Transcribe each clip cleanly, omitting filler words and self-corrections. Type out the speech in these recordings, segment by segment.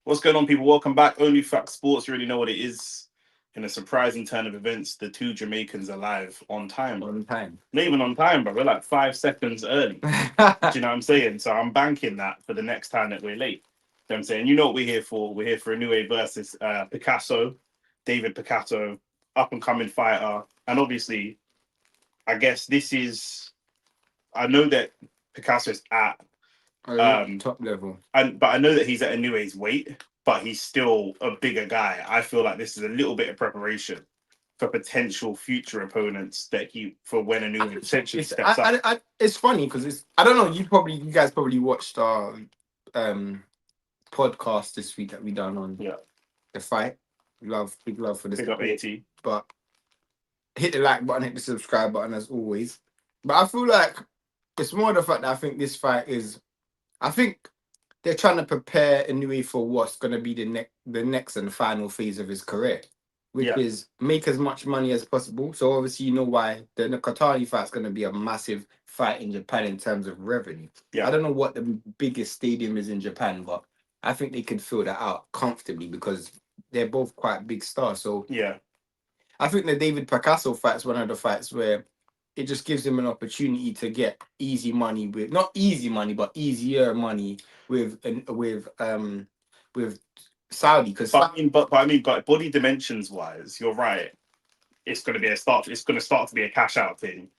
What's going on, people? Welcome back. OnlyFacts Sports. You already know what it is. In a surprising turn of events, the two Jamaicans are live on time. On time. Not even on time, but we're like 5 seconds early. Do you know what I'm saying? So I'm banking that for the next time that we're late. You know what I'm saying? You know what we're here for. We're here for Inoue versus Picasso. David Picasso, up and coming fighter. And obviously, I guess this is. I know that Picasso is at Top level. but I know that he's at Inoue's weight, but he's still a bigger guy. I feel like this is a little bit of preparation for potential future opponents that for when Inoue potentially steps up. It's funny because I don't know. You guys probably watched our podcast this week that we done on the fight. Big love for this. Big up AT. But hit the like button, hit the subscribe button as always. But I feel like it's more the fact that I think this fight is. I think they're trying to prepare Inoue for what's going to be the next and final phase of his career, which is make as much money as possible. So obviously you know why the Nakatani fight's going to be a massive fight in Japan in terms of revenue. I don't know what the biggest stadium is in Japan, but I think they can fill that out comfortably because they're both quite big stars. So I think the David Picasso fight's one of the fights where it just gives him an opportunity to get easy money with not easy money, but easier money with Saudi. Because but body dimensions wise, you're right. It's going to be a start. It's going to start to be a cash out thing.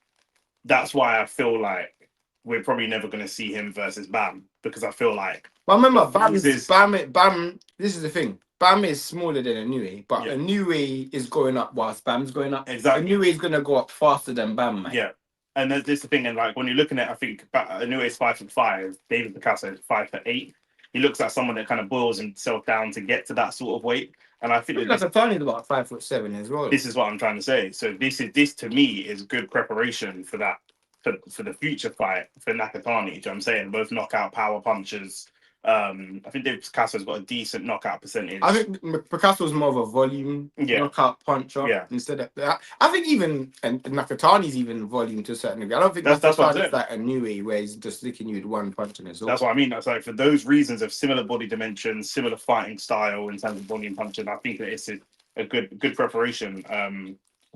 That's why I feel like we're probably never going to see him versus Bam because I feel like. But remember, Bam. This is the thing. Bam is smaller than Inoue, but Inoue is going up whilst Bam's going up. Exactly. Inoue is going to go up faster than Bam, man. Yeah. And there's the thing, and like when you're looking at, I think Inoue is 5'5", David Picasso is 5'8". He looks like someone that kind of boils himself down to get to that sort of weight. And I think Nakatani is about 5'7" as well. This is what I'm trying to say. So this to me is good preparation for that for the future fight for Nakatani. Do you know what I'm saying? Both knockout power punchers. I think David Picasso's got a decent knockout percentage. I think Picasso's more of a volume knockout puncher instead of that. I think even and Nakatani's even volume to a certain degree. I don't think that's like a Inoue where he's just licking you with one punch and it's all. That's what I mean. That's like for those reasons of similar body dimensions, similar fighting style in terms of volume punching. I think that it's a good preparation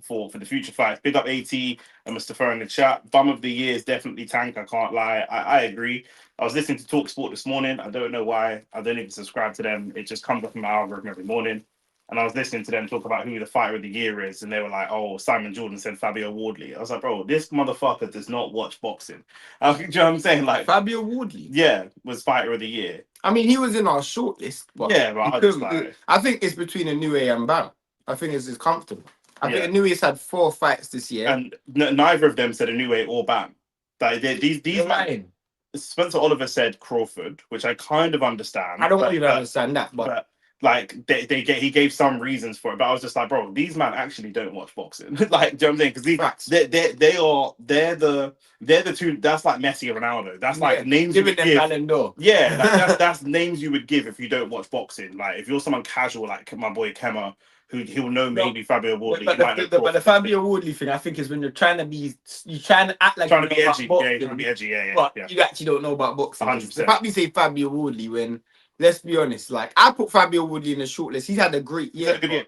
for the future fights. Big up AT and Mustafa in the chat. Bum of the year is definitely Tank. I can't lie. I agree. I was listening to Talk Sport this morning. I don't know why. I don't even subscribe to them. It just comes up in my algorithm every morning. And I was listening to them talk about who the fighter of the year is. And they were like, oh, Simon Jordan said Fabio Wardley. I was like, bro, this motherfucker does not watch boxing. Do you know what I'm saying? Like Fabio Wardley? Yeah, was fighter of the year. I mean, he was in our shortlist. But I think it's between Inoue and Bam. I think it's comfortable. I think Inoue's had 4 fights this year. And neither of them said Inoue or Bam. Like, these lying. Spencer Oliver said Crawford, which I kind of understand. I don't really understand that, but like he gave some reasons for it. But I was just like, bro, these men actually don't watch boxing. Like, do you know what I'm saying? Because they're the two. That's like Messi and Ronaldo. That's like names you would give. Yeah, that's names you would give if you don't watch boxing. Like if you're someone casual like my boy Kemmer, he'll know maybe Fabio Wardley. But the Fabio Wardley thing, I think, is when you're trying to act like trying to be edgy. Boxing, trying to be edgy. But you actually don't know about boxing. 100%. The fact we say Fabio Wardley, when let's be honest, like I put Fabio Wardley in the shortlist. He's had a great year. He had a good year.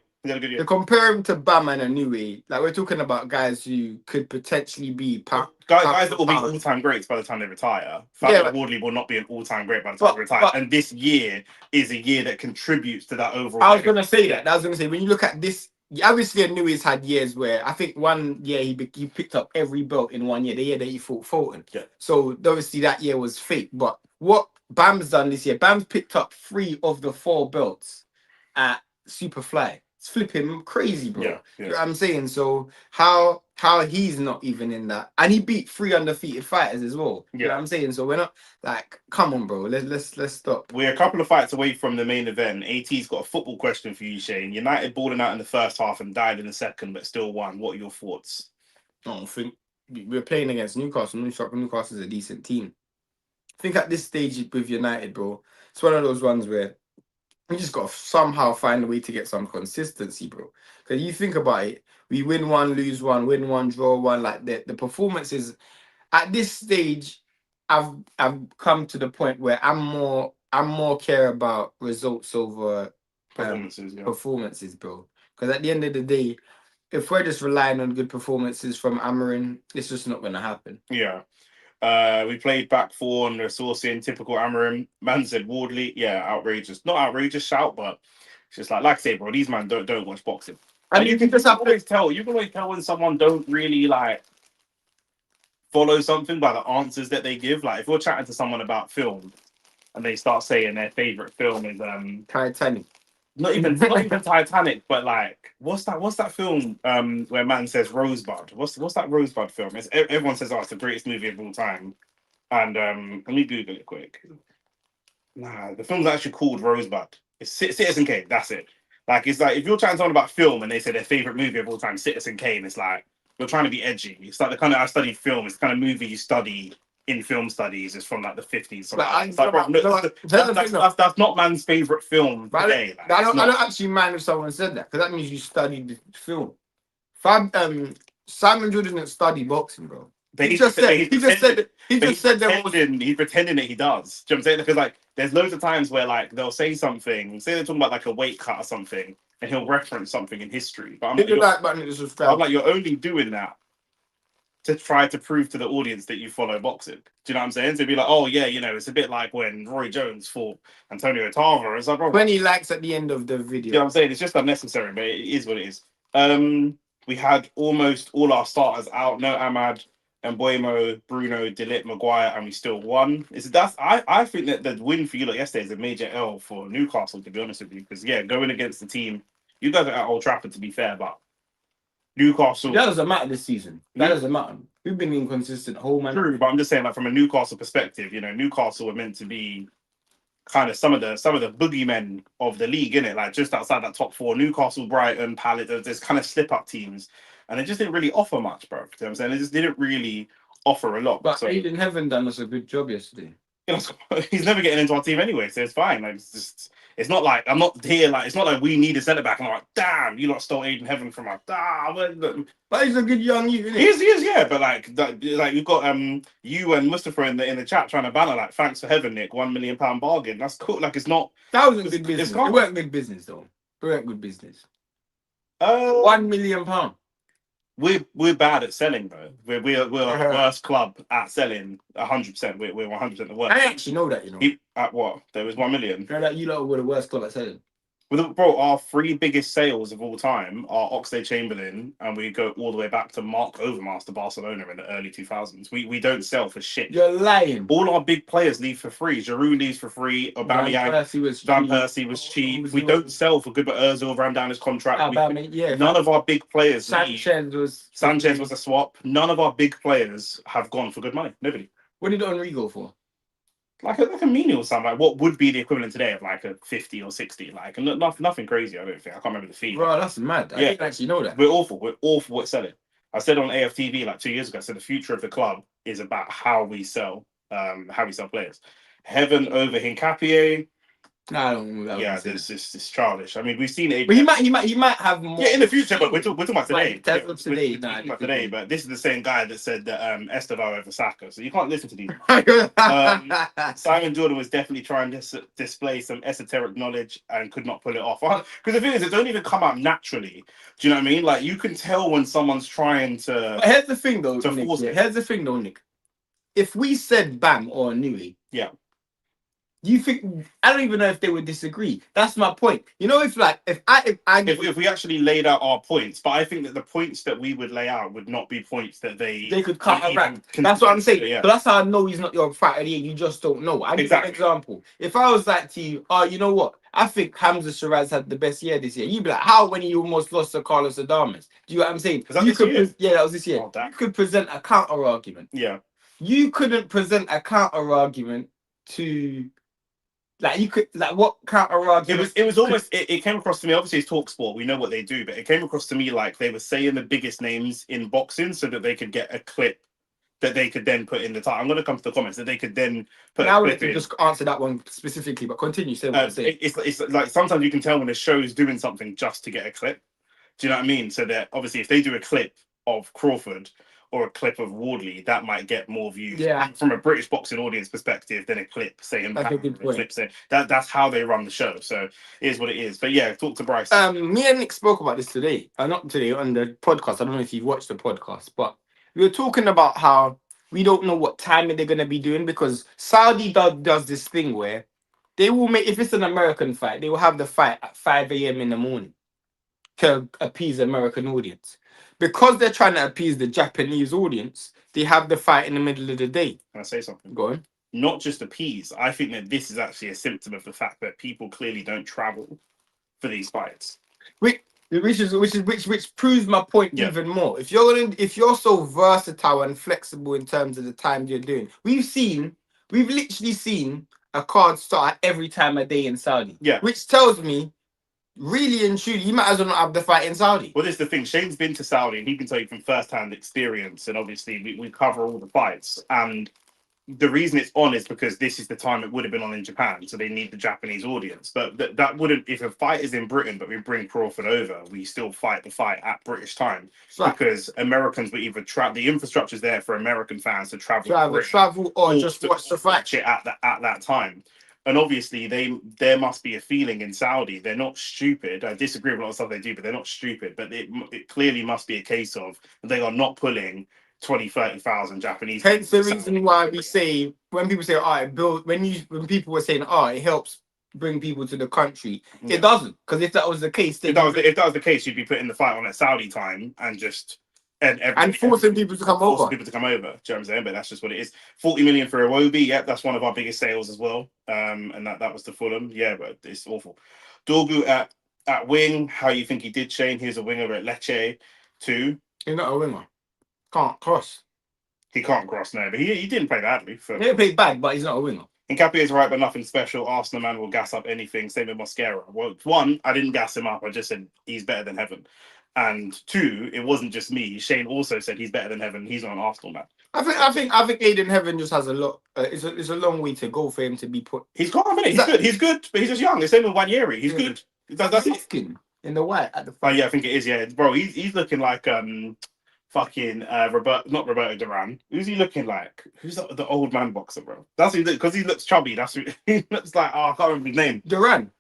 To compare him to Bam and Inoue, like we're talking about guys who could potentially be guys that will be all-time greats by the time they retire. Fabio Wardley will not be an all-time great by the time they retire. And this year is a year that contributes to that overall. I was going to say that. I was going to say, when you look at this, obviously Inoue's had years where I think one year he picked up every belt in 1 year, the year that he fought Fulton. Yeah. So obviously that year was fake. But what Bam's done this year, Bam's picked up 3 of the 4 belts at Superfly. It's flipping crazy, bro. Yeah. You know what I'm saying? So how he's not even in that, and he beat 3 undefeated fighters as well. You know what I'm saying? So we're not like, come on, bro. Let's stop. We're a couple of fights away from the main event. AT's got a football question for you, Shane. United balling out in the first half and died in the second, but still won. What are your thoughts? I don't think we're playing against Newcastle. Newcastle is a decent team. I think at this stage with United, bro, it's one of those ones where we just got to somehow find a way to get some consistency, bro. Because you think about it, we win 1, lose 1, win 1, draw 1. Like the performances at this stage, I've come to the point where I'm I'm more care about results over Performances, yeah. performances, bro. Because at the end of the day, if we're just relying on good performances from Amarin, it's just not gonna happen. Yeah. We played back four on the sourcing, typical Amarim. Man said Wardley, yeah, outrageous. Not outrageous shout, but it's just like I say, bro, these man don't watch boxing. I And mean, you can always tell when someone don't really like follow something by the answers that they give. Like if you're chatting to someone about film and they start saying their favorite film is Titanic. not even Titanic, but like what's that film where man says Rosebud? What's that Rosebud film? Everyone says, oh, it's the greatest movie of all time. And let me Google it quick. Nah, the film's actually called Rosebud. It's Citizen Kane. That's it. Like it's like if you're trying to talk about film and they say their favorite movie of all time, Citizen Kane, it's like you're trying to be edgy. It's like the kind of I studied film. It's the kind of movie you study in film studies. It's from like the 50s. That's not man's favorite film today. Like, I don't actually mind if someone said that because that means you studied the film. Simon Jordan didn't study boxing, bro. He just said he's pretending that he does. Do you know what I'm saying? Because like there's loads of times where like they'll say something, say they're talking about like a weight cut or something, and he'll reference something in history. But I'm like, you're only doing that to try to prove to the audience that you follow boxing. Do you know what I'm saying? To be like, oh yeah, you know, it's a bit like when Roy Jones fought Antonio Tarver. It's like, bro, 20 likes at the end of the video. You know what I'm saying? It's just unnecessary, but it is what it is. We had almost all our starters out. No Ahmad, Mbuemo, Bruno, Dilip, Maguire, and we still won. I think that the win for you lot yesterday is a major L for Newcastle, to be honest with you. Because yeah, going against the team, you guys are at Old Trafford to be fair, but Newcastle. That doesn't matter this season. That doesn't matter. We've been inconsistent whole man. True, but I'm just saying, like from a Newcastle perspective, you know, Newcastle were meant to be kind of some of the boogeymen of the league, innit? Like just outside that top four, Newcastle, Brighton, Palace, there's kind of slip up teams, and they just didn't really offer much, bro. You know what I'm saying? They just didn't really offer a lot. But so, Aiden Heaven done us a good job yesterday. You know, he's never getting into our team anyway, so it's fine. Like it's not like I'm not here. Like it's not like we need a centre back. And I'm like, damn, you lot stole Aiden Heaven from us. But he's a good young youth. He is, yeah. But like you've got you and Mustafa in the chat trying to banner like, thanks for Heaven, Nick, £1 million bargain. That's cool. Like it's not. That wasn't good business. It weren't good business though. It weren't good business. £1 million. We're bad at selling though. We're the worst club at selling. 100%. We're 100% the worst. I actually know that, you know. At what? There was 1 million. You know that you lot were the worst club at selling. Bro, our three biggest sales of all time are Oxlade-Chamberlain, and we go all the way back to Mark Overmars to Barcelona in the early 2000s. We don't sell for shit. You're lying. All our big players leave for free. Giroud leaves for free. Aubameyang, Van Persie was cheap. We don't sell for good, but Ozil ran down his contract. None of our big players. Sanchez was a swap. None of our big players have gone for good money. Nobody. What did Henry go for? Like a menial sum, like what would be the equivalent today of like a 50 or 60, like nothing crazy. I don't think. I can't remember the fee. Bro, that's mad. I didn't actually know that. We're awful at selling. I said on AFTV like 2 years ago, I said the future of the club is about how we sell players. Heaven over Hincapié. No, I don't know. Yeah, it's childish. I mean, we've seen it. But he might have more. Yeah, in the future, but we're talking about today. We're talking about today, but this is the same guy that said that Esteval over Saka, so you can't listen to these. Simon Jordan was definitely trying to display some esoteric knowledge and could not pull it off. Because the thing is, it don't even come out naturally. Do you know what I mean? Like you can tell when someone's trying to. But here's the thing, though. Nick. If we said Bam or Inoue, yeah. You think I don't even know if they would disagree. That's my point. You know, if we actually laid out our points, but I think that the points that we would lay out would not be points that they could counteract. That's what I'm saying. Yeah. But that's how I know he's not your fighter. You just don't know. I give you an example. If I was like to you, you know what? I think Hamza Shiraz had the best year this year. You'd be like, how when he almost lost to Carlos Adames? Do you know what I'm saying? That was this year. Oh, you could present a counter argument. Yeah. You couldn't present a counter argument to. Like you could, like what counter argument? It was almost. It came across to me. Obviously, it's TalkSport. We know what they do, but it came across to me like they were saying the biggest names in boxing so that they could get a clip that they could then put in the title. I'm going to come to the comments that they could then put. Now we can just answer that one specifically, but continue saying what you're saying. It's like sometimes you can tell when a show is doing something just to get a clip. Do you know what I mean? So that obviously, if they do a clip of Crawford or a clip of Wardley, that might get more views Yeah. from a British boxing audience perspective than a clip, say, in That's a good point. clip, say that's how they run the show. So it is what it is. But yeah, talk to Bryce. Me and Nick spoke about this today. Not today on the podcast. I don't know if you've watched the podcast, but we were talking about how we don't know what timing they're gonna be doing because Saudi does this thing where they will make, if it's an American fight, they will have the fight at 5 a.m. in the morning to appease the American audience. Because they're trying to appease the Japanese audience, they have the fight in the middle of the day. Can I say something? Go on. Not just appease. I think that this is actually a symptom of the fact that people clearly don't travel for these fights. Which proves my point even more. If you're so versatile and flexible in terms of the times you're doing, we've literally seen a card start every time a day in Saudi. Yeah. Which tells me, really and truly, you might as well not have the fight in Saudi. Well, this is the thing. Shane's been to Saudi and he can tell you from first-hand experience, and obviously we cover all the fights. And the reason it's on is because this is the time it would have been on in Japan, so they need the Japanese audience. But that wouldn't, if a fight is in Britain, but we bring Crawford over, we still fight the fight at British time, because Americans will either the infrastructure's there for American fans to travel, or just watch the fight at that time. And obviously, there must be a feeling in Saudi. They're not stupid. I disagree with a lot of stuff they do, but they're not stupid. But it clearly must be a case of they are not pulling 20, 30,000 Japanese. Hence the reason why we say, when people say, when people were saying, it helps bring people to the country, it doesn't. Because if that was the case, if that was the case, you'd be putting the fight on at Saudi time and just and forcing people to come over. Do you know what I'm saying? But that's just what it is. 40 million for Iwobi. Yep, that's one of our biggest sales as well. And that was to Fulham. Yeah, but it's awful. Dorgu at wing. How you think he did, Shane? He was a winger at Lecce too. He's not a winger. Can't cross. He can't cross now, but he didn't play badly. He didn't play bad, but he's not a winger. Nkapie is right, but nothing special. Arsenal man will gas up anything. Same with Mosquera. Well, one, I didn't gas him up. I just said he's better than Heaven. And two, it wasn't just me. Shane also said he's better than Heaven. He's not an Arsenal man. I think Aiden Heaven just has a lot. It's a long way to go for him to be put. He's calm, isn't he? He's good, but he's just young. The same with Wanyeri. He's good. That's it. Skin in the white at the front. Oh yeah, I think it is. Yeah, bro, he's looking like fucking not Roberto Duran. Who's he looking like? Who's the old man boxer, bro? That's because he looks chubby. That's who, he looks like. I can't remember his name. Duran.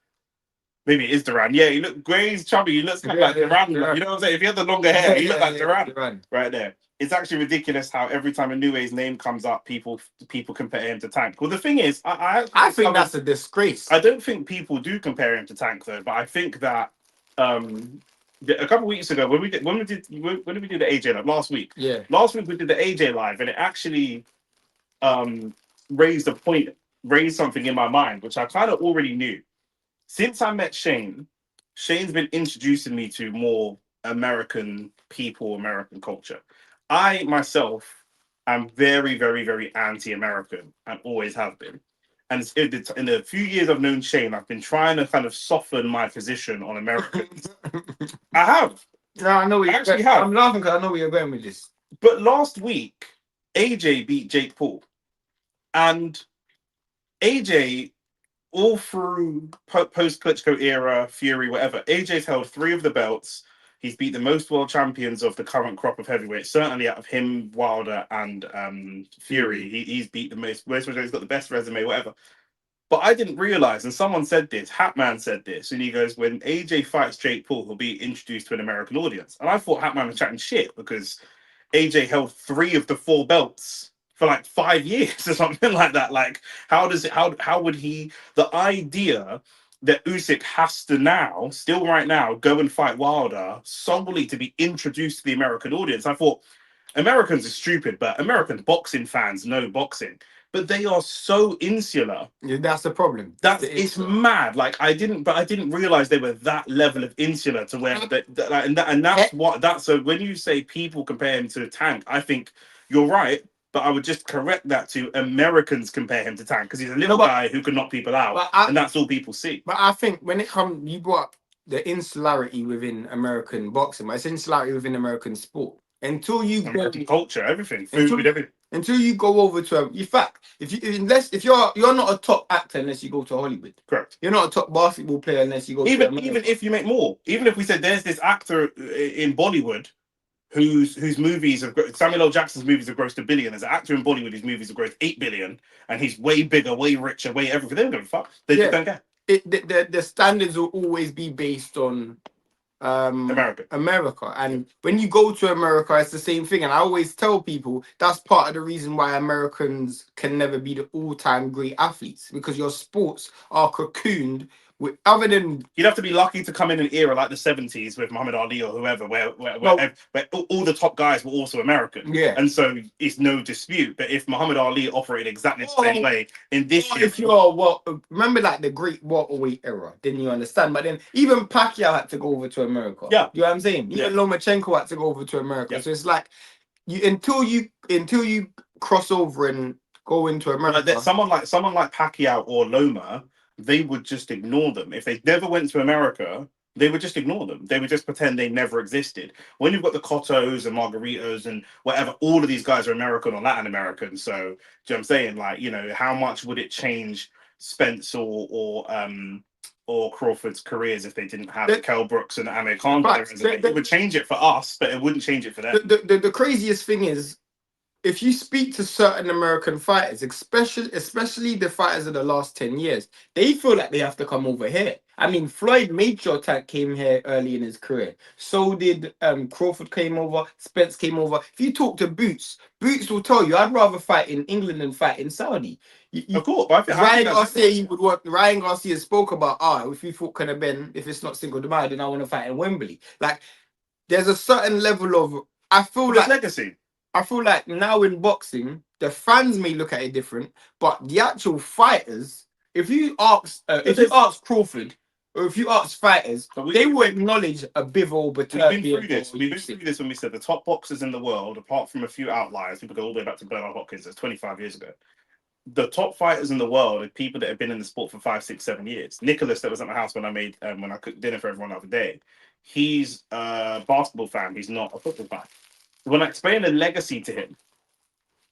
Maybe it is Duran. Yeah, he looks grey, he's chubby. He looks kind of like Duran. You know what I'm saying? If he had the longer hair, he looked like Duran. Right there. It's actually ridiculous how every time Inoue's name comes up, people compare him to Tank. Well, the thing is, I think that's a disgrace. I don't think people do compare him to Tank though, but I think that a couple of weeks ago when we did the AJ live last week. Yeah. Last week we did the AJ live, and it actually raised something in my mind, which I kind of already knew. Since I met Shane, Shane's been introducing me to more American people, American culture. I myself am very, very, very anti-American and always have been. And in the few years I've known Shane, I've been trying to kind of soften my position on Americans. I have. No, I know. I'm laughing because I know where you're going with this. But last week, AJ beat Jake Paul. And AJ, all through post-Klitschko era, Fury, whatever, AJ's held 3 of the belts. He's beat the most world champions of the current crop of heavyweights. Certainly out of him, Wilder, and Fury, he's beat the most. He's got the best resume, whatever. But I didn't realize, and someone said this, Hatman said this, and he goes, when AJ fights Jake Paul, he'll be introduced to an American audience. And I thought Hatman was chatting shit because AJ held 3 of the 4 belts for like 5 years or something like that. Like, how would he, the idea that Usyk has to now, still right now, go and fight Wilder solely to be introduced to the American audience. I thought, Americans are stupid, but American boxing fans know boxing. But they are so insular. Yeah, that's the problem. It's mad. Like I didn't realize they were that level of insular to where so when you say people compare him to Tank, I think you're right. But I would just correct that to Americans compare him to Tank because he's a little guy who can knock people out, and that's all people see. But I think when it comes, you brought up the insularity within American boxing, but it's insularity within American sport. Until you American culture, everything, food, everything. Until you go over to in fact, if you're not a top actor unless you go to Hollywood. Correct. You're not a top basketball player unless you go even if you make more. Even if we said there's this actor in Bollywood whose movies have Samuel L. Jackson's movies have grossed $1 billion. There's an actor in Bollywood whose movies have grossed $8 billion, and he's way bigger, way richer, way everything. They don't give a fuck. They just don't care. The standards will always be based on America. And when you go to America, it's the same thing. And I always tell people that's part of the reason why Americans can never be the all-time great athletes, because your sports are cocooned with, other than, you'd have to be lucky to come in an era like the 70s with Muhammad Ali or whoever, where all the top guys were also American. Yeah. And so it's no dispute. But if Muhammad Ali operated exactly the same way in this era, if you're remember like the great welterweight era, didn't you understand? But then even Pacquiao had to go over to America. Yeah. You know what I'm saying? Even Lomachenko had to go over to America. Yeah. So it's like until you cross over and go into America. Like someone like Pacquiao or Loma, they would just ignore them. If they never went to America, they would just ignore them. They would just pretend they never existed. When you've got the Cottos and Margaritos and whatever, all of these guys are American or Latin American. So, do you know what I'm saying? Like, you know, how much would it change Spence or Crawford's careers if they didn't have Kell Brooks and Amir Khan? It would change it for us, but it wouldn't change it for them. The craziest thing is, if you speak to certain American fighters, especially the fighters of the last 10 years, they feel like they have to come over here. I mean, Floyd Mayweather came here early in his career. So did Crawford came over, Spence came over. If you talk to Boots will tell you, I'd rather fight in England than fight in Saudi. Of course, but Ryan Garcia spoke about, if you fought Conor Ben, if it's not Cinco de Mayo, then I want to fight in Wembley. Like, there's a certain level of, legacy. I feel like now in boxing, the fans may look at it different, but the actual fighters, if you ask Crawford, or if you ask fighters, they will acknowledge a Bivol, but we've been through this. We've been through this when we said the top boxers in the world, apart from a few outliers, people go all the way back to Bernard Hopkins, that's 25 years ago. The top fighters in the world are people that have been in the sport for 5, 6, 7 years. Nicholas, that was at my house when I cooked dinner for everyone the other day, he's a basketball fan. He's not a football fan. When I explain the legacy to him,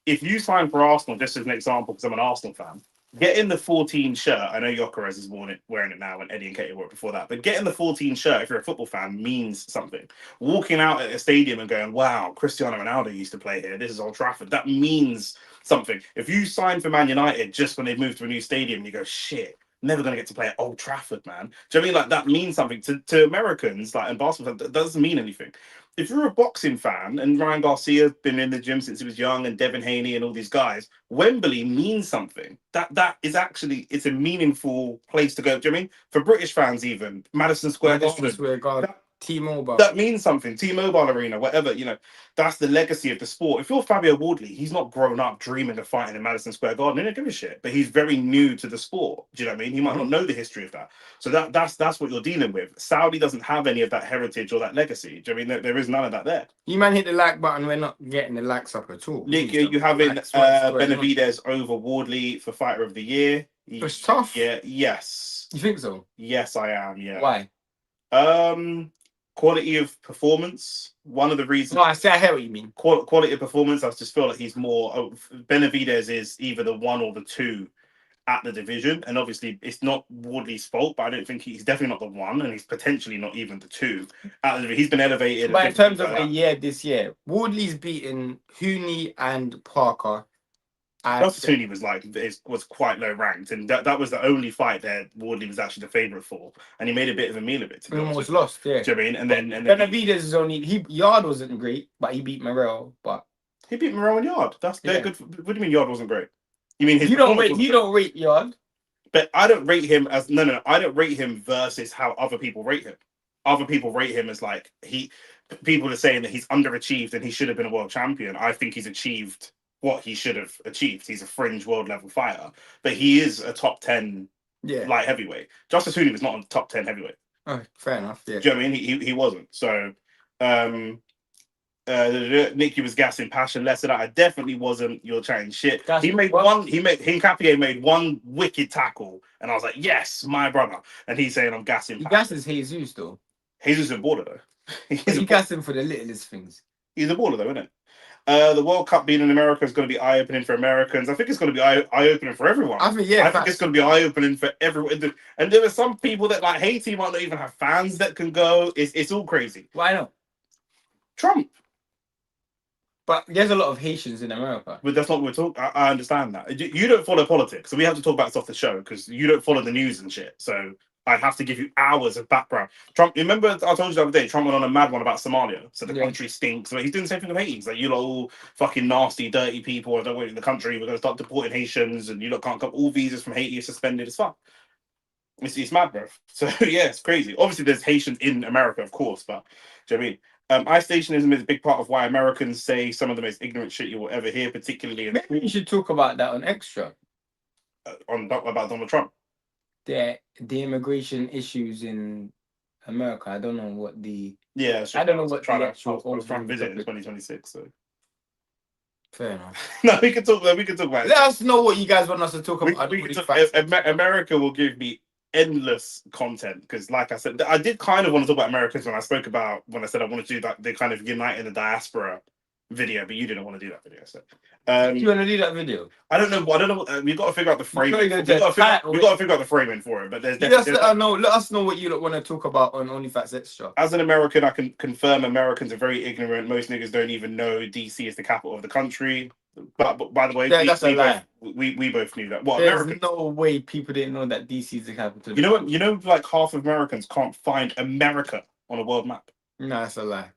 if you sign for Arsenal, just as an example, because I'm an Arsenal fan, get in the 14 shirt. I know Jokeres is wearing it now, and Eddie and Katie wore it before that. But getting the 14 shirt, if you're a football fan, means something. Walking out at a stadium and going, wow, Cristiano Ronaldo used to play here. This is Old Trafford. That means something. If you sign for Man United just when they move to a new stadium, you go, shit, never going to get to play at Old Trafford, man. Do you know what I mean? Like, that means something to Americans, like, and basketball, that doesn't mean anything. If you're a boxing fan, and Ryan Garcia's been in the gym since he was young, and Devin Haney and all these guys, Wembley means something. That is actually, it's a meaningful place to go. Do you know what I mean? For British fans, even Madison Square Garden, T-Mobile. That means something. T-Mobile Arena, whatever, you know, that's the legacy of the sport. If you're Fabio Wardley, he's not grown up dreaming of fighting in Madison Square Garden. He don't give a shit. But he's very new to the sport. Do you know what I mean? He might not know the history of that. So that's what you're dealing with. Saudi doesn't have any of that heritage or that legacy. Do you know what I mean? There is none of that there. You man hit the like button. We're not getting the likes up at all. Nick, you having Benavidez over Wardley for Fighter of the Year? It's tough. Yeah. Yes. You think so? Yes, I am. Yeah. Why? Quality of performance. One of the reasons. No, I hear what you mean. Quality of performance. I just feel like he's more. Benavidez is either the 1 or the 2 at the division, and obviously it's not Wardley's fault. But I don't think he's definitely not the 1, and he's potentially not even the 2 at the division. He's been elevated. But in terms of this year, Wardley's beaten Hooney and Parker. Justice Hooney was quite low ranked, and that was the only fight that Wardley was actually the favourite for, and he made a bit of a meal of it. He almost lost, yeah. Do you know what I mean? And then Benavidez is only Yard wasn't great, but he beat Morel. But he beat Morel and Yard. They're good. What do you mean Yard wasn't great? You mean you don't rate Yard? But I don't rate him as no. I don't rate him versus how other people rate him. Other people rate him as like people are saying that he's underachieved and he should have been a world champion. I think he's achieved what he should have achieved. He's a fringe world level fighter, but he is a top 10 light heavyweight. Justice Hooney was not a top 10 heavyweight. Oh, fair enough. Yeah. Do you know what I mean? He wasn't. So Nicky was gassing passionless. That I definitely wasn't. You're chatting shit. Hincapié made one wicked tackle, and I was like, yes, my brother. And he's saying I'm gassing. He gasses Jesus though. Jesus is a baller though. He gassing for the littlest things. He's a baller though, isn't it? The World Cup being in America is going to be eye-opening for Americans. I think it's going to be eye-opening for everyone. I think it's going to be eye-opening for everyone. And there are some people that like Haiti might not even have fans that can go. It's all crazy. Why not? Trump. But there's a lot of Haitians in America. But that's not what we're talking. I understand that. You don't follow politics, so we have to talk about this off the show because you don't follow the news and shit. So I'd have to give you hours of background. Trump, remember I told you the other day, Trump went on a mad one about Somalia. So the country stinks. But he's doing the same thing with Haiti. He's like, you lot all fucking nasty, dirty people. I don't want you in the country. We're going to start deporting Haitians, and you lot can't come. All visas from Haiti are suspended. It's fuck. It's mad, bro. So yeah, it's crazy. Obviously, there's Haitians in America, of course, but do you know what I mean? Isolationism is a big part of why Americans say some of the most ignorant shit you will ever hear, particularly in Maybe you should talk about that on Extra. About Donald Trump. The immigration issues in America. I don't know what the I don't know what trying the to actual I was trying to visit in 2026. So fair enough. no, we can talk. We can talk about it. Let us know what you guys want us to talk about. America will give me endless content because, like I said, I did kind of want to talk about Americans when I spoke about when I said I wanted to do that. They kind of unite in the diaspora video, but you didn't want to do that video. So, you want to do that video? I don't know. I don't know. We've got to figure out the framing. We've got to figure out the framing for it. But there's let us know what you want to talk about on OnlyFacts Extra. As an American, I can confirm Americans are very ignorant. Most niggas don't even know DC is the capital of the country. But by the way, that's a lie. We both knew that. Well, there's Americans, no way people didn't know that DC is the capital. You know what? You know, like half of Americans can't find America on a world map. No, that's a lie.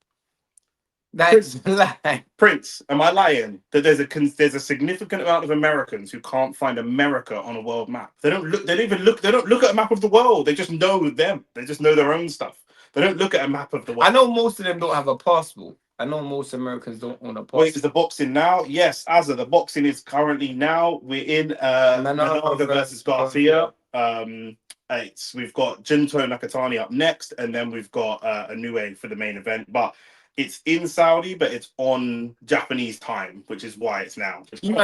That's a lie. Prince, am I lying? That there's a significant amount of Americans who can't find America on a world map. They don't look. They don't even look. They don't look at a map of the world. They just know them. They just know their own stuff. They don't look at a map of the world. I know most of them don't have a passport. I know most Americans don't own a passport. Wait, is the boxing now? Yes, Azza, the boxing is currently now. We're in Hernandez versus Garcia. We've got Jinto Nakatani up next, and then we've got Inoue for the main event. But it's in Saudi, but it's on Japanese time, which is why it's now. You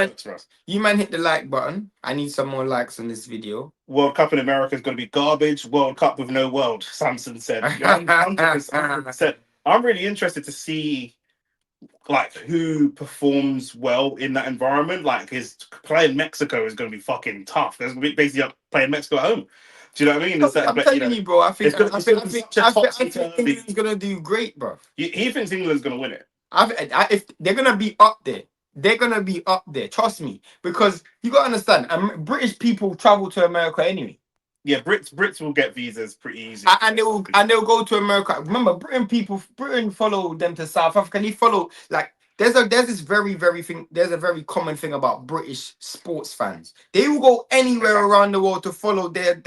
man hit the like button. I need some more likes on this video. World Cup in America is going to be garbage. World Cup with no world, Samson said. 100%. I'm really interested to see like who performs well in that environment. Like his playing Mexico is going to be fucking tough. There's going to be basically like playing Mexico at home. Do you know what I mean? I'm telling you, bro. I think England's going to do great, bro. He thinks England's going to win it. If they're going to be up there. They're going to be up there. Trust me. Because you got to understand, British people travel to America anyway. Yeah, Brits will get visas pretty easy, and they'll go to America. Remember, Britain follow them to South Africa. And he follow like there's this very thing. There's a very common thing about British sports fans. They will go anywhere around the world to follow their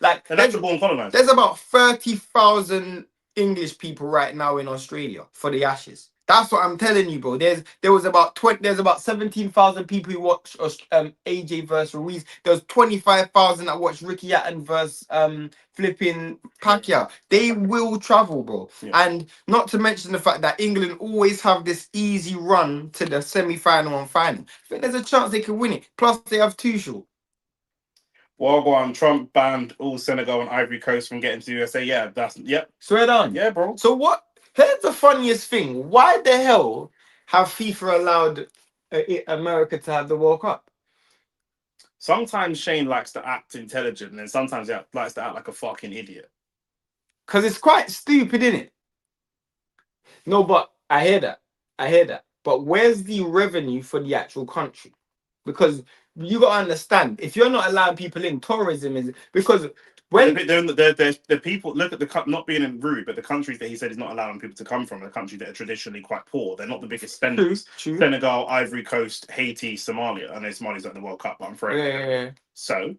like. There's about 30,000 English people right now in Australia for the Ashes. That's what I'm telling you, bro. There's about 17,000 people who watch AJ versus Ruiz. There's 25,000 that watch Ricky Hatton versus flipping Pacquiao. They will travel, bro. Yeah. And not to mention the fact that England always have this easy run to the semi-final and final. I think there's a chance they can win it. Plus, they have Tuchel. Wagwan, Trump banned all Senegal and Ivory Coast from getting to the USA. Yeah, Swear down. Yeah, bro. So what? Here's the funniest thing. Why the hell have FIFA allowed America to have the World Cup? Sometimes Shane likes to act intelligent, and then sometimes he likes to act like a fucking idiot. Because it's quite stupid, isn't it? No, but I hear that. But where's the revenue for the actual country? Because you got to understand, if you're not allowing people in, tourism is... Because... When the people look at the not being rude, but the countries that he said he's not allowing people to come from are countries that are traditionally quite poor. They're not the biggest spenders. True. Senegal, Ivory Coast, Haiti, Somalia. I know Somalia's at the World Cup, but I'm afraid. Yeah. So,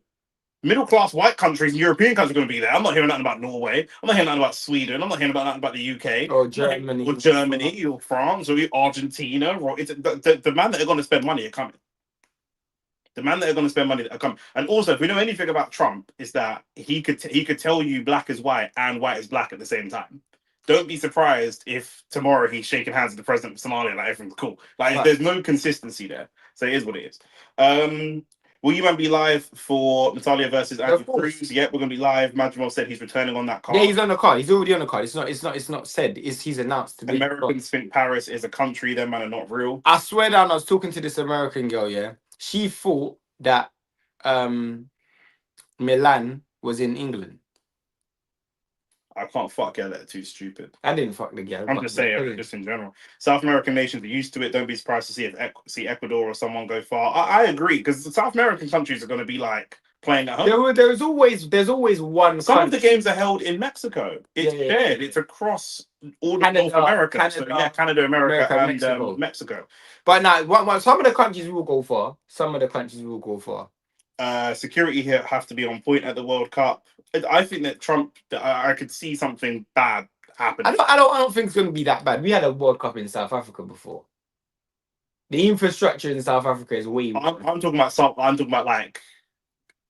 middle class white countries and European countries are going to be there. I'm not hearing nothing about Norway. I'm not hearing nothing about Sweden. I'm not hearing nothing about the UK or Germany or France or Argentina. Or it's the man that are going to spend money are coming. The man that are going to spend money that are coming. And also, if we know anything about Trump, is that he could tell you black is white and white is black at the same time. Don't be surprised if tomorrow he's shaking hands with the president of Somalia, like everything's cool. Like there's no consistency there. So it is what it is. Will you man be live for Natalia versus Andrew Cruz? Yeah, we're gonna be live. Madrimal said he's returning on that card. Yeah, he's on the card. He's already on the card. It's not said. He's announced to be. Americans think Paris is a country. Them man are not real. I swear down. I was talking to this American girl. Yeah. She thought that Milan was in England. I can't fuck yeah, they're too stupid. I didn't fuck the girl. I'm but just they're saying, killing. just in general. South American nations are used to it. Don't be surprised to see Ecuador or someone go far. I agree because the South American countries are going to be like playing at home. There's always one. Some of the country. games are held in Mexico. It's Yeah, yeah, shared. yeah. It's across all of Canada, North America. So Canada, yeah, Canada, America, America, and Mexico. Mexico. But now, some of the countries will go far. Some of the countries will go far. Security here have to be on point at the World Cup. I think that Trump, I could see something bad happening. I don't think it's going to be that bad. We had a World Cup in South Africa before. The infrastructure in South Africa is way. I'm talking about like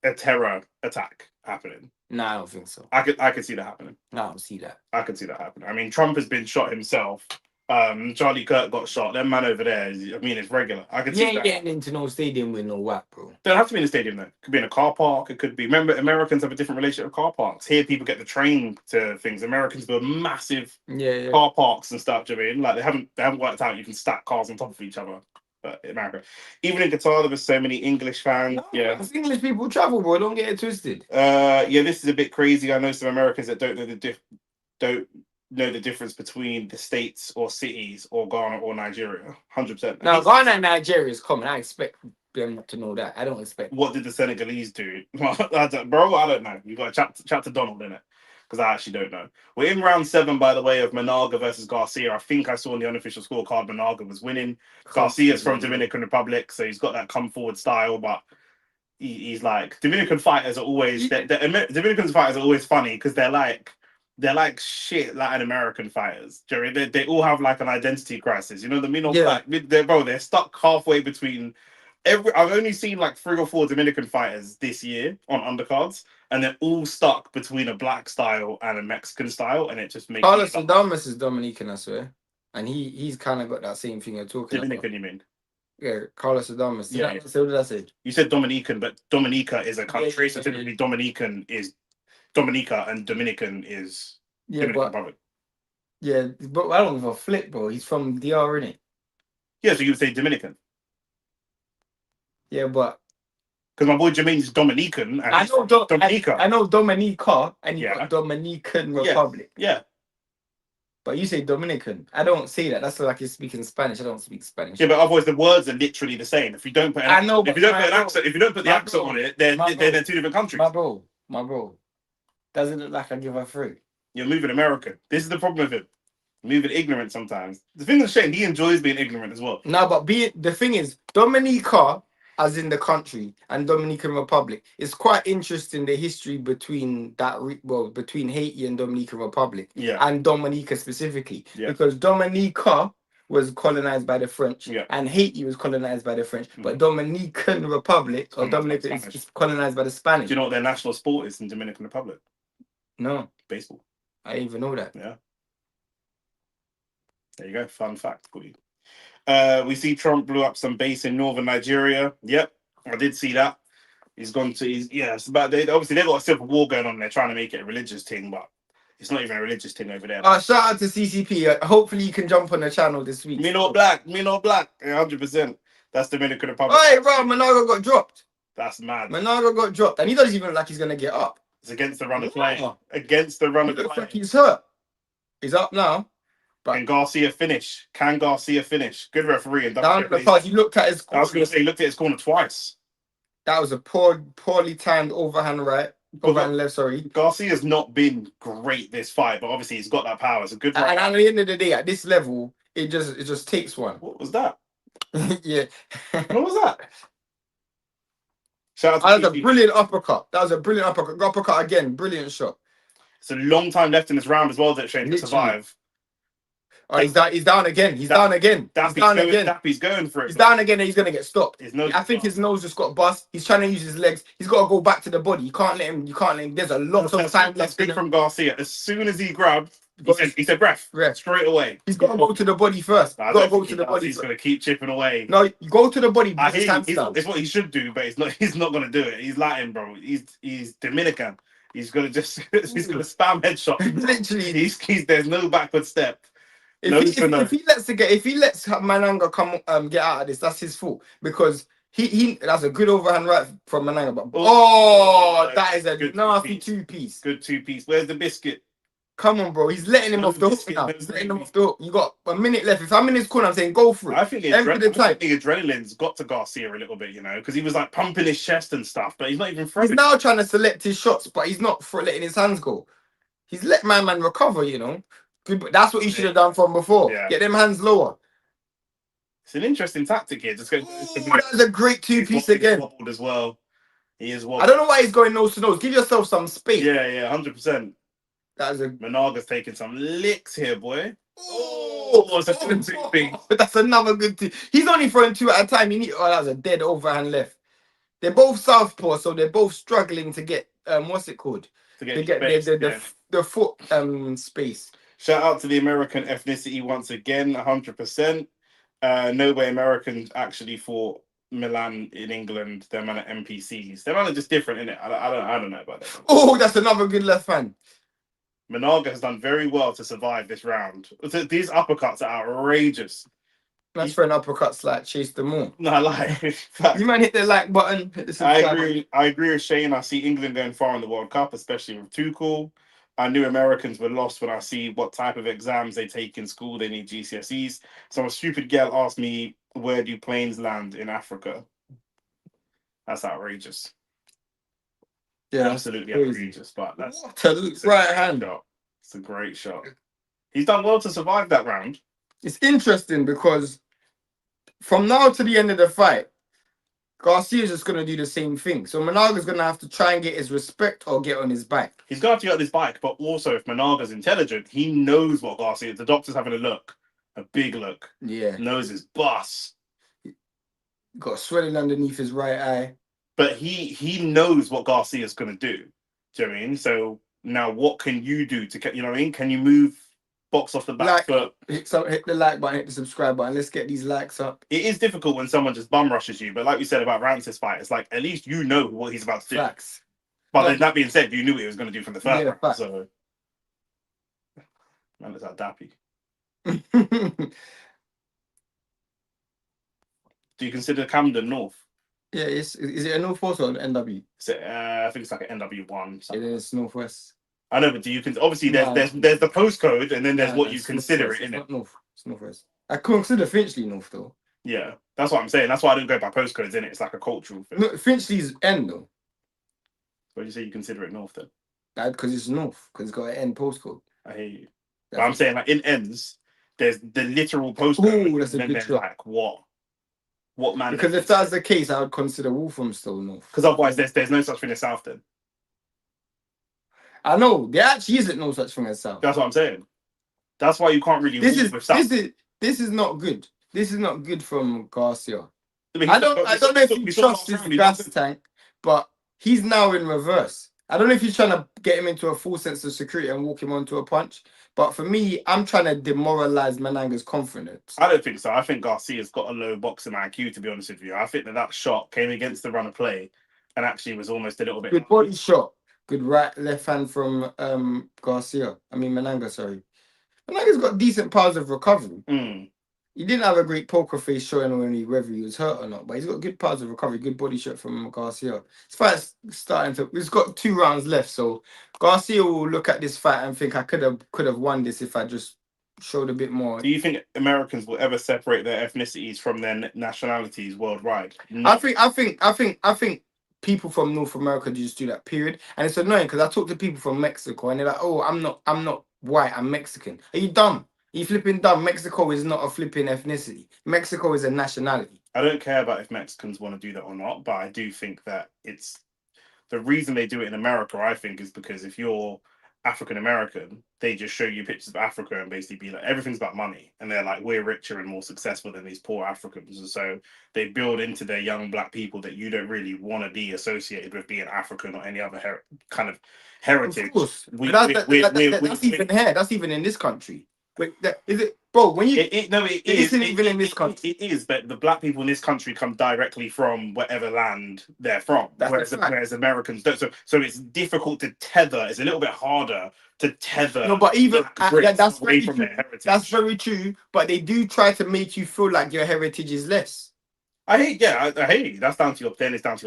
a terror attack happening. No, I don't think so. I could see that happening. No, I don't see that. I could see that happening. I mean, Trump has been shot himself. Charlie Kirk got shot. That man over there, I mean, it's regular. I could see that. You ain't getting into no stadium with no whack, bro. Don't have to be in a stadium though. It could be in a car park. It could be. Remember, Americans have a different relationship with car parks. Here, people get the train to things. Americans build massive car parks and stuff. Do you know what I mean? Like they haven't worked out. You can stack cars on top of each other. But in America, even in Qatar, there were so many English fans. No, English people travel, bro. Don't get it twisted. Yeah, this is a bit crazy. I know some Americans that don't know the difference between the states or cities or Ghana or Nigeria. 100%. Now, Ghana and Nigeria is common. I expect them not to know that. I don't expect. What did the Senegalese do? Bro, I don't know. You got to chat to Donald in it. Because I actually don't know. We're in round 7, by the way, of Managa versus Garcia. I think I saw in the unofficial scorecard Managa was winning. Garcia's from Dominican Republic, so he's got that come forward style, but he's like Dominican fighters are always Dominican fighters are always funny because they're like shit Latin American fighters. Jerry, they all have like an identity crisis. You know what I mean? Yeah. Like they're stuck halfway between. I've only seen like 3 or 4 Dominican fighters this year on undercards, and they're all stuck between a black style and a Mexican style, and it just makes. Carlos Adames is Dominican, I swear, and he's kind of got that same thing you're talking Dominican, about. you mean? Yeah, Carlos Adames. Yeah. So what did I say? You said Dominican, but Dominica is a country. Yeah. So typically, Dominican is Dominica, and Dominican is Dominican Republic. Yeah, but I don't give a flip, bro. He's from DR, innit? Yeah, so you would say Dominican. Yeah, but because my boy Jermaine's Dominican. And I know Dominica. I know Dominica, and you got Dominican Republic. Yeah. But you say Dominican. I don't say that. That's like you're speaking Spanish. I don't speak Spanish. Yeah, but otherwise the words are literally the same. If you don't put if you don't put the accent on it, they're 2 different countries. My bro. Doesn't look like I give a fruit. You're moving American. This is the problem with him. Moving ignorant sometimes. The thing that's shame, he enjoys being ignorant as well. No, but the thing is, Dominica, as in the country, and Dominican Republic, it's quite interesting the history between between Haiti and Dominican Republic, and Dominica specifically, because Dominica was colonized by the French, and Haiti was colonized by the French, but Dominican Republic or Dominica is colonized by the Spanish. Do you know what their national sport is in Dominican Republic? No, baseball. I didn't even know that. Yeah. There you go. Fun fact for you. We see Trump blew up some base in northern Nigeria. Yep, I did see that. He's gone to it's about obviously they've got a civil war going on. They're trying to make it a religious thing, but it's not even a religious thing over there. Shout out to CCP. Hopefully you can jump on the channel this week. Me not black. 100%. That's Dominican Republic. Hey, bro, Managa got dropped. That's mad. Managa got dropped, and he doesn't even look like he's gonna get up. It's against the run of play. Against the run of play. Like he's hurt. He's up now. But can Garcia finish? Can Garcia finish? Good referee. And down the pass, he looked at his corner. I was going to say he looked at his corner twice. That was a poorly timed overhand left. Sorry. Garcia's not been great this fight, but obviously he's got that power. It's a good. And at the end of the day, at this level, it just takes one. What was that? Yeah. What was that? Shout out to that was a brilliant uppercut. Uppercut again. Brilliant shot. It's a long time left in this round as well that Shane to survive. Oh, he's down again. He's down again. Dappy's going for it. He's down again and he's going to get stopped. I think his nose just got bust. He's trying to use his legs. He's got to go back to the body. You can't let him. There's a lot of time left. That's good from Garcia. As soon as he grabbed, he said breath straight away. He's got to go to the body first. He's going to keep chipping away. No, you go to the body. It's what he should do, but he's not going to do it. He's Latin, bro. He's Dominican. He's going to spam headshot. Literally. There's no backward step. If he lets Mananga come get out of this, that's his fault, because he that's a good overhand right from Mananga. But that is a nasty 2-piece. Good 2-piece. Where's the biscuit? Come on, bro. He's letting him off the hook now. He's letting him off the hook. You got a minute left. If I'm in his corner, I'm saying go for it. I think the Empty the time. adrenaline's got to Garcia a little bit, you know, because he was like pumping his chest and stuff, but he's not even throwing. He's now trying to select his shots, but he's not for letting his hands go. He's let my man recover, you know. Good, that's what he should have done from before. Yeah. Get them hands lower. It's an interesting tactic here. Just go. That was a great two-piece again. Wobbled as well. He is wobbled. I don't know why he's going nose to nose. Give yourself some space. Yeah, 100%. That was a Managa's taking some licks here, boy. That's another good thing. He's only throwing 2 at a time. That was a dead overhand left. They're both southpaw, so they're both struggling to get what's it called? To get the foot space. Shout out to the American ethnicity once again, 100%. No way Americans actually fought Milan in England. They're man at NPCs. They're man are just different, innit? I don't know about that. Oh, that's another good left hand. Managa has done very well to survive this round. These uppercuts are outrageous. That's for an uppercuts like chase them all. No, I lie. You man hit the like button. Hit the subscribe button. I agree with Shane. I see England going far in the World Cup, especially with Tuchel. I knew Americans were lost when I see what type of exams they take in school. They need GCSEs. Some stupid girl asked me, where do planes land in Africa? That's outrageous. Yeah, absolutely outrageous. But that's right hand. Shot. It's a great shot. He's done well to survive that round. It's interesting because from now to the end of the fight, Garcia's just going to do the same thing. So Managa's going to have to try and get his respect or get on his bike. He's going to have to get on his bike, but also if Managa's intelligent, he knows what Garcia is. The doctor's having a look, a big look. Yeah. Knows his boss. Got swelling underneath his right eye. But he knows what Garcia's going to do. Do you know what I mean? So now what can you do to, you know what I mean? Can you move box off the back foot? Hit the like button, hit the subscribe button. Let's get these likes up. It is difficult when someone just bum rushes you, but like we said about Rance's fight, it's like at least you know what he's about to do. Facts. But then that being said, you knew what he was going to do from the first round. Fact. So man, it's that dappy. Do you consider Camden North? Yeah, is it a Northwest or an NW? I think it's like an NW1. It is Northwest. I know, but do you obviously there's the postcode and then there's what you consider it, it's innit? not North. It's Northwest. I consider Finchley North though. Yeah, that's what I'm saying. That's why I don't go by postcodes, innit? It's like a cultural thing. No, Finchley's N though. Why do you say you consider it North then? Because it's North. Because it's got an N postcode. I hear you. But I'm saying like in ends, there's the literal postcode. Oh, that's a and then good there's shot. like what man? Because if that's the case, I would consider Wolfram still North. Because otherwise, there's no such thing as South then. I know there actually isn't no such thing as South. That's what I'm saying. That's why you can't really. This is not good. This is not good from Garcia. I don't know if you trust this gas tank, but he's now in reverse. I don't know if he's trying to get him into a full sense of security and walk him onto a punch. But for me, I'm trying to demoralize Mananga's confidence. I don't think so. I think Garcia's got a low boxing IQ, to be honest with you. I think that shot came against the run of play and actually was almost a little bit... Good body shot. Good left hand from Mananga, sorry. Mananga's got decent powers of recovery. He didn't have a great poker face showing whether he was hurt or not, but he's got good powers of recovery, good body shot from Garcia. This fight's starting to... We've got 2 rounds left, so Garcia will look at this fight and think I could have won this if I just showed a bit more. Do you think Americans will ever separate their ethnicities from their nationalities worldwide? No. I think people from North America just do that, period. And it's annoying because I talk to people from Mexico and they're like, oh, I'm not white, I'm Mexican. Are you dumb? You flipping dumb. Mexico is not a flipping ethnicity. Mexico is a nationality. I don't care about if Mexicans want to do that or not, but I do think that it's the reason they do it in America, I think, is because if you're African American, they just show you pictures of Africa and basically be like, everything's about money. And they're like, we're richer and more successful than these poor Africans. And so they build into their young black people that you don't really want to be associated with being African or any other kind of heritage. Of course. That's even here. That's even in this country. Wait, is it, bro? When you it isn't even in this country. It is, but the black people in this country come directly from whatever land they're from, whereas Americans don't. So it's difficult to tether. It's a little bit harder to tether. No, but even that's away very from true. their heritage. That's very true. But they do try to make you feel like your heritage is less. I hate you. That's down to your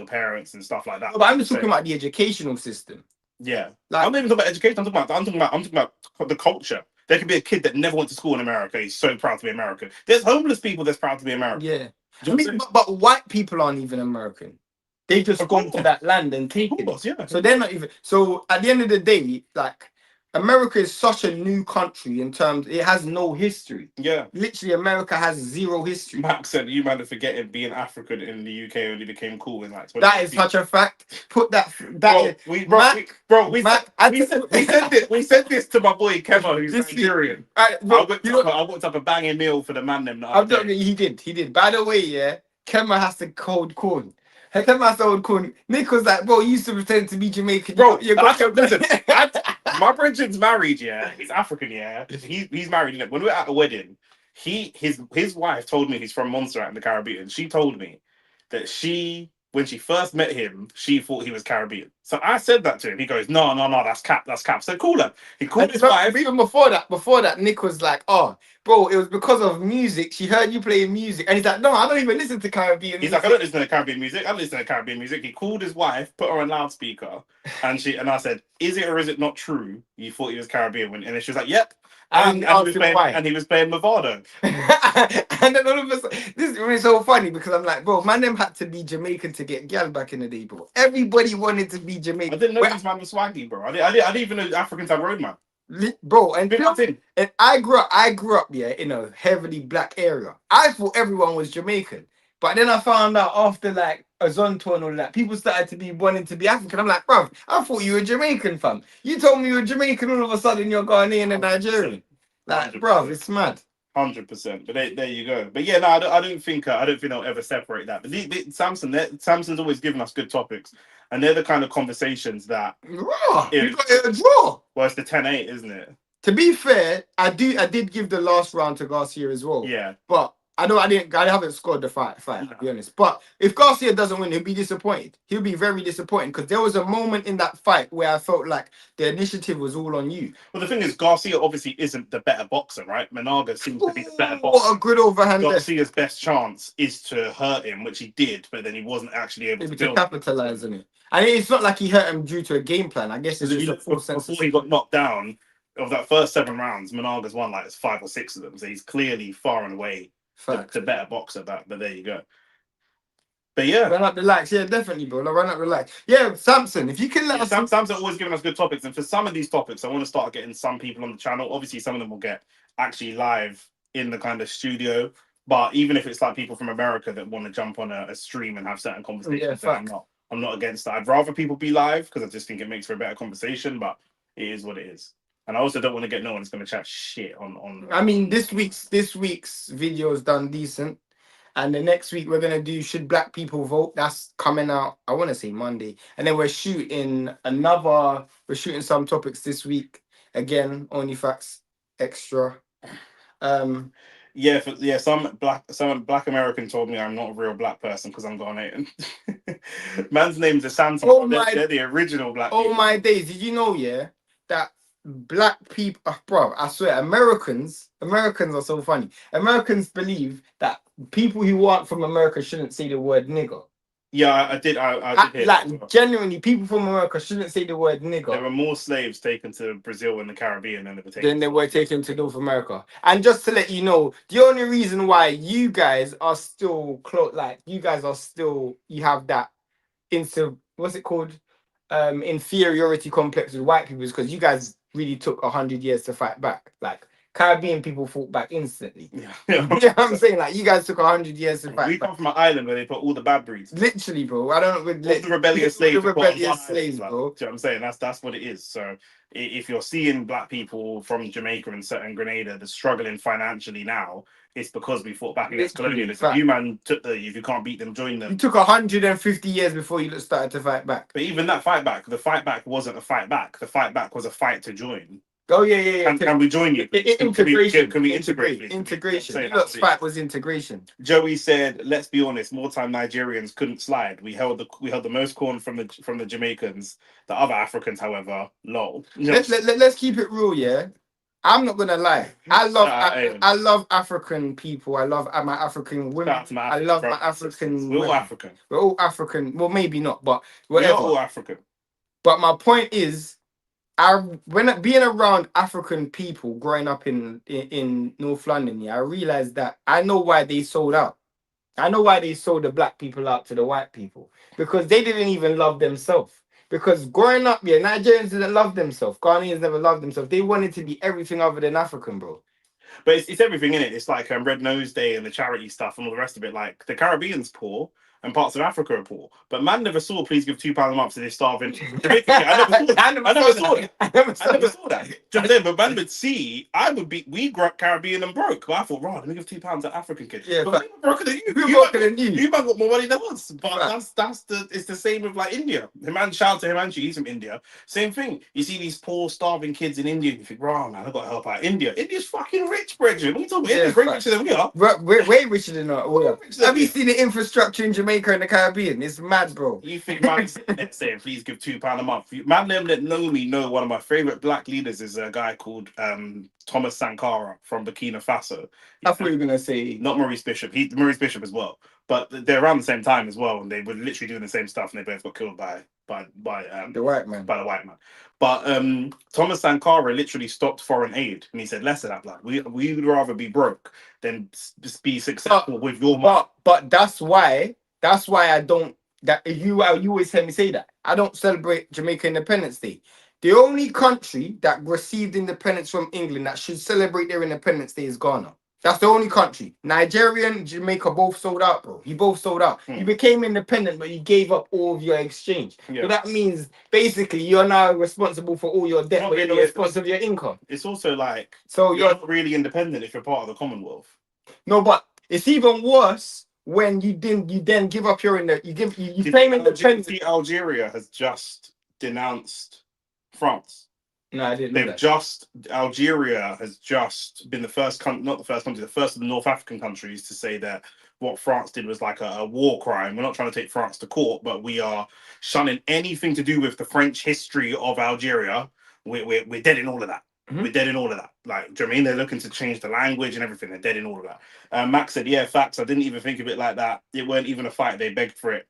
parents and stuff like that. No, but I'm just talking about the educational system. Yeah. Like, I'm not even talking about education. I'm talking about the culture. There could be a kid that never went to school in America. He's so proud to be American. There's homeless people that's proud to be American. yeah. Do I you know what I'm mean, saying? but white people aren't even American. They just Of gone to course. that land and Of taken it. course, yeah. So they're not even. So at the end of the day, like, America is such a new country in terms. It has no history. Yeah. Literally, America has zero history. Max said you man are forgetting being African in the UK only became cool in like 20. That is such a fact. Put that. Bro, Mac, we said this to my boy Kemo, who's This- Nigerian. bro, I whipped up a banging meal for the man them the I'm other not, day. he did. By the way, yeah, Kemba has to hold corn. Kemba has to hold corn. Nick was like, bro, you used to pretend to be Jamaican. Bro, you got your listen, my brethren's married, yeah. He's African, yeah. He's married. When we were at the wedding, his wife told me he's from Montserrat in the Caribbean. She told me that when she first met him, she thought he was Caribbean. So I said that to him. He goes, no, that's cap. So cooler. He called his wife. Even before that, Nick was like, oh, bro, it was because of music. She heard you playing music. And he's like, no, I don't even listen to Caribbean He's music. like, I don't listen to Caribbean music. I don't listen to Caribbean music. He called his wife, put her on loudspeaker, and I said, is it or is it not true you thought he was Caribbean? And she was like, yep. And he was playing Movado. And then all of a sudden, this is so funny because I'm like, bro, man, them had to be Jamaican to get gal back in the day, bro. Everybody wanted to be Jamaican. I didn't know these man was swaggy, bro. I didn't even know Africans had road man. Bro, and I grew up, yeah, in a heavily black area. I thought everyone was Jamaican, but then I found out after like a Zonto and all that, people started to be wanting to be African. I'm like, bro, I thought you were Jamaican, fam. You told me you were Jamaican, all of a sudden you're Ghanaian and Nigerian. Like, bro, it's mad. 100%. But there you go. But yeah, no, I don't think they'll ever separate that. But Samson's always given us good topics, and they're the kind of conversations that You got a draw. Well, it's the 10-8, isn't it? To be fair, I did give the last round to Garcia as well. Yeah. But I haven't scored the fight, to be honest. But if Garcia doesn't win, he'll be disappointed. He'll be very disappointed because there was a moment in that fight where I felt like the initiative was all on you. Well, the thing is, Garcia obviously isn't the better boxer, right? Menaga seems to be the better boxer. What a good overhand. Garcia's best chance is to hurt him, which he did, but then he wasn't actually able to capitalize on it. And it's not like he hurt him due to a game plan. I guess it's just a full sense. Before he got knocked down, of that first 7 rounds, Menaga's won like 5 or 6 of them. So he's clearly far and away the better boxer. But there you go. But yeah, run up the likes. Yeah, definitely, bro. Run up the likes. Yeah, Samson, if you can let us. Sam's always giving us good topics, and for some of these topics, I want to start getting some people on the channel. Obviously, some of them will get actually live in the kind of studio. But even if it's like people from America that want to jump on a stream and have certain conversations, I'm not against that. I'd rather people be live because I just think it makes for a better conversation. But it is what it is. And I also don't want to get no one that's going to chat shit on. I mean, this week's video is done decent, and the next week we're gonna do Should Black People Vote? That's coming out. I want to say Monday, and then we're shooting some topics this week again. OnlyFacts extra. Some black American told me I'm not a real black person because I'm Ghanaian. Man's name's Asante. They're the original black. Oh my days! Did you know? Yeah, that. Black people, bro, I swear, Americans are so funny. Americans believe that people who aren't from America shouldn't say the word nigger. Yeah, I did hear like that. Genuinely, people from America shouldn't say the word nigger. There were more slaves taken to Brazil and the Caribbean than they were taken to North America. And just to let you know, the only reason why you guys are still you have that what's it called? Inferiority complex with white people is because you guys really took 100 years to fight back. Like Caribbean people fought back instantly. Yeah. You know what I'm saying? Like you guys took 100 years to fight back. We come from an island where they put all the bad breeds. Literally, bro. I don't know. The rebellious slaves. The rebellious slaves, bro. Do you know what I'm saying? That's what it is. So if you're seeing black people from Jamaica and Grenada that's struggling financially now, it's because we fought back against colonialism. You man if you can't beat them, join them. You took 150 years before you started to fight back. But even that fight back, the fight back wasn't a fight back. The fight back was a fight to join. Oh yeah. Can we join you? Integration. Can we integrate? Integration. Look, fight was integration. Joey said, "Let's be honest. More time Nigerians couldn't slide. We held the most corn from the Jamaicans. The other Africans, however, lol." Let's keep it real, yeah. I'm not gonna lie. I love African people. I love my African women. I love my African. We're all African. We're all African. Well, maybe not, but whatever. We're all African. But my point is, when being around African people growing up in North London, yeah, I realized that I know why they sold out. I know why they sold the black people out to the white people, because they didn't even love themselves. Because growing up, yeah, Nigerians didn't love themselves. Ghanaians never loved themselves. They wanted to be everything other than African, bro. But it's everything in it. It's like Red Nose Day and the charity stuff and all the rest of it. Like the Caribbean's poor and parts of Africa are poor, but man never saw please give £2 a month to this starving. I never saw that. I never saw that. I never saw that. Do you know what I'm saying? But man would see, we grew up Caribbean and broke. But I thought, right, let me give £2 to African kids. Yeah, but we were broken than you. Who broken than you? You man got more money than us. But it's the same with like India. Shout out to Himanshi, he's from India. Same thing. You see these poor starving kids in India, you think, right, man, I got to help out India. India's fucking rich, brethren. What are you talking about? India's way richer than we are. We're way richer than us. Have you seen the infrastructure in Jamaica and the Caribbean? It's mad, bro. You think man's saying please give £2 a month? Man, them that know me know one of my favorite black leaders is a guy called Thomas Sankara from Burkina Faso. I thought you were gonna say not Maurice Bishop. Maurice Bishop as well, but they're around the same time as well, and they were literally doing the same stuff, and they both got killed by the white man. By the white man. But Thomas Sankara literally stopped foreign aid, and he said, "Less of that, blood. We would rather be broke than just be successful with your money." But that's why I don't. That you always hear me say that I don't celebrate Jamaica Independence Day. The only country that received independence from England that should celebrate their Independence Day is Ghana. That's the only country. Nigeria and Jamaica both sold out, bro. You both sold out. You became independent, but you gave up all of your exchange. Yeah. So that means basically you're now responsible for all your debt, but you're not responsible for your income. It's also like you're not really independent if you're part of the Commonwealth. No, but it's even worse when you then give up your you claim independence. Algeria has just denounced France. No, I didn't know Algeria has just been the first country, not the first country, the first of the North African countries to say that what France did was like a war crime. We're not trying to take France to court, but we are shunning anything to do with the French history of Algeria. We're dead in all of that. We're dead in all of that. Like, do you know what I mean? They're looking to change the language and everything. They're dead in all of that. Max said, yeah, facts. I didn't even think of it like that. It weren't even a fight. They begged for it.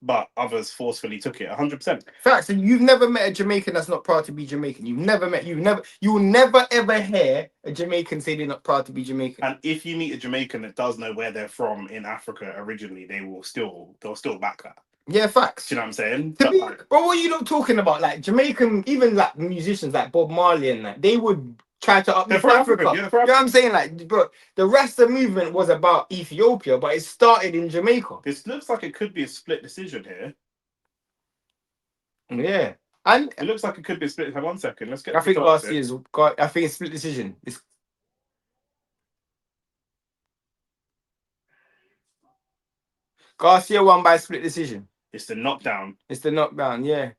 But others forcefully took it. 100%. Facts. And you've never met a Jamaican that's not proud to be Jamaican. You will never ever hear a Jamaican say they're not proud to be Jamaican. And if you meet a Jamaican that does know where they're from in Africa originally, they'll still back that. Yeah, facts. Do you know what I'm saying? But what are you not talking about? Like Jamaican, even like musicians like Bob Marley and that, they would try to uplift Africa. You know what I'm saying? Like, but the rest of the movement was about Ethiopia, but it started in Jamaica. This looks like it could be a split decision here. Yeah. And it looks like it could be a split. Have 1 second. Let's get. I think Garcia's got. I think it's split decision. Garcia won by split decision. It's the knockdown. It's the knockdown. Yeah.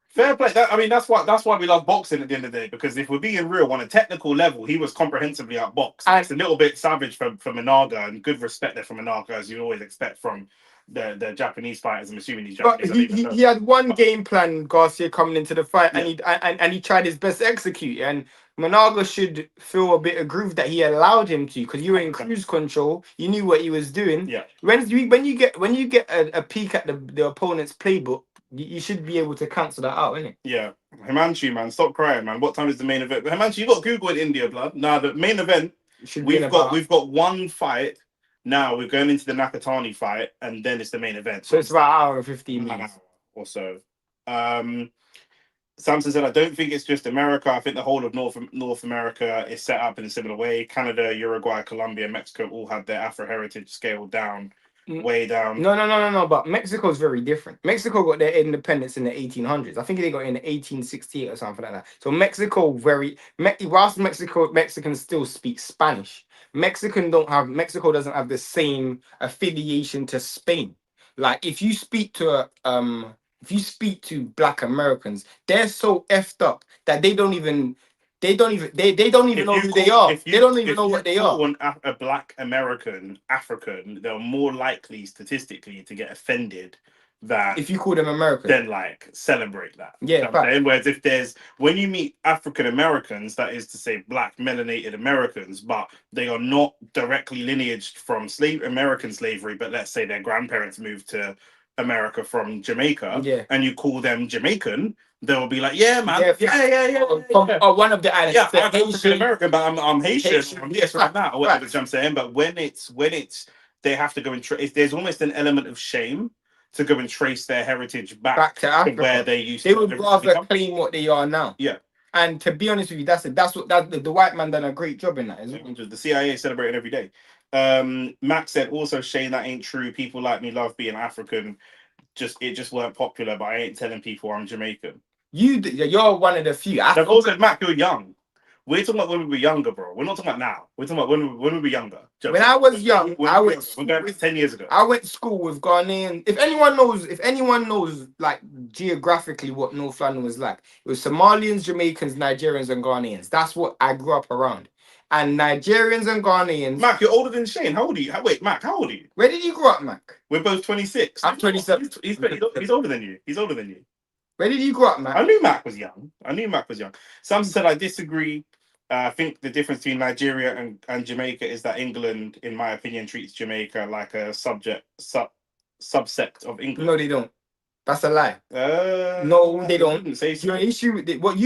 Fair play. That's why we love boxing at the end of the day, because if we're being real, on a technical level, he was comprehensively outboxed. It's a little bit savage for Minaga, and good respect there from Minaga, as you always expect from the Japanese fighters. I'm assuming these Japanese. But he had one game plan, Garcia, coming into the fight, and he tried his best to execute. And Minaga should feel a bit aggrieved that he allowed him to, because you were in cruise control. You knew what he was doing. Yeah. When you get a peek at the opponent's playbook, you should be able to cancel that out, innit? Yeah. Himanshi, man, stop crying, man. What time is the main event? But Himanshi, you got Google in India, blood. Now the main event, we've got one fight. Now we're going into the Nakatani fight, and then it's the main event. So it's about an hour and 15 minutes or so. Samson said, I don't think it's just America. I think the whole of North America is set up in a similar way. Canada, Uruguay, Colombia, Mexico all have their Afro heritage scaled down. Way down. No. But Mexico's very different. Mexico got their independence in the 1800s. I think they got it in 1868 or something like that. So Mexico whilst Mexicans still speak Spanish, Mexico doesn't have the same affiliation to Spain. Like if you speak to Black Americans, they're so effed up that they don't even know who they are. They don't even know what they are. A Black American African, they're more likely statistically to get offended that If you call them American, then like celebrate that. Yeah, You know what I'm saying? Whereas if there's when you meet African Americans, that is to say black melanated Americans, but they are not directly lineaged from American slavery, but let's say their grandparents moved to America from Jamaica, Yeah. and you call them Jamaican, they'll be like, yeah, man, Yeah, yeah. One of the islands. Yeah, the I'm African Haitian- American, but I'm Haitian. Haitian. I'm this, right now, or whatever. You know what I'm saying, but when it's they have to go and there's almost an element of shame to go and trace their heritage back to Africa, where they used They to would originally rather come. claim what they are now. Yeah. And to be honest with you, that's what the white man done a great job in that as well. The CIA celebrating every day. Max said also, Shane, that ain't true. People like me love being African. It just weren't popular, but I ain't telling people I'm Jamaican. You're one of the few. I've also Mac, you're young. We're talking about when we were younger, bro. We're not talking about now. We're talking about when we were younger. When I was young, we're going 10 years ago. I went to school with Ghanaian. If anyone knows like geographically what North London was like, it was Somalians, Jamaicans, Nigerians, and Ghanaians. That's what I grew up around. And Nigerians and Ghanaians. Mac, you're older than Shane. How old are you? Wait, Mac, how old are you? Where did you grow up, Mac? We're both 26. I'm 27. He's older than you. He's older than you. Where did you grow up, Mac? I knew Mac was young. Sam said, I disagree. I think the difference between Nigeria and Jamaica is that England, in my opinion, treats Jamaica like a subsect of England. No, they don't. That's a lie. No, they don't. Say so. Your issue with what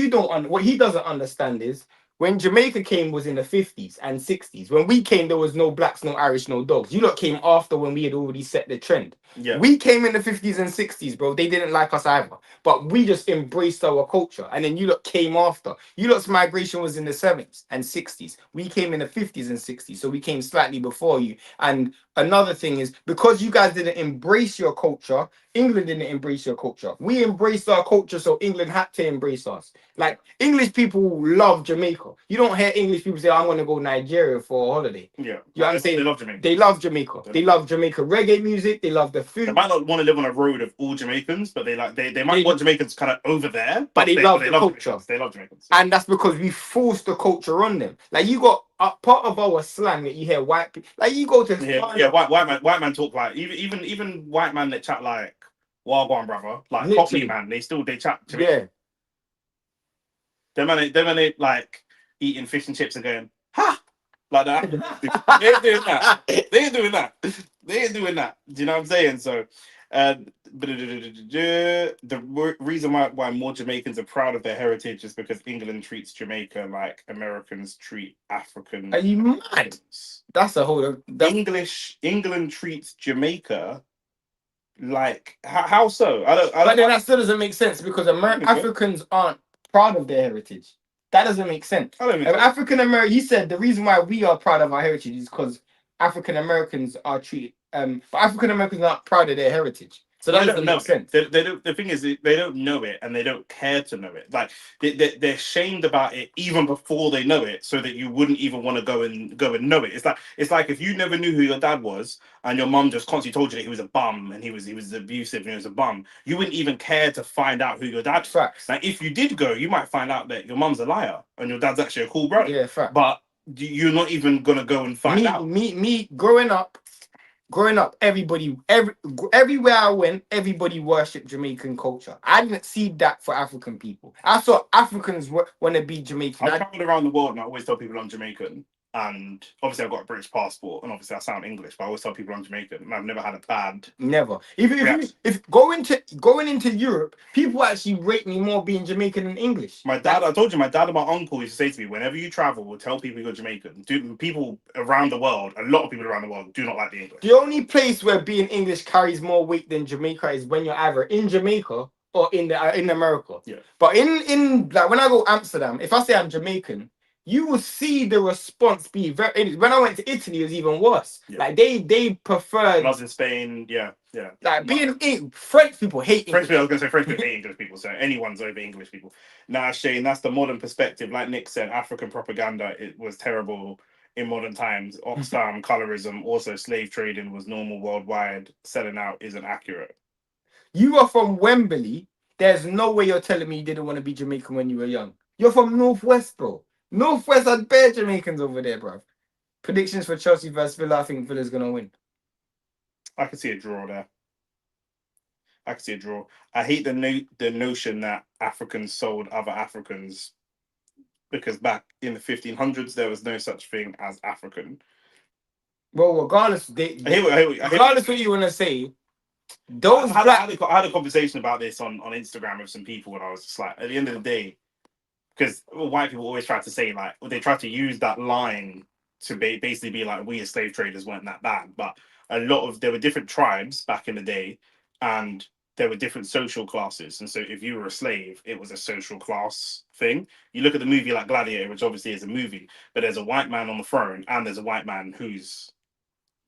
he doesn't understand is when Jamaica came was in the 50s and 60s. When we came, there was no blacks, no Irish, no dogs. You lot came after when we had already set the trend. Yeah. We came in the 50s and 60s, bro. They didn't like us either. But we just embraced our culture. And then you lot came after. You lot's migration was in the 70s and 60s. We came in the 50s and 60s. So we came slightly before you. And another thing is because you guys didn't embrace your culture, England didn't embrace your culture. We embraced our culture, so England had to embrace us. Like English people love Jamaica. You don't hear English people say, "I'm going to go Nigeria for a holiday." Yeah, you know what I'm saying? They love Jamaica. They love Jamaica. They love Jamaica reggae music. They love the food. They might not want to live on a road of all Jamaicans, but they might want Jamaicans kind of over there. But they love the culture. Jamaicans. They love Jamaicans, and that's because we forced the culture on them. Like you got part of our slang that you hear white people. Like you go to white man talk like even white man that chat like Wagwan brother, like Cockney man, they chat to me. Yeah. Them man like eating fish and chips and going, ha! Like that. They ain't doing that. They ain't doing that. Do you know what I'm saying? So the reason why more Jamaicans are proud of their heritage is because England treats Jamaica like Americans treat African. Are you mad? That's a whole England treats Jamaica like how so? I don't. But then that still doesn't make sense because Africans aren't proud of their heritage. That doesn't make sense. African American, he said the reason why we are proud of our heritage is because African Americans are treated. But African Americans aren't proud of their heritage. So that doesn't make sense. They don't. The thing is, they don't know it, and they don't care to know it. Like they're shamed about it even before they know it, so that you wouldn't even want to go and know it. It's like if you never knew who your dad was, and your mum just constantly told you that he was a bum and he was abusive and he was a bum. You wouldn't even care to find out who your dad was. Facts. Like if you did go, you might find out that your mum's a liar and your dad's actually a cool brother. Yeah, fact. But you're not even gonna go and find out. Me, growing up, everywhere I went, everybody worshipped Jamaican culture. I didn't see that for African people. I saw Africans want to be Jamaican. I've traveled around the world and I always tell people I'm Jamaican. And obviously I've got a British passport and obviously I sound English, but I always tell people I'm Jamaican and I've never had a bad. Never. If going into Europe, people actually rate me more being Jamaican than English. I told you, my dad and my uncle used to say to me, whenever you travel, tell people you're Jamaican. People around the world, a lot of people around the world do not like the English. The only place where being English carries more weight than Jamaica is when you're either in Jamaica or in America. Yeah. But in like when I go to Amsterdam, if I say I'm Jamaican, you will see the response be very. When I went to Italy, it was even worse. Yeah. Like they preferred. When I was in Spain, yeah. Like being French people hate French people. I was going to say French people hate English people. So anyone's over English people. Nah, Shane, that's the modern perspective. Like Nick said, African propaganda it was terrible in modern times. Oxfam, colorism, also slave trading was normal worldwide. Selling out isn't accurate. You are from Wembley. There's no way you're telling me you didn't want to be Jamaican when you were young. You're from Northwest, bro. Northwest had bare Jamaicans over there, bro. Predictions for Chelsea versus Villa. I think Villa's gonna win. I can see a draw there. I can see a draw. I hate the notion that Africans sold other Africans, because back in the 1500s there was no such thing as African. Well, regardless, regardless what you want to say, those I had a conversation about this on Instagram with some people, and I was just like, at the end of the day, because white people always try to say, like, they try to use that line to basically be like, we as slave traders weren't that bad, but there were different tribes back in the day, and there were different social classes, and so if you were a slave, it was a social class thing. You look at the movie like Gladiator, which obviously is a movie, but there's a white man on the throne, and there's a white man who's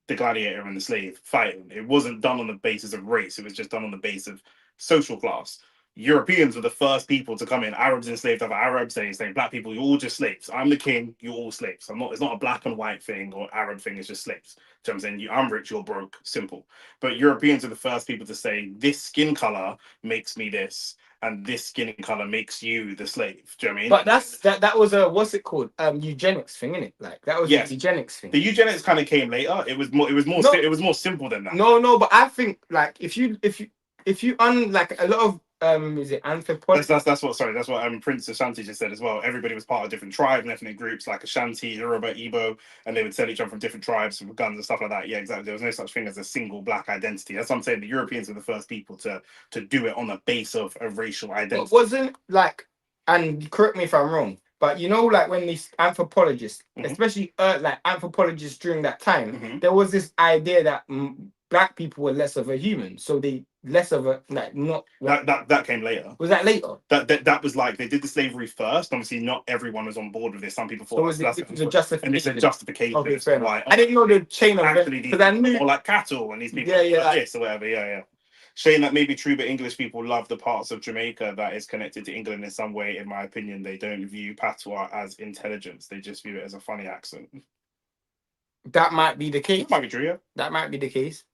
the gladiator and the slave fighting. It wasn't done on the basis of race. It was just done on the basis of social class. Europeans were the first people to come in. Arabs enslaved other Arabs. They enslaved black people. You're all just slaves. I'm the king. You're all slaves. I'm not. It's not a black and white thing or Arab thing. It's just slaves. So I'm saying I'm rich. You're broke. Simple. But Europeans are the first people to say this skin color makes me this, and this skin color makes you the slave. Do you know what I mean? But that was a, what's it called? Eugenics thing, innit? Like that was a eugenics thing. The eugenics kind of came later. It was more simple than that. No, but I think like if you like a lot of is it anthropology? That's what Prince Ashanti just said as well. Everybody was part of different tribes and ethnic groups like Ashanti, Yoruba, Igbo, and they would sell each other from different tribes with guns and stuff like that. Yeah, exactly. There was no such thing as a single black identity. That's what I'm saying. The Europeans were the first people to do it on the base of a racial identity. But wasn't like, and correct me if I'm wrong, but you know, like when these anthropologists, especially like anthropologists during that time, there was this idea that black people were less of a human, so they less of a like not that came later. Was that later? That was like they did the slavery first. Obviously, not everyone was on board with this. Some people thought so it was a justification. And it's a justification. Okay, fair enough. I didn't know the chain of actually these people more like cattle, and these people like this or whatever. Yeah. Saying that may be true, but English people love the parts of Jamaica that is connected to England in some way. In my opinion, they don't view patois as intelligence; they just view it as a funny accent. That might be the case. That might be true. Yeah, that might be the case.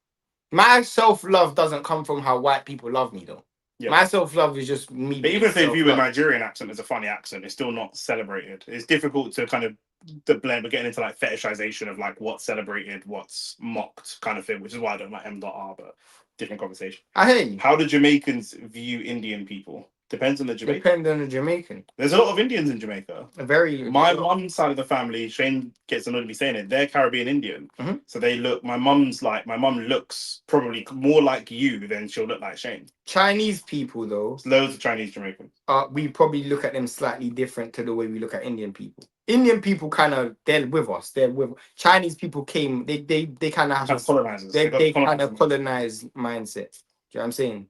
My self-love doesn't come from how white people love me, though. Yeah. My self-love is just me. But even if they view a Nigerian accent as a funny accent, it's still not celebrated. It's difficult to kind of the blend. We're getting into like fetishization of like what's celebrated, what's mocked, kind of thing. Which is why I don't like M.R. But different conversation. I hear you. How do Jamaicans view Indian people? Depends on the Jamaican. Depends on the Jamaican. There's a lot of Indians in Jamaica. My mum's side of the family, Shane gets annoyed me saying it, they're Caribbean Indian. So they look, my mum looks probably more like you than she'll look like Shane. Chinese people, though. There's loads of Chinese Jamaicans. We probably look at them slightly different to the way we look at Indian people. Indian people kind of, they're with us. Chinese people came, they kind of have colonizers. They kind of colonized mindset. Do you know what I'm saying?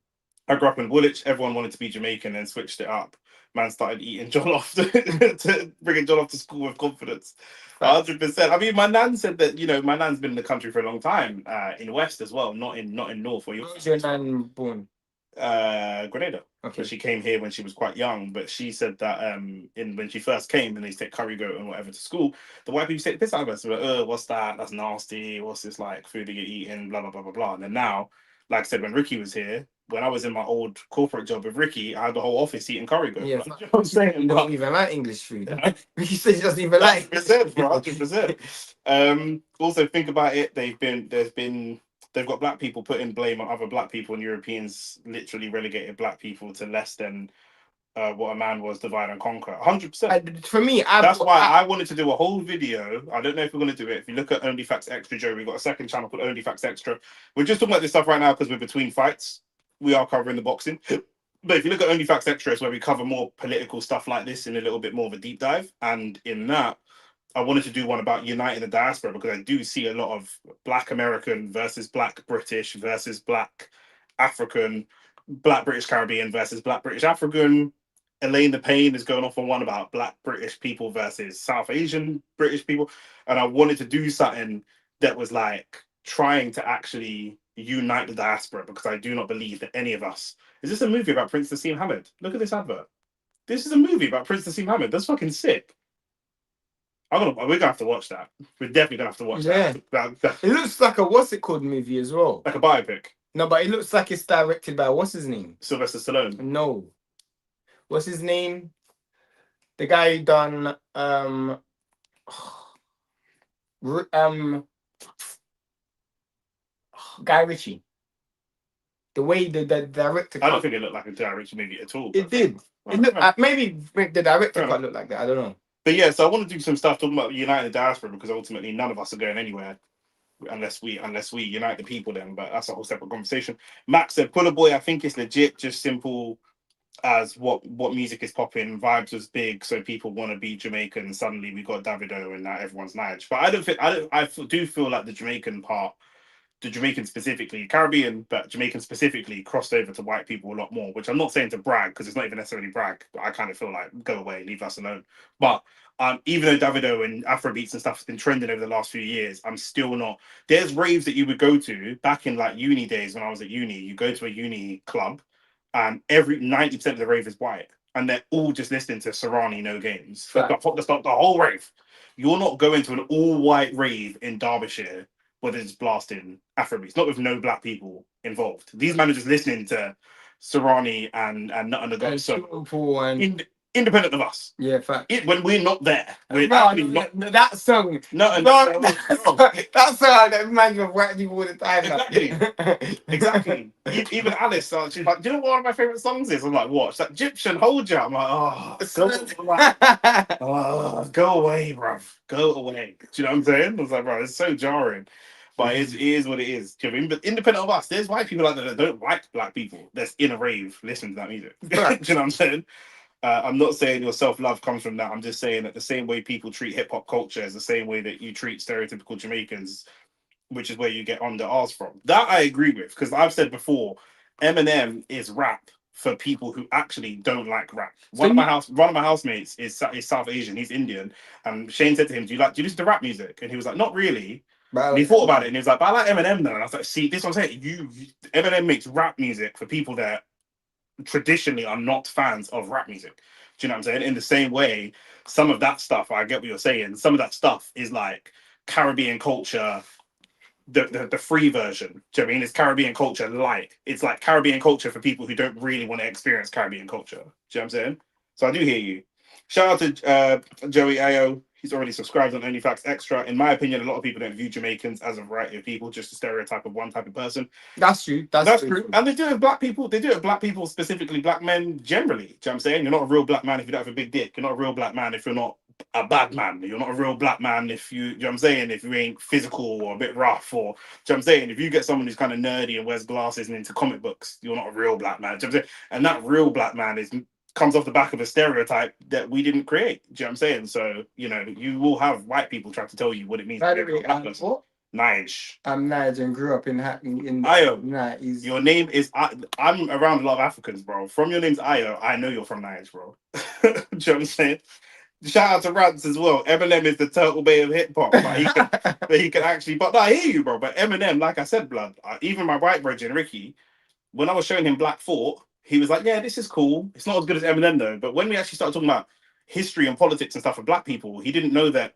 I grew up in Woolwich. Everyone wanted to be Jamaican and switched it up. Man started eating jollof to bringing jollof to school with confidence. 100%. I mean, my nan said that, my nan's been in the country for a long time, in West as well, not in North. Where was your nan born? Grenada. Okay. But she came here when she was quite young. But she said that when she first came and they take curry goat and whatever to school, the white people take the piss out of us. So like, what's that? That's nasty. What's this like food that you're eating? Blah blah blah blah blah. And then now, like I said, when Ricky was here, when I was in my old corporate job with Ricky, I had the whole office eating curry goat. Yeah, you know what I'm saying? You don't even like English food. Ricky says he doesn't even like 100%. Also, think about it. They've got black people putting blame on other black people, and Europeans literally relegated black people to less than what a man was, divide and conquer. 100%. For me, that's why I wanted to do a whole video. I don't know if we're going to do it. If you look at OnlyFacts Extra, Joe, we've got a second channel called OnlyFacts Extra. We're just talking about this stuff right now because we're between fights. We are covering the boxing. But if you look at OnlyFacts Extra, it's where we cover more political stuff like this in a little bit more of a deep dive. And in that, I wanted to do one about uniting the diaspora because I do see a lot of Black American versus Black British versus Black African, Black British Caribbean versus Black British African. Elaine the Pain is going off on one about Black British people versus South Asian British people. And I wanted to do something that was like trying to actually unite the diaspora because I do not believe that any of us... Is this a movie about Prince Nassim Hamid? Look at this advert. This is a movie about Prince Nassim Hamid. That's fucking sick. We're gonna have to watch that. We're definitely gonna have to watch that. It looks like a what's it called movie as well. Like a biopic. No, but it looks like it's directed by what's his name? Sylvester Stallone. No. What's his name? The guy who done Guy Ritchie. The way the director I don't cut, think it looked like a direction maybe at all. it did. But, It looked fair maybe the director enough. cut looked like that. I don't know. But yeah, so I want to do some stuff talking about United Diaspora because ultimately none of us are going anywhere unless we unite the people then. But that's a whole separate conversation. Max said, "Puller Boy, I think it's legit, just simple as what music is popping. Vibes was big, so people want to be Jamaican. Suddenly we got Davido, and now everyone's Nige. But I do feel like the Jamaican part, the Jamaican specifically, Caribbean, but Jamaican specifically crossed over to white people a lot more. Which I'm not saying to brag because it's not even necessarily brag. But I kind of feel like go away, leave us alone. But even though Davido and Afrobeats and stuff has been trending over the last few years, I'm still not. There's raves that you would go to back in like uni days when I was at uni. You go to a uni club and every 90% of the rave is white, and they're all just listening to Serrani No Games. That's not the whole rave. You're not going to an all-white rave in Derbyshire where they're just blasting Afrobeats, not with no black people involved. These men are just listening to Serrani and Nut and the Got. So independent of us. Yeah, fact. When we're not there, we're that song. That song that reminds me of white people all the time. Exactly. Even Alice, she's like, "Do you know what one of my favorite songs is?" I'm like, "What?" She's like, "Egyptian Hold Ya." I'm like, go away, bruv. Go away. Do you know what I'm saying? I was like, bro, it's so jarring. But it is what it is. But independent of us, there's white people out there that don't like black people that's in a rave listening to that music. Do you know what I'm saying? I'm not saying your self-love comes from that. I'm just saying that the same way people treat hip-hop culture is the same way that you treat stereotypical Jamaicans, which is where you get on the R's from. That I agree with, because I've said before, Eminem is rap for people who actually don't like rap. One of my housemates is South Asian. He's Indian, and Shane said to him, "Do you listen to rap music?" And he was like, "Not really." And he thought about it, and he was like, "But I like Eminem though." And I was like, "See, this is what I'm saying. Eminem makes rap music for people that traditionally are not fans of rap music." Do you know what I'm saying? In the same way, some of that stuff, I get what you're saying. Some of that stuff is like Caribbean culture, the free version. Do you know what I mean? It's Caribbean culture light. It's like Caribbean culture for people who don't really want to experience Caribbean culture. Do you know what I'm saying? So I do hear you. Shout out to Joey Ayo. He's already subscribed on OnlyFacts Extra. In my opinion, a lot of people don't view Jamaicans as a variety of people, just a stereotype of one type of person. That's true. That's true. And they do it with black people. They do it with black people, specifically black men generally. Do you know what I'm saying? You're not a real black man if you don't have a big dick. You're not a real black man if you're not a bad man. You're not a real black man if you know what I'm saying, if you ain't physical or a bit rough, or you know what I'm saying, if you get someone who's kind of nerdy and wears glasses and into comic books, you're not a real black man. You know what I'm saying? And that real black man comes off the back of a stereotype that we didn't create. Do you know what I'm saying? So, you know, you will have white people trying to tell you what it means to be a black person. What? Nige. I'm Nige and grew up in Ayo. Nah, your name is I'm around a lot of Africans, bro. From your name's Ayo, I know you're from Nige, bro. Do you know what I'm saying? Shout out to Rance as well. Eminem is the Turtle Bay of hip hop. But he can actually. But no, I hear you, bro. But Eminem, like I said, blood. Even my white brethren, Ricky, when I was showing him Black Thought, he was like, "Yeah, this is cool. It's not as good as Eminem though." But when we actually started talking about history and politics and stuff for black people, he didn't know that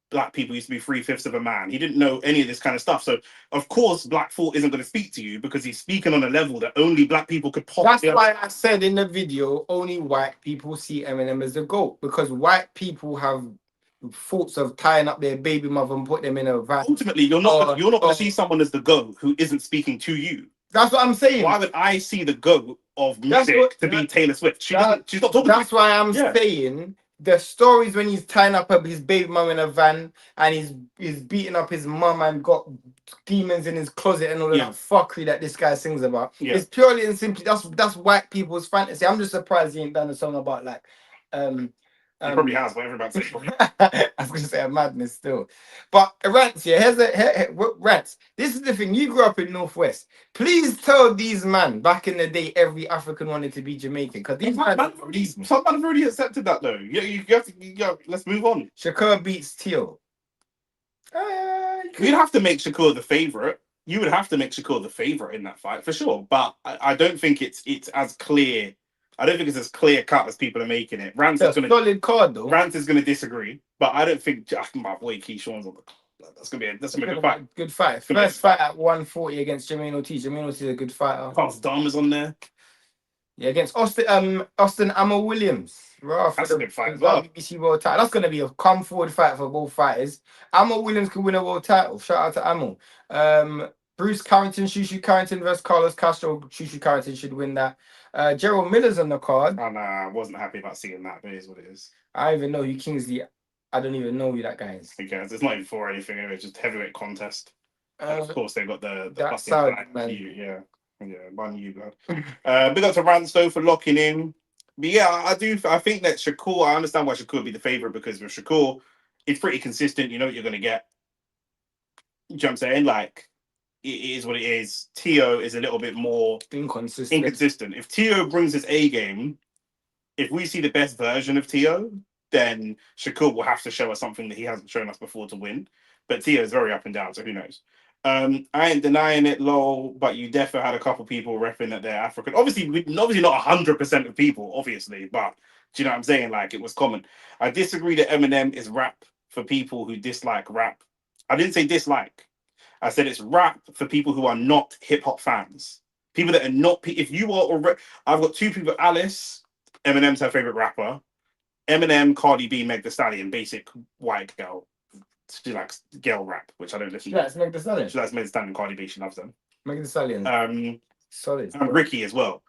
black people used to be 3/5 of a man. He didn't know any of this kind of stuff. So of course, Black Thought isn't going to speak to you because he's speaking on a level that only black people could possibly. That's why I said in the video, only white people see Eminem as the GOAT, because white people have thoughts of tying up their baby mother and put them in a van. Ultimately, you're not going to see someone as the GOAT who isn't speaking to you. That's what I'm saying. Why would I see the GOAT of music to be Taylor Swift? She's not talking. That's why I'm saying the stories when he's tying up his baby mum in a van and he's beating up his mum and got demons in his closet and all of that fuckery that this guy sings about. It's purely and simply that's white people's fantasy. I'm just surprised he ain't done a song about like he probably has, whatever about to say. I was going to say a madness still. But Rants, Rants, this is the thing. You grew up in Northwest. Please tell these man back in the day every African wanted to be Jamaican. Because these man some man have already accepted that though. You have to, let's move on. Shakur beats Teal. You'd have to make Shakur the favourite. You would have to make Shakur the favourite in that fight for sure. But I don't think it's as clear. I don't think it's as clear cut as people are making it. Rance is going to disagree, but I don't think my boy Keyshawn's on the. That's gonna be a good fight. Good fight. First fight at 140 against Jermaine Ortiz. Jermaine Ortiz is a good fighter. Paz Dama's on there. Yeah, against Austin Amo Williams. That's a good fight as well. BBC World Title. That's gonna be a come forward fight for both fighters. Amo Williams can win a world title. Shout out to Amo. Bruce Carrington, Shushu Carrington versus Carlos Castro. Shushu Carrington should win that. Gerald Miller's on the card. And I wasn't happy about seeing that, but it is what it is. I don't even know who Kingsley. I don't even know who that guy is. Who cares? It's not even for anything. It's just heavyweight contest. Of course, they got the That fucking sound, flag. man. Yeah, man, you blood. Big up to Ransto for locking in. But yeah, I think that Shakur. I understand why Shakur would be the favorite because with Shakur, it's pretty consistent. You know what you're gonna get. You know what I'm saying? Like, it is what it is. Tio is a little bit more inconsistent. If Tio brings his A game, if we see the best version of Tio, then Shakur will have to show us something that he hasn't shown us before to win. But Tio is very up and down, so who knows? I ain't denying it, lol, but you definitely had a couple people repping that they're African. Obviously not 100% of people, obviously, but do you know what I'm saying? Like, it was common. I disagree that Eminem is rap for people who dislike rap. I didn't say dislike. I said it's rap for people who are not hip hop fans. People that are not. If you are already, I've got two people. Alice, Eminem's her favorite rapper. Eminem, Cardi B, Meg Thee Stallion, basic white girl. She likes girl rap, which I don't listen to. That's Meg Thee Stallion. She likes Meg Thee Stallion, Cardi B. She loves them. Meg Thee Stallion. Solid. And Ricky as well,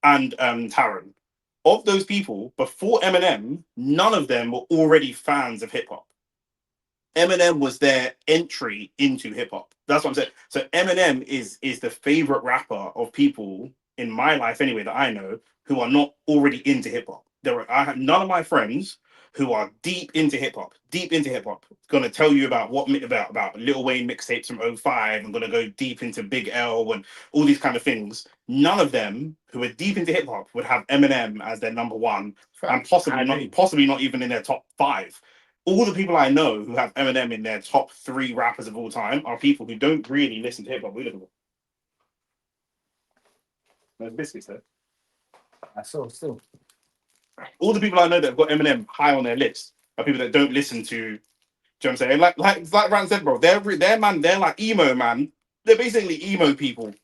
and Taron. Of those people, before Eminem, none of them were already fans of hip hop. Eminem was their entry into hip hop. That's what I'm saying. So Eminem is the favorite rapper of people in my life, anyway, that I know who are not already into hip hop. I have none of my friends who are deep into hip hop. Gonna tell you about about Lil Wayne mixtapes from '05. I'm gonna go deep into Big L and all these kind of things. None of them who are deep into hip hop would have Eminem as their number one, and possibly not even in their top 5. All the people I know who have Eminem in their top 3 rappers of all time are people who don't really listen to hip hop. There's biscuits there. I saw still. All the people I know that have got Eminem high on their list are people that don't listen to. Do you know what I'm saying? Like Rand said, bro. They're like emo, man. They're basically emo people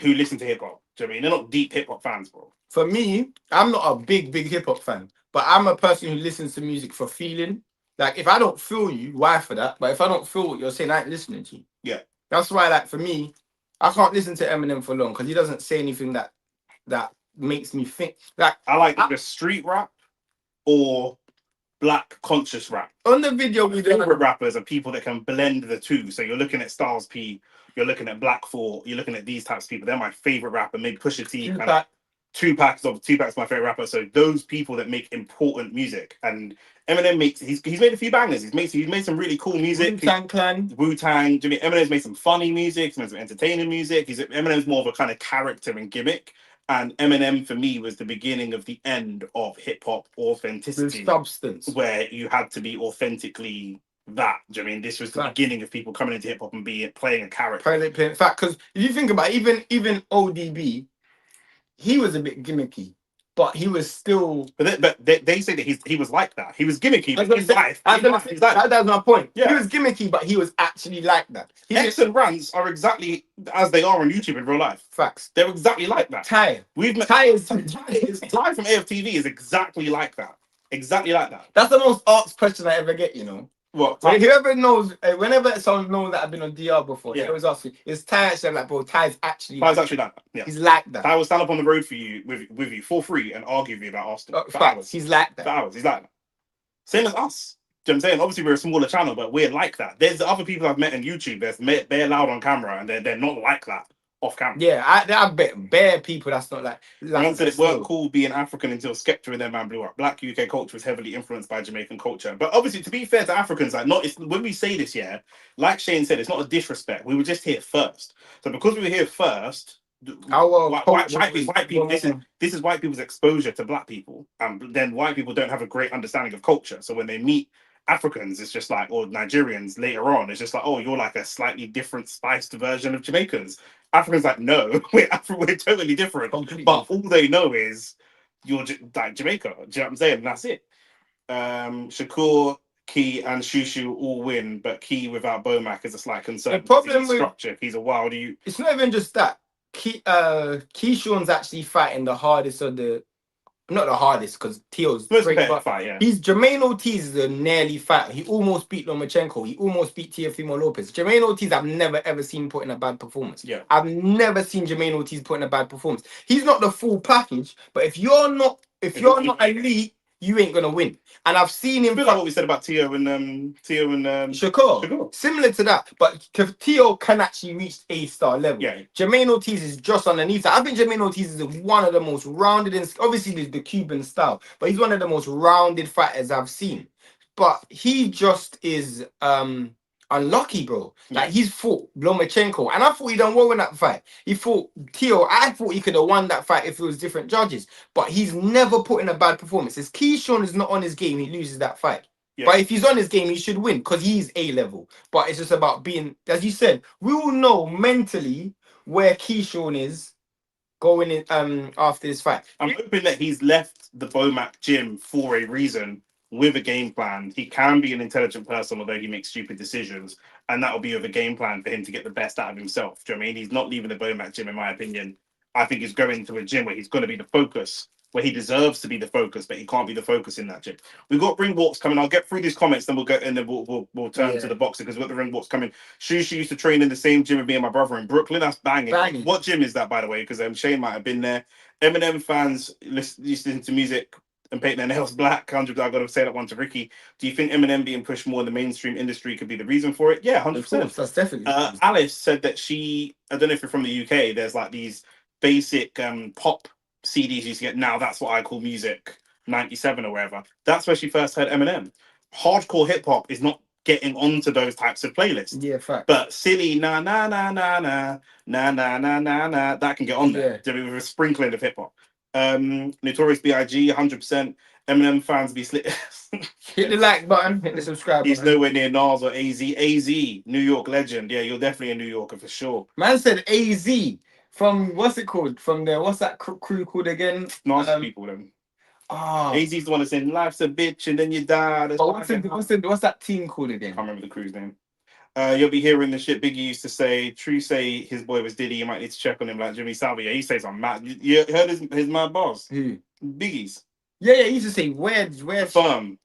who listen to hip hop. Do you know what I mean? They're not deep hip hop fans, bro. For me, I'm not a big hip hop fan, but I'm a person who listens to music for feeling. Like, if I don't feel you, why for that? But if I don't feel what you're saying, I ain't listening to you. Yeah. That's why, like, for me, I can't listen to Eminem for long because he doesn't say anything that makes me think. Like, I like either street rap or black conscious rap. On the video, we favorite rappers are people that can blend the two. So you're looking at Styles P, you're looking at Black Thought, you're looking at these types of people. They're my favorite rapper. Maybe Pusha T. Tupac's my favorite rapper. So those people that make important music, and Eminem he's made a few bangers. He's made some really cool music. Wu-Tang Clan. Eminem's made some funny music. He's made some entertaining music. Eminem's more of a kind of character and gimmick. And Eminem for me was the beginning of the end of hip hop authenticity, with substance, where you had to be authentically that. Do you know what I mean? This was the beginning of people coming into hip hop and playing a character. In fact, because if you think about it, even ODB, he was a bit gimmicky, but he was still. But they say that he was like that. He was gimmicky. That's my point. Yeah. He was gimmicky, but he was actually like that. X and rants are exactly as they are on YouTube in real life. Facts. They're exactly like that. Ty from AFTV is exactly like that. Exactly like that. That's the most asked question I ever get. You know. What? Whoever knows, whenever someone knows that I've been on DR before, they always ask me, is Ty actually like, bro, Ty's actually like that. Yeah. He's like that. Ty will stand up on the road for you with you for free and argue with you about Arsenal. For hours. He's like that. For hours. He's like that. Same as us. Do you know what I'm saying? Obviously, we're a smaller channel, but we're like that. There's other people I've met on YouTube they're loud on camera and they're not like that off camera. Yeah, I bet bare people that's not like. I said it weren't cool being African until Skepta and their man blew up. Black UK culture was heavily influenced by Jamaican culture. But obviously, to be fair to Africans, when we say this, like Shane said, it's not a disrespect. We were just here first. So because we were here first, white people. This is white people's exposure to black people, and then white people don't have a great understanding of culture. So when they meet Africans, it's just like, or Nigerians later on, it's just like, oh, you're like a slightly different spiced version of Jamaicans. Africans like, no, we're totally different. Completely. But all they know is you're like Jamaica. Do you know what I'm saying? And that's it. Shakur, Key, and Shushu all win, but Key without Bomac is a slight concern. The problem with structure, he's a wild. It's not even just that. Keyshawn's actually fighting the hardest of the not the hardest because Teo's Most great, competitive but fight, yeah. he's Jermaine Ortiz is a nearly fight. He almost beat Lomachenko. He almost beat Teofimo Lopez. Jermaine Ortiz, I've never ever seen put in a bad performance. Yeah. I've never seen Jermaine Ortiz put in a bad performance. He's not the full package, but if you're not elite, you ain't gonna win. And I've seen him. A bit like what we said about Teo and Shakur. Similar to that, but Teo can actually reach A-star level. Yeah. Jermaine Ortiz is just underneath that. I think Jermaine Ortiz is one of the most rounded, and obviously the Cuban style, but he's one of the most rounded fighters I've seen. But he just is unlucky, bro. Like he's fought Lomachenko, and I thought he done well in that fight. He fought Teo. I thought he could have won that fight if it was different judges, but he's never put in a bad performance. If Keyshawn is not on his game, he loses that fight. Yeah. But if he's on his game, he should win because he's A-level. But it's just about being, as you said, we all know mentally where Keyshawn is going in after this fight. I'm hoping that he's left the Bomac gym for a reason, with a game plan. He can be an intelligent person, although he makes stupid decisions, and that will be with a game plan for him to get the best out of himself. Do you know what I mean? He's not leaving the Bomac gym, in my opinion. I think he's going to a gym where he's going to be the focus, where he deserves to be the focus, but he can't be the focus in that gym. We've got ring walks coming. I'll get through these comments, then we'll go and then we'll turn to the boxer because we've got the ring walks coming. Shushi used to train in the same gym with me and my brother in Brooklyn. That's banging. What gym is that, by the way? Because Shane might have been there. Eminem fans listening to music and painting their nails black. 100%. I got to say that one to Ricky. Do you think Eminem being pushed more in the mainstream industry could be the reason for it? Yeah, 100%. Of course, that's definitely. Alice said that she, I don't know if you're from the UK, there's like these basic pop CDs you used to get. Now that's what I call music, 97 or wherever. That's where she first heard Eminem. Hardcore hip hop is not getting onto those types of playlists. Yeah, fact. But silly na na na na na na na na na na, that can get on there. Yeah. With a sprinkling of hip hop. Notorious B.I.G. 100%. Eminem fans be slit. Hit the like button, hit the subscribe He's button. nowhere near Nas or AZ. AZ, New York legend. Yeah, you're definitely a New Yorker for sure. Man said AZ from what's it called? From the what's that crew called again? Nasty people them. Oh, AZ's the one that's saying life's a bitch and then you die. What's that team called again? I can't remember the crew's name. You'll be hearing the shit Biggie used to say. True say his boy was Diddy. You might need to check on him like Jimmy Savile. Yeah, he says I'm mad. You heard his mad boss? Who? Biggie's. Yeah, he used to say where the firm.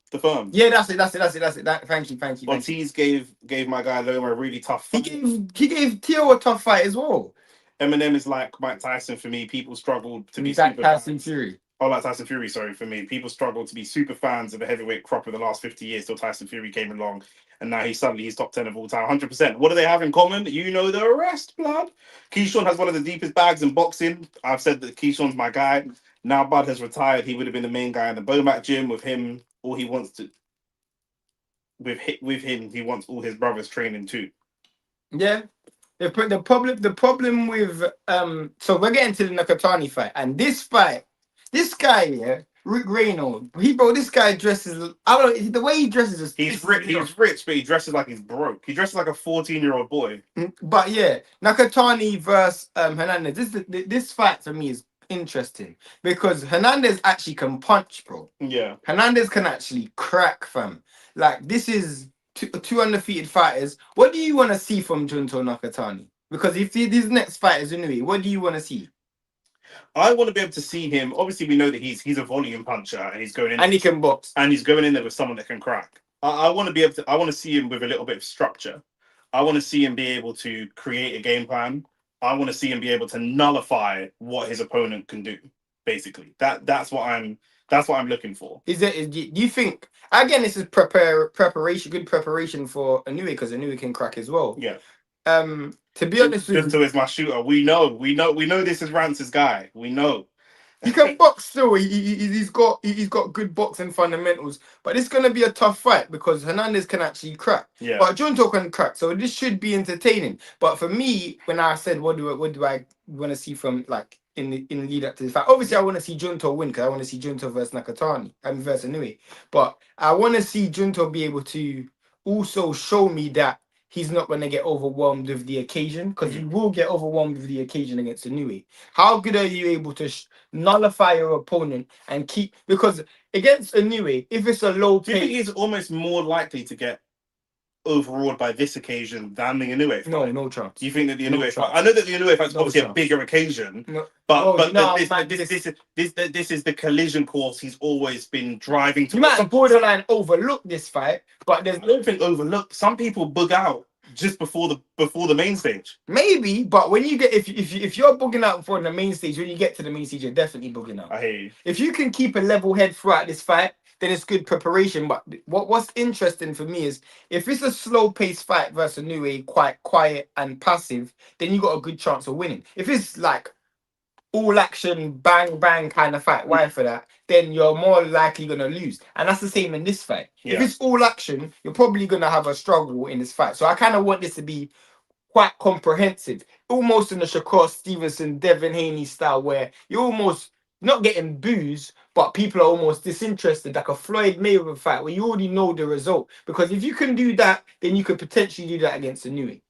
Yeah, that's it. Thank you. Ortiz gave my guy Loma a really tough fight. He gave Teo a tough fight as well. Eminem is like Mike Tyson for me. People struggle to be like Tyson Fury. Oh, like Tyson Fury, sorry, for me. People struggle to be super fans of the heavyweight crop of the last 50 years till Tyson Fury came along. And now he's top 10 of all time, 100%. What do they have in common? You know the rest, blood. Keyshawn has one of the deepest bags in boxing. I've said that Keyshawn's my guy. Now Bud has retired. He would have been the main guy in the Bomac gym with him. All he wants to... With him, he wants all his brothers training too. Yeah. The problem with... So we're getting to the Nakatani fight. And this fight... This guy, yeah, Rick Reynolds, this guy dresses, I don't know, the way he dresses is... He's rich, but he dresses like he's broke. He dresses like a 14-year-old boy. But yeah, Nakatani versus Hernandez, this fight for me is interesting because Hernandez actually can punch, bro. Yeah. Hernandez can actually crack, fam. Like, this is two undefeated fighters. What do you want to see from Junto Nakatani? Because if these next fight is Inoue, what do you want to see? I want to be able to see him. Obviously, we know that he's a volume puncher and he's going in, and he can box, and he's going in there with someone that can crack. I want to be able to. I want to see him with a little bit of structure. I want to see him be able to create a game plan. I want to see him be able to nullify what his opponent can do. Basically, that's what I'm looking for. Do you think again this is good preparation for Inoue because Inoue can crack as well? Yeah. To be honest with you, Junto is my shooter. We know this is Rance's guy. We know. He can box still. He's got good boxing fundamentals. But it's gonna be a tough fight because Hernandez can actually crack. Yeah. But Junto can crack. So this should be entertaining. But for me, when I said what do I want to see from like in the lead up to the fight, obviously I want to see Junto win because I want to see Junto versus Nakatani. Versus Inoue. But I want to see Junto be able to also show me that he's not going to get overwhelmed with the occasion because he will get overwhelmed with the occasion against Inoue. How good are you able to nullify your opponent and keep... Because against Inoue, if it's a low pace... Do you think he's almost more likely to get overawed by this occasion than the Inoue fight? No chance. Do you think that the No Inoue fight? chance. I know that the Inoue fight's No obviously a chance. bigger occasion, No. but Bro, you know how this mad this is the collision course he's always been driving to. You might borderline overlook this fight, but there's I don't think overlooked. Some people bug out just before the main stage. maybe, but when you get if you're bugging out for the main stage, when you get to the main stage, you're definitely bugging out. I hear you. If you can keep a level head throughout this fight, then it's good preparation. But what's interesting for me is if it's a slow paced fight versus Inoue, quite quiet and passive, then you got a good chance of winning. If it's like all action, bang bang kind of fight, why for that? Then you're more likely gonna lose, and that's the same in this fight. If Yeah. it's all action, you're probably gonna have a struggle in this fight. So I kind of want this to be quite comprehensive, almost in the Shakur Stevenson, Devin Haney style, where you're almost not getting boos, but people are almost disinterested, like a Floyd Mayweather fight where you already know the result. Because if you can do that, then you could potentially do that against a Inoue.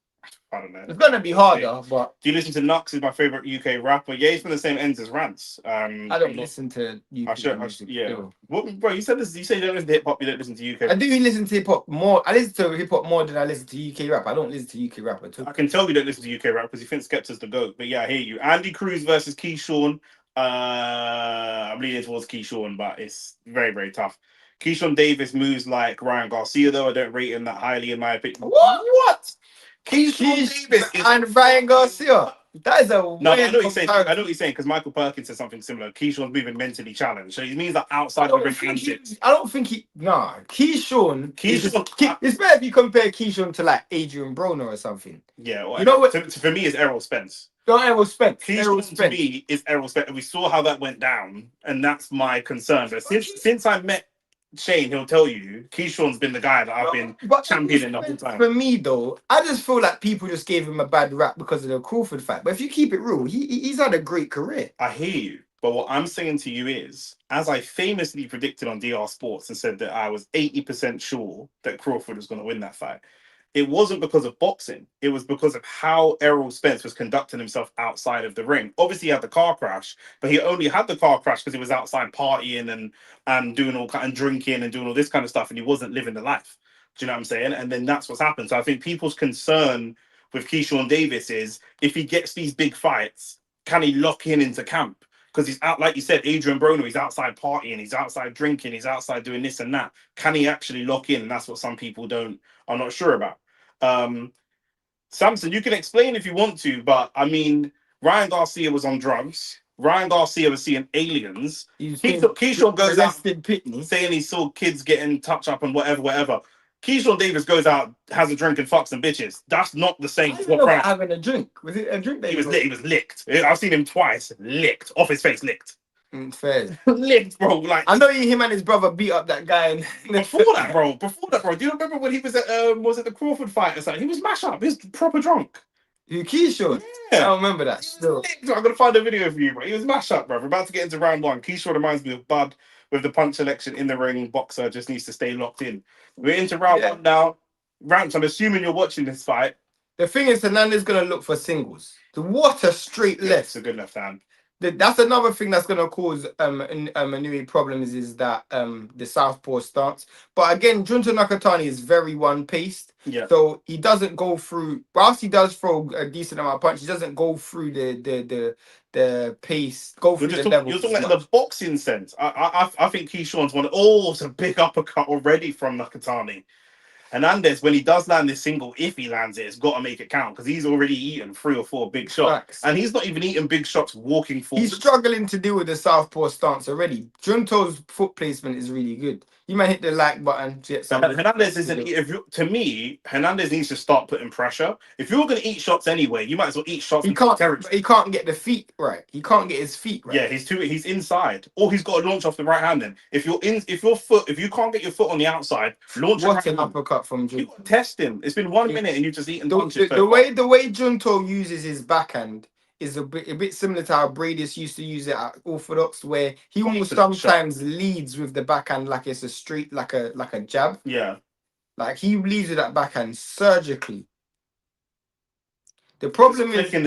I don't know. It's gonna be harder, but do you listen to Nux? Is my favorite UK rapper. Yeah, he's from the same ends as Rance. I don't listen to UK music. Yeah. What, bro? You said this. You say you don't listen to hip hop. You don't listen to UK. I do listen to hip hop more. I listen to hip hop more than I listen to UK rap. I don't listen to UK rap at all. I can tell you don't listen to UK rap because you think Skepta's the GOAT. But yeah, I hear you. Andy Cruz versus Keyshawn. I'm leaning towards Keyshawn, but it's very, very tough. Keyshawn Davis moves like Ryan Garcia, though. I don't rate him that highly, in my opinion. What? Keyshawn Davis and Ryan Garcia. That is a no, I know what he's saying. I comparison. know what he's saying because Michael Perkins said something similar. Keyshawn's moving mentally challenged, so he means that outside of the ring and sits. I don't think he. Nah, Keyshawn. Keyshawn. It's better if you compare Keyshawn to like Adrian Broner or something. Yeah, well, you know what? For me, it's Errol Spence. Don't Errol Spence. Keyshawn to me is Errol Spence, and we saw how that went down, and that's my concern. But since I met Shane, he'll tell you Keyshawn's been the guy that I've been championing the whole time. For me, though, I just feel like people just gave him a bad rap because of the Crawford fight. But if you keep it real, he's had a great career. I hear you, but what I'm saying to you is, as I famously predicted on DR Sports and said that I was 80% sure that Crawford was going to win that fight, it wasn't because of boxing. It was because of how Errol Spence was conducting himself outside of the ring. Obviously, he had the car crash, but he only had the car crash because he was outside partying and doing all kind and drinking and doing all this kind of stuff, and he wasn't living the life. Do you know what I'm saying? And then that's what's happened. So I think people's concern with Keyshawn Davis is if he gets these big fights, can he lock into camp? Because he's out, like you said, Adrian Broner, he's outside partying, he's outside drinking, he's outside doing this and that. Can he actually lock in? And that's what some people are not sure about. Samson, you can explain if you want to, but I mean, Ryan Garcia was on drugs. Ryan Garcia was seeing aliens. Keyshawn goes out saying he saw kids getting touched up and whatever. Keyshawn Davis goes out, has a drink and fucks some bitches. That's not the same. Having a drink. Was it a drink? He was licked. I've seen him twice. Licked. Off his face, licked. Fair. Licked, bro. Like I know him and his brother beat up that guy. Before that, bro. Do you remember when he was at the Crawford fight or something? He was mash up. He was proper drunk. You Keyshawn? Yeah. I don't remember that. Still. I'm gonna find a video for you, bro. He was mash up, bro. We're about to get into round one. Keyshawn reminds me of Bud with the punch selection in the ring. Boxer just needs to stay locked in. We're into round one now. Rance, I'm assuming you're watching this fight. The thing is, Hernandez is gonna look for singles. What a straight left. It's a good left hand. That's another thing that's going to cause Inoue problems is that the southpaw stance. But again, Junta Nakatani is very one-paced. Yeah. So he doesn't go through. Whilst he does throw a decent amount of punch, he doesn't go through the pace. Go through the level. You're talking about the boxing sense. I think Keyshawn's one. Oh, it's a big uppercut already from Nakatani. Hernandez, when he does land this single, if he lands it, it's got to make it count because he's already eaten 3 or 4 big shots. Facts. And he's not even eating big shots walking forward. He's struggling to deal with the southpaw stance already. Junto's foot placement is really good. You might hit the like button. Hernandez isn't. To me, Hernandez needs to start putting pressure. If you're going to eat shots anyway, you might as well eat shots. He can't get the feet right. He can't get his feet right. Yeah, he's inside, or he's got to launch off the right hand. Then, if you can't get your foot on the outside, launch. What an uppercut from Junto. You test him. It's been 1 minute and you've just eaten punches. The way Junto uses his backhand is a bit similar to how Bradis used to use it at Orthodox, where he almost sometimes leads with the backhand like it's a straight, like a jab. Yeah. Like he leads with that backhand surgically. The problem is flicking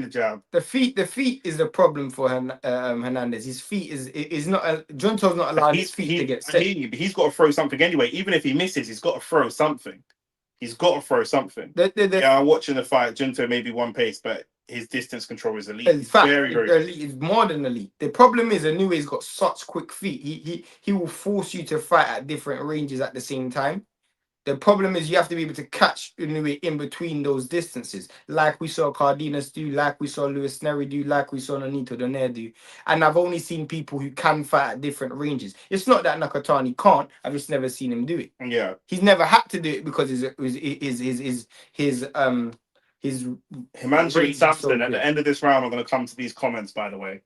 the jab. The feet is the problem for Hernandez. His feet is not. Junto's not allowing his feet to get set. But he's got to throw something anyway. Even if he misses, he's got to throw something. He's got to throw something. Yeah, I'm watching the fight. Junto may be one pace, but his distance control is elite. In fact, very, very elite is more than elite. The problem is Inoue's got such quick feet. He will force you to fight at different ranges at the same time. The problem is you have to be able to catch Inoue in between those distances, like we saw Cardenas do, like we saw Luis Neri do, like we saw Nonito Donaire do. And I've only seen people who can fight at different ranges. It's not that Nakatani can't. I've just never seen him do it. Yeah, he's never had to do it because his Himanshi Samson. At the end of this round, I'm going to come to these comments. By the way, I'm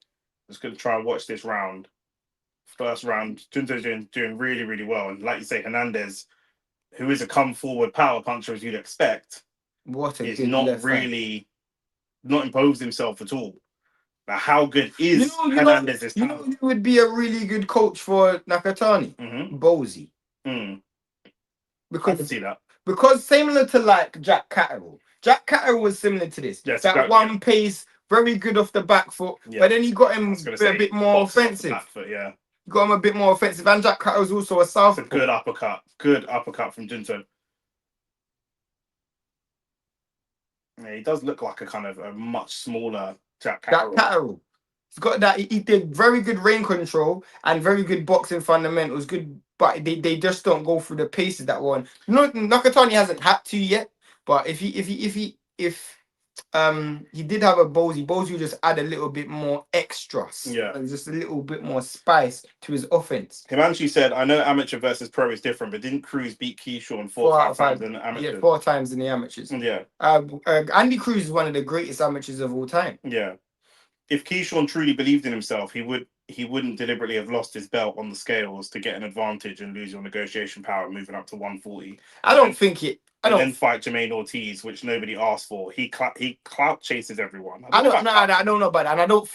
just going to try and watch this round. First round, Junto's doing really, really well, and like you say, Hernandez, who is a come forward power puncher as you'd expect, is not really not imposed himself at all. But how good is Hernandez's talent? You would be a really good coach for Nakatani, Bozy. Because I can see that. Because similar to like Jack Catterall. Jack Catterall was similar to this. Yes, that one pace, very good off the back foot, but then he got him a bit more offensive. Back foot, yeah. Got him a bit more offensive, and Jack Catterall's also a southpaw. It's a good uppercut from Junto. Yeah, he does look like a kind of a much smaller Jack Catterall. Jack Catterall. He's got that. He did very good range control and very good boxing fundamentals. Good, but they just don't go through the paces that one. No, Nakatani hasn't had to yet. But if he did have a Bozy will just add a little bit more extras. Yeah. Just a little bit more spice to his offense. Himanshi said, I know amateur versus pro is different, but didn't Cruz beat Keyshawn four times in the amateurs? Yeah, 4 times in the amateurs. Yeah. Andy Cruz is one of the greatest amateurs of all time. Yeah. If Keyshawn truly believed in himself, he wouldn't deliberately have lost his belt on the scales to get an advantage and lose your negotiation power moving up to 140. Then fight Jermaine Ortiz, which nobody asked for. He clout chases everyone. I don't know about that. And I don't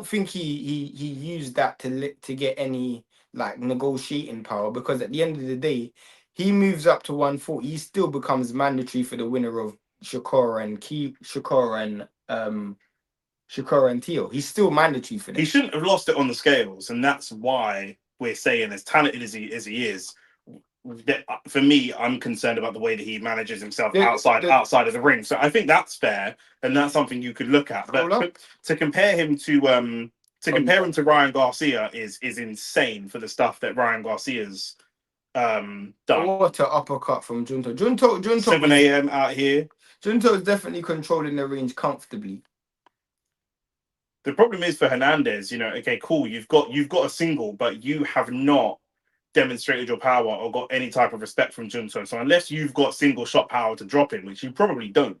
think he used that to get any like negotiating power, because at the end of the day, he moves up to 140. He still becomes mandatory for the winner of Shakura and Teo. He's still mandatory for that. He shouldn't have lost it on the scales, and that's why we're saying, as talented as he is, for me, I'm concerned about the way that he manages himself outside of the ring. So I think that's fair, and that's something you could look at. But to compare him to Ryan Garcia is insane for the stuff that Ryan Garcia's done. What an uppercut from Junto. 7 a.m. out here. Junto is definitely controlling the range comfortably. The problem is for Hernandez, okay, cool, you've got a single, but you have not demonstrated your power or got any type of respect from Junto. So unless you've got single shot power to drop him, which you probably don't,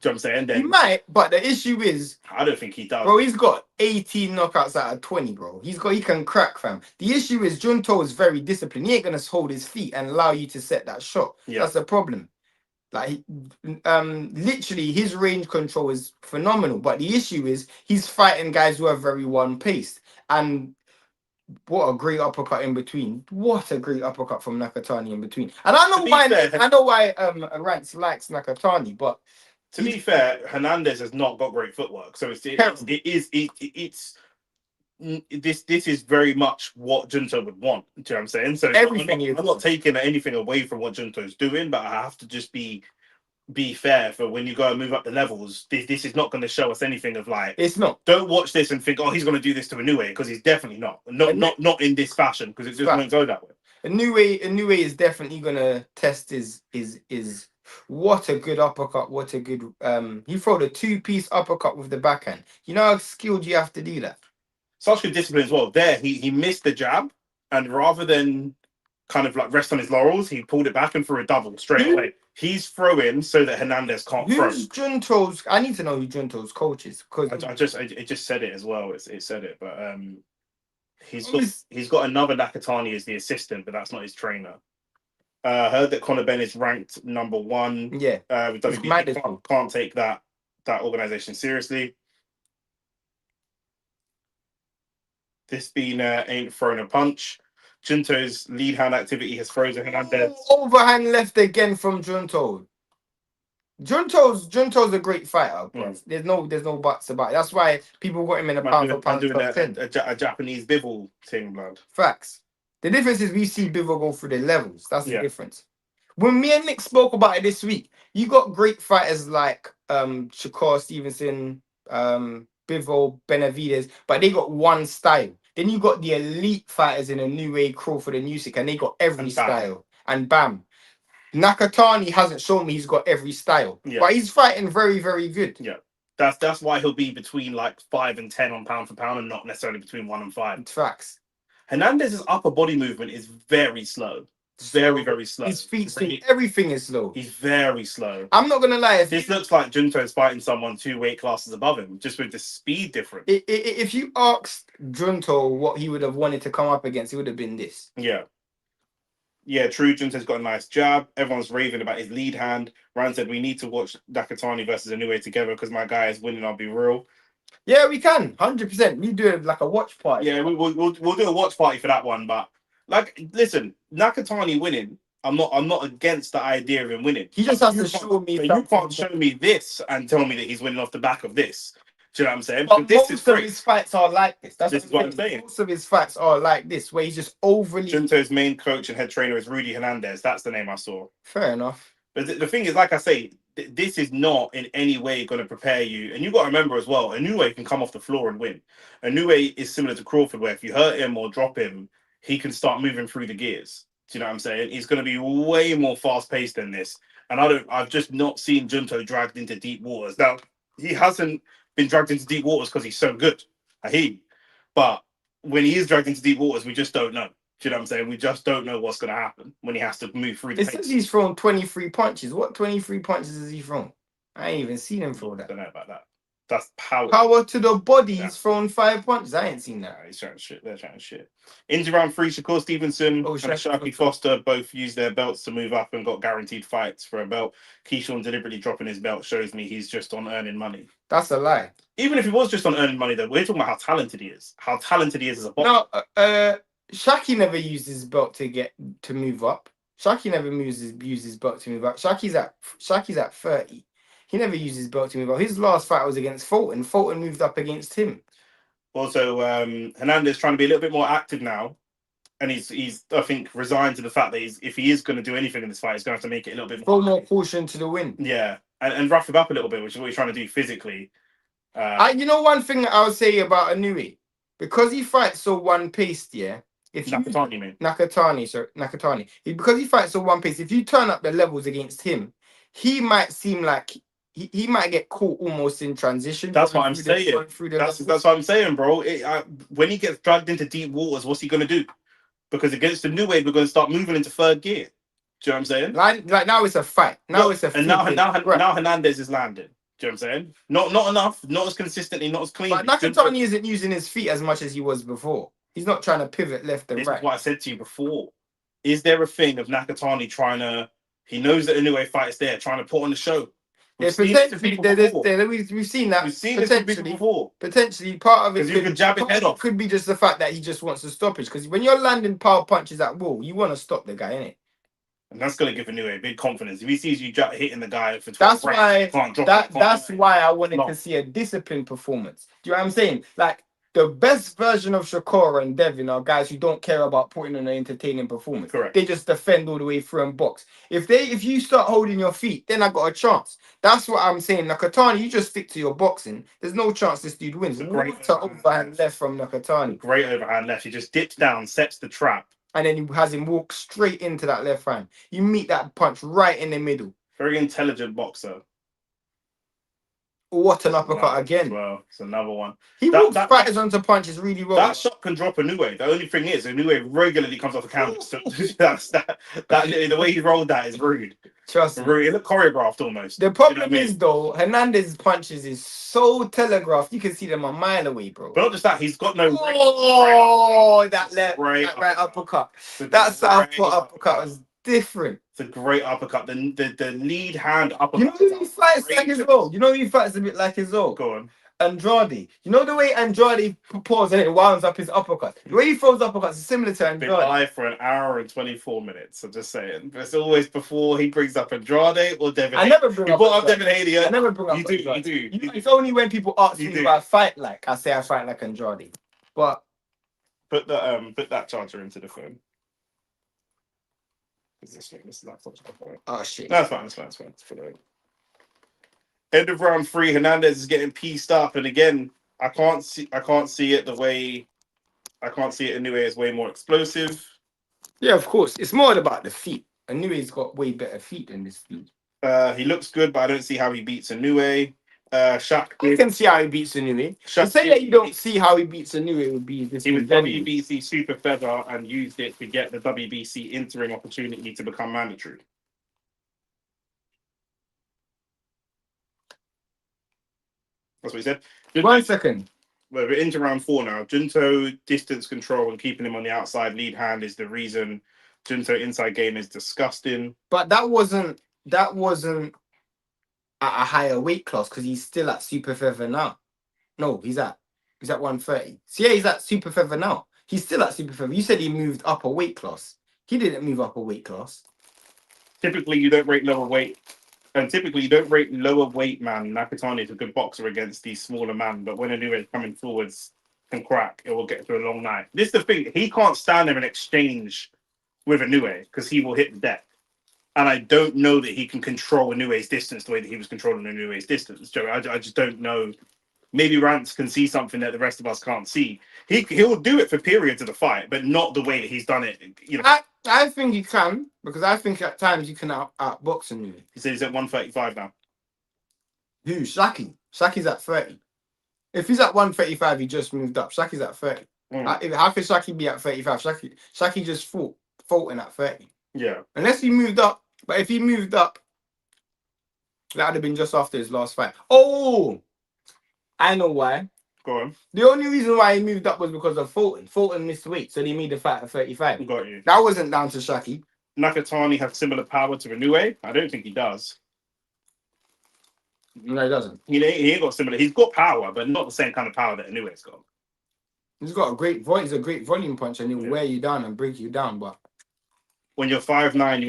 do you know what I'm saying? Then he might, but the issue is, I don't think he does. Bro, he's got 18 knockouts out of 20, bro. He can crack, fam. The issue is Junto is very disciplined. He ain't gonna hold his feet and allow you to set that shot. Yeah. That's the problem. Like, literally, his range control is phenomenal. But the issue is he's fighting guys who are very one-paced. And what a great uppercut in between. What a great uppercut from Nakatani in between. And I know why Rance likes Nakatani, but to be fair, Hernandez has not got great footwork. So this is very much what Junto would want. Do you know what I'm saying? So I'm not taking anything away from what Junto's doing, but I have to just be fair for when you go and move up the levels. This is not going to show us anything of like. It's not. Don't watch this and think, oh, he's going to do this to Inoue, because he's definitely not. Not in this fashion, because it just won't go that way. Inoue is definitely going to test his. What a good uppercut! What a good. He throwed a 2-piece uppercut with the backhand. You know how skilled you have to do that. Such good discipline as well. There, he missed the jab, and rather than kind of like rest on his laurels, he pulled it back and threw a double straight away. He's throwing so that Hernandez can't throw. Who's Junto's? I need to know who Junto's coach is, because it just said it as well. It said it, but he's got another Nakatani as the assistant, but that's not his trainer. Heard that Conor Benn is ranked number 1. Yeah, can't take that organization seriously. This being ain't thrown a punch. Junto's lead hand activity has frozen Hernandez. Overhand left again from Junto. Junto's a great fighter, bro. There's no buts about it. That's why people got him in a pound for pound top 10. A Japanese Bivol thing, blood. Facts. The difference is we see Bivol go through the levels. That's the difference. when me and Nick spoke about it this week, you got great fighters like Shakur Stevenson, Bivol, Benavides, but they got one style. Then you got the elite fighters in Inoue, Crawford, and Usyk, and they got every And bam. style. And bam. Nakatani hasn't shown me he's got every style, Yeah. but he's fighting very, very good. Yeah. That's why he'll be between like 5 and 10 on pound for pound, and not necessarily between 1 and 5. Facts. Hernandez's upper body movement is very slow. Very, very slow. His feet slow. Everything is slow. He's very slow. I'm not gonna lie. This looks like Junto's fighting someone 2 weight classes above him, just with the speed difference. If you asked Junto what he would have wanted to come up against, it would have been this. Yeah. Yeah, true. Junto's got a nice jab. Everyone's raving about his lead hand. Ryan said we need to watch Nakatani versus Inoue together because my guy is winning. I'll be real. Yeah, we can 100%. We do it like a watch party. Yeah, we'll do a watch party for that one. But like, listen, Nakatani winning. I'm not against the idea of him winning. He just has to show me. You can't show me this and tell me that he's winning off the back of this. Do you know what I'm saying? But this most is of great. his fights are like this. That's what I'm saying. Most of his fights are like this, where he's just overly. Junto's main coach and head trainer is Rudy Hernandez. That's the name I saw. Fair enough. But the thing is, like I say, this is not in any way going to prepare you. And you've got to remember as well, Inoue can come off the floor and win. Inoue is similar to Crawford, where if you hurt him or drop him, he can start moving through the gears. Do you know what I'm saying? He's going to be way more fast-paced than this. And I've just not seen Junto dragged into deep waters. Now, he hasn't been dragged into deep waters because he's so good. I hear you. But when he is dragged into deep waters, we just don't know. Do you know what I'm saying? We just don't know what's going to happen when he has to move through the pace. It says he's thrown 23 punches. What 23 punches has he thrown? I ain't even seen him throw that. I don't know about that. That's power. Power to the body. He's thrown 5 punches. I ain't seen that. Nah, he's trying to shit. They're trying to shit. Into round 3, Shakur Stevenson and Sharky Foster both used their belts to move up and got guaranteed fights for a belt. Keyshawn deliberately dropping his belt shows me he's just on earning money. That's a lie. Even if he was just on earning money, though, we're talking about how talented he is. How talented he is as a boxer. No, Shaki never used his belt to move up. Shaki never used his belt to move up. Shaki's at 30. He never used his belt to move up. His last fight was against Fulton. Fulton moved up against him. Also, Hernandez trying to be a little bit more active now, and he's I think resigned to the fact that if he is going to do anything in this fight, he's going to have to make it a little bit more caution to the win. Yeah, and rough him up a little bit, which is what he's trying to do physically. You know, one thing I would say about Inoue, because he fights so one-paced, yeah. Nakatani. Because he fights so one-paced, if you turn up the levels against him, he might seem like he might get caught almost in transition. That's what I'm saying. That's what I'm saying, bro. When he gets dragged into deep waters, what's he going to do? Because against the new wave, we're going to start moving into third gear. Do you know what I'm saying? Like now it's a fight. Now it's a and now Hernandez is landing. Do you know what I'm saying? Not enough, not as consistently, not as clean. But Nakatani isn't using his feet as much as he was before. He's not trying to pivot left and right. This is what I said to you before. Is there a thing of Nakatani trying to? He knows that Inoue fight is there, trying to put on the show. We've seen that. We've seen this before. Potentially, part of it you can jab his head off. Could be just the fact that he just wants to stoppage. Because when you're landing power punches at will, you want to stop the guy, innit? And that's going to give Inoue big confidence. If he sees you hitting the guy for 12 that's why I wanted to see a disciplined performance. Do you know what I'm saying? Like, the best version of Shakur and Devin are guys who don't care about putting on an entertaining performance. Correct. They just defend all the way through and box. If you start holding your feet, then I got a chance. That's what I'm saying. Nakatani, you just stick to your boxing. There's no chance this dude wins. Great overhand left from Nakatani. Great overhand left. He just dips down, sets the trap. And then he has him walk straight into that left hand. You meet that punch right in the middle. Very intelligent boxer. What an uppercut again. Well, it's another one. He walks fighters onto punches really well. That shot can drop Inoue. The only thing is, Inoue regularly comes off the counter. So the way he rolled that is rude. Trust me. Rude. It looked choreographed almost. The problem is, though, Hernandez's punches is so telegraphed. You can see them a mile away, bro. But not just that, he's got no... that right uppercut. That southpaw uppercut was different. It's a great uppercut. The lead hand uppercut. You know who he fights like his own? You know who he fights a bit like his own? Go on. Andrade. You know the way Andrade paused and it winds up his uppercut? The way he throws uppercuts is similar to Andrade. Been live for an hour and 24 minutes. I'm just saying. But it's always before he brings up Andrade or Devin Haney. I never bring up Devin Haney. I never bring up You do. It's only when people ask me what I fight like, I say I fight like Andrade. But put that charger into the phone. This laptop's not going. Oh shit. That's fine. That's fine. It's fine. End of round 3, Hernandez is getting pieced up, and again, I can't see it the way I can't see it. Inoue is way more explosive. Yeah, of course. It's more about the feet. Inoue's got way better feet than this dude. He looks good, but I don't see how he beats Inoue. Shaq. You can see how he beats Inoue. To say that you don't see how he beats Inoue would be this. He was WBC Super Feather and used it to get the WBC interim opportunity to become mandatory. That's what he said. 1 second. Well, we're into round 4 now. Junto distance control and keeping him on the outside lead hand is the reason. Junto inside game is disgusting. But that wasn't at a higher weight class because he's still at super feather now. No, he's at 130. So yeah, he's at super feather now. He's still at super feather. You said he moved up a weight class. He didn't move up a weight class. Typically, you don't rate lower weight. And typically, you don't rate lower weight man. Nakatani is a good boxer against these smaller men, but when Inoue is coming forwards and crack, it will get to a long night. This is the thing. He can't stand there and exchange with Inoue because he will hit the deck. And I don't know that he can control Inoue's distance the way that he was controlling Inoue's distance, Joe. I just don't know. Maybe Rance can see something that the rest of us can't see. He'll do it for periods of the fight, but not the way that he's done it. You know, I think he can because I think at times you can outbox Inoue. he says he's at 135 now. Who? Shaki. Shaki's at 30. If he's at 135, he just moved up. Shaki's at 30. How could Shaki be at 35? Shaki just fought in at 30. Yeah. Unless he moved up. But if he moved up, that would have been just after his last fight. Oh! I know why. Go on. The only reason why he moved up was because of Fulton. Fulton missed weight, so they made the fight at 35. Got you. That wasn't down to Shaki. Nakatani has similar power to Inoue. I don't think he does. No, he doesn't. He ain't got similar. He's got power, but not the same kind of power that Inoue's got. He's got a great voice. He's a great volume puncher, and he'll wear you down and break you down. But when you're 5'9",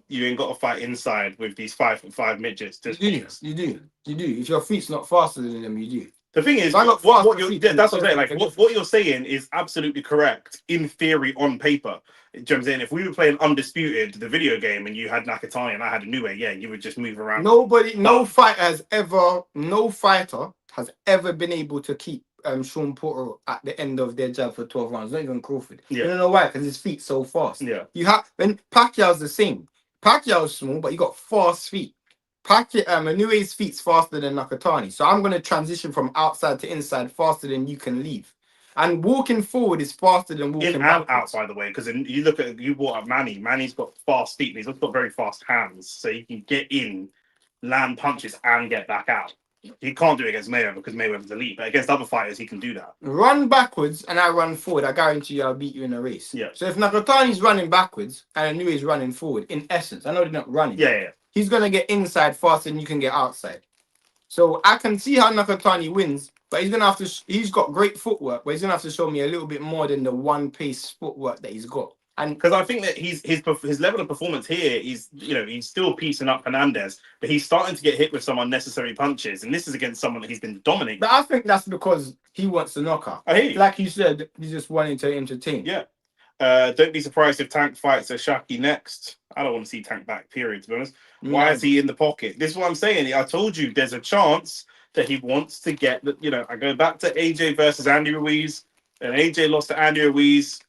you ain't got to fight inside with these 5'5" midgets. You do. If your feet's not faster than them, you do. The thing is, that's what I'm saying. Like what you're saying is absolutely correct in theory on paper. Do you know what I'm saying? If we were playing Undisputed, the video game, and you had Nakatani and I had Inoue, yeah, you would just move around. No fighter has ever been able to keep Sean Porter at the end of their jab for 12 rounds. Not even Crawford. Yeah. You don't know why? Because his feet's so fast. Yeah. And Pacquiao's the same. Pacquiao's small, but he got fast feet. Inoue's feet's faster than Nakatani. So I'm going to transition from outside to inside faster than you can leave. And walking forward is faster than walking backwards. Out, by the way, because you brought up Manny. Manny's got fast feet, and he's also got very fast hands, so he can get in, land punches, and get back out. He can't do it against Mayweather because Mayweather's elite, but against other fighters, he can do that. Run backwards and I run forward. I guarantee you I'll beat you in a race. Yeah. So if Nakatani's running backwards and Inoue's running forward, in essence, I know they're not running. Yeah. He's going to get inside faster than you can get outside. So I can see how Nakatani wins, but he's going to have to. He's got great footwork, but he's going to have to show me a little bit more than the one pace footwork that he's got. And because I think that his level of performance here is, he's still piecing up Hernandez, but he's starting to get hit with some unnecessary punches, and this is against someone that he's been dominating. But I think that's because he wants to knock out. I hear you. Like you said, he's just wanting to entertain. Yeah. Don't be surprised if Tank fights Shaki next. I don't want to see Tank back, period, to be honest. Why is he in the pocket? This is what I'm saying. I told you there's a chance that he wants to get the, I go back to AJ versus Andy Ruiz, and AJ lost to Andy Ruiz.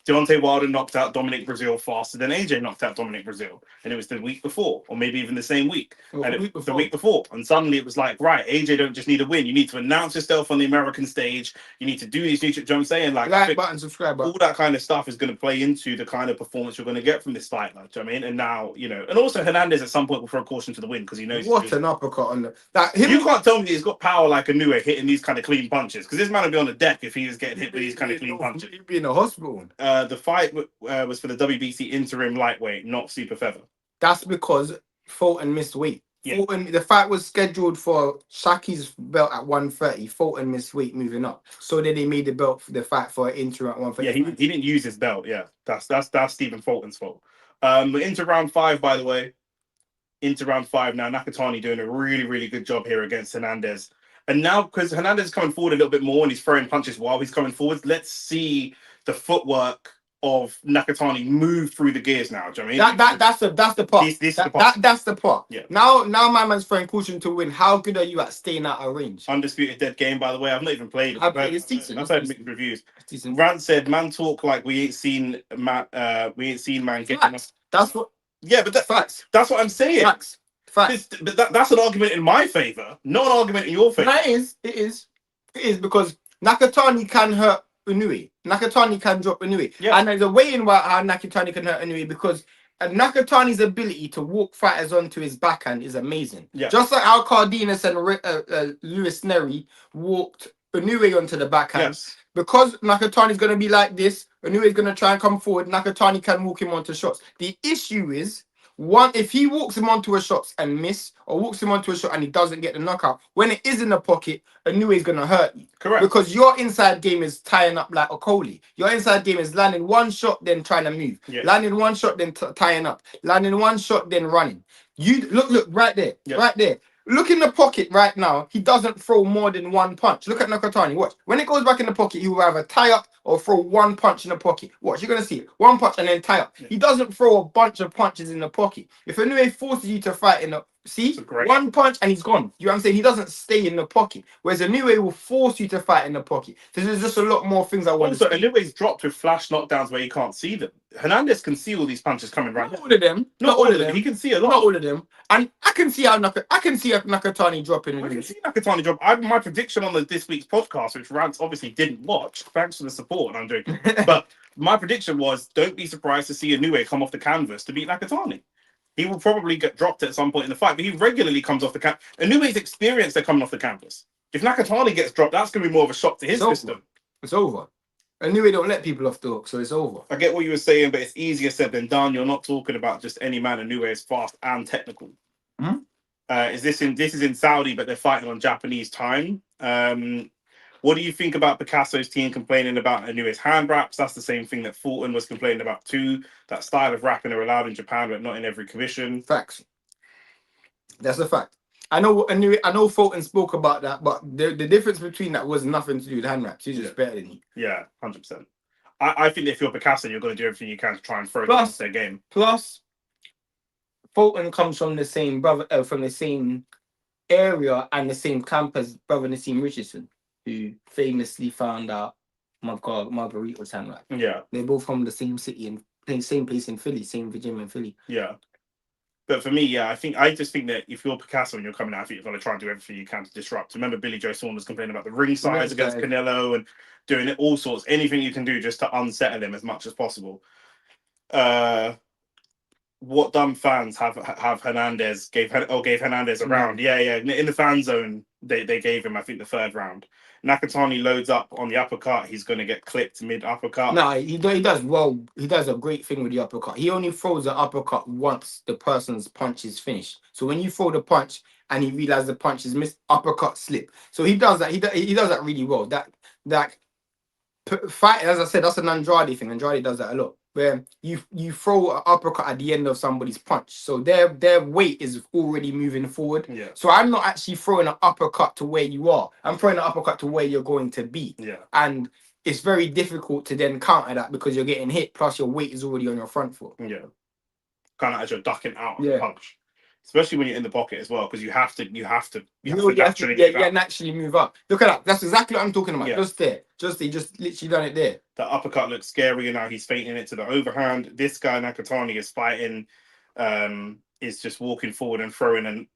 Deontay Wilder knocked out Dominic Brazil faster than AJ knocked out Dominic Brazil. And it was the week before, or maybe even the same week. The week before. And suddenly it was like, right, AJ don't just need a win. You need to announce yourself on the American stage. You need to do these. You know what I'm saying? Like button, subscribe button. All that kind of stuff is going to play into the kind of performance you're going to get from this fight. Like, do you know what I mean? And now, and also Hernandez at some point will throw caution to the wind because he knows. What an uppercut on the. You can't tell me he's got power like Inoue hitting these kind of clean punches, because this man would be on the deck if he was getting hit with these kind of clean punches. He'd be in a hospital. The fight was for the WBC interim lightweight, not super feather. That's because Fulton missed weight. Yeah. The fight was scheduled for Shaki's belt at 130. Fulton missed weight moving up. So then they made the fight for interim at 130. Yeah, he didn't use his belt. Yeah, that's Stephen Fulton's fault. Into round 5, by the way. Into round 5 now. Nakatani doing a really, really good job here against Hernandez. And now, because Hernandez is coming forward a little bit more and he's throwing punches while he's coming forward, let's see the footwork of Nakatani move through the gears now. Do you know what I mean? That's the part. This is the part. That's the part. Yeah. Now my man's throwing caution to win. How good are you at staying out of range? Undisputed dead game, by the way. I've not even played it. It's decent. I've heard mixed reviews. It's decent. Rant said, "Man talk like we ain't seen man. We ain't seen man getting Facts. That's what. Yeah, but Facts. that's what I'm saying. Facts. Facts. But that's an argument in my favor, not an argument in your favor. That is. It is because Nakatani can hurt Inoue. Nakatani can drop Inoue. Yeah. And there's a way in how Nakatani can hurt Inoue because Nakatani's ability to walk fighters onto his backhand is amazing. Yeah. Just like how Cardenas and Lewis Neri walked Inoue onto the backhand. Yes. Because Nakatani's going to be like this, Inoue is going to try and come forward. Nakatani can walk him onto shots. The issue is, if he walks him onto a shot and miss, or walks him onto a shot and he doesn't get the knockout, when it is in the pocket, Inoue is going to hurt you. Correct. Because your inside game is tying up like a Coley. Your inside game is landing one shot, then trying to move. Yeah. Landing one shot, then tying up. Landing one shot, then running. You look right there. Yeah. Right there. Look in the pocket right now. He doesn't throw more than one punch. Look at Nakatani. Watch. When it goes back in the pocket, he will either tie up or throw one punch in the pocket. Watch. You're going to see it. One punch and then tie up. Yeah. He doesn't throw a bunch of punches in the pocket. If Inoue forces you to fight in the... See? One punch and he's gone. You know what I'm saying? He doesn't stay in the pocket. Whereas Inoue will force you to fight in the pocket. So there's just a lot more things I want also, to say. Inoue's dropped with flash knockdowns where you can't see them. Hernandez can see all these punches coming right Not now. all of them. Not all of them. He can see a lot. Not all of them. And I can see how Nakatani dropping. I can see Nakatani drop. My prediction on this week's podcast, which Rance obviously didn't watch. Thanks for the support. And I'm joking. But my prediction was, don't be surprised to see Inoue come off the canvas to beat Nakatani. He will probably get dropped at some point in the fight, but he regularly comes off the canvas. Inoue's experienced at coming off the canvas. If Nakatani gets dropped, that's going to be more of a shock to his system. It's over. Inoue don't let people off the hook, so it's over. I get what you were saying, but it's easier said than done. You're not talking about just any man. Inoue is fast and technical. Hmm? This is in Saudi, but they're fighting on Japanese time. What do you think about Picasso's team complaining about Inoue's hand wraps? That's the same thing that Fulton was complaining about too. That style of wrapping are allowed in Japan, but not in every commission. Facts. That's a fact. I know Fulton spoke about that, but the difference between that was nothing to do with hand wraps. He's just better than you. Yeah, 100%. I think if you're Picasso, you're going to do everything you can to try and throw them into their game. Plus, Fulton comes from the same from the same area and the same camp as brother Nassim Richardson, who famously found out Margarita's hand wrap. Yeah. They're both from the same city and same place in Philly, same Virginia in Philly. Yeah. But for me, yeah, I just think that if you're Picasso and you're coming out, I think you're going to try and do everything you can to disrupt. Remember, Billy Joe Saunders complaining about the ring size against Canelo and doing it all sorts, anything you can do just to unsettle him as much as possible. What dumb fans have Hernandez gave Hernandez a round? Yeah. In the fan zone, they gave him, I think, the third round. Nakatani loads up on the uppercut. He's going to get clipped mid uppercut. No, he does well. He does a great thing with the uppercut. He only throws the uppercut once the person's punch is finished. So when you throw the punch and he realizes the punch is missed, uppercut slip. So he does that. He does that really well. That fight, as I said, that's an Andrade thing. Andrade does that a lot, where you throw an uppercut at the end of somebody's punch, so their weight is already moving forward. Yeah. So I'm not actually throwing an uppercut to where you are. I'm throwing an uppercut to where you're going to be. Yeah. And it's very difficult to then counter that because you're getting hit, plus your weight is already on your front foot. Yeah. Kind of as you're ducking out of the punch. Especially when you're in the pocket as well, because you have to naturally move up. Look at that. That's exactly what I'm talking about. Yeah. Just there. Just literally done it there. The uppercut looks scary, and now he's feinting it to the overhand. This guy Nakatani is fighting, is just walking forward and throwing and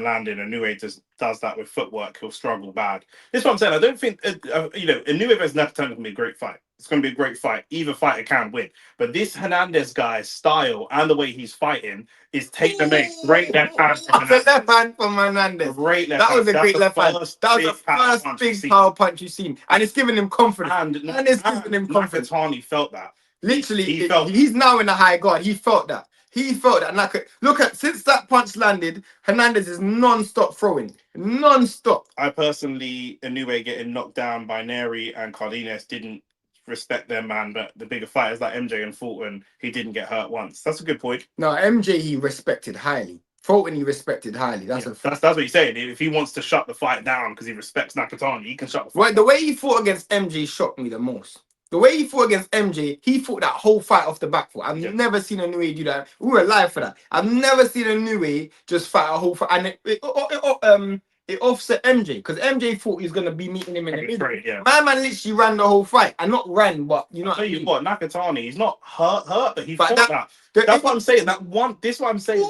landing. Inoue does that with footwork. He'll struggle bad. This is what I'm saying. I don't think Inoue versus Nakatani can be a great fight. It's going to be a great fight. Either fighter can win. But this Hernandez guy's style and the way he's fighting is tailor-made. Great left hand from Hernandez. Left hand from Hernandez. Great left hand. That was a great left hand. That was the first big power punch you've seen. And it's giving him confidence. And it's giving him confidence. Nakatani felt that. Literally, he's now in the high guard. He felt that. Since that punch landed, Hernandez is non-stop throwing. Non-stop. I personally, Inoue getting knocked down by Neri and Cardenas didn't respect them, man, but the bigger fighters like MJ and Fulton, he didn't get hurt once. That's a good point. No, MJ he respected highly. Fulton he respected highly. That's what he's saying. If he wants to shut the fight down because he respects Nakatani, he can shut the fight. The way he fought against MJ shocked me the most. The way he fought against MJ, he fought that whole fight off the back foot. I've Yeah. never seen Inoue do that. We were live for that. I've never seen Inoue just fight a whole fight. And it offset MJ because MJ thought he was going to be meeting him in the middle. Straight, yeah. My man literally ran the whole fight. And not ran, but you know I'll what I tell you mean? what, Nakatani, he's not hurt, but he But fought that. That's what I'm saying. This is what I'm saying.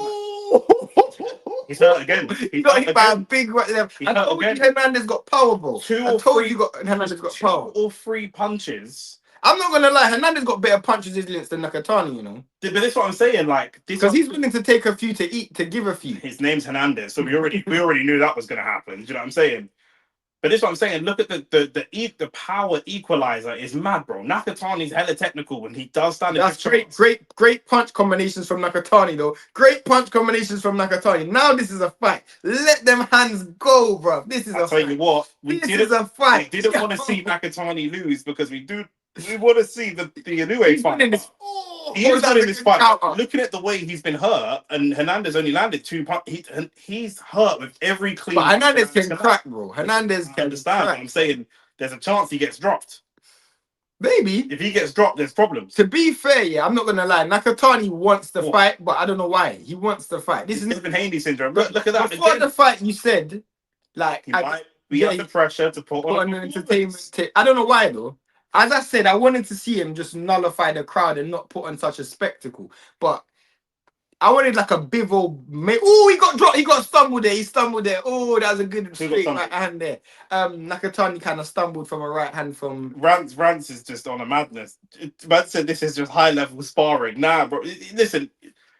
He's hurt again. He got hit by a big right there. He's I hurt told you again. Hernandez got power, bro. I told you Hernandez got power. 2 or 3 punches. I'm not gonna lie, Hernandez got better punches resilience than Nakatani, you know. But that's what I'm saying. Like, because he's willing to take a few to give a few. His name's Hernandez, so we already knew that was gonna happen. Do you know what I'm saying? But this is what I'm saying. Look at the power equalizer is mad, bro. Nakatani's hella technical when he does stand. That's great punch combinations from Nakatani, though. Great punch combinations from Nakatani. Now this is a fight. Let them hands go, bro. This is a fight. I'll tell you what, this is a fight. We didn't want to see Nakatani lose because we want to see the Inoue fight. He's winning this fight. Looking at the way he's been hurt, and Hernandez only landed 2 punches. He's hurt with every clean. But Hernandez can crack, bro. Hernandez can understand. Crack. I'm saying there's a chance he gets dropped. Maybe. If he gets dropped, there's problems. To be fair, yeah, I'm not gonna lie. Nakatani wants to fight, but I don't know why. He wants to fight. This is Stephen Haney syndrome. Look at that. Before the fight, you said like he might be under pressure to put on an entertainment tape. I don't know why though. As I said, I wanted to see him just nullify the crowd and not put on such a spectacle. But I wanted like a bivol. Oh, he got dropped. He got stumbled there. He stumbled there. Oh, that was a good straight right hand there. Nakatani kind of stumbled from a right hand from... Rance is just on a madness. Man said this is just high-level sparring. Nah, bro. Listen,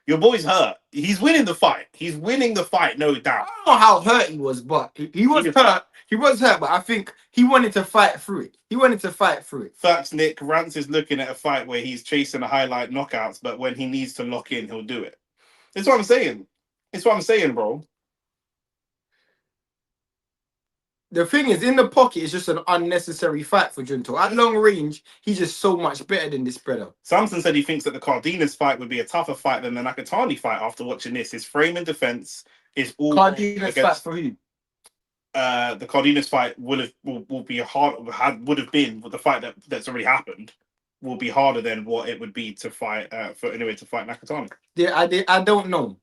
your boy's hurt. He's winning the fight. He's winning the fight, no doubt. I don't know how hurt he was, but he was hurt. He was hurt, but I think he wanted to fight through it. Facts, Nick. Rance is looking at a fight where he's chasing the highlight knockouts, but when he needs to lock in, he'll do it. That's what I'm saying. That's what I'm saying, bro. The thing is, in the pocket, it's just an unnecessary fight for Junto. At long range, he's just so much better than this brother. Samson said he thinks that the Cardenas fight would be a tougher fight than the Nakatani fight after watching this. His frame and defense is all... Cardenas fight for who? The Cardenas fight would have been the fight that's already happened will be harder than what it would be to fight for Inoue to fight Nakatani. Yeah, I don't know.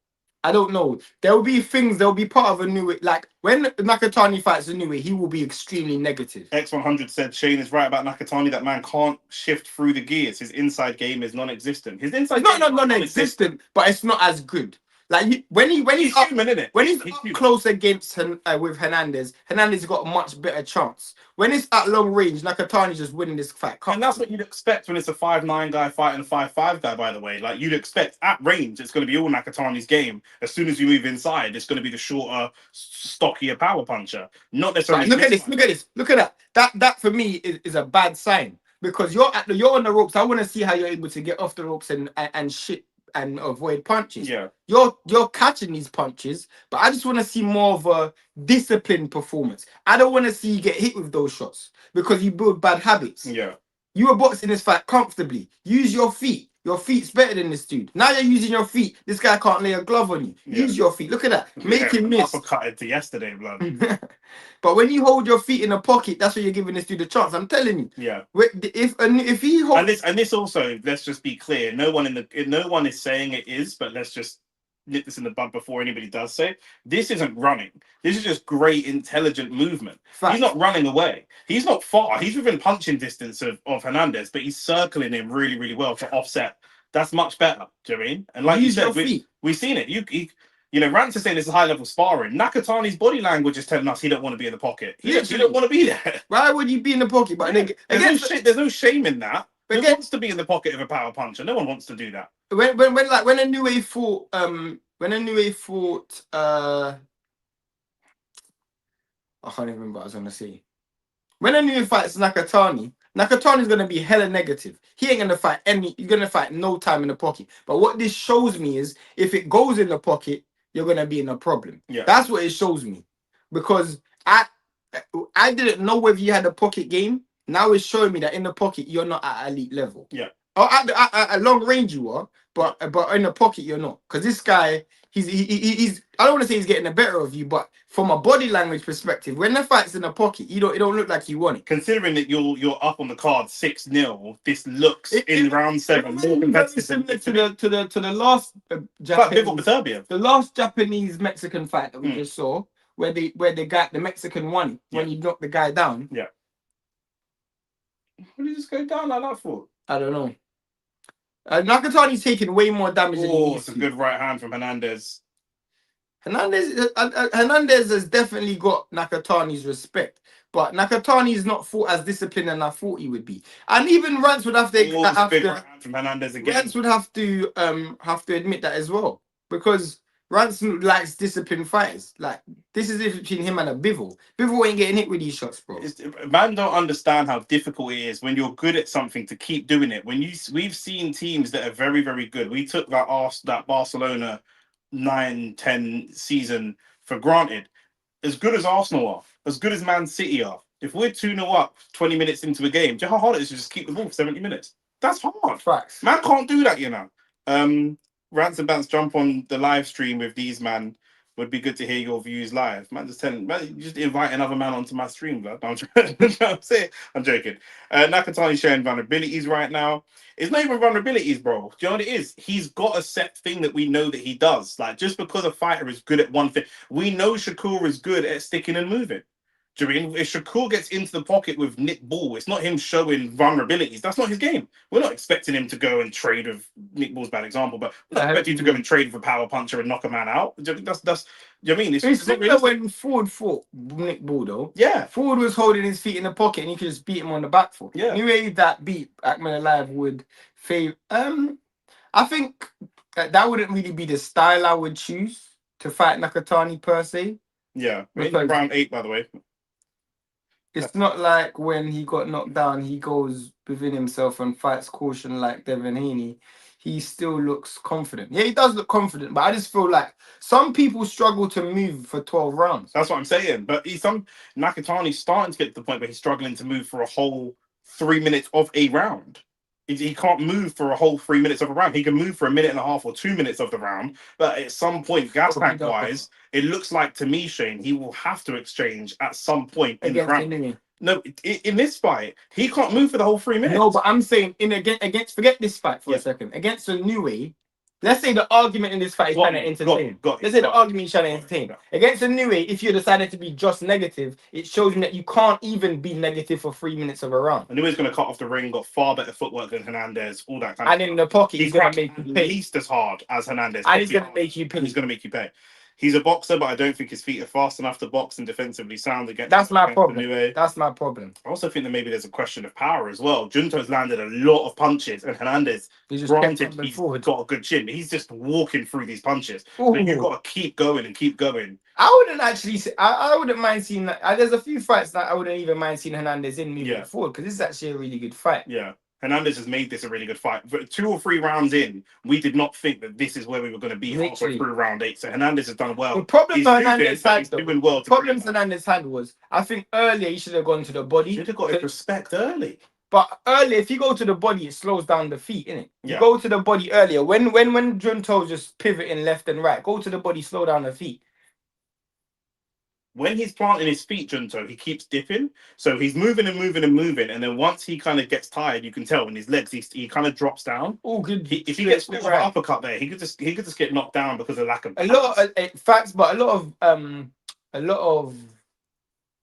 There will be things. There will be part of Inoue. Like when Nakatani fights Inoue, he will be extremely negative. X100 said Shane is right about Nakatani. That man can't shift through the gears. His inside game is non-existent. His inside game is non-existent, but it's not as good. Like when he's up, human, innit? When he's up close against with Hernandez got a much better chance. When it's at long range, Nakatani's just winning this fight. And that's what you'd expect when it's a 5'9" guy fighting a 5'5" guy, by the way. Like you'd expect at range, it's going to be all Nakatani's game. As soon as you move inside, it's going to be the shorter, stockier power puncher. Not necessarily. Look at this. Look at that. That for me is a bad sign because you're on the ropes. I want to see how you're able to get off the ropes and shit and avoid punches. Yeah. You're catching these punches, but I just want to see more of a disciplined performance. I don't want to see you get hit with those shots because you build bad habits. Yeah. You were boxing this fight comfortably. Use your feet. Your feet's better than this dude. Now you're using your feet. This guy can't lay a glove on you. Yeah. Use your feet. Look at that. Make him miss. Uppercutted to yesterday, blood. But when you hold your feet in the pocket, that's what you're giving this dude a chance. I'm telling you. Yeah. If he holds and this also, let's just be clear. No one is saying it is, but let's just nip this in the bud before anybody does say it. This isn't running. This is just great, intelligent movement. Fact. He's not running away. He's not far. He's within punching distance of Hernandez, but he's circling him really, really well to offset. That's much better. Do you know what I mean? And like you said, we've seen it. You know, Rance is saying this is high-level sparring. Nakatani's body language is telling us he don't want to be in the pocket. He don't want to be there. Why would you be in the pocket? But there's no shame in that. Who wants to be in the pocket of a power puncher? No one wants to do that. When Inoue fought I can't even remember what I was gonna say. When Inoue fights Nakatani's gonna be hella negative. He ain't gonna fight he's gonna fight no time in the pocket. But what this shows me is if it goes in the pocket, you're gonna be in a problem. Yeah. That's what it shows me. Because I didn't know whether you had a pocket game. Now it's showing me that in the pocket you're not at elite level. Yeah. At long range you are, but in the pocket you're not. Because this guy, he's I don't want to say he's getting the better of you, but from a body language perspective, when the fight's in the pocket, it don't look like you want it. Considering that you're up on the card 6-0, this looks in round 7 more Very competitive similar to the last Japanese. The last Japanese Mexican fight that we just saw, where the Mexican won when he knocked the guy down. Yeah. What did he just go down like that for? I don't know. Nakatani's taking way more damage than he used it's a to. good right hand from Hernandez. Hernandez has definitely got Nakatani's respect, but Nakatani is not fought as disciplined as I thought he would be. And even Rance would have to Good right hand from Hernandez again. Rance would have to admit that as well, because Rance likes disciplined fighters. Like, this is between him and a Bivol. Bivol ain't getting hit with these shots, bro. Man don't understand how difficult it is when you're good at something to keep doing it. We've seen teams that are very, very good. We took that Barcelona 9-10 season for granted. As good as Arsenal are, as good as Man City are, if we're 2-0 up 20 minutes into a game, do you know how hard it is to just keep the ball for 70 minutes? That's hard. Facts. Man can't do that, you know. Rants and Bants, jump on the live stream with these, man. Would be good to hear your views live. Man, just invite another man onto my stream, blood. I'm joking. Nakatani sharing vulnerabilities right now. It's not even vulnerabilities, bro. Do you know what it is? He's got a set thing that we know that he does. Like, just because a fighter is good at one thing, we know Shakur is good at sticking and moving. Do you mean if Shakur gets into the pocket with Nick Ball, it's not him showing vulnerabilities. That's not his game. We're not expecting him to go and trade with Nick Ball's bad example, but we're not expecting him to go and trade with a power puncher and knock a man out. That's do you know what I mean? It's similar when Ford fought Nick Ball, though. Yeah. Ford was holding his feet in the pocket and he could just beat him on the back foot. Yeah. Anyway, that beat Ackman Alive would favor. I think that wouldn't really be the style I would choose to fight Nakatani per se. Yeah. Round 8, by the way. It's not like when he got knocked down, he goes within himself and fights caution like Devin Haney. He still looks confident. Yeah, he does look confident, but I just feel like some people struggle to move for 12 rounds. That's what I'm saying. But Nakatani's starting to get to the point where he's struggling to move for a whole 3 minutes of a round. He can't move for a whole 3 minutes of a round. He can move for a minute and a half or 2 minutes of the round. But at some point, gas tank wise, it looks like to me, Shane, he will have to exchange at some point in the round. No, in this fight, he can't move for the whole 3 minutes. No, but I'm saying against forget this fight for a second. Against Inoue, let's say the argument in this fight is trying to entertain. Let's say the argument is trying to entertain. Against Inoue, if you decided to be just negative, it shows you that you can't even be negative for 3 minutes of a round. Inoue's going to cut off the ring, got far better footwork than Hernandez, all that kind of stuff. And in the pocket, he's going to make you pay. At least as hard as Hernandez. And he's going to make you pay. He's going to make you pay. He's a boxer, but I don't think his feet are fast enough to box and defensively sound against. That's my problem. That's my problem. I also think that maybe there's a question of power as well. Junto's landed a lot of punches, and Hernandez, granted, he's got a good chin, but he's just walking through these punches. So you've got to keep going and keep going. I wouldn't actually say, I wouldn't mind seeing that. There's a few fights that I wouldn't even mind seeing Hernandez in moving forward, because this is actually a really good fight. Yeah. Hernandez has made this a really good fight. But 2 or 3 rounds in, we did not think that this is where we were going to be halfway through round 8. So Hernandez has done well. The problem Hernandez had was, I think earlier he should have gone to the body. Should have got his respect early. But earlier, if you go to the body, it slows down the feet, innit? You go to the body earlier. When Junto's just pivoting left and right, go to the body, slow down the feet. When he's planting his feet, Junto, he keeps dipping. So he's moving and moving and moving. And then once he kind of gets tired, you can tell in his legs, he kind of drops down. Oh, good. If he gets caught with an uppercut there, he could just get knocked down because of lack of balance. A lot of facts, but a lot of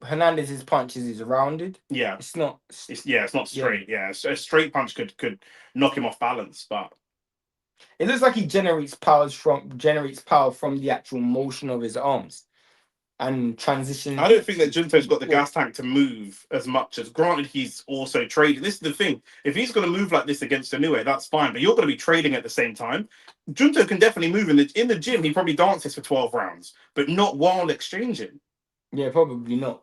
Hernandez's punches is rounded. Yeah. It's not straight. Yeah. So a straight punch could knock him off balance, but it looks like he generates power from the actual motion of his arms. And transition. I don't think that Junto's got the gas tank to move as much as. Granted, he's also trading. This is the thing. If he's going to move like this against Inoue, that's fine. But you're going to be trading at the same time. Junto can definitely move in the gym. He probably dances for 12 rounds, but not while exchanging. Yeah, probably not.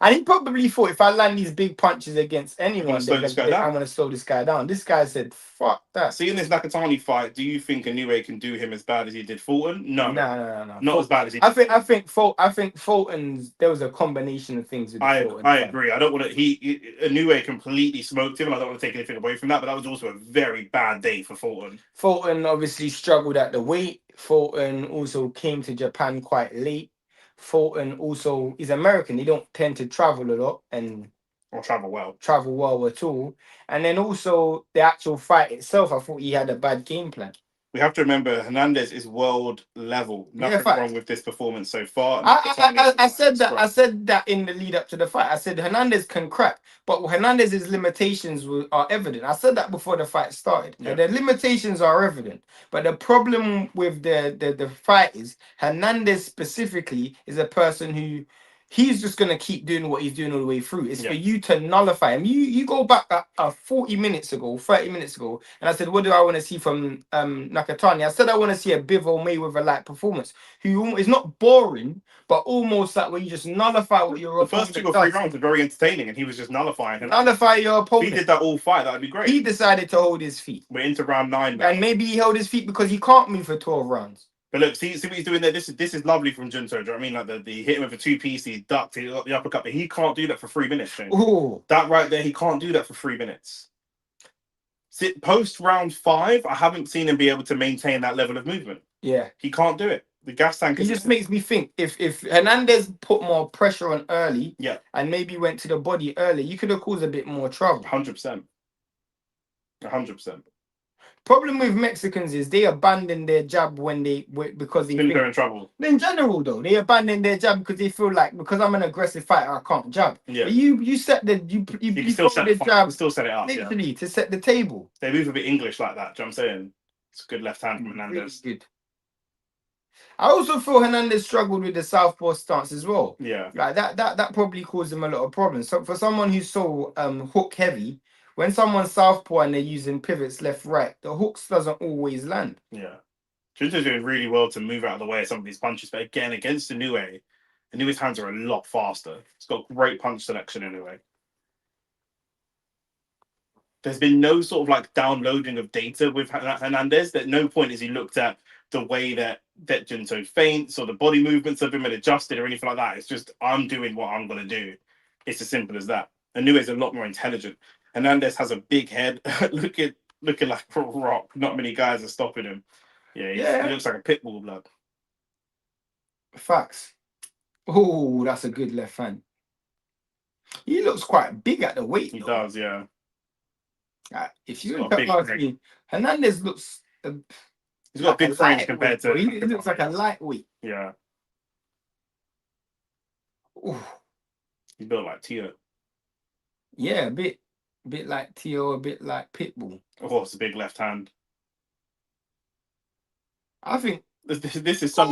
And he probably thought, if I land these big punches against anyone, I'm going to slow this guy down. This guy said, fuck that. See, in this Nakatani fight, do you think Inoue can do him as bad as he did Fulton? No. No. Not as bad as he did. I think Fulton's, there was a combination of things with Fulton. I agree. I don't want to... Inoue completely smoked him, and I don't want to take anything away from that, but that was also a very bad day for Fulton. Fulton obviously struggled at the weight. Fulton also came to Japan quite late. Fulton also is American. They don't tend to travel a lot and Or travel well. travel well at all. And then also the actual fight itself, I thought he had a bad game plan. We have to remember Hernandez is world level. Nothing fact. wrong with this performance so far. I said that. I said that in the lead up to the fight. I said Hernandez can crack, but Hernandez's limitations are evident. I said that before the fight started. Yeah. The limitations are evident, but the problem with the fight is Hernandez specifically is a person who. He's just gonna keep doing what he's doing all the way through. It's for you to nullify him. You go back 40 minutes ago, 30 minutes ago, and I said, what do I want to see from Nakatani? I said I want to see a Bivol Mayweather like performance. Who is not boring, but almost like where you just nullify what your opponent does. The first 2 or 3 rounds were very entertaining, and he was just nullifying. Nullify your opponent. If he did that all fight, that'd be great. He decided to hold his feet. We're into round 9 now. And maybe he held his feet because he can't move for 12 rounds. But look, see what he's doing there. This is lovely from Junto. Do you know what I mean? Like the hit him with a 2-piece, he ducked, he got the uppercut, but he can't do that for 3 minutes. Ooh. That right there, he can't do that for 3 minutes. Post round 5, I haven't seen him be able to maintain that level of movement. Yeah, he can't do it. The gas tank. He just makes me think if Hernandez put more pressure on early, yeah, and maybe went to the body early, you could have caused a bit more trouble. 100%. 100%. Problem with Mexicans is they abandon their jab because they think they're in trouble. In general, though, they abandon their jab because they feel like because I'm an aggressive fighter, I can't jab. Yeah. But you set the you still set the jab. Still set it up. Literally to set the table. They move a bit English like that. Do you know what I'm saying? It's a good left hand from Hernandez. Really good. I also feel Hernandez struggled with the southpaw stance as well. Yeah. Like that probably caused him a lot of problems. So for someone who's so hook heavy. When someone's southpaw and they're using pivots left, right, the hooks doesn't always land. Yeah. Junto's doing really well to move out of the way of some of these punches. But again, against Inoue, Inoue's hands are a lot faster. He's got great punch selection anyway. There's been no sort of like downloading of data with Hernandez. At no point has he looked at the way that Junto feints or the body movements have been adjusted or anything like that. It's just, I'm doing what I'm going to do. It's as simple as that. Inoue's a lot more intelligent. Hernandez has a big head, looking like a rock. Not many guys are stopping him. Yeah, he looks like a pit bull, blood. Facts. Oh, that's a good left hand. He looks quite big at the weight. He does, yeah. If you look at Martin, Hernandez looks. He's got big frames compared to. He looks like a lightweight. Yeah. Ooh. He's built like Tio. Yeah, a bit like Tio, a bit like Pitbull. Oh, it's a big left hand. I think this is so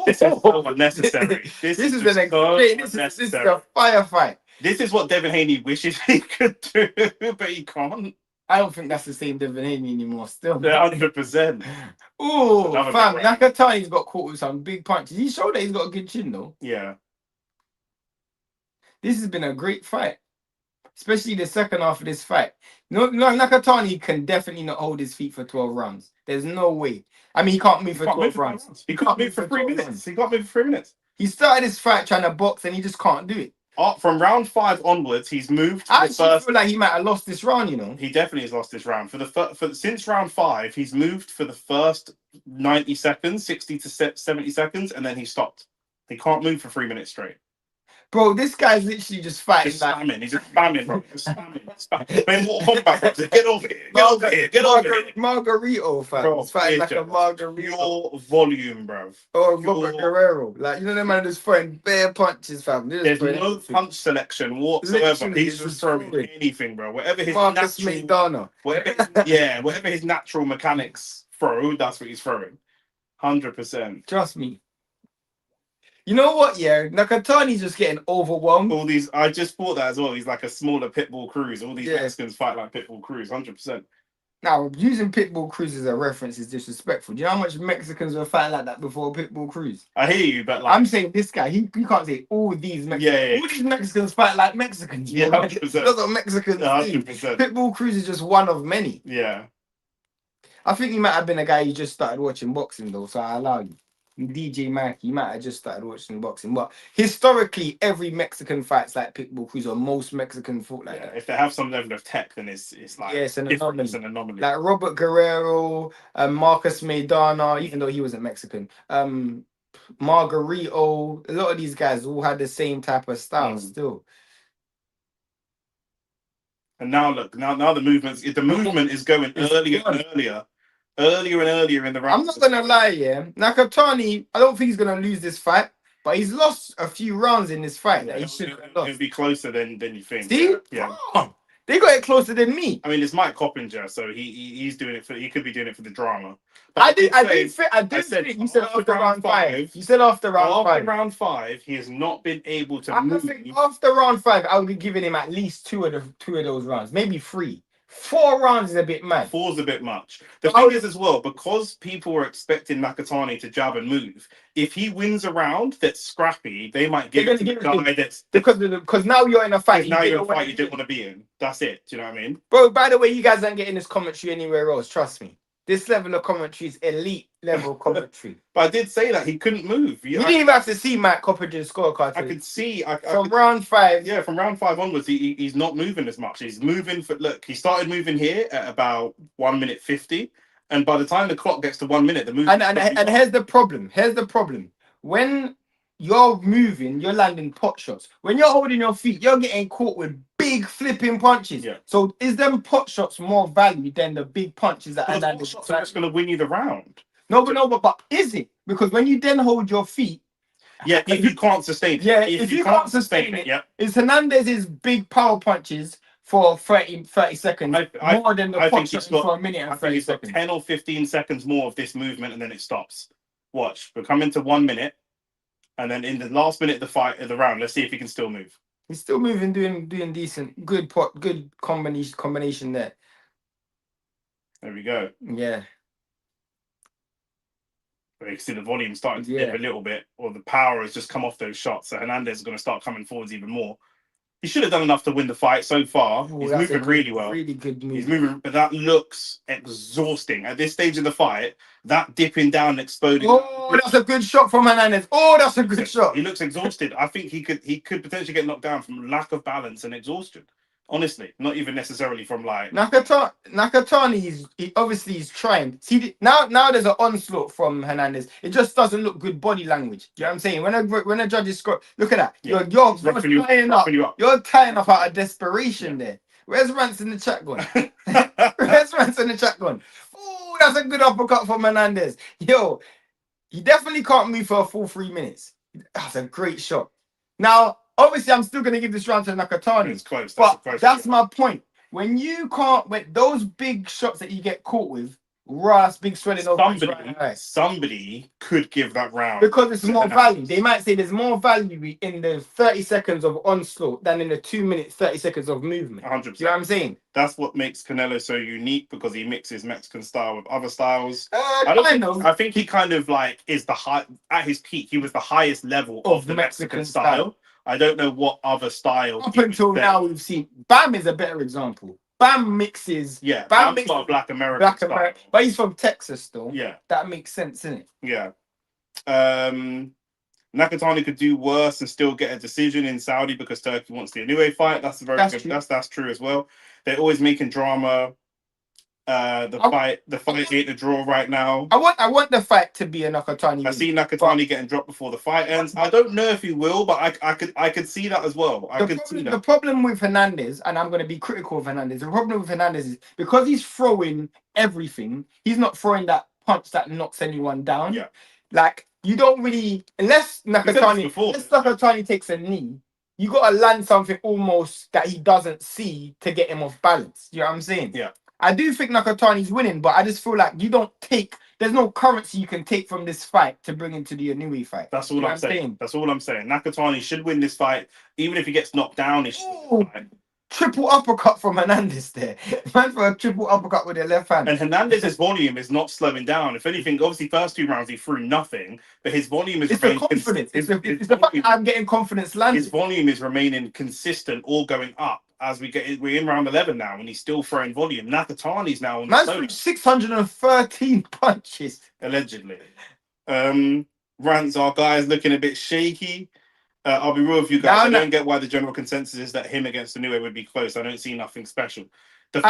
unnecessary. This is a firefight. This is what Devin Haney wishes he could do, but he can't. I don't think that's the same Devin Haney anymore. Still, 100%. Oh, fam, Nakatani's got caught with some big punches. He showed that he's got a good chin, though. Yeah. This has been a great fight. Especially the second half of this fight. No, Nakatani can definitely not hold his feet for 12 rounds. There's no way. I mean, he can't move for 12 rounds. He can't move for 3 minutes. He can't move for 3 minutes. He started his fight trying to box and he just can't do it. From round 5 onwards, he's moved. I actually feel like he might have lost this round, you know. He definitely has lost this round. Since round 5, he's moved for the first 90 seconds, 60 to 70 seconds, and then he stopped. He can't move for 3 minutes straight. Bro, this guy's literally just fighting. He's just spamming, bro. Just spamming. Man, get over here. Get over here. Get over here. Margarito, fam. Bro, he's fighting like a Margarito. Pure volume, bro. Or Robert Guerrero. Like, you know, the man just throwing bare punches, fam. There's no punch selection whatsoever. Literally, he's just throwing anything, bro. Whatever his whatever his natural mechanics throw, that's what he's throwing. 100%. Trust me. You know what, yeah? Nakatani's just getting overwhelmed. All these, I just thought that as well. He's like a smaller Pitbull Cruz. All these Mexicans fight like Pitbull Cruz, 100%. Now, using Pitbull Cruz as a reference is disrespectful. Do you know how much Mexicans were fighting like that before Pitbull Cruz? I hear you, but like... I'm saying this guy, you can't say all these Mexicans. All these Mexicans fight like Mexicans. Yeah, 100%. That's what Mexicans do. 100%. Pitbull Cruz is just one of many. Yeah. I think he might have been a guy who just started watching boxing, though, so I allow you. DJ Mikey, you might have just started watching boxing, but historically, every Mexican fights like Pitbull Cruz, or most Mexican fought like that. If they have some level of tech, then it's like Yeah, it's an different. anomaly. It's an anomaly. Like Robert Guerrero, Marcus Maidana, even though he wasn't Mexican, Margarito, a lot of these guys all had the same type of style still. And now look, now the movement is going earlier and earlier in the round. I'm not gonna lie, yeah. Nakatani, I don't think he's gonna lose this fight, but he's lost a few rounds in this fight that he should have lost. It'll be closer than you think. See? Yeah. Oh, they got it closer than me. I mean, it's Mike Coppinger, so he's doing it he could be doing it for the drama. But I did think you said after round 5. You said after round 5. After round 5, he has not been able to move. Think after round 5, I would be giving him at least two of those rounds, maybe 3. 4 rounds is a bit mad. 4's a bit much. The thing is as well, because people were expecting Nakatani to jab and move, if he wins a round that's scrappy, they might give it to the guy that's because now you're in a fight. Now you're in a fight you didn't want to be in. That's it. Do you know what I mean? Bro, by the way, you guys aren't getting this commentary anywhere else. Trust me. This level of commentary is elite level commentary. But I did say that he couldn't move. You didn't even have to see Matt Copperdge's scorecard. I could see from round 5. Yeah, from round 5 onwards, he's not moving as much. He's moving he started moving here at about 1 minute 50, and by the time the clock gets to 1 minute, the movement. And here's the problem. When you're moving, you're landing pot shots. When you're holding your feet, you're getting caught with big flipping punches. Yeah. So is them pot shots more value than the big punches that pot shots are just going to win you the round? No, but is it? Because when you then hold your feet, yeah, if you can't sustain it. Yeah, if you can't sustain it, yeah. Is Hernandez's big power punches for 30 seconds more than the pot shots for a minute and 30 seconds? 10 or 15 seconds more of this movement and then it stops. Watch, we're coming to 1 minute. And then in the last minute of the round, let's see if he can still move. He's still moving, doing decent. Good combination there. There we go. Yeah. But you can see the volume starting to dip a little bit, or the power has just come off those shots. So Hernandez is going to start coming forwards even more. He should have done enough to win the fight so far. He's moving really well. Really good move. He's moving, but that looks exhausting. At this stage of the fight, that dipping down, exploding. Oh, that's a good shot from Hernandez. Oh, that's a good shot. He looks exhausted. I think he could potentially get knocked down from lack of balance and exhaustion. Honestly, not even necessarily from like Nakatani. Obviously he's trying. See now there's an onslaught from Hernandez. It just doesn't look good body language. You know what I'm saying? When a judges score, look at that. Yeah. You're tying up. You're tying up out of desperation there. Where's Rance in the chat gone? Where's Rance in the chat gone? Oh, that's a good uppercut from Hernandez. Yo, he definitely can't move for a full 3 minutes. That's a great shot. Now, obviously, I'm still going to give this round to Nakatani. It's close. That's my point. When you can't, those big shots that you get caught with, big swelling over. Somebody could give that round because it's more value. They might say there's more value in the 30 seconds of onslaught than in the 2 minutes, 30 seconds of movement. 100%. You know what I'm saying? That's what makes Canelo so unique, because he mixes Mexican style with other styles. I think he kind of like is at his peak. He was the highest level of the Mexican style. I don't know what other style. Up until now, we've seen Bam is a better example. Bam mixes. Yeah, Bam mixes Black American style. But he's from Texas still. Yeah. That makes sense, doesn't it? Yeah. Nakatani could do worse and still get a decision in Saudi because Turkey wants the Inoue fight. That's good. True. That's true as well. They're always making drama. The fight ain't a draw right now. I want the fight to be a Nakatani. I see Nakatani getting dropped before the fight ends. I don't know if he will, but I could see that as well. The problem with Hernandez, and I'm going to be critical of Hernandez. The problem with Hernandez is because he's throwing everything. He's not throwing that punch that knocks anyone down. Yeah. Like you don't really, unless Nakatani takes a knee. You got to land something almost that he doesn't see to get him off balance. You know what I'm saying? Yeah. I do think Nakatani's winning, but I just feel like there's no currency you can take from this fight to bring into the Inoue fight. That's all I'm saying. That's all I'm saying. Nakatani should win this fight, even if he gets knocked down. Triple uppercut from Hernandez there. Man for a triple uppercut with their left hand. And Hernandez's volume is not slowing down. If anything, obviously, first 2 rounds he threw nothing, but his volume is remaining confidence. It's the fact that I'm getting confidence landing. His volume is remaining consistent or going up. As we're in round 11 now, and he's still throwing volume. Nakatani's now on the 613 punches allegedly. rants, our guys looking a bit shaky. I'll be real with you guys. No, I don't get why the general consensus is that him against Inoue would be close. I don't see nothing special. The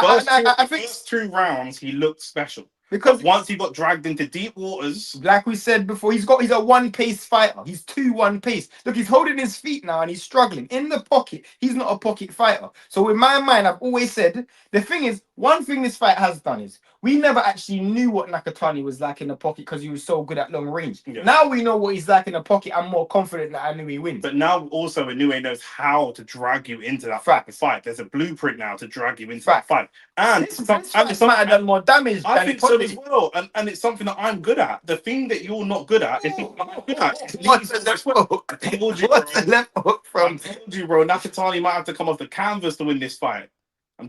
first two rounds, he looked special. because But once he got dragged into deep waters, like we said before, he's a one pace fighter. He's 2-1 pace. Look, he's holding his feet now and he's struggling in the pocket. He's not a pocket fighter. So in my mind, I've always said the thing is, one thing this fight has done is we never actually knew what Nakatani was like in the pocket because he was so good at long range. Yeah. Now we know what he's like in the pocket. I'm more confident that I knew he wins. but now also Inoue knows how to drag you into that Facts. fight. There's a blueprint now to drag you into Facts. that fight. And This fight might have done more damage. I than think it so probably- as well. And it's something that I'm good at. The thing that you're not good at is something I'm good at. What's the left hook? I told you, What's bro. the left hook I from? told you, bro. Nakatani might have to come off the canvas to win this fight.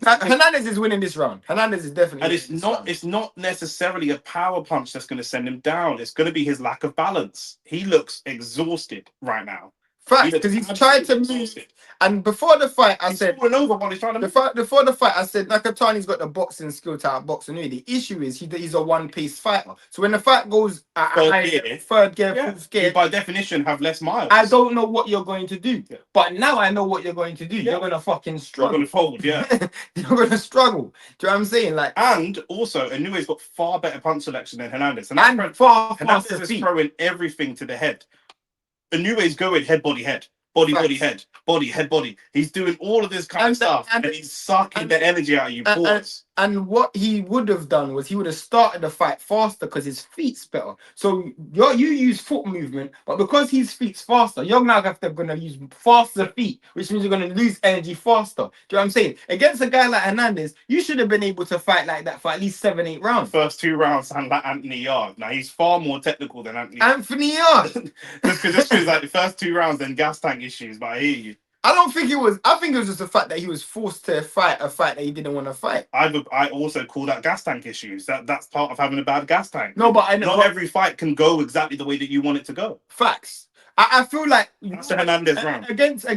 Hernandez is winning this round. Hernandez is definitely. And it's not necessarily a power punch that's going to send him down. It's going to be his lack of balance. He looks exhausted right now. Facts, because he's tried to move. And before the fight, I said over while he's trying to move. before the fight, I said Nakatani's got the boxing skill to outbox Inoue. The issue is he's a one-piece fighter. So when the fight goes at third gear, fourth gear, You by definition have less miles. I don't know what you're going to do. Yeah. But now I know what you're going to do. Yeah. You're going to fucking You're struggle. going to fold, yeah. You're going to struggle. Do you know what I'm saying? Like, And also, Inoue's got far better punch selection than Hernandez. and far Hernandez faster is feet. throwing everything to the head. Inoue's going head, body, head. Body, Facts. body, head. Body, head, body. He's doing all of this kind of stuff. And he's sucking the energy out of you. Pause. And what he would have done was he would have started the fight faster because his feet's better. So you use foot movement, but because his feet's faster, you're now gonna use faster feet, which means you're gonna lose energy faster. Do you know what I'm saying? Against a guy like Hernandez, you should have been able to fight like that for at least 7-8 rounds. First 2 rounds sound like Anthony Yard. Now he's far more technical than Anthony. Anthony Yard. Just because like the first 2 rounds, then gas tank issues. But I hear you. I don't think it was. I think it was just the fact that he was forced to fight a fight that he didn't want to fight. I also call that gas tank issues. That's part of having a bad gas tank. No, but I know Not every fight can go exactly the way that you want it to go. facts. I feel like That's the Hernandez round. against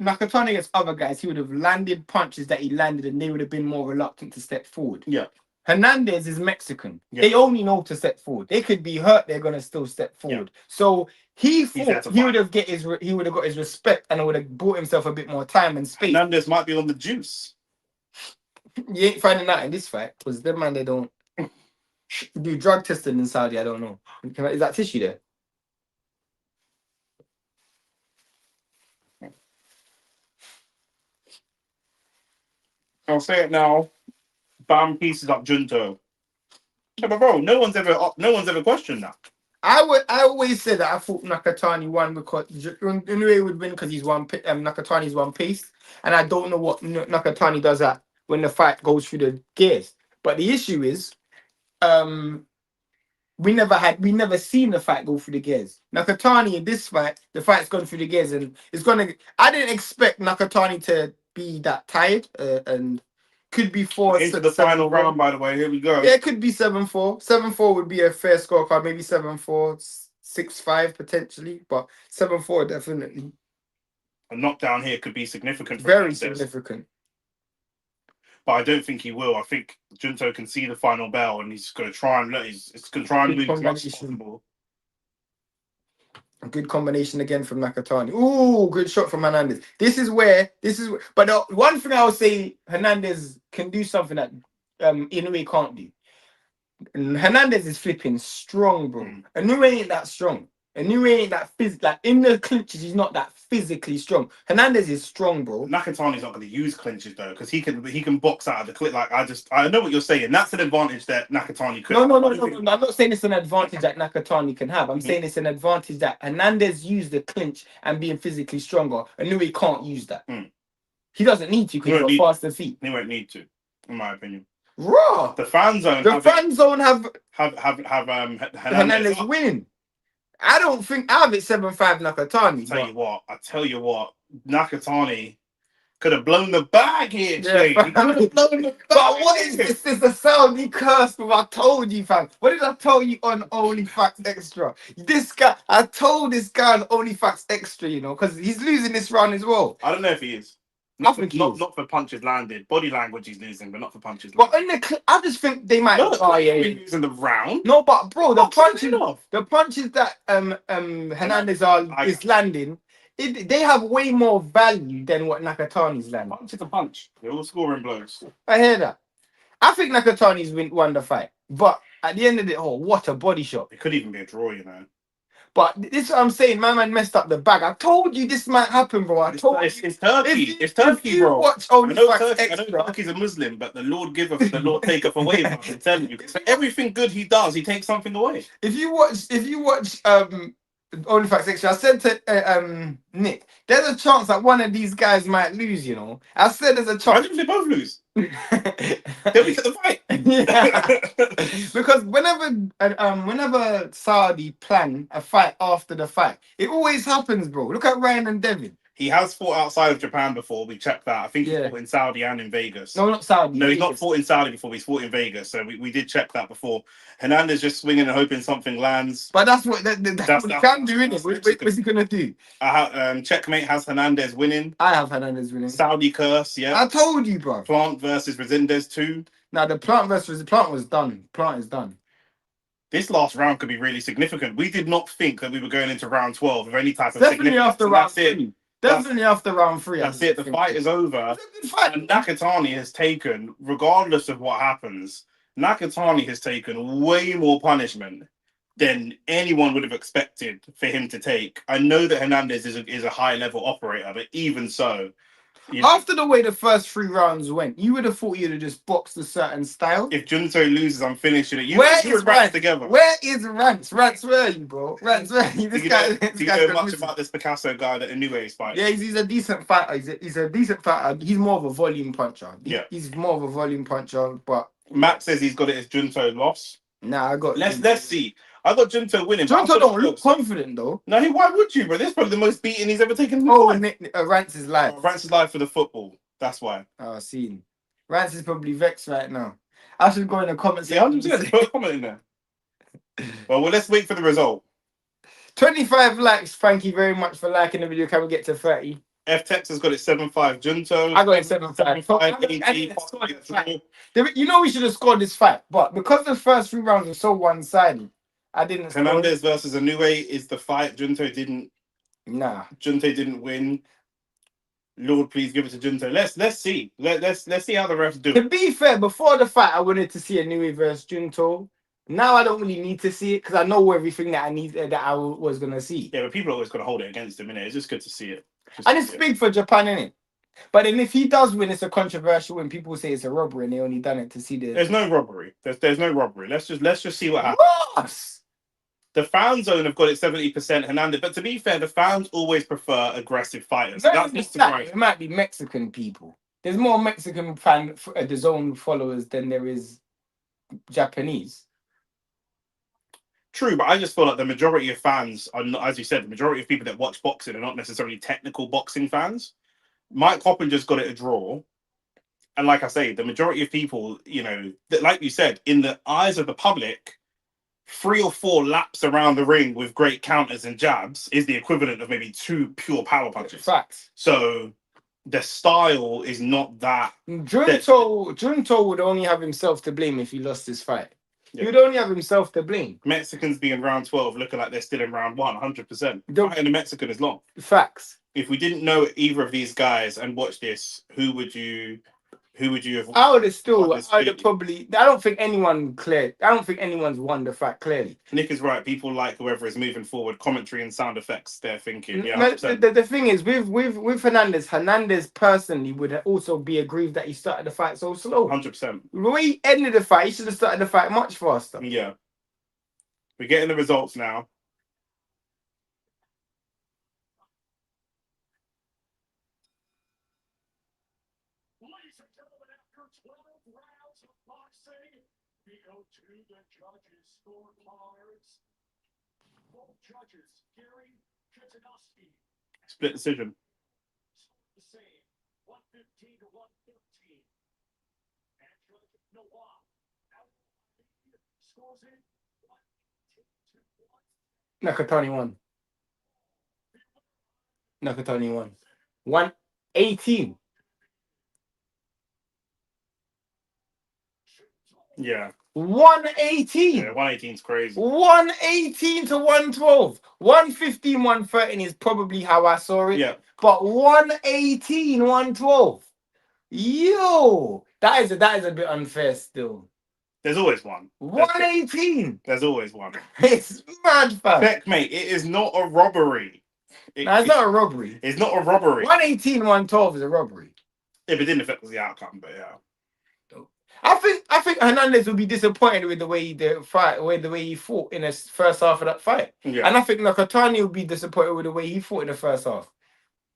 Nakatani against other guys, he would have landed punches that he landed, and they would have been more reluctant to step forward. Yeah. Hernandez is Mexican. Yeah. They only know to step forward. They could be hurt. They're gonna still step forward. So he there thought to he fight. would have got his respect and would have bought himself a bit more time and space. Hernandez might be on the juice. You ain't finding that in this fight because them man they don't do drug testing in Saudi. I don't know. Is that tissue there? I'll say it now. Bam pieces up Junto. Yeah, but bro, no one's ever questioned that. I always say that I thought Nakatani won because Inoue would win because he's Nakatani's one piece, and I don't know what Nakatani does that when the fight goes through the gears. But the issue is, we never seen the fight go through the gears. Nakatani in this fight, the fight's gone through the gears, and it's gonna. I didn't expect Nakatani to be that tired, and could be Into the final round, by the way. Here we go. Yeah, it could be 7-4. 7-4 would be a fair scorecard. Maybe 7-4, 6-5 potentially, but 7-4 definitely. A knockdown here could be significant. For Very Hernandez, significant. but I don't think he will. I think Junto can see the final bell, and he's going to try and move as much as possible. A good combination again from Nakatani. Ooh, good shot from Hernandez. This is where. But the one thing I would say, Hernandez can do something that Inoue can't do. And Hernandez is flipping strong, bro. Inoue ain't that strong. Inoue ain't that like in the clinches. He's not that physically strong. Hernandez is strong, bro. Nakatani's not going to use clinches though, because he can box out of the clinch. Like I know what you're saying. That's an advantage that Nakatani could. No. I'm not saying it's an advantage that Nakatani can have. I'm saying it's an advantage that Hernandez used the clinch and being physically stronger. Inoue can't use that. He doesn't need to because he's got faster feet. He won't need to, in my opinion. Raw. The fan zone. have Hernandez win. I don't think I have it 7-5 Nakatani. I tell you what, Nakatani could have blown the bag here, Yeah, Jay. He could have blown the bag. But what is this? This is the sound he cursed with. I told you, fam. What did I tell you on OnlyFacts Extra? This guy, I told this guy on OnlyFacts Extra, because he's losing this round as well. I don't know if he is. Not, think he not, is. not for punches landed. Body language he's losing, but not for punches But landed. in the, I just think they might. No, Oh yeah, he's losing the round. No, but bro, the punches, off. the punches that Hernandez is landing, they have way more value than what Nakatani's landing. Punch is a punch. They're all scoring blows. I hear that. I think Nakatani's won the fight, but at the end of it, oh, what a body shot! It could even be a draw, you know. But this is what I'm saying. My man messed up the bag. I told you this might happen, bro. I told you. It's Turkey. It's Turkey, if you bro. watch I know OnlyFacts Turkey's a Muslim, but the Lord giveth, the Lord taketh away. I'm telling you, for everything good he does, he takes something away. If you watch OnlyFacts Extra, I said to Nick, there's a chance that one of these guys might lose. You know, I said there's a chance. Imagine if they both lose. They'll be at the fight. Because whenever Saudi plan a fight after the fight, it always happens, bro. Look at Ryan and Devin. He has fought outside of Japan before. We checked that. I think he fought in Saudi and in Vegas. No, not Saudi. No, he's not fought in Saudi before. He's fought in Vegas. So we did check that before. Hernandez just swinging and hoping something lands. But that's what what he can do, innit? What's he gonna do? Checkmate has Hernandez winning. I have Hernandez winning. Saudi curse, yeah. I told you, bro. Plant versus Resendez 2. Now the Plant versus the Plant was done. Plant is done. This last round could be really significant. We did not think that we were going into round 12 with any type of definitely after round 3. Definitely after round 3. That's it. The fight is over. And Nakatani has taken, regardless of what happens, Nakatani has taken way more punishment than anyone would have expected for him to take. I know that Hernandez is a high level operator, but even so, after the way the first 3 rounds went, you would have thought you'd have just boxed a certain style. If Junto loses, I'm finishing it. Where is Rance together? Where is Rance? Rance, where are you, bro? Rance, where are you? Do you know much about this Picasso guy that Inoue is fighting? Yeah, he's a decent fighter. He's a decent fighter. He's more of a volume puncher. He's more of a volume puncher, but Matt says he's got it as Junto loss. Nah, I got. Let's see. I got Junto winning. Junto don't look confident though. No, why would you, bro? This is probably the most beating he's ever taken. Rance is live. Rance is live for the football. That's why. Oh, seen. Rance is probably vexed right now. I should go in the comments. Yeah, 100%. Put a comment in there. Well, let's wait for the result. 25 likes. Thank you very much for liking the video. Can we get to 30? F Texas got it 7-5. Junto. I got it 7-5. You know we should have scored this fight, but because the first 3 rounds were so one-sided, I didn't. Hernandez versus Inoue is the fight. Junto didn't. Nah. Junto didn't win. Lord, please give it to Junto. Let's see. Let's see how the refs do. To be fair, before the fight, I wanted to see Inoue versus Junto. Now I don't really need to see it because I know everything that I was gonna see. Yeah, but people are always gonna hold it against him, innit? It's just good to see it. And it's big for Japan, innit? But then if he does win, it's a controversial win. People say it's a robbery and they only done it to see the. There's no robbery. There's no robbery. Let's just see what happens. Yes! The fan zone have got it 70% Hernandez, but to be fair, the fans always prefer aggressive fighters. That's just surprising. It might be Mexican people. There's more Mexican the zone followers than there is Japanese. True, but I just feel like the majority of fans are not, as you said, the majority of people that watch boxing are not necessarily technical boxing fans. Mike Hoppen just got it a draw. And like I say, the majority of people, you know, like you said, in the eyes of the public, 3 or 4 laps around the ring with great counters and jabs is the equivalent of maybe 2 pure power punches. Facts. So the style is not that. Junto would only have himself to blame if he lost this fight. Yeah. He would only have himself to blame. Mexicans being round 12 looking like they're still in round 1, 100%. Fighting the Mexican is long. Facts. If we didn't know either of these guys and watch this, who would you have? I would have probably. I don't think anyone's won the fight clearly. Nick is right. People like whoever is moving forward. Commentary and sound effects. They're thinking. Yeah. The thing is, with Hernandez personally would also be aggrieved that he started the fight so slow. 100%. The way he ended the fight, he should have started the fight much faster. Yeah. We're getting the results now. Ladies and gentlemen, after 12 rounds of boxing, we go to the judges' scorecards. Both judges, Gary Katanowski. Split decision. The same, 115 to 113. And Judge Naoya scores it 1-2-1. Nakatani won. 118. Yeah. 118. Yeah, 118 is crazy. 118 to 112. 115, 113 is probably how I saw it. Yeah. But 118, 112. Yo, that is a bit unfair still. There's always one. 118. There's always one. It's mad, fam. Beck, mate, it is not a robbery. No, it's not a robbery. It's not a robbery. 118, 112 is a robbery. If it didn't affect the outcome, but yeah. I think Hernandez will be disappointed with the way the fight, with the way he fought in the first half of that fight. Yeah. And I think Nakatani will be disappointed with the way he fought in the first half.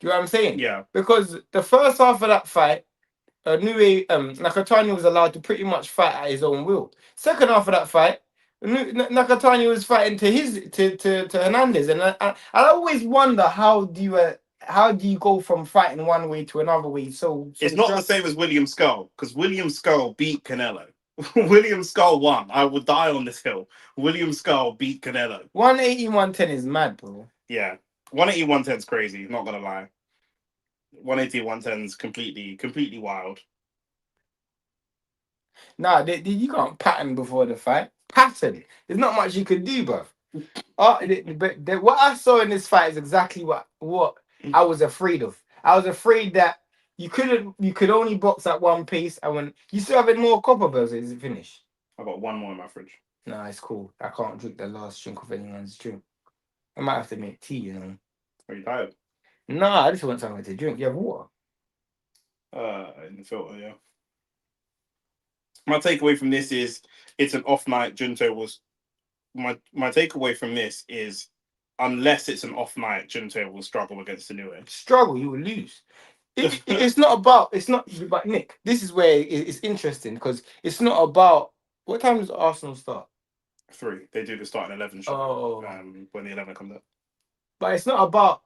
Do you know what I'm saying? Yeah. Because the first half of that fight, Nakatani was allowed to pretty much fight at his own will. Second half of that fight, Nakatani was fighting to Hernandez, and I always wonder how do you go from fighting one way to another way? So It's not the same as William Skull, because William Skull beat Canelo. William Skull won. I will die on this hill. William Skull beat Canelo. 180, 110 is mad, bro. Yeah. 180, 110 is crazy, not gonna lie. 180, 110 is completely wild. Nah, you can't pattern before the fight. Pattern. There's not much you can do, bruv. But what I saw in this fight is exactly what I was afraid of. I was afraid that you could only box at one pace, and when you still having more copper bells, is it finished? I've got one more in my fridge. Nah, it's cool. I can't drink the last drink of anyone's drink. I might have to make tea, you know. Are you tired? Nah, I just want something to drink. You have water? In the filter, yeah. My takeaway from this is it's an off night. Junto was my takeaway from this is unless it's an off night, Junto will struggle against Inoue. Struggle, you will lose. It's not but Nick, this is where it's interesting because it's not about what time does Arsenal start? 3. They do the starting 11 show. When the 11 comes up. But it's not about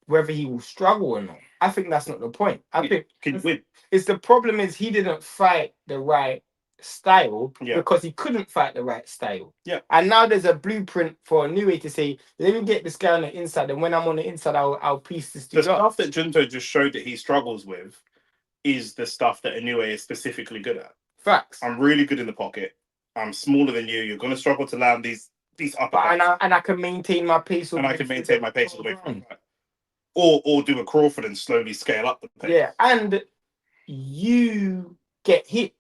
whether he will struggle or not. I think that's not the point. I think can you win? It's the problem is he didn't fight the right style Yeah. because he couldn't fight the right style. Yeah. And now there's a blueprint for a new way to say, let me get this guy on the inside, and when I'm on the inside, I'll piece this The dude up. stuff that Junto just showed that he struggles with is the stuff that Inoue is specifically good at. Facts. I'm really good in the pocket. I'm smaller than you. You're gonna struggle to land these upper. And I can maintain my pace. And I can maintain my pace all the way through. Or do a Crawford and slowly scale up the pace. Yeah, and you get hit.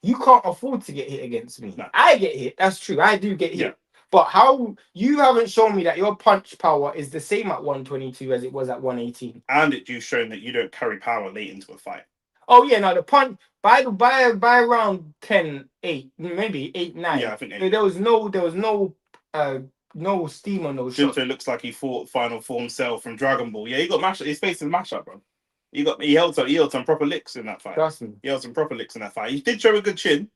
You can't afford to get hit against me. No. I get hit. That's true. I do get hit. Yeah. But how you haven't shown me that your punch power is the same at 122 as it was at 118. And you've shown that you don't carry power late into a fight. Oh yeah, no, the punch by round 10, 8, maybe 8, 9. Yeah, I think 8. There was no steam on those shots. Junto looks like he fought Final Form Cell from Dragon Ball. Yeah, he got mashed. His face is mashed up, bro. He held some proper licks in that fight. Trust me. He held some proper licks in that fight. He did show a good chin.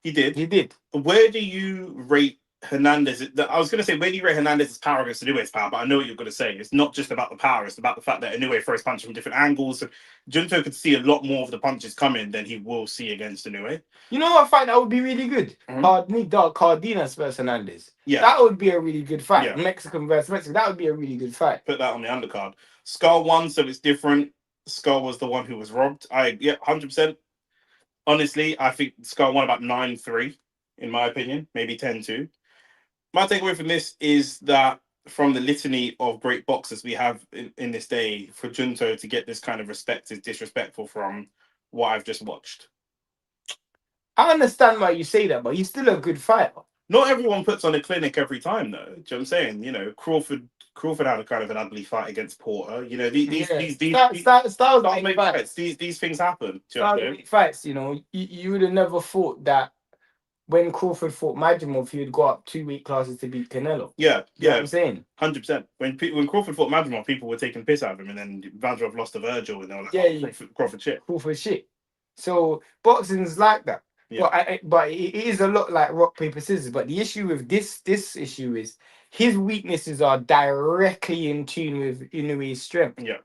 He did. He did. Where do you rate Hernandez? I was going to say, where do you rate Hernandez's power against Inoue's power? But I know what you're going to say. It's not just about the power. It's about the fact that Inoue throws punches from different angles. Junto could see a lot more of the punches coming than he will see against Inoue. You know what fight that would be really good? Mm-hmm. Cardenas versus Hernandez. Yeah. That would be a really good fight. Yeah. Mexican versus Mexican. That would be a really good fight. Put that on the undercard. Skull won, so it's different. Skull was the one who was robbed. 100%. Honestly, I think Skull won about 9-3, in my opinion, maybe 10-2. My takeaway from this is that from the litany of great boxers we have in this day, for Junto to get this kind of respect is disrespectful from what I've just watched. I understand why you say that, but he's still a good fighter. Not everyone puts on a clinic every time, though. Do you know what I'm saying? You know, Crawford had a kind of an ugly fight against Porter. You know, these things happen. Fights, you know, you would have never thought that when Crawford fought Madrimov, he would go up 2 weight classes to beat Canelo. Yeah, you know what I'm saying? 100%. When Crawford fought Madrimov, people were taking piss out of him, and then Madrimov lost to Virgil, and they were like, Crawford shit. Crawford shit. So boxing's like that. Yeah. But it is a lot like rock, paper, scissors. But the issue with this issue is his weaknesses are directly in tune with Inoue's strength. Yeah.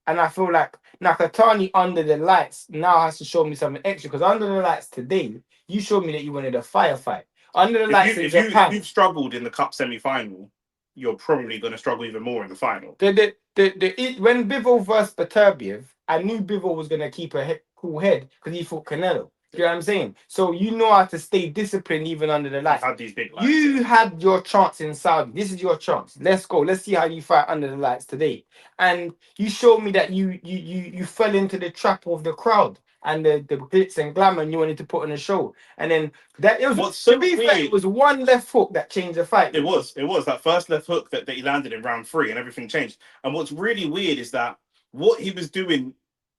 And I feel like Nakatani under the lights now has to show me something extra, because under the lights today, you showed me that you wanted a firefight. Under the lights in Japan, if you've struggled in the cup semi-final, you're probably going to struggle even more in the final. When Bivol versus Beterbiev, I knew Bivol was going to keep a cool head because he fought Canelo. You know what I'm saying? So you know how to stay disciplined even under the He lights. had these big lights. You had your chance in Saudi. This is your chance. Let's go. Let's see how you fight under the lights today. And you showed me that you fell into the trap of the crowd and the glitz and glamour, and you wanted to put on a show. And then that it was What's so to be fair, weird- it was one left hook that changed the fight. It was that first left hook that he landed in round 3, and everything changed. And what's really weird is that what he was doing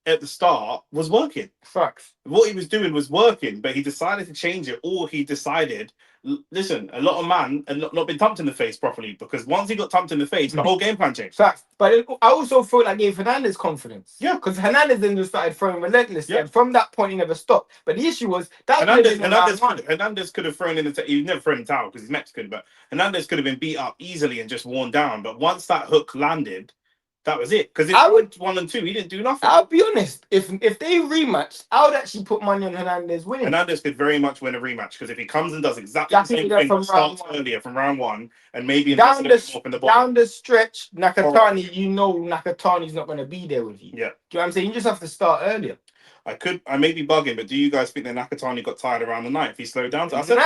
at the start was working. Facts. What he was doing was working, but he decided to change it, or he decided, listen, a lot of man and not been thumped in the face properly, because once he got thumped in the face, the whole game plan changed. Facts. But I also feel like gave Hernandez confidence. Yeah. Because Hernandez then just started throwing relentlessly. Yeah. And from that point, he never stopped. But the issue was that Hernandez could have thrown in the he never thrown in the towel because he's Mexican, but Hernandez could have been beat up easily and just worn down. But once that hook landed, that was it. Because I would 1 and 2, he didn't do nothing. I'll be honest. If they rematched, I would actually put money on Hernandez winning. Hernandez could very much win a rematch, because if he comes and does exactly That's the same either thing from but starts round one. earlier from round 1 and maybe down invests a bit more in the bottom. down the stretch, Nakatani, you know Nakatani's not going to be there with you. Yeah. Do you know what I'm saying? You just have to start earlier. I may be bugging, but do you guys think that Nakatani got tired around the 9th? He slowed down. I said,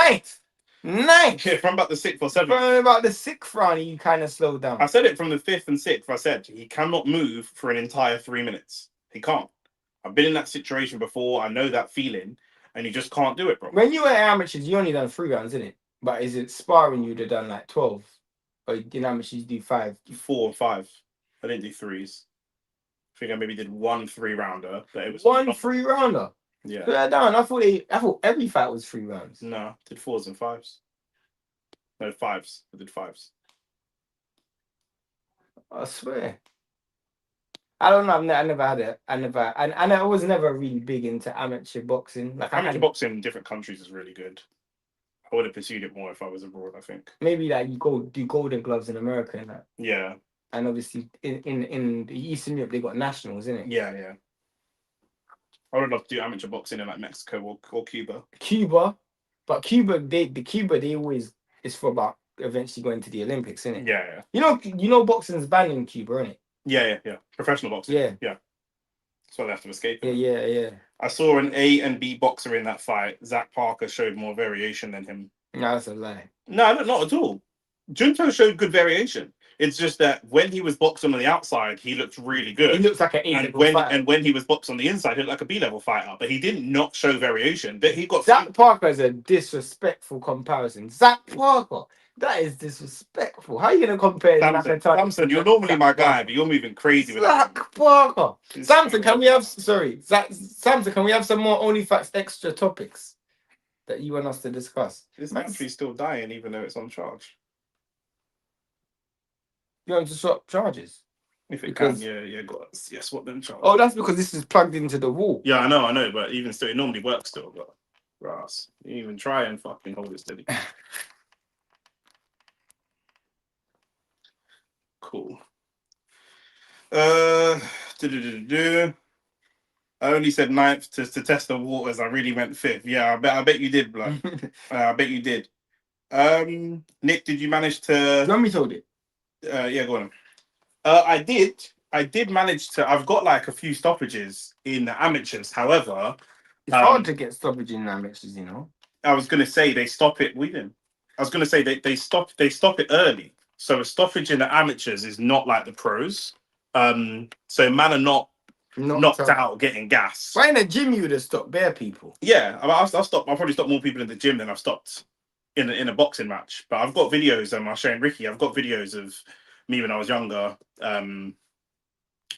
Ninth. yeah, from about the 6th or 7th. From about the 6th round, you kind of slowed down. I said it from the 5th and 6th. I said he cannot move for an entire 3 minutes. He can't. I've been in that situation before. I know that feeling, and you just can't do it, bro. When you were amateurs, you only done 3 rounds, innit? But is it sparring you'd have done like 12? Or in amateurs you do 5? 4 and 5. I didn't do 3s. I think I maybe did 1 3-rounder. But it was 1 3-rounder. Yeah. Put that down. I thought every fight was 3 rounds. No, did 4s and 5s. No, 5s. I did 5s. I swear. I don't know. I never had it. I was never really big into amateur boxing. Like Amateur boxing in different countries is really good. I would have pursued it more if I was abroad, I think. Maybe like you go do Golden Gloves in America and that. Yeah. And obviously in the Eastern Europe they got nationals, innit? Yeah. I would love to do amateur boxing in like Mexico or Cuba. But Cuba they always is for about eventually going to the Olympics, innit? Yeah. You know boxing's banned in Cuba, innit? Yeah. Professional boxing. Yeah. That's why they have to escape it. Yeah. I saw an A and B boxer in that fight. Zach Parker showed more variation than him. No, that's a lie. No, not at all. Junto showed good variation. It's just that when he was boxing on the outside, he looked really good. He looks like an and when he was boxed on the inside, he looked like a B-level fighter. But he did not show variation. But he got Zach Parker is a disrespectful comparison. Zach Parker, that is disrespectful. How are you gonna compare Samson, you're normally my guy, but you're moving crazy with Zach Parker. Samson, can we have some more OnlyFacts extra topics that you want us to discuss? This battery's still dying, even though it's on charge. You want to swap charges? If it can, yeah, swap them charges. Oh, that's because this is plugged into the wall. Yeah, I know, but even still, it normally works still. But grass, you even try and fucking hold it steady. Cool. I only said 9th to test the waters. I really meant 5th. Yeah, I bet you did, blood. I bet you did. Nick, did you manage to? Let me told it. Yeah, go on. I did manage to. I've got like a few stoppages in the amateurs. However, it's hard to get stoppage in amateurs, you know. I was gonna say they stop it. I was gonna say they stop it early. So a stoppage in the amateurs is not like the pros. So man are not knocked out getting gas. Why in the gym you would have stopped bare people? Yeah, I'll probably stop more people in the gym than I've stopped in a boxing match. But I've got videos, and I'll show Ricky. I've got videos of me when I was younger.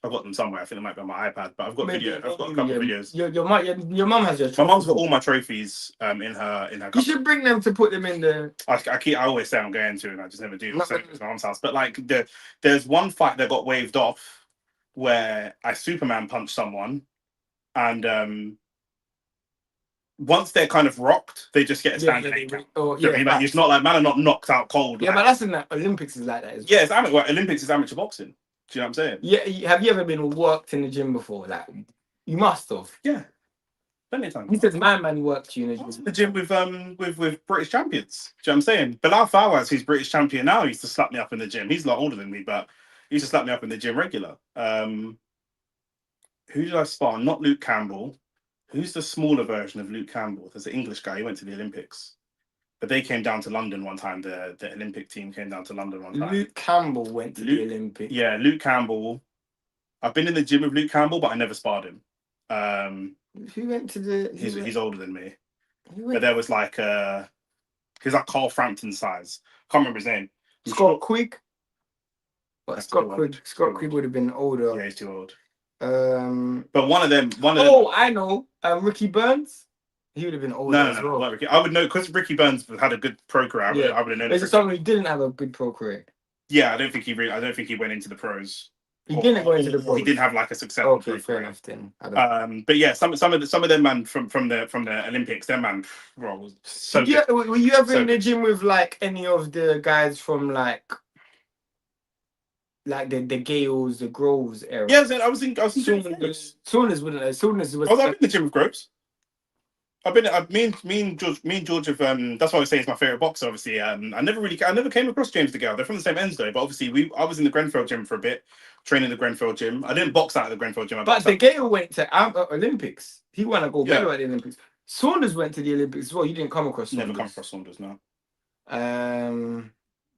I've got them somewhere. I think they might be on my iPad, but I've got I've got a couple of videos. Your mum has your trophies. My mum's got all my trophies in her. You should bring them to put them in the. I always say I'm going to, and I just never do. So it's my mum's house. But like there's one fight that got waved off where I Superman punched someone, and once they're kind of rocked, they just get a standard 8 count. It's not like man are not knocked out cold. Yeah, but that's in the Olympics is like that as well. Yeah, it's amateur. Olympics is amateur boxing. Do you know what I'm saying? Yeah. Have you ever been worked in the gym before? Like, you must have. Yeah. Plenty of times. He says, man worked you in the gym with British champions. Do you know what I'm saying? Bilal Fawaz, who's British champion now, used to slap me up in the gym. He's a lot older than me, but he used to slap me up in the gym regular. Who did I spar? Not Luke Campbell. Who's the smaller version of Luke Campbell? There's an English guy. He went to the Olympics, but they came down to London one time. The Olympic team came down to London one time. Luke Campbell went to the Luke- Olympics. Yeah, Luke Campbell. I've been in the gym with Luke Campbell, but I never sparred him. Who went to the? He's older than me, Who but went? there was like he's like Carl Frampton size. Can't remember his name. Scott Quigg. But That's Scott too Quigg. old. Scott Quigg would have been older. Yeah, he's too old. But one of them. Oh, I know. Ricky Burns. He would have been older No, as well. not Ricky. I would know because Ricky Burns had a good pro career. I would have known. There's someone who didn't have a good pro career. Yeah, I don't think he went into the pros. He didn't go into the pros. He didn't have like a successful. Okay, fair enough then. But yeah, some of them man from the Olympics, them man, bro, was so. Were you ever in the gym with like any of the guys from like the Gales, the Groves era? Yeah, I was in Saunders wouldn't have. Saunders was. I've been in the gym with Groves. Me and George have that's why I say he's my favorite boxer. Obviously, I never came across James DeGale. They're from the same ends though. But obviously, I was in the Grenfell gym for a bit, training the Grenfell gym. I didn't box out of the Grenfell gym. But DeGale went to Olympics. He won a gold medal at the Olympics. Saunders went to the Olympics as well. You didn't come across Saunders. Never come across Saunders, no.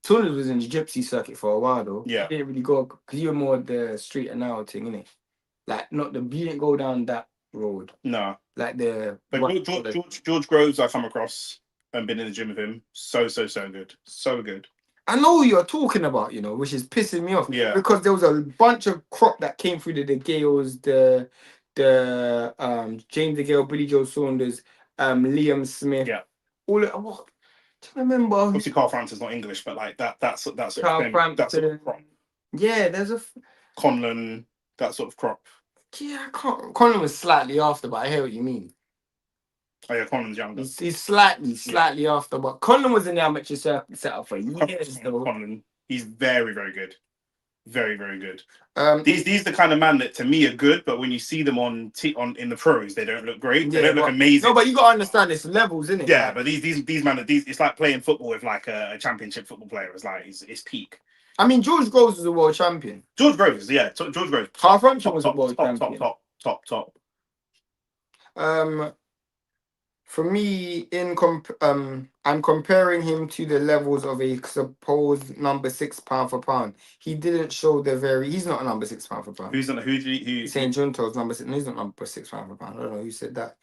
Saunders was in the gypsy circuit for a while though. Yeah. He didn't really go because you were more the street and now thing, innit? Like you didn't go down that road. No. Like George Groves, I come across and been in the gym with him. So good. So good. I know who you're talking about, which is pissing me off. Yeah. Because there was a bunch of crop that came through the Gales, the James DeGale, Billy Joe Saunders, Liam Smith. Yeah. All of what? Do you remember? Obviously, Carl Frampton's not English, but like that's sort of Carl thing. Frampton. That sort of crop. Yeah, there's a Conlon, that sort of crop. Yeah, Conlon was slightly after, but I hear what you mean. Oh yeah, Conlon's younger. He's slightly after, but Conlon was in the amateur circuit setup for years though. Conlon, he's very, very good. Very, very good. These are the kind of man that to me are good, but when you see them in the pros, they don't look great. They don't look amazing. No, but you gotta understand it's levels, isn't it? Yeah, but these man, it's like playing football with like a championship football player. It's like it's peak. I mean, George Groves was a world champion. George Groves, yeah, George Groves. Carl Frampton was a world champion. Top. For me, I'm comparing him to the levels of a supposed number 6 pound for pound. He didn't show he's not a number 6 pound for pound. Saying Junto's number 6. No, he's not number 6 pound for pound. I don't know who said that.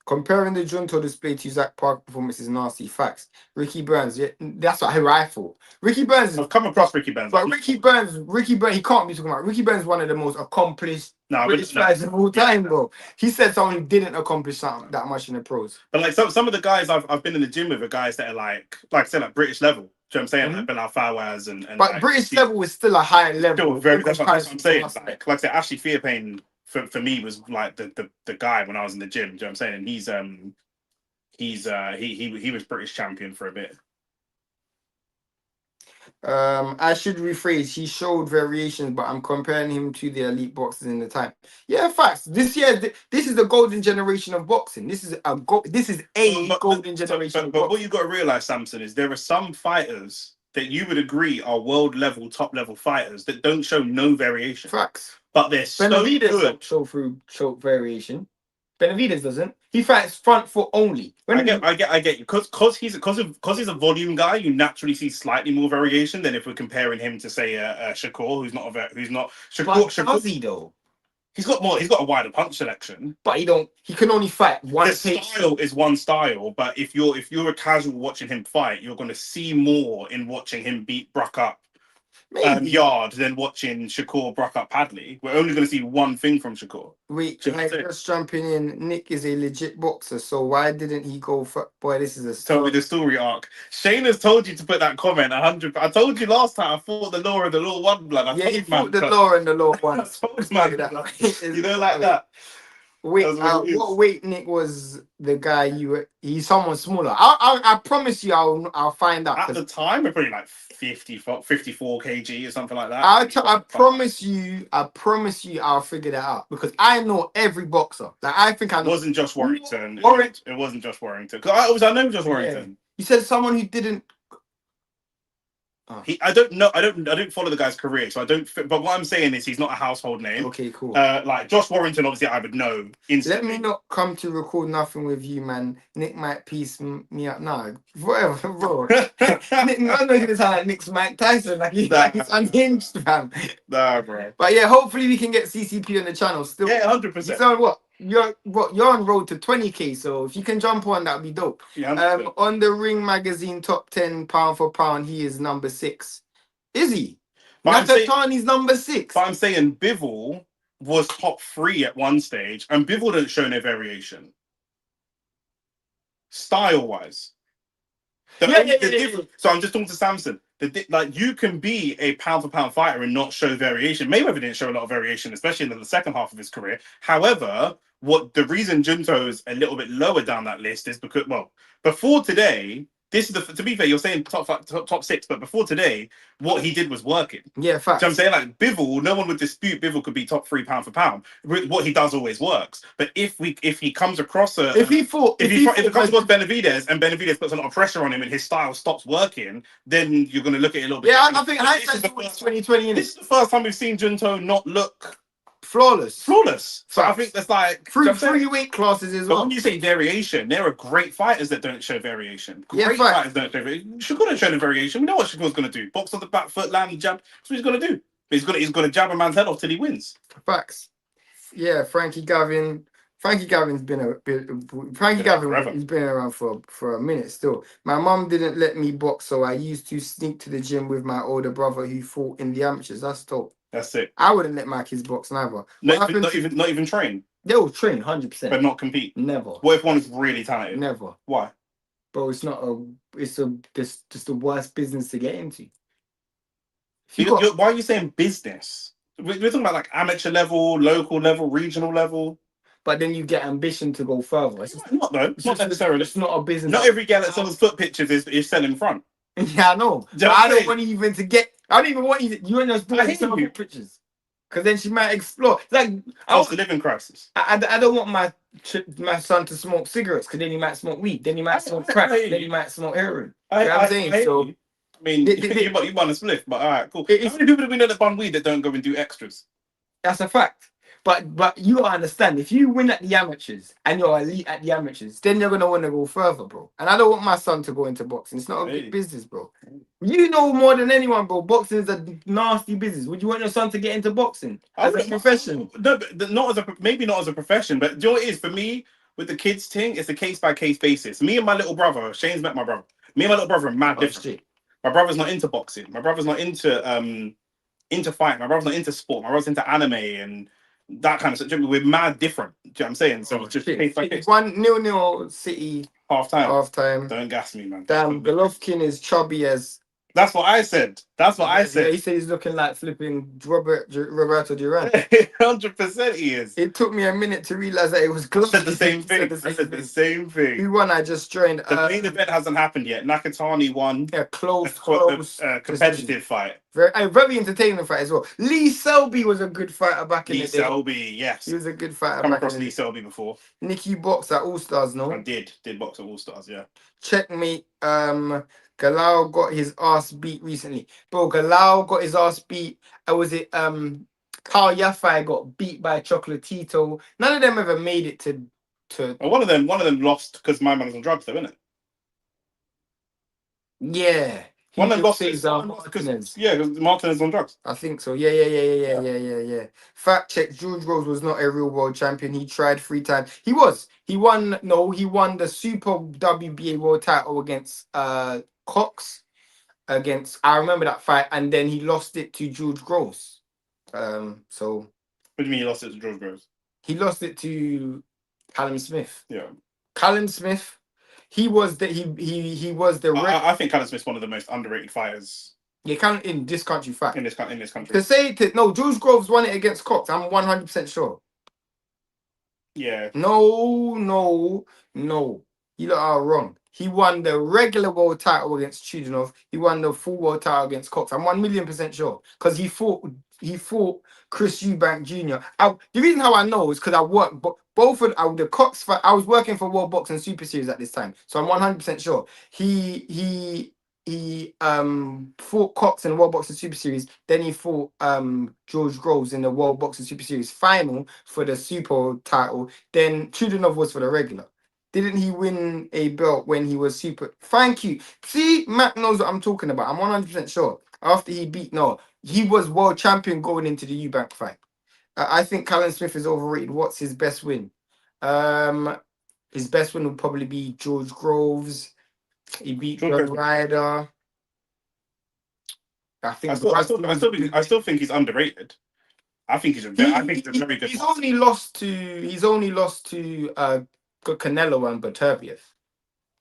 Comparing the Junto display to Zach Park performance is nasty. Facts. Ricky Burns, yeah, that's what I thought. Ricky Burns. I've come across Ricky Burns. But Ricky Burns, he can't be talking about. Ricky Burns is one of the most accomplished British guys of all time, bro. He said someone who didn't accomplish that much in the pros. But like some of the guys I've been in the gym with are guys that are like I said, like British level. Do you know what I'm saying? Like Bilal Fawaz and but like, British level is still a higher level. That's what I'm saying. Like I said, Ashley Fearpain for me was like the guy when I was in the gym. Do you know what I'm saying? And he was British champion for a bit. I should rephrase. He showed variations, but I'm comparing him to the elite boxers in the time. Yeah, facts. This is the golden generation of boxing. This is a golden generation. But what you got to realize, Samson, is there are some fighters that you would agree are world level, top level fighters that don't show no variation. Facts. But they're so good. Show variation. Benavidez doesn't. He fights front foot only. I get you. Because he's a volume guy, you naturally see slightly more variation than if we're comparing him to say Shakur, who's not. Shakur, does he though? He's got a wider punch selection. But he can only fight one. The style is one style, but if you're a casual watching him fight, you're going to see more in watching him beat Bruck up. Yard than watching Shakur Bruck up Padley. We're only going to see one thing from Shakur. Wait, just jumping in. Nick is a legit boxer, so why didn't he go for? Boy, this is a story. Tell me the story arc. Shane has told you to put that comment 100. I told you last time. I fought the law and the law won, blood. He fought the law and the law won. You know, like that. Wait, what weight Nick was the guy he's someone smaller. I promise you I'll find out. At the time, we're probably like 54 kg or something like that. I promise you I'll figure that out because I know every boxer. Like I think I know. It wasn't Josh Warrington. It wasn't Josh Warrington. Because I know Josh Warrington. You said someone who didn't. Oh. I don't know. I don't follow the guy's career, so I don't. But what I'm saying is, he's not a household name. Okay, cool. Like Josh Warrington, obviously, I would know Let instantly. me not come to record nothing with you, man. Nick might piece me up. Nah, whatever, bro. Nick, I'm not gonna sound like Nick's Mike Tyson, like he's unhinged, fam. Nah, bro. But yeah, hopefully we can get CCP on the channel. Still, Yeah, 100%. so what? You're on road to 20k. So if you can jump on, that'd be dope. Yeah, 100%. On the Ring Magazine top 10 pound for pound, he is number 6. Is he? But I'm saying- Nakatani's number 6. But I'm saying Bivol was top 3 at one stage, and Bivol didn't show no variation. Style-wise. Yeah. So I'm just talking to Samson. Like, you can be a pound-for-pound fighter and not show variation. Mayweather didn't show a lot of variation, especially in the second half of his career. However, the reason Junto's a little bit lower down that list is because, well, before today, this is to be fair, you're saying top 6, but before today, what he did was working. Yeah, facts. So I'm saying, like, Bivol, no one would dispute Bivol could be top 3 pound for pound. What he does always works. But if he comes across if he comes across Benavidez and Benavidez puts a lot of pressure on him and his style stops working, then you're going to look at it a little bit. Yeah, I think hindsight's always 2020. This is the first time we've seen Junto not look flawless. So I think that's like three weight classes as But well. when you say variation, there are great fighters that don't show variation. Yeah, Great facts. fighters don't show variation. Shakur don't show the variation. We know what Shakur's going to do. Box on the back foot, land, jab. That's what he's going to do. He's going to jab a man's head off till he wins. Facts. Yeah, Frankie Gavin's been he's been around for a minute still. My mum didn't let me box, so I used to sneak to the gym with my older brother who fought in the amateurs. That's dope. That's it. I wouldn't let my kids box neither. Not even train. They'll train 100%, but not compete. Never. What if one is really talented? Never. Why? Bro, it's just the worst business to get into. Why are you saying business? We're talking about like amateur level, local level, regional level. But then you get ambition to go further. It's not though. It's not necessarily. It's not a business. Not every girl that sells foot pictures is selling front. Yeah, I know. I don't want you even to get. I don't even want you. You and your sell pictures, because then she might explore. Like, it's a living crisis. I don't want my son to smoke cigarettes, because then he might smoke weed, then he might smoke crack, then he might smoke heroin. You know what I'm saying? So, I mean, you want a spliff, but all right, cool. How many people do we know that bun weed that don't go and do extras? That's a fact. But you gotta understand, if you win at the amateurs and you're elite at the amateurs, then you're gonna want to go further, bro. And I don't want my son to go into boxing. It's not a good business, bro. You know more than anyone, bro. Boxing is a nasty business. Would you want your son to get into boxing as a profession? No, but maybe not as a profession. But do you know what it is for me with the kids thing? It's a case by case basis. Me and my little brother, Shane's met my brother. Me and my little brother are mad different. My brother's not into boxing. My brother's not into fight. My brother's not into sport. My brother's into anime and that kind of stuff. We're mad different. Do you know what I'm saying? So it's just case by case. 1-0 City. Half time. Don't gas me, man. Damn, Golovkin is chubby as. That's what I said. I said. Yeah, he said he's looking like flipping Roberto Duran. 100% he is. It took me a minute to realize that it was Golovkin. I said the same thing. Who won? I just joined. The main event hasn't happened yet. Nakatani won. Yeah, close, competitive fight. Very entertaining fight as well. Lee Selby was a good fighter back in the day. Lee Selby, yes. He was a good fighter. Come across Lee Selby before. Nicky boxed at All Stars, no? I did box at All Stars, yeah. Checkmate. Galao got his ass beat recently. Bro, Galao got his ass beat. Was it Carl Yafai got beat by Chocolatito? None of them ever made it to well, one of them lost because my man was on drugs though, isn't it? Yeah. One of them lost because Martinez on drugs. I think so. Yeah. Fact check: George Rose was not a real world champion. He tried 3 times. He was. He won the Super WBA world title against Cox. I remember that fight, and then he lost it to George Gross. So. What do you mean he lost it to George Gross? He lost it to Callum Smith. Yeah. Callum Smith. He was the I think Callum Smith's one of the most underrated fighters. Yeah, in this country, fact. In this country. Jules Groves won it against Cox. I'm 100% sure. Yeah. No. You lot are wrong. He won the regular world title against Chudinov. He won the full world title against Cox. I'm 1,000,000% sure. Because he fought Chris Eubank Jr. The reason how I know is because I worked both of the Cox fight. I was working for World Boxing Super Series at this time, so I'm 100% sure. He he fought Cox in the World Boxing Super Series. Then he fought George Groves in the World Boxing Super Series final for the super title. Then Chudinov was for the regular. Didn't he win a belt when he was super? Thank you. See, Matt knows what I'm talking about. I'm 100% sure. After he beat he was world champion going into the Eubank fight. I think Callum Smith is overrated. What's his best win? His best win would probably be George Groves. He beat George John Groves. Ryder. I think I still think he's underrated. I think he's a very good. He's only lost to Canelo and Beterbiev.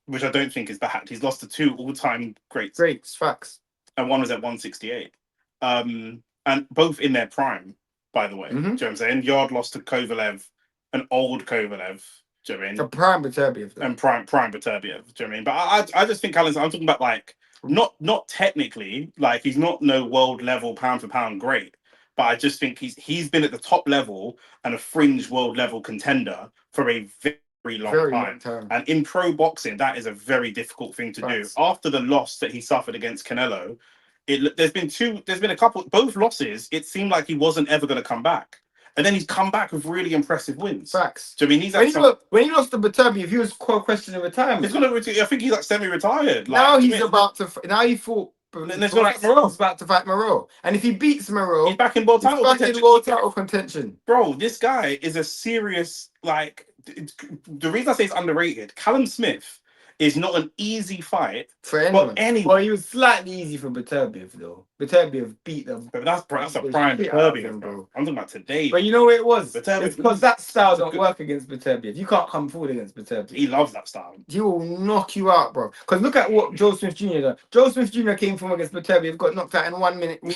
Which I don't think is bad. He's lost to 2 all-time greats. Greats, facts. And one was at 168. And both in their prime, by the way. Mhm. Do you know what I'm saying? Yard lost to Kovalev, an old Kovalev. Do you know what I mean? The prime Beterbiev. And prime Beterbiev. Do you know what I mean? But I just think I'm talking about like not technically, like he's not no world level pound for pound great. But I just think he's been at the top level and a fringe world level contender for a very long time. And in pro boxing, that is a very difficult thing to do. After the loss that he suffered against Canelo, there's been a couple, both losses, it seemed like he wasn't ever going to come back. And then he's come back with really impressive wins. Facts. So I mean, when he lost to Beterbiev, he was questioning retirement. I think he's like semi-retired. Now he's about to. Now he fought. He's about to fight Moreau, and if he beats Moreau, he's back in world title contention. Bro, this guy is a serious like. The reason I say it's underrated, Callum Smith is not an easy fight for anyone. Anyone. Well, he was slightly easy for Beterbiev though. Beterbiev beat them. But that's a prime Beterbiev, bro. I'm talking about today. But you know what it was? It's because that style don't work against Beterbiev. You can't come forward against Beterbiev. He loves that style. He will knock you out, bro. Because look at what Joe Smith Jr. done. Joe Smith Jr. came from against Beterbiev, got knocked out in 1 minute, 1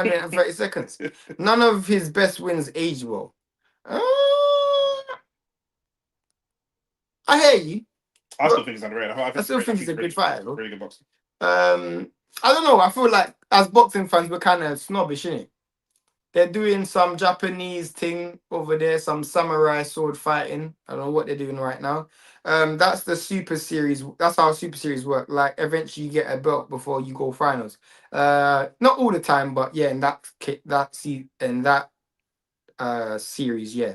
minute and 30 seconds. None of his best wins age well. I hear you. I still think he's underrated. I still think he's a good fighter, though. Really good boxer. I don't know. I feel like as boxing fans, we're kind of snobbish, innit? They're doing some Japanese thing over there, some samurai sword fighting. I don't know what they're doing right now. That's the Super Series. That's how Super Series work. Like eventually you get a belt before you go finals. Not all the time, but yeah, in that series, yeah.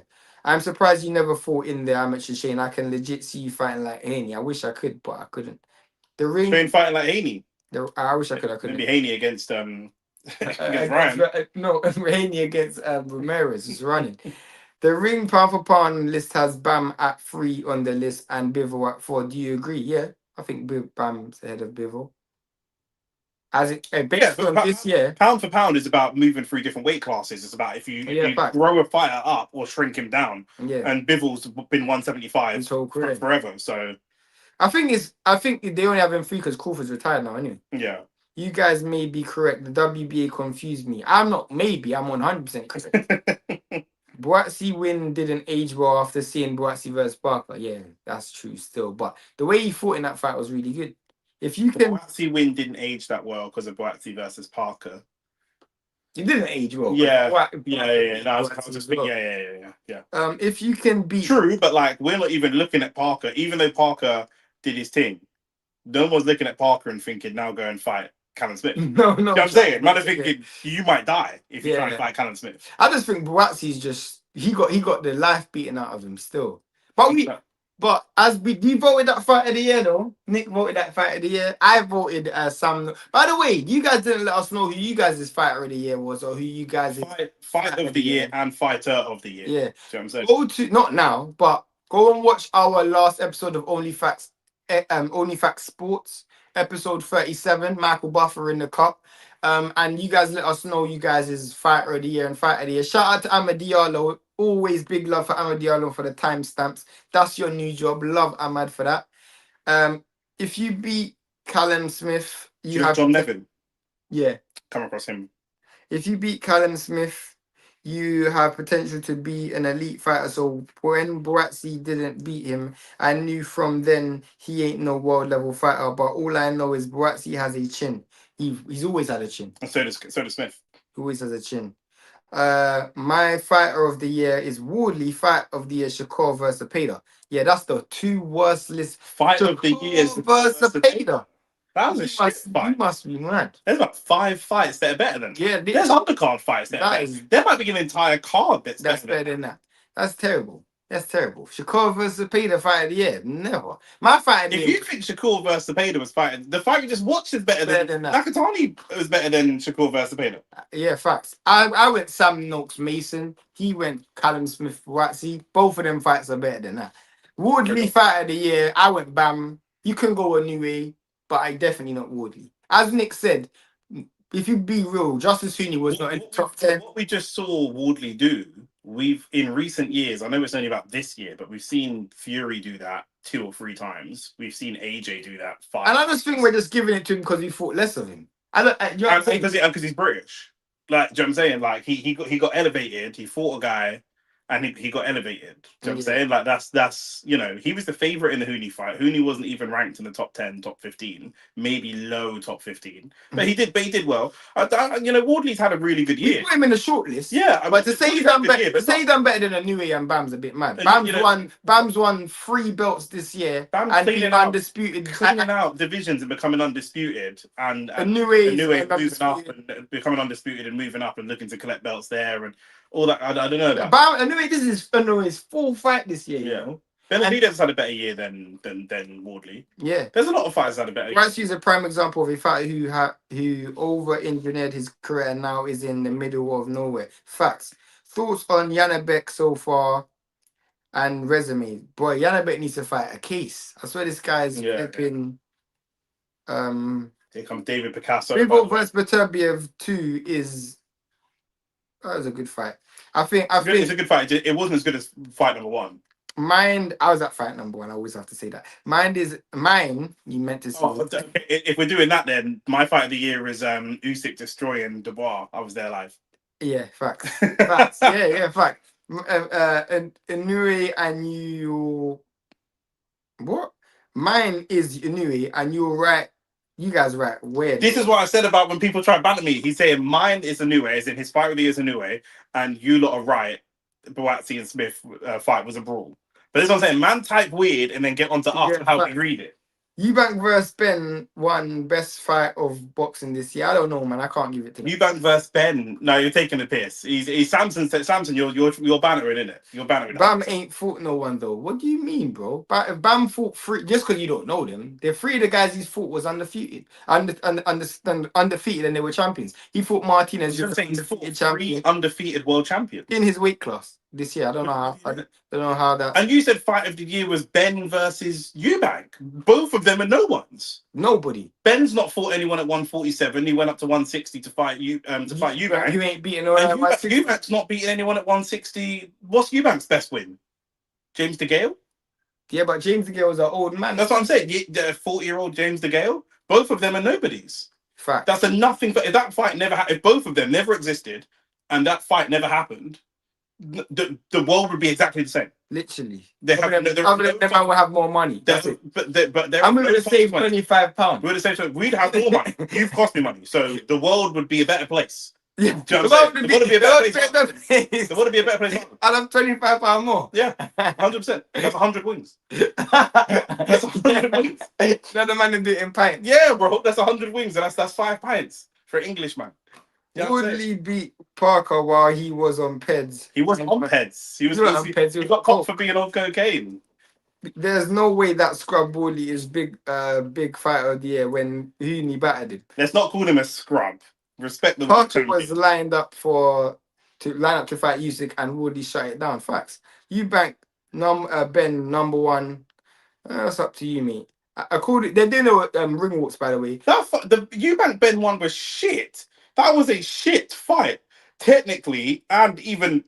I'm surprised you never fought in the amateur Shane. I can legit see you fighting like Haney. I wish I could, but I couldn't. The ring. Shane fighting like Haney. I wish I could. I couldn't. Maybe Haney against Ryan. No, Haney against Ramirez is running. The ring pound for pound list has Bam at 3 on the list and Bivol at 4. Do you agree? Yeah, I think Bam's ahead of Bivol. As it based on this year, pound for pound is about moving through different weight classes. It's about if you grow a fighter up or shrink him down. Yeah. And Bivol's been 175 his whole career forever. So I think they only have him 3 because Crawford's retired now, anyway. Yeah. You guys may be correct. The WBA confused me. I'm not. Maybe I'm 100% correct. Boatsi win didn't age well after seeing Boatsi versus Parker. Yeah, that's true still. But the way he fought in that fight was really good. If you can, Boatsi win didn't age that well because of Boatsi versus Parker. It didn't age well. Yeah, yeah. No, I was just thinking, yeah. If you can beat, true, but like we're not even looking at Parker, even though Parker did his thing. No one's looking at Parker and thinking now go and fight Callum Smith. No. You know what I'm saying? Man, I'm thinking you might die if you try and fight Callum Smith. I just think Boatsi's just he got the life beaten out of him still. But as you voted that fight of the year though. Nick voted that fight of the year. I voted Sam. By the way, you guys didn't let us know who you guys' fighter of the year was or who you guys' fight of the year and fighter of the year. Yeah. You know what I'm saying? Go to not now, but go and watch our last episode of OnlyFacts Sports, episode 37, Michael Buffer in the cup. And you guys let us know you guys' fighter of the year and fighter of the year. Shout out to Ahmed Diallo. Always big love for Ahmed Diallo for the timestamps. That's your new job. Love Ahmed for that. If you beat Callum Smith, you have John Nevin. Yeah. Come across him. If you beat Callum Smith, you have potential to be an elite fighter. So when Boatsi didn't beat him, I knew from then he ain't no world level fighter. But all I know is Boatsi has a chin. He's always had a chin. And so does Smith. He always has a chin. My fighter of the year is Wardley. Fight of the year, Shakur versus Cepeda. Yeah, that's the 2 worst list. Fight of the year versus Cepeda. That was a shit You fight. must be mad. There's about 5 fights that are better than that. Yeah, There's undercard fights that are that better. is- There might be an entire card that's better better than than that. That's terrible. That's terrible. Shakur versus Peter fight of the year. Never. My fight of the If year you think Shakur versus Cepeda was fighting, the fight you just watched is better better than than that. Nakatani was better than Shakur versus Cepeda. Yeah, facts. I went Sam Noakes Mason. He went Callum Smith Watsy. Both of them fights are better than that. Woodley fight of the year. I went Bam. You can go a new way, but I definitely not Woodley. As Nick said, if you be real, Justice Hooney was not in the top 10. What we just saw Wardley do, we've in recent years, I know it's only about this year, but we've seen Fury do that 2 or 3 times. We've seen AJ do that 5. And I just think we're just giving it to him because we thought less of him. I don't. You know what I'm saying? Because he's British. Like, do you know what I'm saying? Like, he got elevated. He fought a guy, and he got elevated. Do you know what I'm saying? Like, that's you know, he was the favorite in the Hooney fight. Hooney wasn't even ranked in the top 10, top 15, maybe low top 15. But he did well. You know, Wardley's had a really good We year. put him in the shortlist. Yeah, But to say he's done better, but better than Inoue and Bam's a bit mad. And, you know- Bam's won 3 belts this year Bam's and cleaning been out- undisputed. cleaning out divisions and becoming undisputed, and Inoue moving up and becoming undisputed and moving up and looking to collect belts there and all that. I don't know. Inoue, this is Inoue's 4th fight this year. Yeah. You know? Benavidez had a better year than Wardley. Yeah. There's a lot of fighters that had a better year. Rice is a prime example of a fighter who over-engineered his career and now is in the middle of nowhere. Facts. Thoughts on Janabek so far and resume? Boy, Janabek needs to fight a case. I swear this guy's flipping. Here comes David Picasso. Bivol versus Beterbiev 2 is that was a good fight. I think it's a good fight. It wasn't as good as fight number 1. Mine, I was at fight number 1. I always have to say that. Mine. You meant to say. If we're doing that, then my fight of the year is Usyk destroying Dubois. I was there live. Yeah, facts. Facts. Yeah, fact. Inoue and you. What? Mine is Inoue, and you're right. You guys are right. Weird. This is what I said about when people try to banter me. He's saying mine is Inoue, as in his fight of the year is Inoue, and you lot are right. Boatsi and Smith fight was a brawl. But this is what I'm saying. Man type weird and then get on to us how we read it. Eubank versus Ben won best fight of boxing this year. I don't know, man. I can't give it to him. Eubank versus Ben. No, you're taking the piss. He's Samson. Samson, you're bantering, innit? You're bantering. Bam ain't fought no one though. What do you mean, bro? Bam fought 3 just because you don't know them. The 3 of the guys he's fought was undefeated, undefeated, and they were champions. He fought Martinez, You're saying he's fought undefeated 3 champion undefeated world champions in his weight class this year. I don't know how. I don't know how that. And you said fight of the year was Ben versus Eubank. Both of them are no ones. Nobody. Ben's not fought anyone at 147. He went up to 160 to fight Eubank. You ain't beating no one at 160. Eubank's not beating anyone at 160. What's Eubank's best win? James DeGale? Yeah, but James DeGale was an old man. That's what I'm saying. The 40-year-old James DeGale. Both of them are nobodies. Fact. That's a nothing. But if that fight never if both of them never existed, and that fight never happened, the world would be exactly the same. Literally. Other than everyone will have more money. That's it. But I'm going to save £25. We're the same. So we'd have more money. You've cost me money. So the world would be a better place. Yeah. The world would be a better place. The world would be a better place. I'll have £25 more. Yeah, 100%. That's 100 wings. That's 100 wings. Another man to do it in pints. Yeah, bro. That's 100 wings, and that's 5 pints for an Englishman. You know Woodley beat Parker while he was on peds. He wasn't on peds. He got caught for being on cocaine. There's no way that scrub Woodley is big fighter of the year when Hooney battered him. Let's not call him a scrub. Respect the Parker was lined up to fight Usyk and Woodley shut it down. Facts. Eubank Ben number 1. That's up to you, mate. They're doing ring walks, by the way. The Eubank Ben one was shit. That was a shit fight, technically and even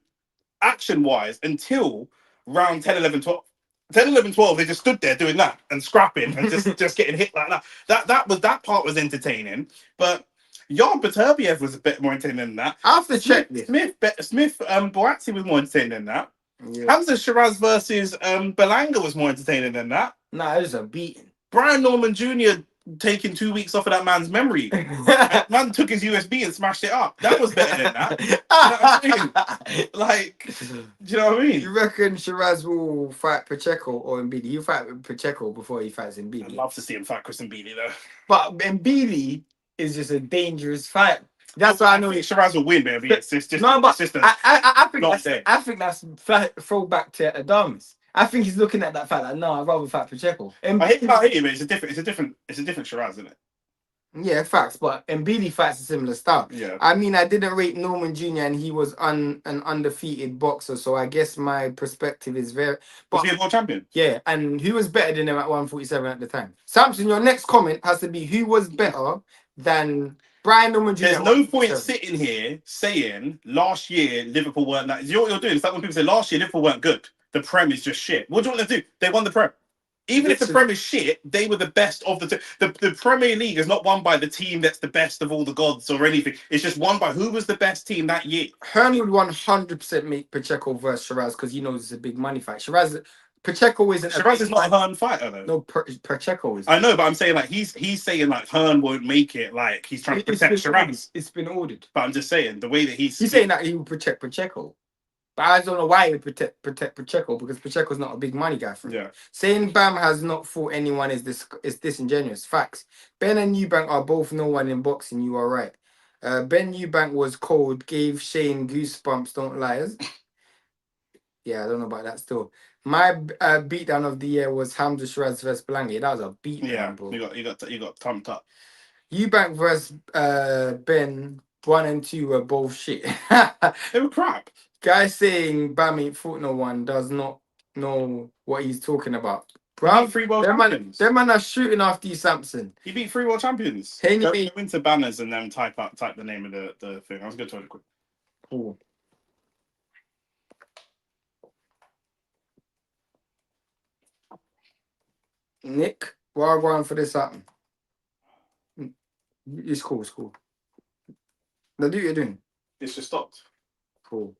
action-wise, until round 10, 11, 12. 10, 11, 12, they just stood there doing that and scrapping and just getting hit like that. That part was entertaining, but Jan Beterbiev was a bit more entertaining than that. I have to check this. Smith Boatsi was more entertaining than that. Yeah. Hamza Shiraz versus Belanga was more entertaining than that. Nah, it was a beating. Brian Norman Jr. taking 2 weeks off of that man's memory. Man took his USB and smashed it up. That was better than that. You know what I'm saying? Like, do you know what I You mean? reckon Shiraz will fight Pacheco or Mbili? You fight with Pacheco before he fights I'd Mbili. love to see him fight Chris Mbili though. But Mbili is just a dangerous fight. That's why I know. think Shiraz will win, baby. It's just No, but it's just a I think not that's there. I think that's throwback to Adamas. I think he's looking at that fight like, no, I'd rather fight Pacheco. I hate him, but it's a different Shiraz, isn't it? Yeah, facts. But Mbili fights a similar style. Yeah. I mean, I didn't rate Norman Jr. and he was an undefeated boxer, so I guess my perspective is very. Was But he a world champion? yeah, and who was better than him at 147 at the time? Samson, your next comment has to be who was better than Brian Norman Jr. There's at no point 147? sitting here saying last year Liverpool weren't that. You know what you're doing? It's like when people say last year Liverpool weren't good. The Prem is just shit. What do you want them to do? They won the Prem. Even if the Prem is shit, they were the best of the Premier League is not won by the team that's the best of all the gods or anything. It's just won by who was the best team that year. Hearn would 100% make Pacheco versus Shiraz because he knows it's a big money fight. Pacheco isn't. Shiraz is not a Hearn fighter though. No, Pacheco is. I know, but I'm saying like he's saying like Hearn won't make it. Like he's trying to protect Shiraz. It's been ordered. But I'm just saying the way that he's saying that he will protect Pacheco. But I don't know why he would protect Pacheco because Pacheco's not a big money guy for him. Yeah. Saying Bam has not fought anyone is disingenuous. Facts. Ben and Eubank are both no one in boxing. You are right. Ben Eubank was cold, gave Shane goosebumps. Don't lie. Yeah, I don't know about that still. My beatdown of the year was Hamza Shiraz versus Belangi. That was a beatdown, bro. You got thumped up. Eubank versus Ben 1 and 2 were both shit. They were crap. Guy saying Bam ain't fought no one does not know what he's talking about. He Bro, beat 3 world champions. them man are shooting after you, Samson. He beat 3 world champions. Hey, Go into banners and then type the name of the thing. I was going to tell you quick. Cool. Nick, what are going for this happen? It's cool, it's cool. Now do what you're doing. It's just stopped. Cool.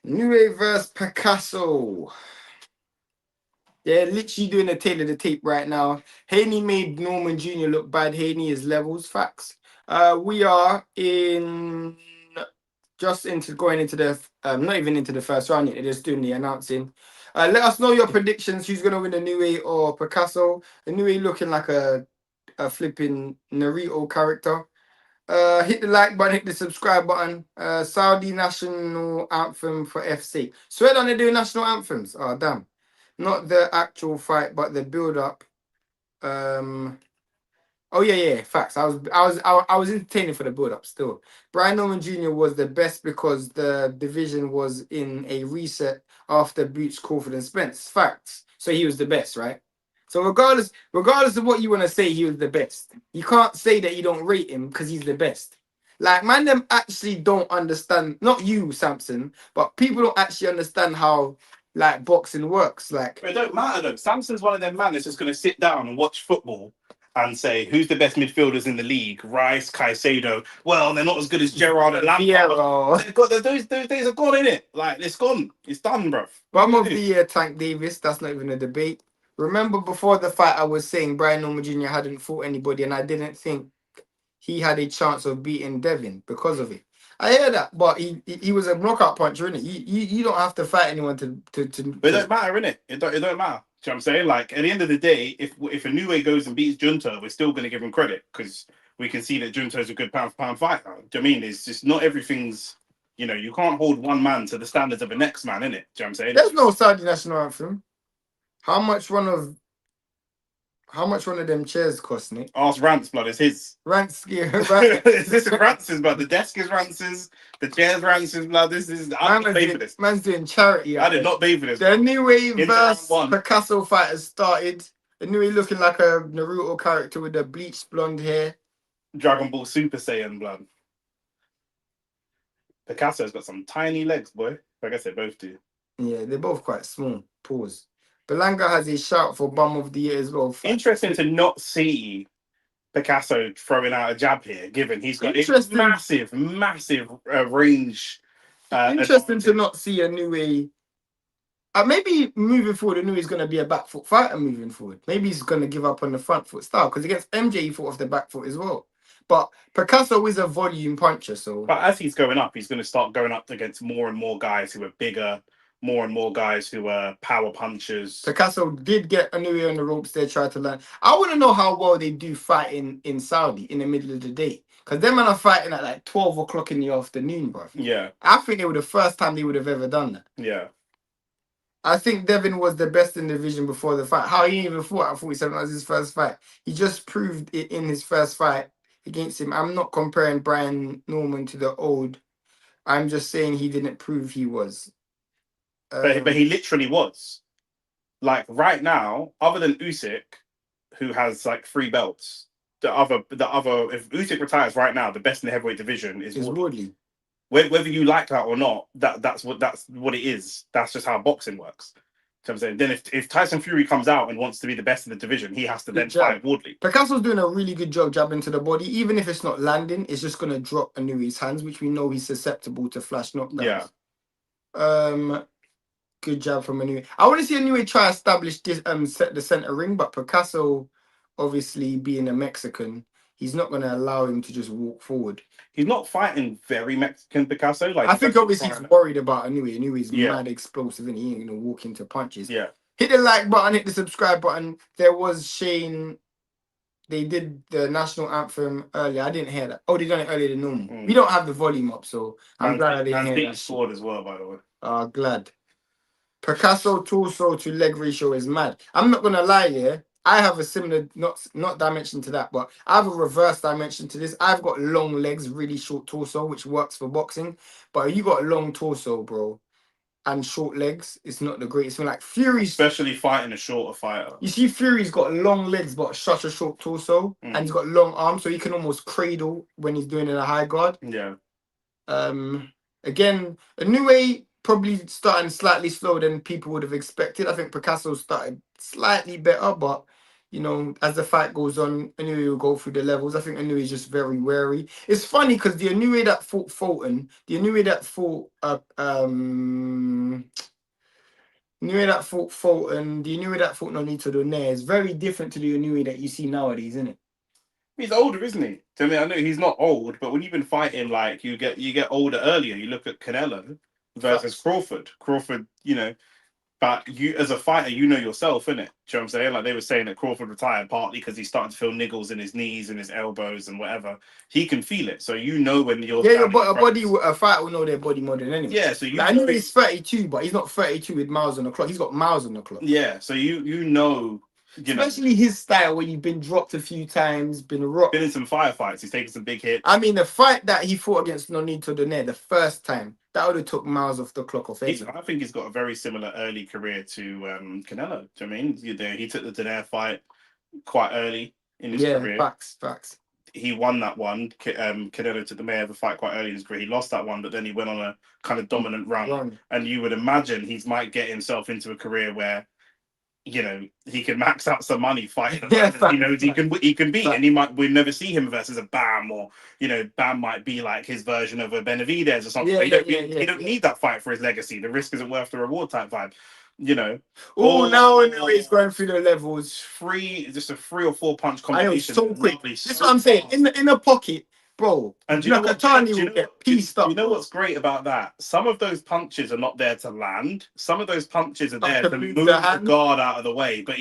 Inoue versus Picasso. They're literally doing a tail of the tape right now. Haney made Norman Jr. look bad. Haney is levels. Facts. We are in just into going into the not even into the first round yet. They're just doing the announcing. Let us know your predictions. Who's gonna win, Inoue or Picasso? Inoue looking like a flipping Naruto character. Hit the like button, hit the subscribe button. Saudi national anthem for FC. Swear on they do national anthems. Oh damn. Not the actual fight, but the build up. Oh yeah, facts. I was entertaining for the build up still. Brian Norman Jr. was the best because the division was in a reset after Boots, Crawford, and Spence. Facts. So he was the best, right? So regardless of what you want to say, he was the best. You can't say that you don't rate him because he's the best. Like, man, them actually don't understand. Not you, Samson, but people don't actually understand how like boxing works. Like, But it don't matter though. Samson's one of them man that's just going to sit down and watch football and say who's the best midfielders in the league. Rice, Caicedo. Well, they're not as good as Gerrard and Lampard. Those days are gone, innit? Like, it's gone. It's done, bruv. Bum of the year, Tank Davis. That's not even a debate. Remember before the fight, I was saying Brian Norman Jr. hadn't fought anybody, and I didn't think he had a chance of beating Devin because of it. I hear that, but he was a knockout puncher, innit? You don't have to fight anyone to. But it don't matter, innit? It don't matter. Do you know what I'm saying? Like, at the end of the day, if Inoue goes and beats Junta, we're still going to give him credit because we can see that Junta is a good pound-for-pound fighter. Do you know what I mean? It's just not everything's, you can't hold one man to the standards of the next man, innit? Do you know what I'm saying? There's no Saudi national anthem. How much one of them chairs cost, Nick? Ask Rance, blood. It's his. Rance, This is Rance's, blood. The desk is Rance's. The chair's Rance's, blood. I didn't pay for this. Man's doing charity. I did not pay for this. The Inoue versus Picasso fight has started. Inoue looking like a Naruto character with the bleached blonde hair. Dragon Ball Super Saiyan, blood. Picasso's got some tiny legs, boy. Like I said, both do. Yeah, they're both quite small. Pause. Belanga has a shout for bum of the year as well. Interesting to not see Picasso throwing out a jab here, given he's got a massive range Interesting to not see Inoue. Maybe moving forward, Inoue is going to be a back foot fighter moving forward. Maybe he's going to give up on the front foot style because against MJ, he fought off the back foot as well. But Picasso is a volume puncher, so. But as he's going up, he's going to start going up against more and more guys who are bigger, more and more guys who are power punchers. Picasso did get Inoue on the ropes there, tried to learn. I want to know how well they do fighting in Saudi in the middle of the day. Because them men are fighting at like 12 o'clock in the afternoon, bro. Yeah. I think they were the first time they would have ever done that. Yeah. I think Devin was the best in the division before the fight. How he even fought at 47 was his first fight. He just proved it in his first fight against him. I'm not comparing Brian Norman to the old. I'm just saying he didn't prove he was. But he literally was. Like right now, other than Usyk, who has like 3 belts, the other if Usyk retires right now, the best in the heavyweight division is Woodley. Whether you like that or not, that's what it is. That's just how boxing works. So I'm saying, then if Tyson Fury comes out and wants to be the best in the division, he has to then fight Woodley. Picasso's doing a really good job jabbing to the body. Even if it's not landing, it's just going to drop Inoue's hands, which we know he's susceptible to flash knockdowns. Yeah. Good jab from Inoue. I want to see Inoue try to establish this set the center ring, but Picasso, obviously being a Mexican, he's not going to allow him to just walk forward. He's not fighting very Mexican, Picasso. Like I think obviously he's worried about Inoue. Inoue's mad explosive and he ain't going to walk into punches. Yeah. Hit the like button, hit the subscribe button. There was Shane. They did the national anthem earlier. I didn't hear that. Oh, they done it earlier than normal. We don't have the volume up, so I'm glad I didn't hear that. Scored as well, by the way. Glad. Picasso torso to leg ratio is mad. I'm not gonna lie, yeah. I have a similar, not dimension to that, but I have a reverse dimension to this. I've got long legs, really short torso, which works for boxing. But you got a long torso, bro, and short legs, it's not the greatest thing. Like Fury, especially fighting a shorter fighter. You see, Fury's got long legs, but such a short torso, and he's got long arms, so he can almost cradle when he's doing it in a high guard. Yeah. Again, Inoue probably starting slightly slower than people would have expected. I think Picasso started slightly better, but you know, as the fight goes on, Inoue will go through the levels. I think Inoue is just very wary. It's funny because the Inoue that fought Fulton, the Inoue that fought Fulton, the Inoue that fought Nonito Donaire is very different to the Inoue that you see nowadays, isn't it? He's older, isn't he? I mean, I know he's not old, but when you've been fighting, like you get older earlier. You look at Canelo versus Crawford. Crawford, you know, but you as a fighter, you know yourself, innit? Do you know what I'm saying? Like they were saying that Crawford retired partly because he's starting to feel niggles in his knees and his elbows and whatever. He can feel it, so you know when you're a fighter will know their body more than anyone. Yeah, so you. Like, I know he's 32, but he's not 32 with miles on the clock. He's got miles on the clock. Yeah, so you know. Especially his style when you've been dropped a few times, been rocked. Been in some firefights, he's taken some big hits. I mean, the fight that he fought against Nonito Donaire the first time, that would have took miles off the clock off. I think he's got a very similar early career to Canelo. Do you know what I mean? He took the Donaire fight quite early in his career. Facts. He won that one. Canelo took the Mayweather fight quite early in his career. He lost that one, but then he went on a kind of dominant run. And you would imagine he might get himself into a career where, you know, he can max out some money fighting. He knows he can beat, and we'll never see him versus a Bam, or you know, Bam might be like his version of a Benavidez or something. He don't need that fight for his legacy. The risk isn't worth the reward type vibe, you know. Now Inoue's going through the levels. Just a 3 or 4 punch combination. So quick. This is what I'm saying. In the pocket, bro. And Nakatani will get pieced up. You know what's great about that? Some of those punches are not there to land. Some of those punches are there to move the guard out of the way. But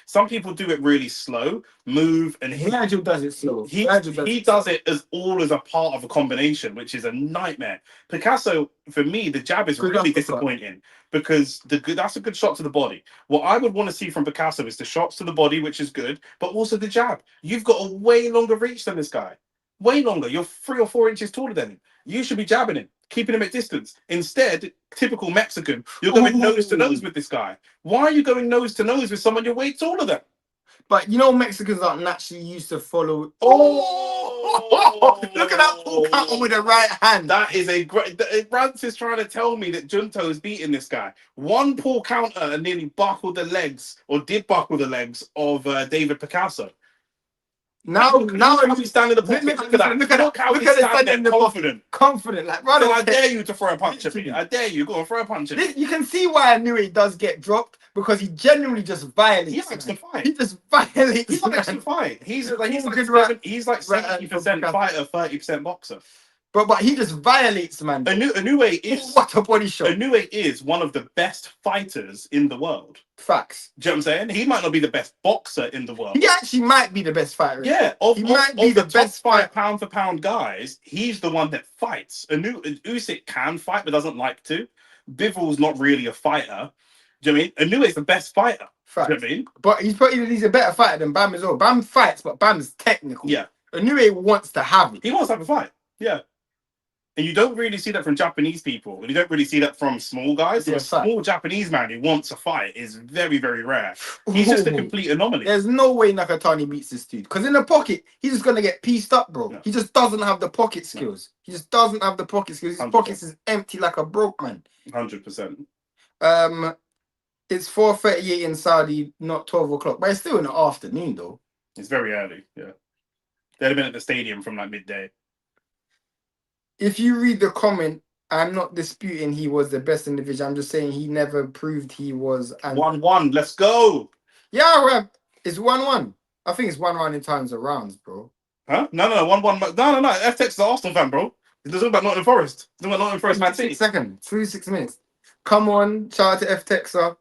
some people do it really slow, move and hit. Nigel does it slow. He does it as a part of a combination, which is a nightmare. Picasso, for me, the jab is really disappointing because that's a good shot to the body. What I would want to see from Picasso is the shots to the body, which is good, but also the jab. You've got a way longer reach than this guy. Way longer. You're 3 or 4 inches taller than him. You should be jabbing him, keeping him at distance. Instead, typical Mexican, you're going nose to nose with this guy. Why are you going nose to nose with someone you're way taller than? But you know, Mexicans aren't naturally used to follow. Look at that pull counter with the right hand. That is a great. Rance is trying to tell me that Junto is beating this guy. One pull counter and nearly buckled the legs, or did buckle the legs of David Picasso. Now, how he's standing in the pocket. Look at that. Look how he's standing there, confident. Confident, like brother. So I dare you to throw a punch at me. I dare you. Go on, throw a punch at me. You can see why Inoue does get dropped because he genuinely just violates. He likes to fight. He just violates. He likes to fight. He's like Good he's like 70% fighter, 30% boxer. But he just violates, man. Inoue is what a body shot. Inoue is one of the best fighters in the world. Facts. Do you know what I'm saying? He might not be the best boxer in the world. He actually might be the best fighter. Yeah, he might be the best fight pound for pound guys. He's the one that fights. Usyk can fight but doesn't like to. Bivol's not really a fighter. Do you know what I mean? Inoue is the best fighter. Facts. Do you know what I mean? But he's a better fighter than Bam as well. Bam fights, but Bam's technical. Yeah. Inoue wants to have it. He wants to have a fight. Yeah. And you don't really see that from Japanese people. And you don't really see that from small guys. So a small Japanese man who wants a fight is very, very rare. He's just a complete anomaly. There's no way Nakatani beats this dude. Because in the pocket, he's just going to get pieced up, bro. No. He just doesn't have the pocket skills. He just doesn't have the pocket skills. His 100%. pockets is empty like a broke man. 100%. It's 4:38 in Saudi, not 12 o'clock. But it's still in the afternoon, though. It's very early, yeah. They'd have been at the stadium from like midday. If you read the comment, I'm not disputing he was the best in the division. I'm just saying he never proved he was. 1-1, let's go. Yeah, well, it's 1-1. I think it's 1-1 in terms of rounds, bro. Huh? No, 1-1. No. FTX is an Arsenal fan, bro. He's talking about Nottingham Forest. He's talking about Nottingham Forest, Man City. 6 minutes. Come on, shout out to FTXer.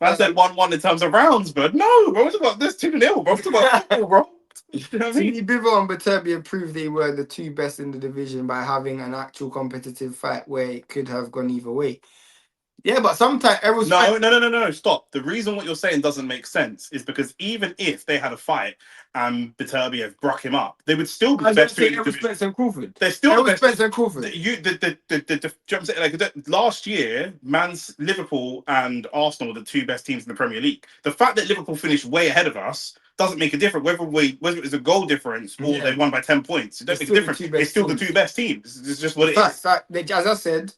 Man said 1-1 in terms of rounds, but no, bro. We're talking about this 2-0, bro. We're talking about football, bro. You know what I mean? Bivol and Beterbiev proved they were the two best in the division by having an actual competitive fight where it could have gone either way. Yeah, but sometimes No, stop. The reason what you're saying doesn't make sense is because even if they had a fight and Beterbiev broke him up, they would still be the best two in the division. Spence and Crawford. They're still the best. Spence and Crawford. Last year, Liverpool and Arsenal were the two best teams in the Premier League. The fact that Liverpool finished way ahead of us doesn't make a difference. Whether it's a goal difference or they won by 10 points, it doesn't make a difference. It's still the two best teams. It's just what it is. As I said,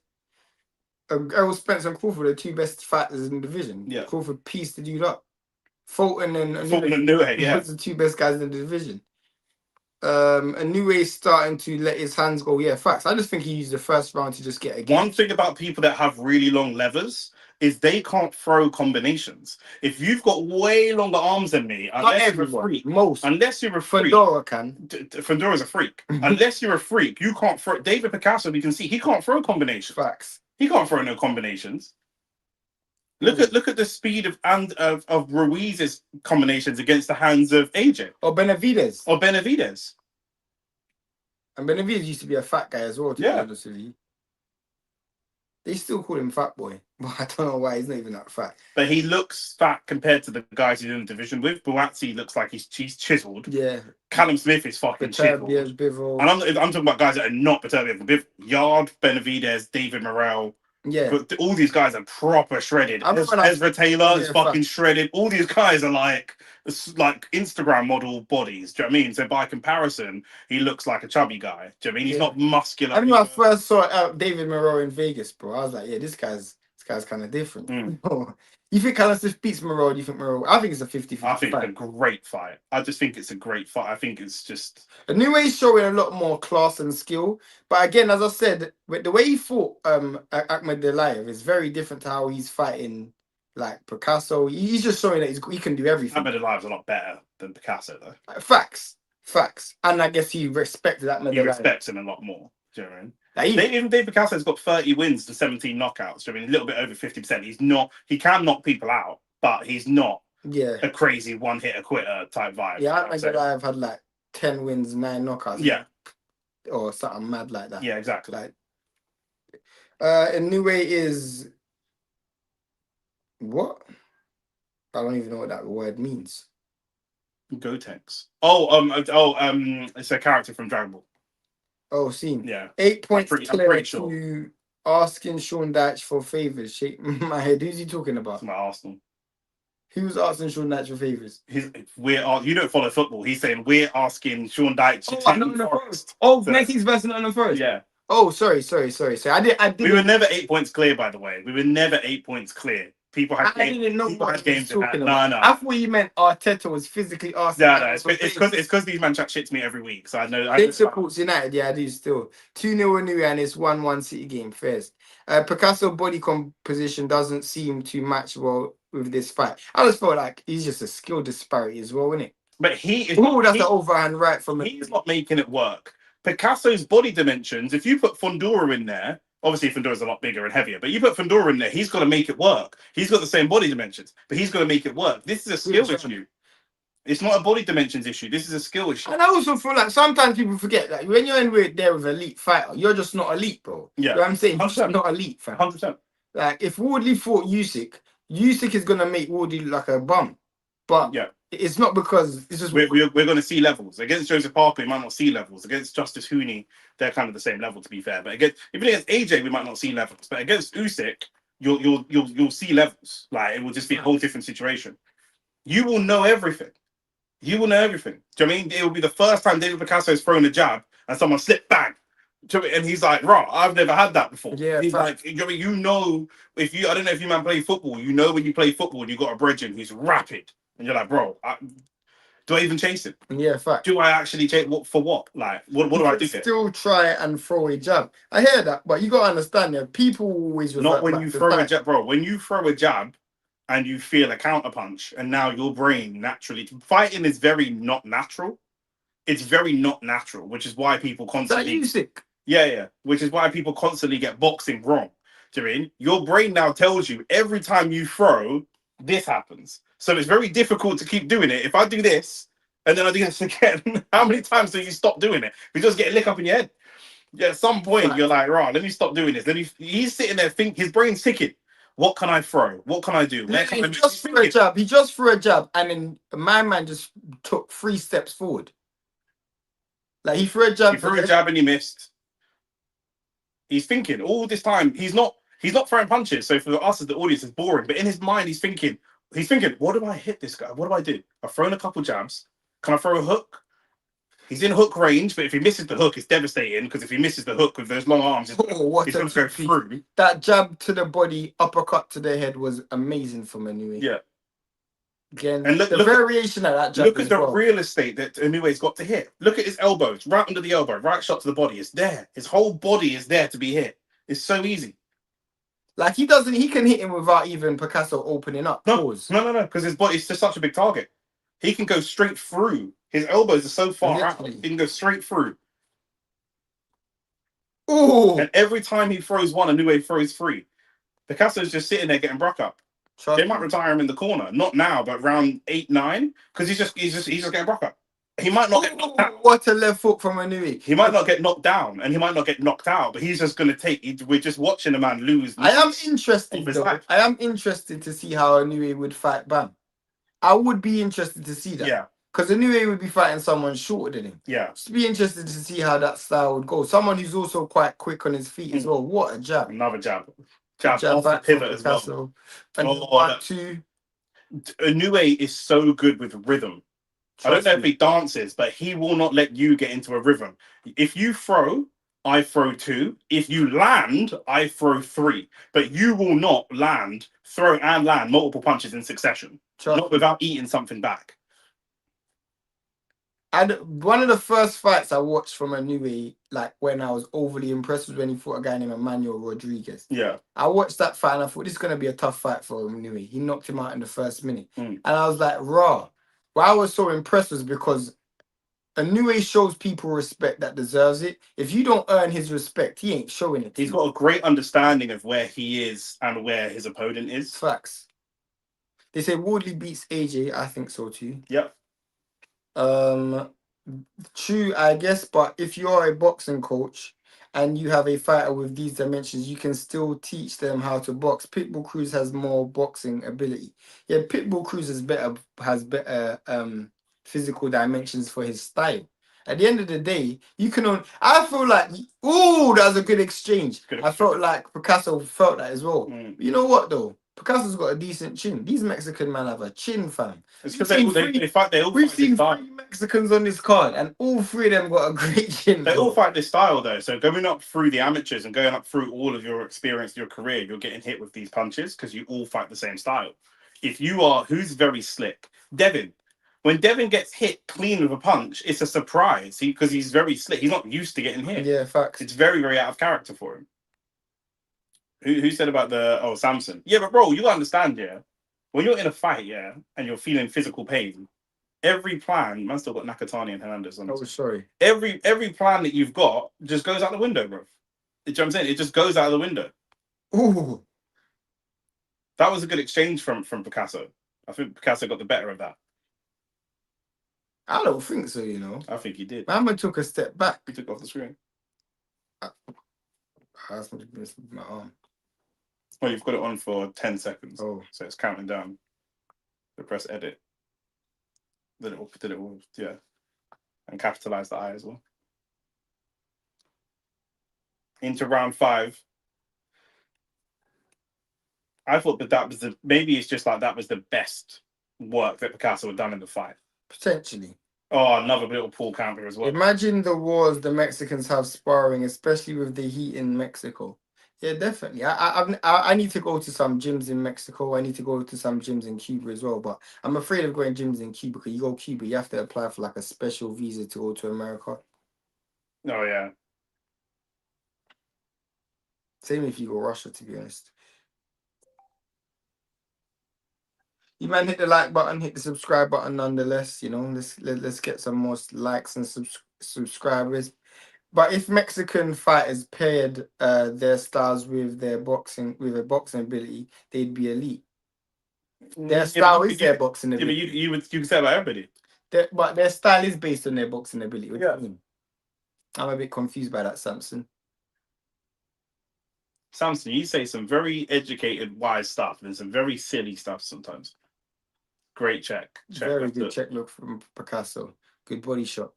Errol Spence and Crawford are the two best fighters in the division. Yeah. Crawford pieced the dude up. Fulton and Inoue, yeah. The two best guys in the division. Inoue starting to let his hands go. Yeah, facts. I just think he used the first round to just get a game. One thing about people that have really long levers is they can't throw combinations. If you've got way longer arms than me, unless you're a freak, Fedora can. Fedora's a freak. Unless you're a freak, you can't throw. David Picasso, we can see he can't throw combinations. Facts. He can't throw no combinations. Look at the speed of Ruiz's combinations against the hands of AJ or Benavidez. And Benavidez used to be a fat guy as well. To be honest with you. They still call him Fat Boy, but I don't know why he's not even that fat. But he looks fat compared to the guys he's in the division with. Buatsi looks like he's chiseled. Yeah. Callum Smith is fucking chiseled. Bivol. And I'm talking about guys that are not Beterbiev. Yard, Benavidez, David Morrell. Yeah. But all these guys are proper shredded. Ezra Taylor is fucking shredded. All these guys are like Instagram model bodies. Do you know what I mean? So by comparison, he looks like a chubby guy. Do you know what I mean? He's not muscular. I remember I first saw David Moreau in Vegas, bro. I was like, yeah, this guy's kind of different. You think Callum Smith beats Moreau? Do you think Moreau? I think it's a 50-50 I think it's a great fight. I just think it's a great fight. I think it's just Inoue's showing a lot more class and skill. But again, as I said, with the way he fought Ahmed Delayev is very different to how he's fighting like Picasso. He's just showing that he can do everything. Ahmed Delaev's a lot better than Picasso, though. Facts. And I guess he respected Ahmed Delayev. He respects him a lot more. Do you know what I mean? Like even David Picasso's got 30 wins to 17 knockouts. I mean, a little bit over 50%. He can knock people out, but he's not a crazy one-hitter quitter type vibe. Yeah, I think I've had like 10 wins, 9 knockouts. Yeah. Or something mad like that. Yeah, exactly. Like, Inoue is what? I don't even know what that word means. Gotenks. It's a character from Dragon Ball. Oh, seen. Yeah. 8 points I'm clear pretty to sure. asking Sean Dyche for favours. Shake my head. Who's he talking about? It's my Arsenal. Who's asking Sean Dyche for favours? You don't follow football. He's saying we're asking Sean Dyche to take Forest. Messi versus Nottingham Forest. Yeah. Oh, sorry. I did. We were never 8 points clear, by the way. We were never 8 points clear. People had I didn't know people what had he was games in that. talking No, about. no. I thought you meant Arteta was physically asking. No, no, it's because these man chat shit to me every week. So I know. They supports United, yeah, I do still. 2-0 New and it's 1-1 City game, fairs. Picasso body composition doesn't seem to match well with this fight. I just felt like he's just a skill disparity as well, isn't it? But he is. Oh, that's an overhand right from He's not making it work. Picasso's body dimensions. If you put Fundora in there, obviously Fundora's a lot bigger and heavier. But you put Fundora in there, he's got to make it work. He's got the same body dimensions, but he's got to make it work. This is a skill issue. It's not a body dimensions issue. This is a skill issue. And I also feel like sometimes people forget that when you're in with there with elite fighter, you're just not elite, bro. Yeah. You know what I'm saying? You're 100%. just not elite, fam. 100%. Like if Wardley fought Usyk is gonna make Wardley look like a bum. But Yeah. it's not because it's just We're going to see levels. Against Joseph Parker, we might not see levels. Against Justice Hooney, they're kind of the same level, to be fair. But even against AJ, we might not see levels. But against Usyk, you'll see levels. Like it will just be a whole different situation. You will know everything. You will know everything. Do you know what I mean? It will be the first time David Picasso has thrown a jab and someone slipped bang. Do you know what I mean? And he's like, "Raw, I've never had that before." Yeah, he's fact. like, you know, what I mean? You know, I don't know if you man play football. You know when you play football, and you got a brethren who's rapid, and you're like, "Bro, do I even chase him? Yeah, fact. Do I actually chase for what? Like, what do I do here?" Still try and throw a jab. I hear that, but you gotta understand that people always Not revert when back you to throw a fact. jab, bro. When you throw a jab and you feel a counter punch, and now your brain naturally fighting is very not natural. It's very not natural, which is why people That constantly Usyk. yeah. Which is why people constantly get boxing wrong. Do you know what I mean? Your brain now tells you every time you throw, this happens. So it's very difficult to keep doing it. If I do this and then I do this again, how many times do you stop doing it? You just get a lick up in your head. Yeah, at some point you're like, right, let me stop doing this. Then he's sitting there his brain's ticking. What can I throw? What can I do? Where can I He just threw a jab. He just threw a jab, and then my man just took 3 steps forward. Like he threw a jab. He threw a jab and he missed. He's thinking all this time. He's not throwing punches. So for us as the audience, it's boring. But in his mind, he's thinking, what do I hit this guy? What do I do? I've thrown a couple jabs. Can I throw a hook? He's in hook range, but if he misses the hook, it's devastating because if he misses the hook with those long arms, he's going to go through. That jab to the body, uppercut to the head was amazing from Inoue. Yeah. Again, and the variation of that jab. Look at the real estate that Inoue's got to hit. Look at his elbows, right under the elbow, right shot to the body. It's there. His whole body is there to be hit. It's so easy. Like he can hit him without even Picasso opening up. No, because his body's just such a big target. He can go straight through. His elbows are so far out. He can go straight through. Oh! And every time he throws one, Inoue throws 3. Picasso's just sitting there getting broke up. They might retire him in the corner. Not now, but round 8, 9. Because he's just getting broke up. He might not get knocked out. What a left foot from Inoue. He might not get knocked down and he might not get knocked out, but he's just going to take. We're just watching a man lose. I am interested, though. I am interested to see how Inoue would fight Bam. I would be interested to see that. Yeah. Because Inoue would be fighting someone shorter than him. Yeah. Just be interested to see how that style would go. Someone who's also quite quick on his feet as well. What a jab. Another jab. Jab off back the pivot as well. And Inoue is so good with rhythm. I don't know if he dances, but he will not let you get into a rhythm. If you throw, I throw 2. If you land, I throw 3. But you will not throw and land multiple punches in succession. Not without eating something back. And one of the first fights I watched from Inoue, like when I was overly impressed, was when he fought a guy named Emmanuel Rodriguez. Yeah. I watched that fight and I thought this is going to be a tough fight for Inoue. He knocked him out in the first minute. And I was like, raw. Why I was so impressed was because Inoue shows people respect that deserves it. If you don't earn his respect, he ain't showing it. He's got a great understanding of where he is and where his opponent is. Facts. They say Wardley beats AJ. I think so too. Yep. True, I guess, but if you're a boxing coach and you have a fighter with these dimensions, you can still teach them how to box. Pitbull Cruz has more boxing ability. Yeah, Pitbull Cruz has better physical dimensions for his style. At the end of the day, I feel like, that was a good exchange. I felt like Picasso felt that as well. You know what though? Picasso's got a decent chin. These Mexican men have a chin, fam. It's because We've they, seen they, they fight. They all We've fight this seen style. 3 Mexicans on this card, and all 3 of them got a great chin. They all bro. fight this style though. So going up through the amateurs and going up through all of your experience, your career, you're getting hit with these punches because you all fight the same style. If you are, who's very slick, Devin. When Devin gets hit clean with a punch, it's a surprise because he's very slick. He's not used to getting hit. Yeah, facts. It's very, very out of character for him. Who said about Samson? Yeah, but bro, you gotta understand, yeah. When you're in a fight, yeah, and you're feeling physical pain, every plan, man, still got Nakatani and Hernandez on. Oh, sorry. Every plan that you've got just goes out the window, bro. You know what I'm saying? It just goes out of the window. Ooh. That was a good exchange from Picasso. I think Picasso got the better of that. I don't think so, you know. I think he did. Man took a step back. He took off the screen. That's my arm. Well, you've got it on for 10 seconds. Oh. So it's counting down. So press edit. Then it will, yeah. And capitalize the I as well. Into round 5. I thought that was maybe it's just like that was the best work that Picasso had done in the fight. Potentially. Oh, another little pull counter as well. Imagine the wars the Mexicans have sparring, especially with the heat in Mexico. Yeah, definitely. I need to go to some gyms in Mexico. I need to go to some gyms in Cuba as well. But I'm afraid of going gyms in Cuba because you go to Cuba, you have to apply for like a special visa to go to America. Oh yeah. Same if you go Russia, to be honest. You man hit the like button, hit the subscribe button nonetheless. You know, let's get some more likes and subscribers. But if Mexican fighters paired their styles with a boxing ability, they'd be elite. Their style is their boxing ability. Yeah, but you can say about everybody. But their style is based on their boxing ability. What do Yeah. you mean? I'm a bit confused by that, Samson. Samson, you say some very educated, wise stuff and some very silly stuff sometimes. Great check. Very good check look from Picasso. Good body shot.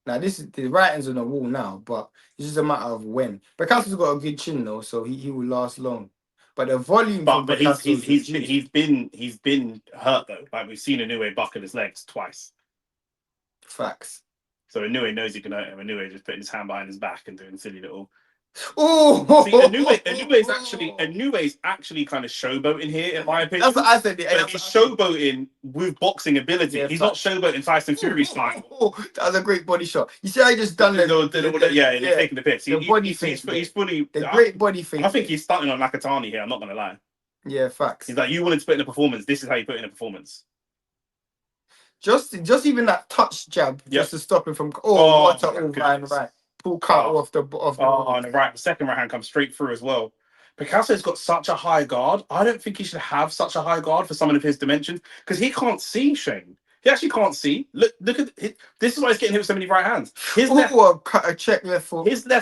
Now this is the writing's on the wall now, but it's just a matter of when. Picasso's got a good chin though, so he will last long. But the volume from Picasso he's been hurt though. Like we've seen Inoue buckle his legs twice. Facts. So Inoue knows he can hurt him. Inoue just putting his hand behind his back and doing silly little. Oh, see, Inoue's actually kind of showboating here, in my opinion. That's what I said. But he's showboating with boxing ability. Yeah, he's not showboating Tyson Fury style. That was a great body shot. You see how he just done he's taking the piss. He's fully the great body face. I think he's starting on Nakatani here. I'm not gonna lie. Yeah, facts. He's like, you wanted to put in a performance. This is how you put in a performance. Just even that touch jab, just to stop him from. Right. Pull cut off the. And the right, the second right hand comes straight through as well. Picasso's got such a high guard. I don't think he should have such a high guard for someone of his dimensions because he can't see, Shane. He actually can't see. Look at it. This is why he's getting hit with so many right hands. His left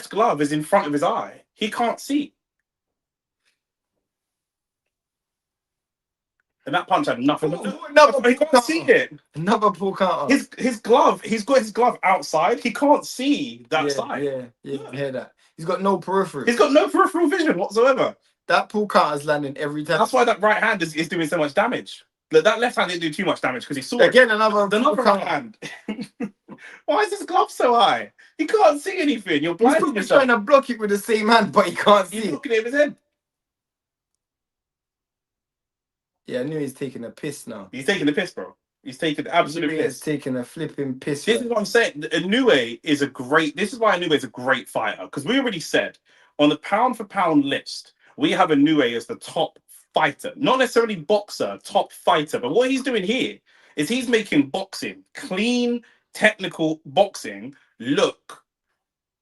glove is in front of his eye. He can't see. And that punch had nothing. He can't see it. Another pull counter. His glove. He's got his glove outside. He can't see that side. Yeah. You hear that? He's got no periphery. He's got no peripheral vision whatsoever. That pull counter is landing every time. That's why that right hand is doing so much damage. That left hand didn't do too much damage because he saw again it. Another right hand. Why is his glove so high? He can't see anything. You're blinding yourself. He's trying to block it with the same hand, but he can't see. He's looking at his head. Yeah, I knew he's taking a piss now. He's taking the piss, bro. He's taking the absolute piss. He's taking a flipping piss. This is what I'm saying. Inoue is a great. This is why Inoue is a great fighter because we already said on the pound for pound list we have Inoue as the top fighter, not necessarily boxer, top fighter. But what he's doing here is he's making boxing, clean, technical boxing, look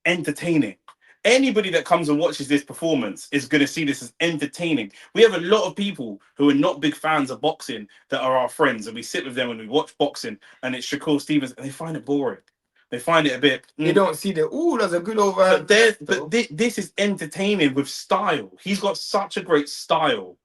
entertaining. Anybody that comes and watches this performance is going to see this as entertaining. We have a lot of people who are not big fans of boxing that are our friends, and we sit with them and we watch boxing, and it's Shakur Stevens, and they find it boring. They find it a bit. They don't see the that's a good overhand. But this is entertaining with style. He's got such a great style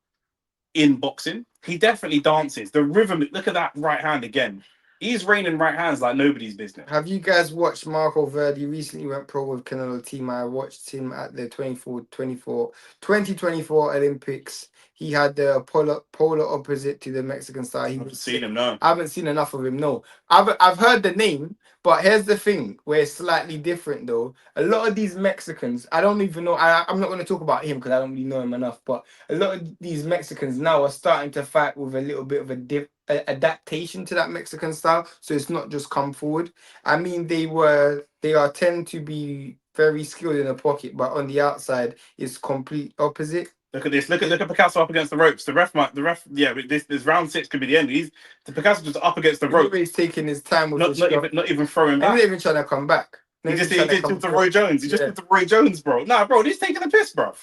in boxing. He definitely dances. The rhythm. Look at that right hand again. He's reigning right hands like nobody's business. Have you guys watched Marco Verdi? Recently went pro with Canelo Team. I watched him at the 2024 Olympics. He had the polar opposite to the Mexican star. I haven't seen him, no. I haven't seen enough of him. No, I've heard the name, but here's the thing where it's slightly different though. A lot of these Mexicans, I don't even know. I'm not going to talk about him because I don't really know him enough. But a lot of these Mexicans now are starting to fight with a little bit of adaptation to that Mexican style. So it's not just come forward. I mean, they are tend to be very skilled in the pocket, but on the outside, it's complete opposite. Look at this. Look at Picasso up against the ropes. The ref. Yeah, this round 6 could be the end. The Picasso just up against the rope. He's taking his time with not even throwing back. He's not even trying to come back. He did to Roy Jones. He just did to Roy Jones, bro. Nah, bro, he's taking the piss, bro.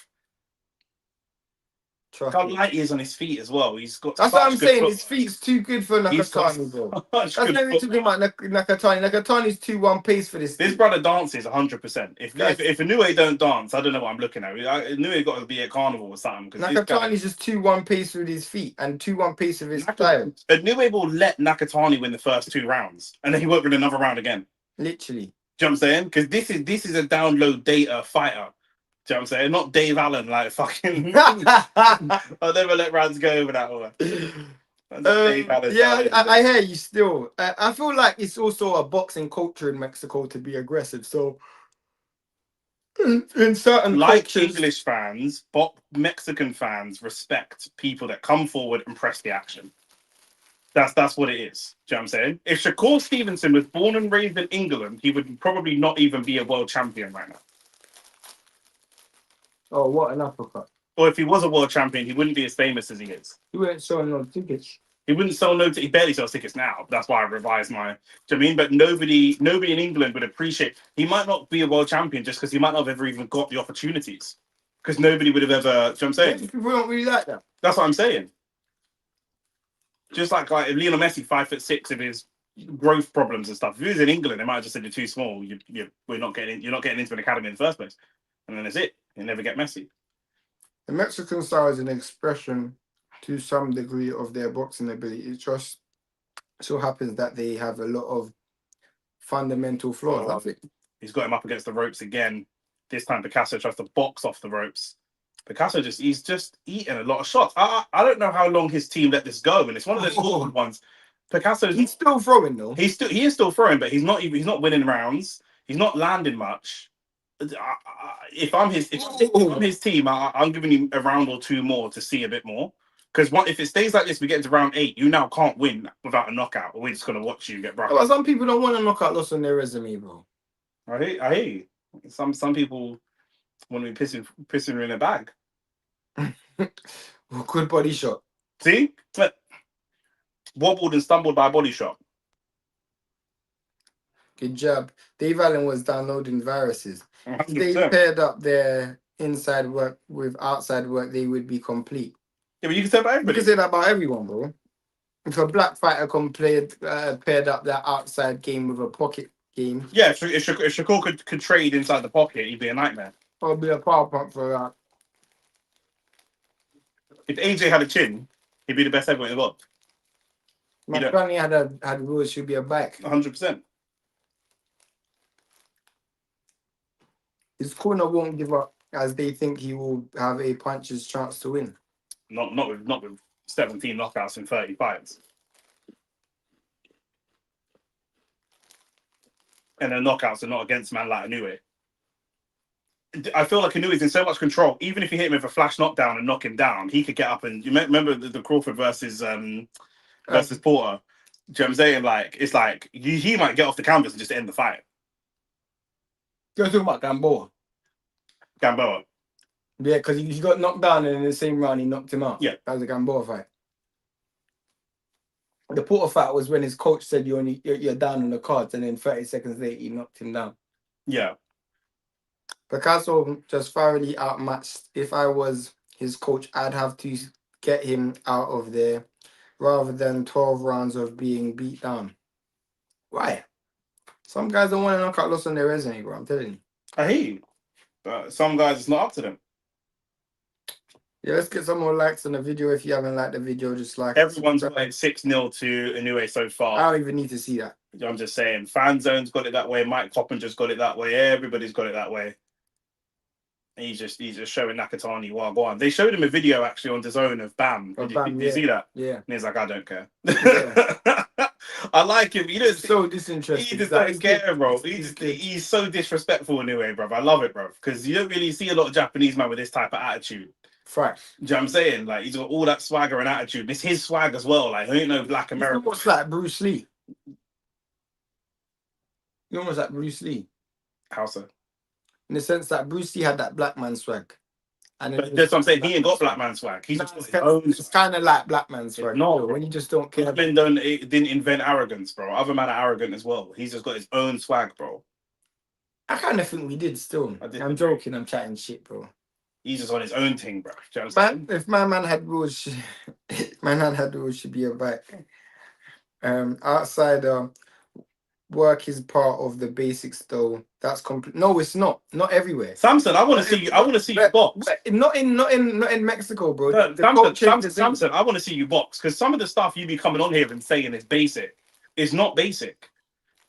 How light he is on his feet as well. He's got. That's what I'm saying. His feet's too good for Nakatani, bro. That's not even talking about Nakatani. Nakatani's 2-1 pace for this. This brother dances 100%. If Inoue don't dance, I don't know what I'm looking at. Inoue got to be at carnival or something. Nakatani's just 2-1 pace with his feet and 2-1 pace with his style. Inoue will let Nakatani win the first 2 rounds, and then he won't win another round again. Literally. Do you know what I'm saying? Because this is a download data fighter. Do you know what I'm saying? Not Dave Allen, like fucking. I'll never let rounds go over that one. I hear you still. I feel like it's also a boxing culture in Mexico to be aggressive. So, in certain cultures, English fans, Mexican fans respect people that come forward and press the action. That's what it is. Do you know what I'm saying? If Shakur Stevenson was born and raised in England, he would probably not even be a world champion right now. Oh, what an uppercut. Or if he was a world champion, he wouldn't be as famous as he is. He wouldn't sell no tickets. He wouldn't sell he barely sells tickets now. That's why I revised my. Do you know what I mean? But nobody in England would appreciate. He might not be a world champion just because he might not have ever even got the opportunities. Because nobody would have ever. Do you know what I'm saying? People don't really like that. That's what I'm saying. Just like Lionel Messi, 5'6", of his growth problems and stuff. If he was in England, they might have just said you're too small. You're not getting into an academy in the first place, and then that's it. You never get Messi. The Mexican style is an expression to some degree of their boxing ability. It just so happens that they have a lot of fundamental flaws. He's got him up against the ropes again. This time Picasso tries to box off the ropes. Picasso he's just eating a lot of shots. I don't know how long his team let this go, and it's one of those awkward ones. He's still throwing though. He is still throwing, but he's not winning rounds. He's not landing much. If I'm his team, I'm giving him a round or 2 more to see a bit more. Because if it stays like this, we get into round 8, you now can't win without a knockout. We're just gonna watch you get broken. But some people don't want a knockout loss on their resume, bro. I hear you. Some people want to be pissing in a bag. Good body shot. See? Wobbled and stumbled by a body shot. Good job. Dave Allen was downloading viruses. 100%. If they paired up their inside work with outside work, they would be complete. Yeah, but you can say about everybody. You can say that about everyone, bro. If a black fighter paired up their outside game with a pocket game. Yeah, if Shakur could trade inside the pocket, he'd be a nightmare. Probably a power pump for that. If AJ had a chin, he'd be the best heavyweight in the world. My granny had rules, should be a back. 100%. His corner won't give up as they think he will have a puncher's chance to win. Not with 17 knockouts in 30 fights. And the knockouts are not against a man like Inoue. I feel like Inoue's in so much control. Even if you hit him with a flash knockdown and knock him down, he could get up and... You remember the Crawford versus Porter? Do you know what I'm saying? Like, it's like he might get off the canvas and just end the fight. You're talking about Gamboa. Gamboa. Yeah, because he got knocked down and in the same round he knocked him out. Yeah. That was a Gamboa fight. The Porter fight was when his coach said you're down on the cards, and then 30 seconds later he knocked him down. Yeah. Picasso just thoroughly outmatched. If I was his coach, I'd have to get him out of there rather than 12 rounds of being beat down. Why? Some guys don't want to knock out loss on their resume, bro. I'm telling you. I hear you. But some guys, it's not up to them. Yeah, let's get some more likes on the video. If you haven't liked the video, just like it. Everyone's got it 6-0 to Inoue so I far. don't even need to see that. I'm just saying, Fan Zone's got it that way. Mike Coppenger's got it that way. Everybody's got it that way. He's just showing Nakatani one. They showed him a video actually on DAZN of Bam. Did you see that? Yeah. And he's like, I don't care. Yeah. I like him. You know, So disinterested. he just doesn't care, bro. He's so disrespectful in a way, bro. I love it, bro. Because you don't really see a lot of Japanese man with this type of attitude. Facts. Do you know what I'm saying? Like, he's got all that swagger and attitude. It's his swag as well. Like, he ain't no black American. It's almost like Bruce Lee. You're almost like Bruce Lee. How so? In the sense that Bruce Lee had that black man swag. And But that's what I'm saying. He ain't got black man swag. He's just got his own it's kind of like black man swag. not, when you just don't care. Didn't invent arrogance, bro. Other men are arrogant as well. He's just got his own swag, bro. I kind of think we did still. I'm joking. I'm chatting shit, bro. He's just on his own thing, bro. Do you know what I'm saying? If my man had rules, my man had rules should be a bike. Outside work is part of the basics, though. That's complete. No, it's not. Not everywhere. Samson, I want to see you. I want to see you box. Not in Mexico, bro. No, Samson, I want to see you box because some of the stuff you be coming on here and saying is basic. It's not basic.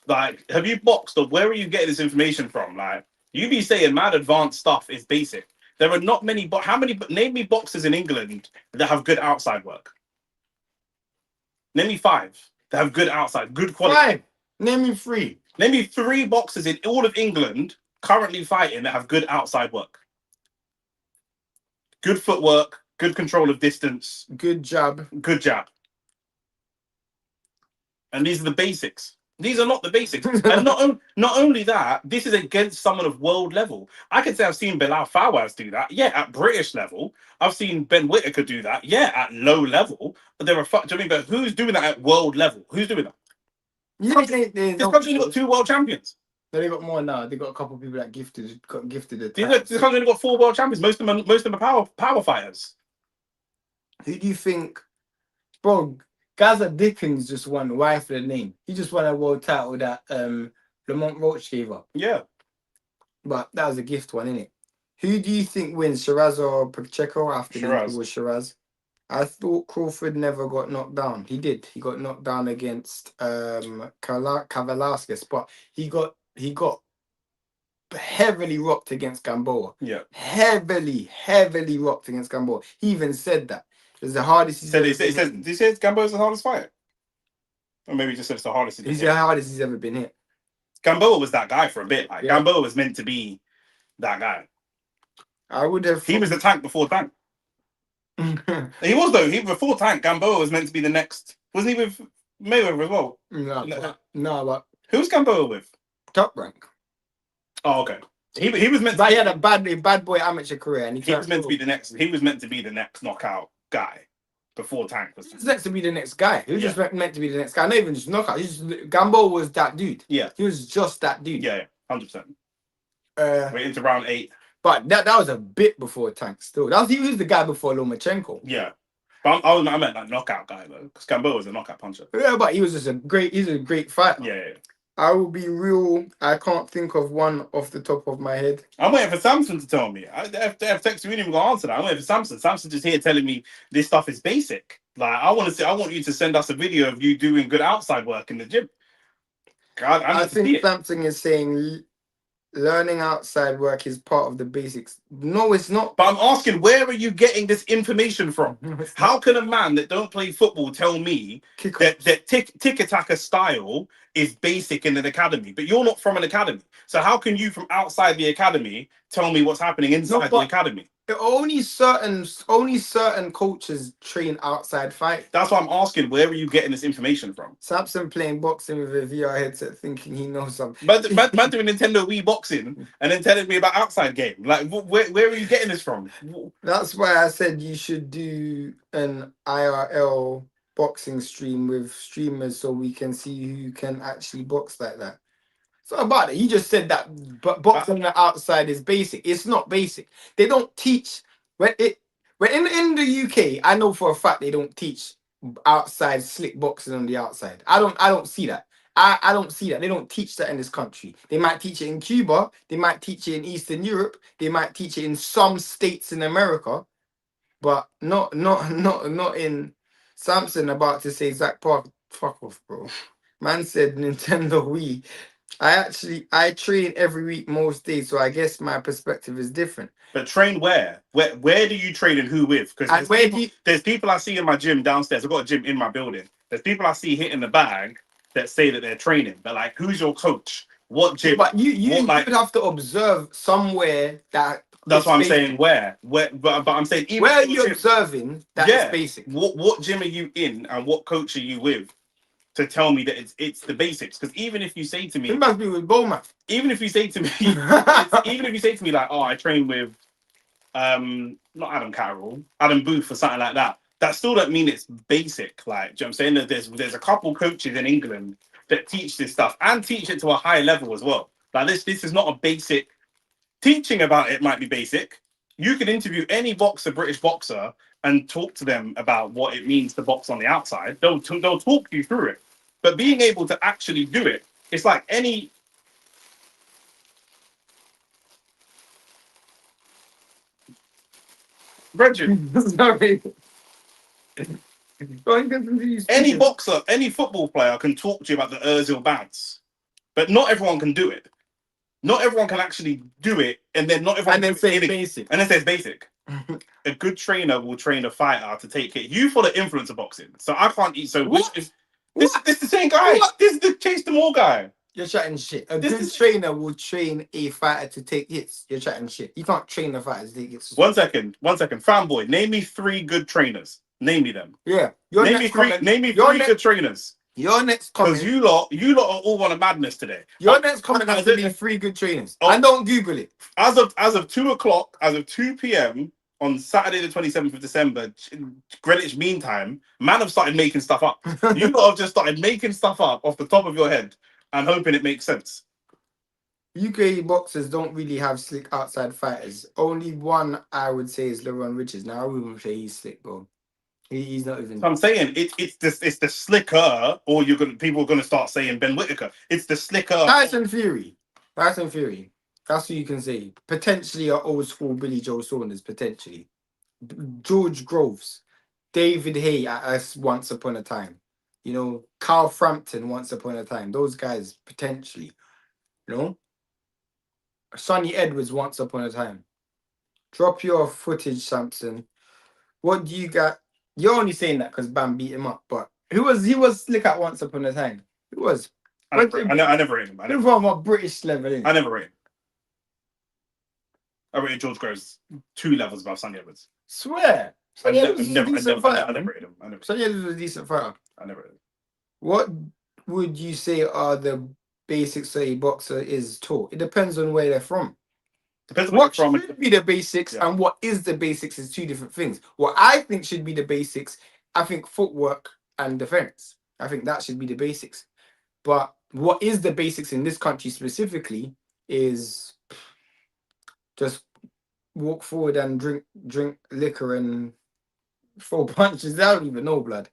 Like, have you boxed or where are you getting this information from? Like, you be saying mad advanced stuff is basic. There are not many. How many? Name me boxers in England that have good outside work. Name me 5 that have good outside, good quality. 5. Name me 3. Name me 3 boxers in all of England currently fighting that have good outside work. Good footwork, good control of distance, good jab. And these are the basics. These are not the basics. And not only that, this is against someone of world level. I could say I've seen Bilal Fawaz do that. Yeah, at British level. I've seen Ben Whittaker do that. Yeah, at low level. But there are do you know what I mean? But who's doing that at world level? Who's doing that? This country's got 2 world champions. No, they got more now. They got a couple of people that got gifted. This country got 4 world champions. Most of them are power fighters. Who do you think, bro? Gaza Dickens just won wife of the name. He just won a world title that Lamont Roach gave up. Yeah. But that was a gift one, innit? Who do you think wins, Shiraz or Pacheco? After Shiraz. It was Shiraz. I thought Crawford never got knocked down. He did. He got knocked down against Kavalauskas, but he got heavily rocked against Gamboa. Yeah. Heavily rocked against Gamboa. He even said that. It was the hardest Did he say Gamboa's the hardest fighter? Or maybe he just said it's the hardest he's the hardest he's ever been hit. Gamboa was that guy for a bit. Like, yeah. Gamboa was meant to be that guy. I would have. He was the Tank before Tank. He was though. Before Tank, Gamboa was meant to be the next. Wasn't he with Mayweather as well? No, but who's Gamboa with? Top Rank. Oh, okay. He was meant. But he had a bad boy amateur career, and he was meant to be the next. He was meant to be the next knockout guy before Tank was. He's next to be the next guy. He was just meant to be the next guy. Not even just knockout. Gamboa was that dude. Yeah, he was just that dude. Yeah, 100%. We're into round 8. But that was a bit before Tank. Still, he was the guy before Lomachenko. Yeah, but I meant like knockout guy though, because Gamboa was a knockout puncher. Yeah, but he was just he's a great fighter. Yeah. I will be real. I can't think of one off the top of my head. I'm waiting for Samson to tell me. If text me, we didn't even gonna answer that. I'm waiting for Samson. Samson's just here telling me this stuff is basic. Like I want you to send us a video of you doing good outside work in the gym. I think Samson is saying learning outside work is part of the basics. No, it's not. But I'm asking, where are you getting this information from? How can a man that don't play football tell me that tiki-taka style is basic in an academy? But you're not from an academy. So how can you from outside the academy tell me what's happening inside the academy? Only certain coaches train outside fight. That's why I'm asking, where are you getting this information from? Samson playing boxing with a VR headset, thinking he knows something. Man doing Nintendo Wii boxing and then telling me about outside game. Like, where are you getting this from? That's why I said you should do an IRL boxing stream with streamers so we can see who can actually box like that. It's not about it. You just said that boxing on the outside is basic. It's not basic. They don't teach when in the UK. I know for a fact they don't teach outside slick boxing on the outside. I don't see that. I don't see that. They don't teach that in this country. They might teach it in Cuba. They might teach it in Eastern Europe. They might teach it in some states in America. but not in Samson about to say Zach Park. Fuck off, bro. Man said Nintendo Wii. I train every week most days, so I guess my perspective is different. But train where? Where do you train and who with? Because And where do you, there's people I see in my gym downstairs. I've got a gym in my building. There's people I see hitting the bag that say that they're training. But like, who's your coach? What gym? but you What, like, would have to observe somewhere that that's it's what I'm basic. saying. Where? But I'm saying even Where are your you gym- observing that yeah. it's basic? What gym are you in and what coach are you with to tell me that it's the basics? Because even if you say to me, It must be with Bowman. even if you say to me, even if you say to me like, oh, I train with not Adam Carroll, Adam Booth or something like that, that still don't mean it's basic. Like, do you know what I'm saying? That there's a couple coaches in England that teach this stuff and teach it to a high level as well. Like this is not a basic teaching about it might be basic. You could interview any boxer, British boxer, and talk to them about what it means to box on the outside. They'll talk you through it. But being able to actually do it, it's like any. Bridget, Sorry. any boxer, any football player can talk to you about the Ozil bads, but not everyone can do it. Not everyone can actually do it, and then not everyone And then can do say it basic. And then says basic. A good trainer will train a fighter to take it. You follow influencer boxing, so I can't eat. So What? this is the same guy. What? This is the Chase the More guy. You're chatting shit. A This good is- trainer will train a fighter to take hits. You're chatting shit. You can't train a fighter to take hits. One second, fanboy. Name me 3 good trainers. Name me them. Yeah. Your Name me next 3. comment. Name me your 3 good trainers. Your next Because comment. you lot are all on a madness today. Your next comment has to be 3 good trainers. Oh. And don't Google it. As of 2 o'clock, as of 2 p.m. on Saturday the 27th of December, Greenwich Mean Time, man have started making stuff up. You lot have just started making stuff up off the top of your head and hoping it makes sense. UK boxers don't really have slick outside fighters. Only one I would say is LeBron Richards. Now I wouldn't say he's slick, bro. He's not even. So I'm saying it's the slicker, or people are gonna start saying Ben Whittaker. It's the slicker. Tyson Fury. That's what you can say. Potentially an old school Billy Joe Saunders. Potentially. George Groves. David Hay at us once upon a time. You know, Carl Frampton once upon a time. Those guys potentially. You know? Sonny Edwards once upon a time. Drop your footage, Samson. What do you got? You're only saying that because Bam beat him up, but he was slick at once upon a time. He was. I never rated him. He's from a British level. I never rated him. I rated George Groves 2 levels above Sonny Edwards. Swear. Sonny Edwards was a decent fighter. I never rated him. Sonny Edwards was a decent fighter. I never rated him. What would you say are the basics that a boxer is taught? It depends on where they're from. Depends on What where you're should be the basics and what is the basics is 2 different things. What I think should be the basics, I think footwork and defense. I think that should be the basics. But what is the basics in this country specifically is just walk forward and drink liquor and throw punches. I don't even know, blood.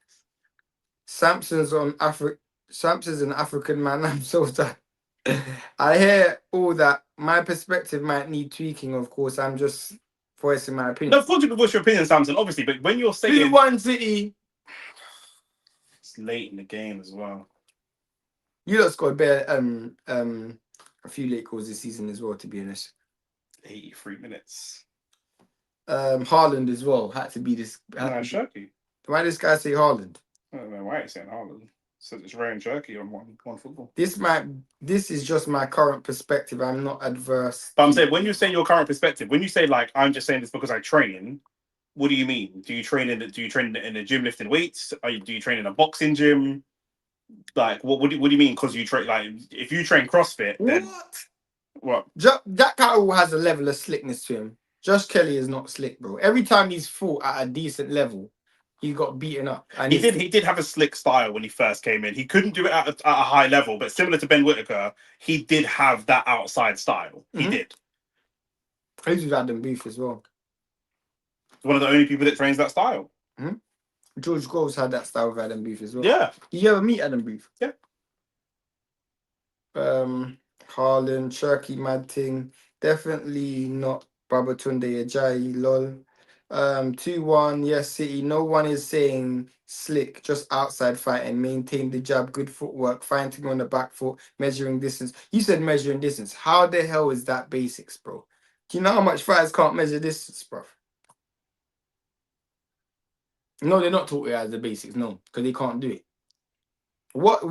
Samson's an African man. I'm so tired. I hear all that. My perspective might need tweaking, of course. I'm just voicing my opinion. No, of course you can voice your opinion, Samson, obviously, but when you're saying 2-1 City. it's late in the game as well. You lot scored better a few late goals this season as well, to be honest. 83 minutes. Haaland as well had to be this. Shirky. Why this guy say Haaland? I don't know why he's saying Haaland. So it's rare and jerky on one football. This is just my current perspective. I'm not adverse. But I'm saying when you say your current perspective, when you say like I'm just saying this because I train, what do you mean? Do you train in a gym lifting weights? Do you train in a boxing gym? Like what do you mean? Because you train like if you train CrossFit, then what? Jack Cattle has a level of slickness to him. Josh Kelly is not slick, bro. Every time he's fought at a decent level, he got beaten up. And he did have a slick style when he first came in. He couldn't do it at a high level, but similar to Ben Whittaker, he did have that outside style. He did. He's with Adam Booth as well. One of the only people that trains that style. George Groves had that style with Adam Booth as well. Yeah. Did you ever meet Adam Booth? Yeah. Harlan, Cherky, Mad Ting. Definitely not Babatunde Ajayi, lol. 2-1, yes, City. No one is saying slick, just outside fighting, maintain the jab, good footwork, fighting on the back foot, measuring distance. You said measuring distance. How the hell is that basics, bro? Do you know how much fighters can't measure distance, bro? No, they're not taught it as the basics, no, because they can't do it. What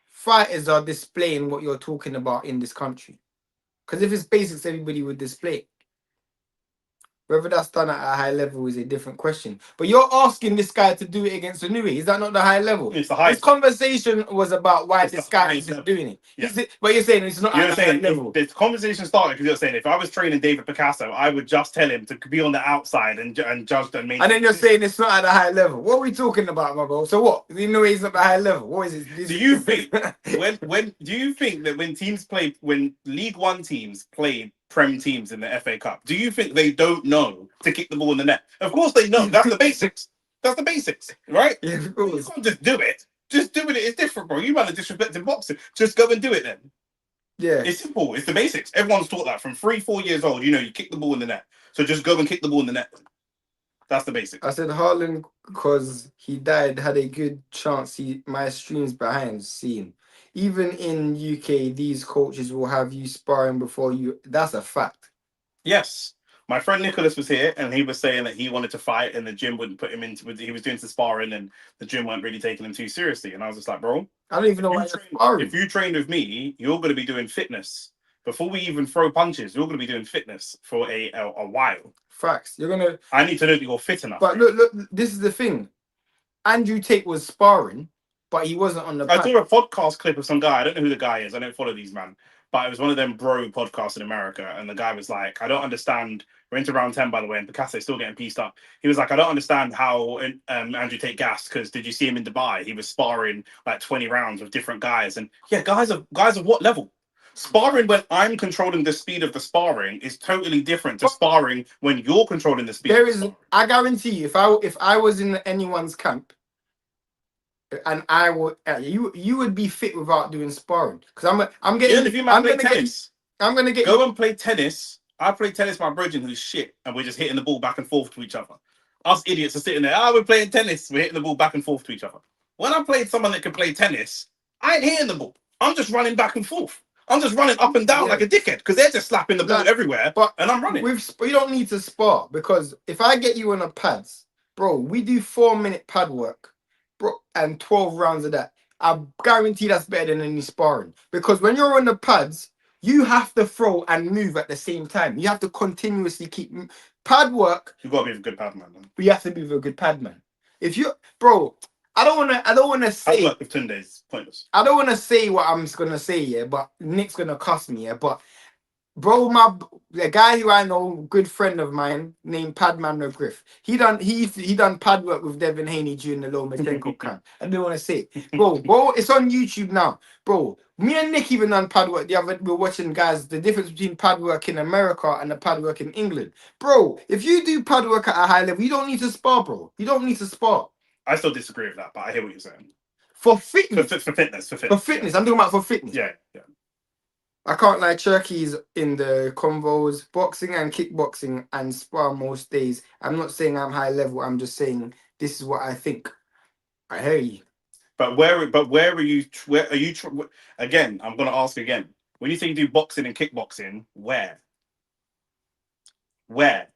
fighters are displaying what you're talking about in this country? Because if it's basics, everybody would display it. Whether that's done at a high level is a different question. But you're asking this guy to do it against Inoue. Is that not the high level? It's the high. This conversation was about why It's this the guy highest is level. doing it. Yeah. But you're saying it's not You're at the high saying level. if the conversation started because you're saying if I was training David Picasso, I would just tell him to be on the outside and judge and maintain. And then you're saying it's not at a high level. What are we talking about, my bro? So what? Inoue's not the high level. What is it? Do you think when do you think that when League One teams play Prem teams in the FA Cup, do you think they don't know to kick the ball in the net? Of course they know. That's the basics. That's the basics, right? Yeah, of You course. can't just do it. Just doing it is different, bro. You man are disrespecting boxing. Just go and do it then. Yeah. It's simple. It's the basics. Everyone's taught that from 3-4 years old. You know, you kick the ball in the net. So just go and kick the ball in the net. That's the basics. I said Haaland because he died had a good chance. My streams behind scene. Even in UK, these coaches will have you sparring before you. That's a fact. Yes. My friend Nicholas was here and he was saying that he wanted to fight and the gym wouldn't put him into it. He was doing some sparring and the gym weren't really taking him too seriously. And I was just like, bro, I don't even know why you're sparring. if you trained with me, you're going to be doing fitness. Before we even throw punches, you're going to be doing fitness for a while. Facts. You're gonna. I need to know that you're fit enough. But look. This is the thing. Andrew Tate was sparring, but he wasn't on the. I saw a podcast clip of some guy. I don't know who the guy is. I don't follow these man, but it was one of them bro podcasts in America. And the guy was like, I don't understand. We're into round 10, by the way, and Picasso's still getting pieced up. He was like, I don't understand how Andrew Tate gassed because did you see him in Dubai? He was sparring like 20 rounds with different guys. And yeah, guys of what level? Sparring when I'm controlling the speed of the sparring is totally different to sparring when you're controlling the speed. There is, I guarantee you, if I was in anyone's camp, and I would, you would be fit without doing sparring because I'm getting. Yeah, if you man play tennis, I'm gonna get go and play tennis. I play tennis with my brethren who's shit, and we're just hitting the ball back and forth to each other. Us idiots are sitting there. We're playing tennis. We're hitting the ball back and forth to each other. When I played someone that can play tennis, I ain't hitting the ball. I'm just running back and forth. I'm just running up and down like a dickhead because they're just slapping the ball everywhere, and I'm running. We don't need to spar because if I get you on a pads, bro, we do 4-minute pad work, bro, and 12 rounds of that. I guarantee that's better than any sparring because when you're on the pads, you have to throw and move at the same time. You have to continuously keep pad work. You've got to be a good pad man. We have to be a good pad man. If you, bro. I don't wanna say. Work with Tunde's pointless. I don't wanna say what I'm gonna say, yeah, but Nick's gonna cuss me, yeah. But bro, the guy who I know, good friend of mine, named Padman McGriff, he done pad work with Devin Haney during the Lomachenko camp. I didn't want to say it. Bro, it's on YouTube now. Bro, me and Nick even done pad work the other. We're watching guys the difference between pad work in America and the pad work in England. Bro, if you do pad work at a high level, you don't need to spar, bro. You don't need to spar. I still disagree with that, but I hear what you're saying. For fitness. For fitness. For fitness. Yeah. I'm talking about for fitness. Yeah. I can't lie, Turkey's in the convos, boxing and kickboxing and spar most days. I'm not saying I'm high level, I'm just saying this is what I think. I hear you. But where are you again, I'm gonna ask again. When you say you do boxing and kickboxing, where?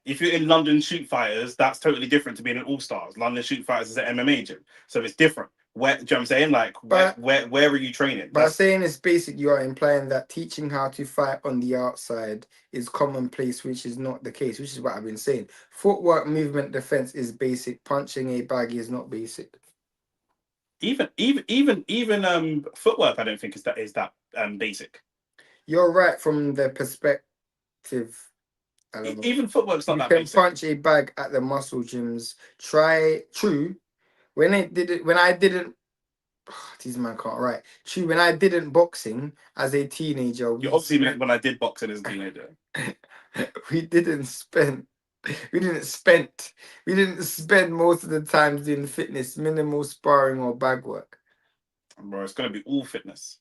If you're in London Shoot Fighters, that's totally different to being an All Stars. London Shoot Fighters is an MMA gym, so it's different. Where, do you know what I'm saying? Like, where are you training? By saying it's basic, you are implying that teaching how to fight on the outside is commonplace, which is not the case. Which is what I've been saying. Footwork, movement, defense is basic. Punching a bag is not basic. Even footwork, I don't think is that basic. You're right from the perspective. Even footwork's not that basic. You can punch a bag at the muscle gyms. True. When I didn't. These man can't write. True. When I didn't boxing as a teenager. You obviously meant when I did boxing as a teenager. we didn't spend most of the time doing fitness, minimal sparring or bag work. Bro, it's gonna be all fitness.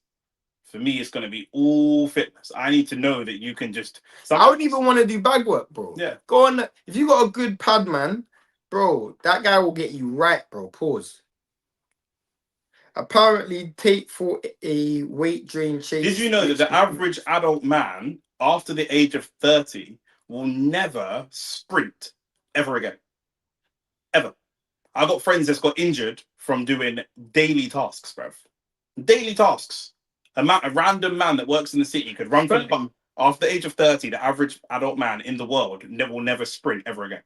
For me, it's going to be all fitness. I need to know that you can just. I wouldn't even want to do bag work, bro. Yeah. Go on. If you got a good pad, man, bro, that guy will get you right, bro. Pause. Apparently, take for a weight drain chase. Did you know that the average adult man after the age of 30 will never sprint ever again? Ever. I got friends that's got injured from doing daily tasks, bruv. Daily tasks. A random man that works in the city could run for the bus. After the age of 30, the average adult man in the world will never sprint ever again.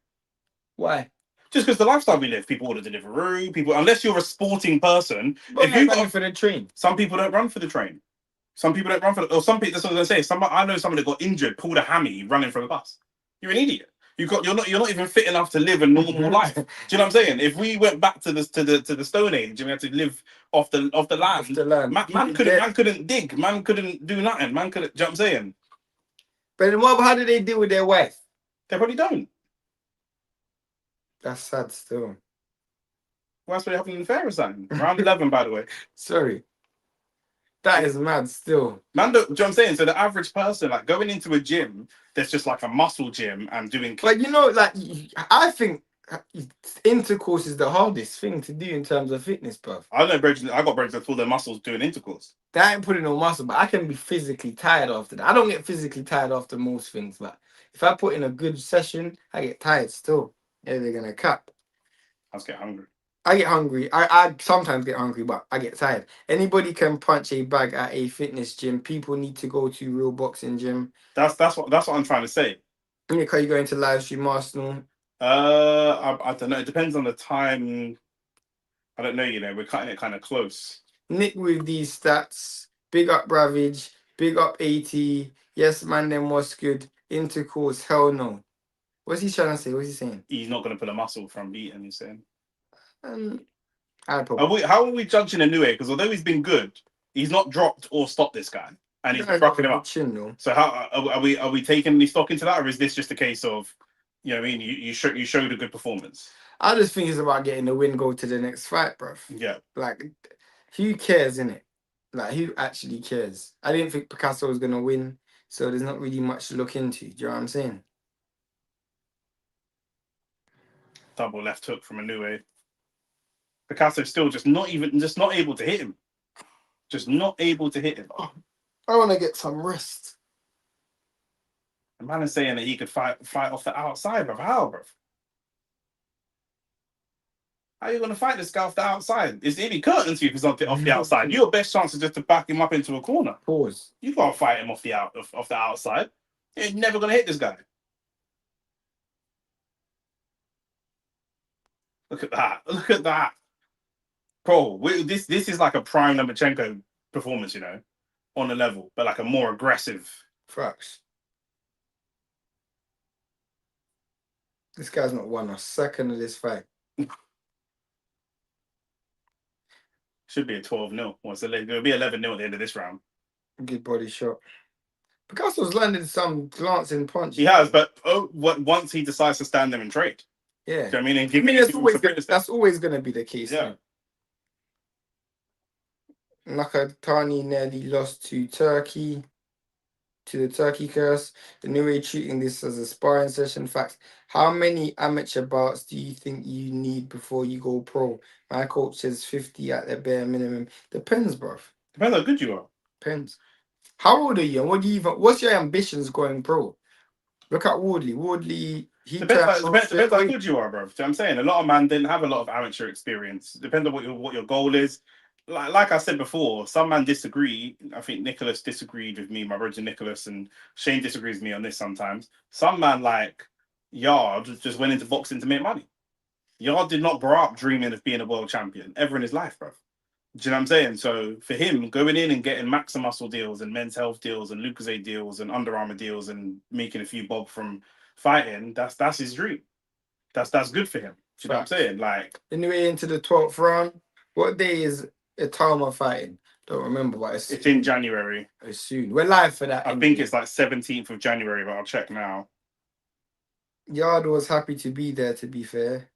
Why? Just because the lifestyle we live, people order Deliveroo, people, unless you're a sporting person, But if you running for the train. some people don't run for the train. Some people don't run for the, or some people, that's what I was gonna say. I know someone that got injured, pulled a hammy running from the bus. You're an idiot. You're not even fit enough to live a normal life. Do you know what I'm saying? If we went back to the Stone Age and we had to live off the land, man couldn't dig, man couldn't do nothing, man couldn't. Do you know what I'm saying? But then how do they deal with their wife? They probably don't. That's sad still. Well, that's what happened in the fair or something. Round 11, by the way. Sorry. That is mad still. Man, do you know what I'm saying? So the average person, like going into a gym that's just like a muscle gym and doing. But you know, like, I think intercourse is the hardest thing to do in terms of fitness, bruv. I got bros that pull their muscles doing intercourse. That ain't putting no muscle, but I can be physically tired after that. I don't get physically tired after most things, but if I put in a good session, I get tired still. Yeah, they're gonna cap. I just get hungry. I get hungry. I sometimes get hungry, but I get tired. Anybody can punch a bag at a fitness gym. People need to go to real boxing gym. That's what I'm trying to say. Yeah, can you go into live stream Arsenal? I don't know. It depends on the time. I don't know. You know, we're cutting it kind of close. Nick with these stats. Big up Ravage. Big up 80. Yes, man, them was good. Intercourse, hell no. What's he trying to say? What's he saying? He's not going to pull a muscle from beating. He's saying. I'd probably. How are we judging Inoue? Because although he's been good, he's not dropped or stopped this guy, and he's rocking him up. Chin, though. So how are we taking any stock into that, or is this just a case of, you know, what I mean, you showed a good performance? I just think it's about getting the win, go to the next fight, bruv. Yeah. Like, who cares, innit? Like, who actually cares? I didn't think Picasso was gonna win, so there's not really much to look into. Do you know what I'm saying? Double left hook from Inoue. Picasso still just not able to hit him. Just not able to hit him. I want to get some rest. The man is saying that he could fight off the outside, bro. How, bro? How are you going to fight this guy off the outside? It's really curtains for you if he's off the outside. Your best chance is just to back him up into a corner. Pause. You can't fight him off the outside. You're never going to hit this guy. Look at that. Look at that. Bro, this is like a prime Lomachenko performance, you know, on a level, but like a more aggressive. Facts. This guy's not won a second of this fight. Should be a 12-0. It'll be 11-0 at the end of this round. Good body shot. Picasso's landed some glancing punches. He has, but once he decides to stand there and trade. Yeah. Do you know what I mean? That's always going to be the case. Yeah. Nakatani nearly lost to Turkey, to the Turkey curse. Inoue treating this as a sparring session. Facts. How many amateur bouts do you think you need before you go pro? My coach says 50 at the bare minimum. Depends, bruv. Depends how good you are. Depends. How old are you? And what's your ambitions going pro? Look at Wardley. Depends how good you are, bro. So I'm saying a lot of men didn't have a lot of amateur experience. Depends on what your goal is. Like I said before, some men disagree. I think Nicholas disagreed with me, my brother Nicholas, and Shane disagrees with me on this sometimes. Some man like Yard just went into boxing to make money. Yard did not grow up dreaming of being a world champion ever in his life, bro. Do you know what I'm saying? So for him, going in and getting Max and Muscle deals and Men's Health deals and Lucozade deals and Under Armour deals and making a few bob from fighting, that's his dream. That's good for him. Do you know what I'm saying? Like Inoue into the 12th round. What day is Itama fighting? Don't remember, but it's in January. It's soon. We're live for that. I think it's like 17th of January, but I'll check now. Yard was happy to be there, to be fair.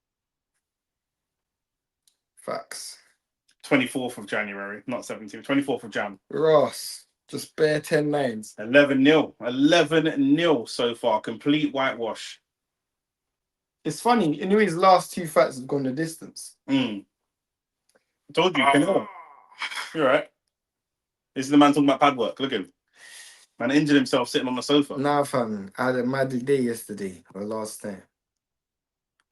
Facts. 24th of January, not 17th. 24th of Jan. Ross. Just bare 10-9s. 11-0. 11-0 so far. Complete whitewash. It's funny. Inoue's last 2 fights have gone the distance. Told you, Canelo. You're right. This is the man talking about pad work. Look at him. Man injured himself sitting on the sofa. Nah, fam. I had a mad day yesterday, or last time.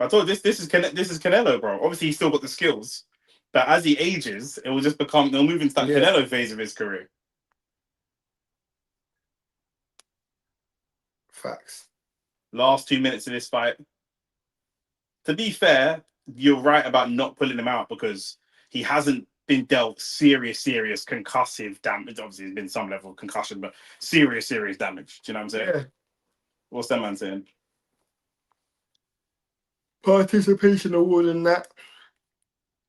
I told you, this is Canelo, bro. Obviously, he's still got the skills. But as he ages, it will just become, they'll move into that Canelo phase of his career. Facts. Last 2 minutes of this fight. To be fair, you're right about not pulling him out because he hasn't been dealt serious concussive damage. Obviously, there's been some level of concussion, but serious damage. Do you know what I'm saying? Yeah. What's that man saying? Participation award and that.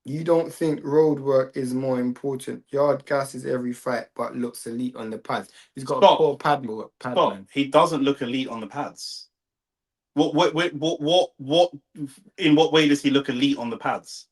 You don't think road work is more important? Yard gasses every fight, but looks elite on the pads. He's got a poor pad work. Man. He doesn't look elite on the pads. What? In what way does he look elite on the pads?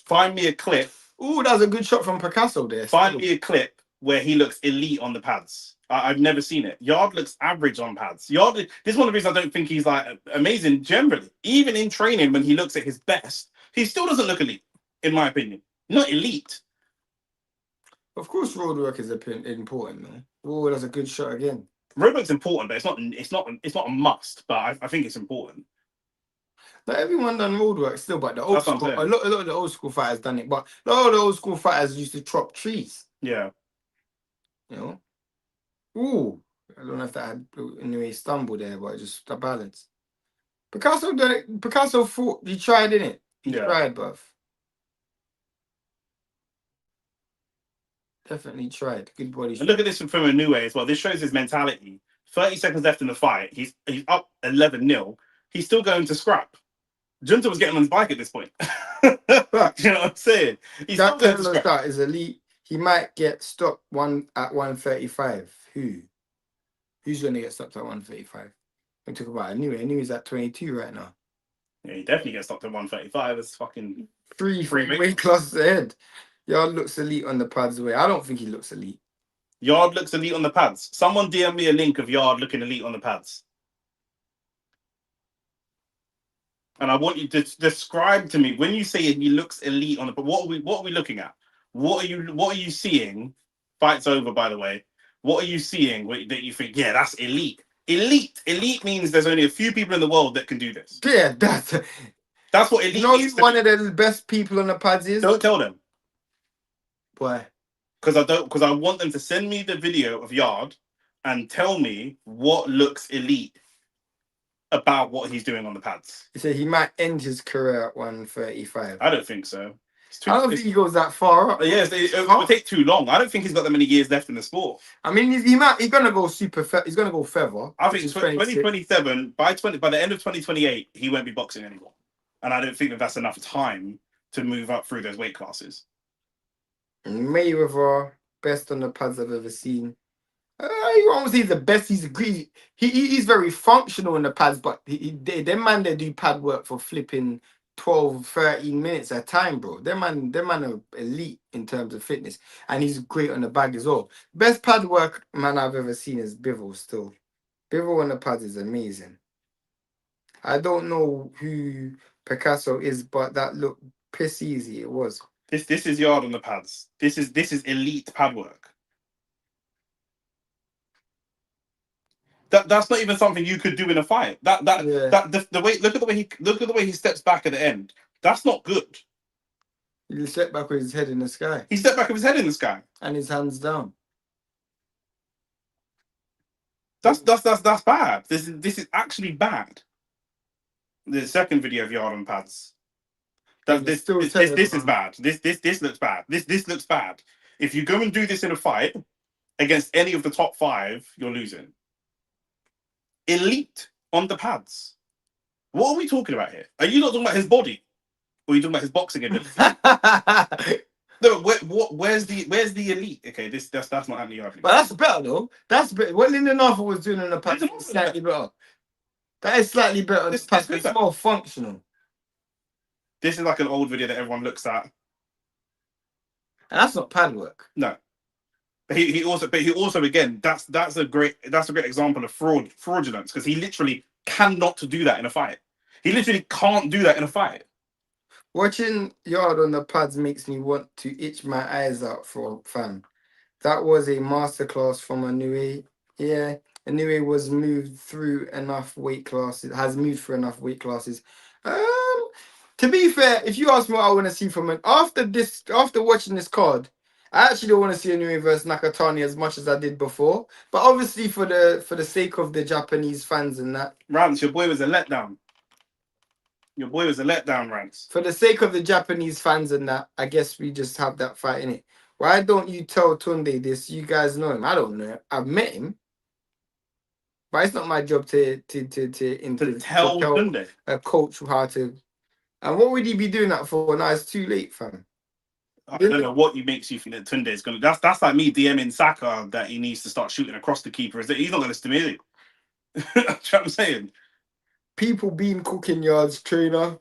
Find me a clip. Ooh, that's a good shot from Picasso there. Find me a clip where he looks elite on the pads. I've never seen it. Yard looks average on pads. This is one of the reasons I don't think he's like amazing generally. Even in training, when he looks at his best, he still doesn't look elite, in my opinion. Not elite. Of course, road work is important, man. Oh, that's a good shot again. Road work's important, but it's not a must. But I think it's important. Like everyone done road work still, but the old school, a lot of the old school fighters done it. But a lot of the old school fighters used to chop trees. Yeah. You know. Ooh, I don't know if that had anyway stumbled there, but just the balance. Picasso did it. Picasso fought. He tried, didn't it? He tried, bruv. Definitely tried. Good body shot. And look at this from Inoue as well. This shows his mentality. 30 seconds left in the fight. He's up 11-0. He's still going to scrap. Junta was getting on his bike at this point. You know what I'm saying? He's that still going to scrap. That is elite. He might get stopped at 135. Who's going to get stopped at 135? We talk about Inoue. Inoue's at 22 right now. Yeah, he definitely gets stopped at 135. That's fucking three weight classes ahead. Yard looks elite on the pads away. I don't think he looks elite. Yard looks elite on the pads. Someone DM me a link of Yard looking elite on the pads. And I want you to describe to me when you say he looks elite on the. But what are we looking at? What are you seeing? Fight's over, by the way. What are you seeing that you think? Yeah, that's elite. Elite means there's only a few people in the world that can do this. Yeah, that's what elite. You know, he's one of the best people on the pads is. Don't tell them. Why? Because I want them to send me the video of Yard and tell me what looks elite about what he's doing on the pads. He said he might end his career at 135. I don't think so. I don't think he goes that far up. Yes, it would take too long. I don't think he's got that many years left in the sport. I mean, he's gonna go he's gonna go feather. I think 2027 by the end of 2028 he won't be boxing anymore, and I don't think that's enough time to move up through those weight classes. Mayweather, best on the pads I've ever seen. He won't say the best. He's very functional in the pads, but them man they do pad work for flipping 12, 13 minutes at a time, bro. Them man are elite in terms of fitness, and he's great on the bag as well. Best pad work man I've ever seen is Bivol. Still, Bivol on the pads is amazing. I don't know who Picasso is, but that looked piss easy. It was. This is Yard on the pads. This is elite pad work. That's not even something you could do in a fight. The way look at the way he steps back at the end. That's not good. He stepped back with his head in the sky. He stepped back with his head in the sky and his hands down. That's bad. This is actually bad. The second video of Yard on pads. This is bad. This looks bad. This looks bad. If you go and do this in a fight against any of the top 5, you're losing. Elite on the pads. What are we talking about here? Are you not talking about his body, or are you talking about his boxing ability? No, where's the elite? Okay, that's not happening. But that's better though. That's better. What Lyndon Arthur was doing in the pads is slightly better. That is slightly better. It's more functional. This is like an old video that everyone looks at. And that's not pad work. No. he also again that's a great example of fraudulence because he literally cannot do that in a fight. He literally can't do that in a fight. Watching Yard on the pads makes me want to itch my eyes out for fam. That was a masterclass from Inoue. Yeah, Inoue was moved through enough weight classes. Has moved through enough weight classes. To be fair, if you ask me what I want to see from it after watching this card, I actually don't want to see Inoue versus Nakatani as much as I did before. But obviously, for the sake of the Japanese fans and that, Rance, your boy was a letdown. Your boy was a letdown, Rance. for the sake of the Japanese fans and that, I guess we just have that fight in it. Why don't you tell Tunde this? You guys know him. I don't know him. I've met him. But it's not my job to Tell Tunde. a coach how to. And what would he be doing that for? Now it's too late, fam. I don't know what makes you think that Tunde is gonna. That's like me DMing Saka that he needs to start shooting across the keeper. He's not gonna stimulate. That's what I'm saying. People being cooking yards trainer.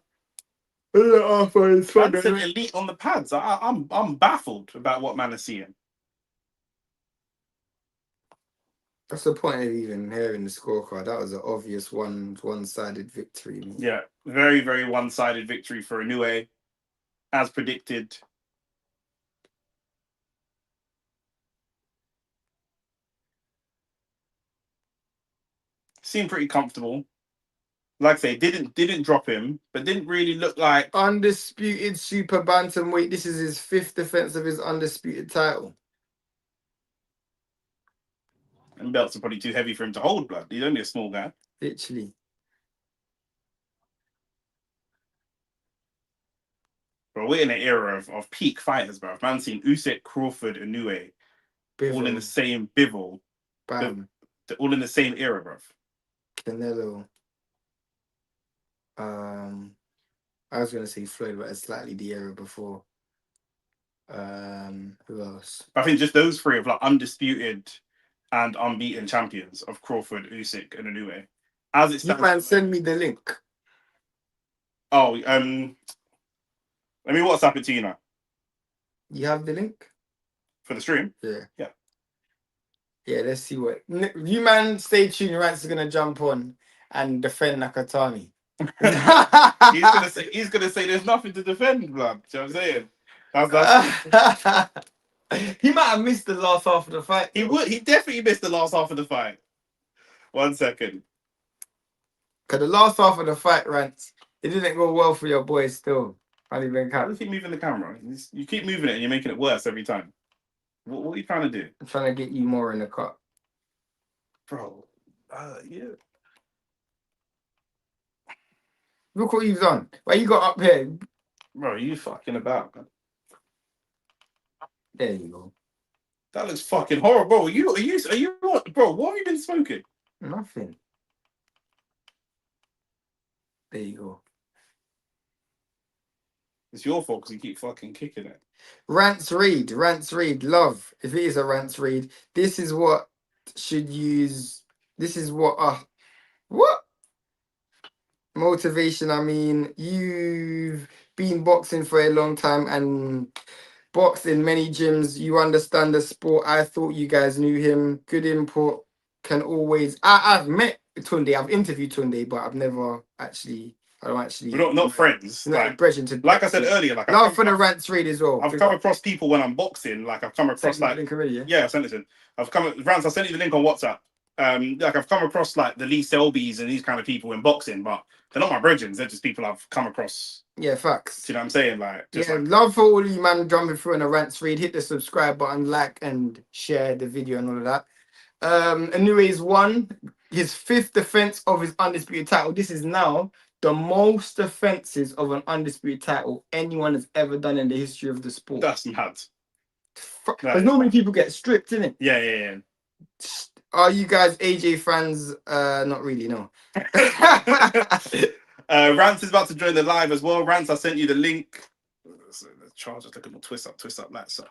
It's Man's an elite on the pads. I'm baffled about what man is seeing. That's the point of even hearing the scorecard. That was an obvious one-sided victory. Man. Yeah, very, very one-sided victory for Inoue, as predicted. Seemed pretty comfortable. Like I say, didn't drop him, but didn't really look like Undisputed super bantamweight. This is his 5th defense of his undisputed title. and belts are probably too heavy for him to hold. Blood. He's only a small guy. Literally. But we're in an era of peak fighters, bro. Man, seen Usyk, Crawford, and Inoue all in the same bivel. Bam. All in the same era, bro. Canelo. I was gonna say Floyd, but it's slightly the era before. Who else? I think just those three of like undisputed and unbeaten champions of Crawford, Usyk, and Inoue. As it stands, You man, send me the link. oh, let me WhatsApp it to you now You have the link? for the stream. Yeah. Yeah. Yeah, let's see what you man. Stay tuned. Rance is gonna jump on and defend Nakatani. He's gonna say there's nothing to defend, blood. Do you know what I'm saying? That's He might have missed the last half of the fight. he definitely missed the last half of the fight. 1 second. Because the last half of the fight, Rance, it didn't go well for your boy still. Can't even Why do count. you keep moving the camera? You keep moving it and you're making it worse every time. What are you trying to do? I'm trying to get you more in the cut. Bro, yeah. Look what you've done. Why you got up here? Bro, you fucking about, man. There you go. That looks fucking horrible. Are you bro, what have you been smoking? Nothing. There you go. It's your fault because you keep fucking kicking it. Rance read, love. If it is a rance read, this is what should use. This is what motivation. I mean, you've been boxing for a long time and boxed in many gyms. You understand the sport. I thought you guys knew him. Good input. Can always. I've met Tunde. I've interviewed Tunde, but I've never actually. I don't actually. We're not friends. Like I said earlier, like now for the rants read as well. I've come across people when I'm boxing. Like I've come across like link already, yeah, I sent it to. Rance. I sent you the link on WhatsApp. Like I've come across like the Lee Selby's and these kind of people in boxing, but they're not my brethren. They're just people I've come across. Yeah, facts. Do you know what I'm saying? Like, just love for all you man jumping through in a rants read. Hit the subscribe button, like and share the video and all of that. Inoue's won his 5th defense of his undisputed title. This is now the most defenses of an undisputed title anyone has ever done in the history of the sport. That's mad. Because normally people get stripped, innit? Yeah. Are you guys AJ fans? Not really, no. Rance is about to join the live as well. Rance, I sent you the link. The charger's looking all twist up, that so.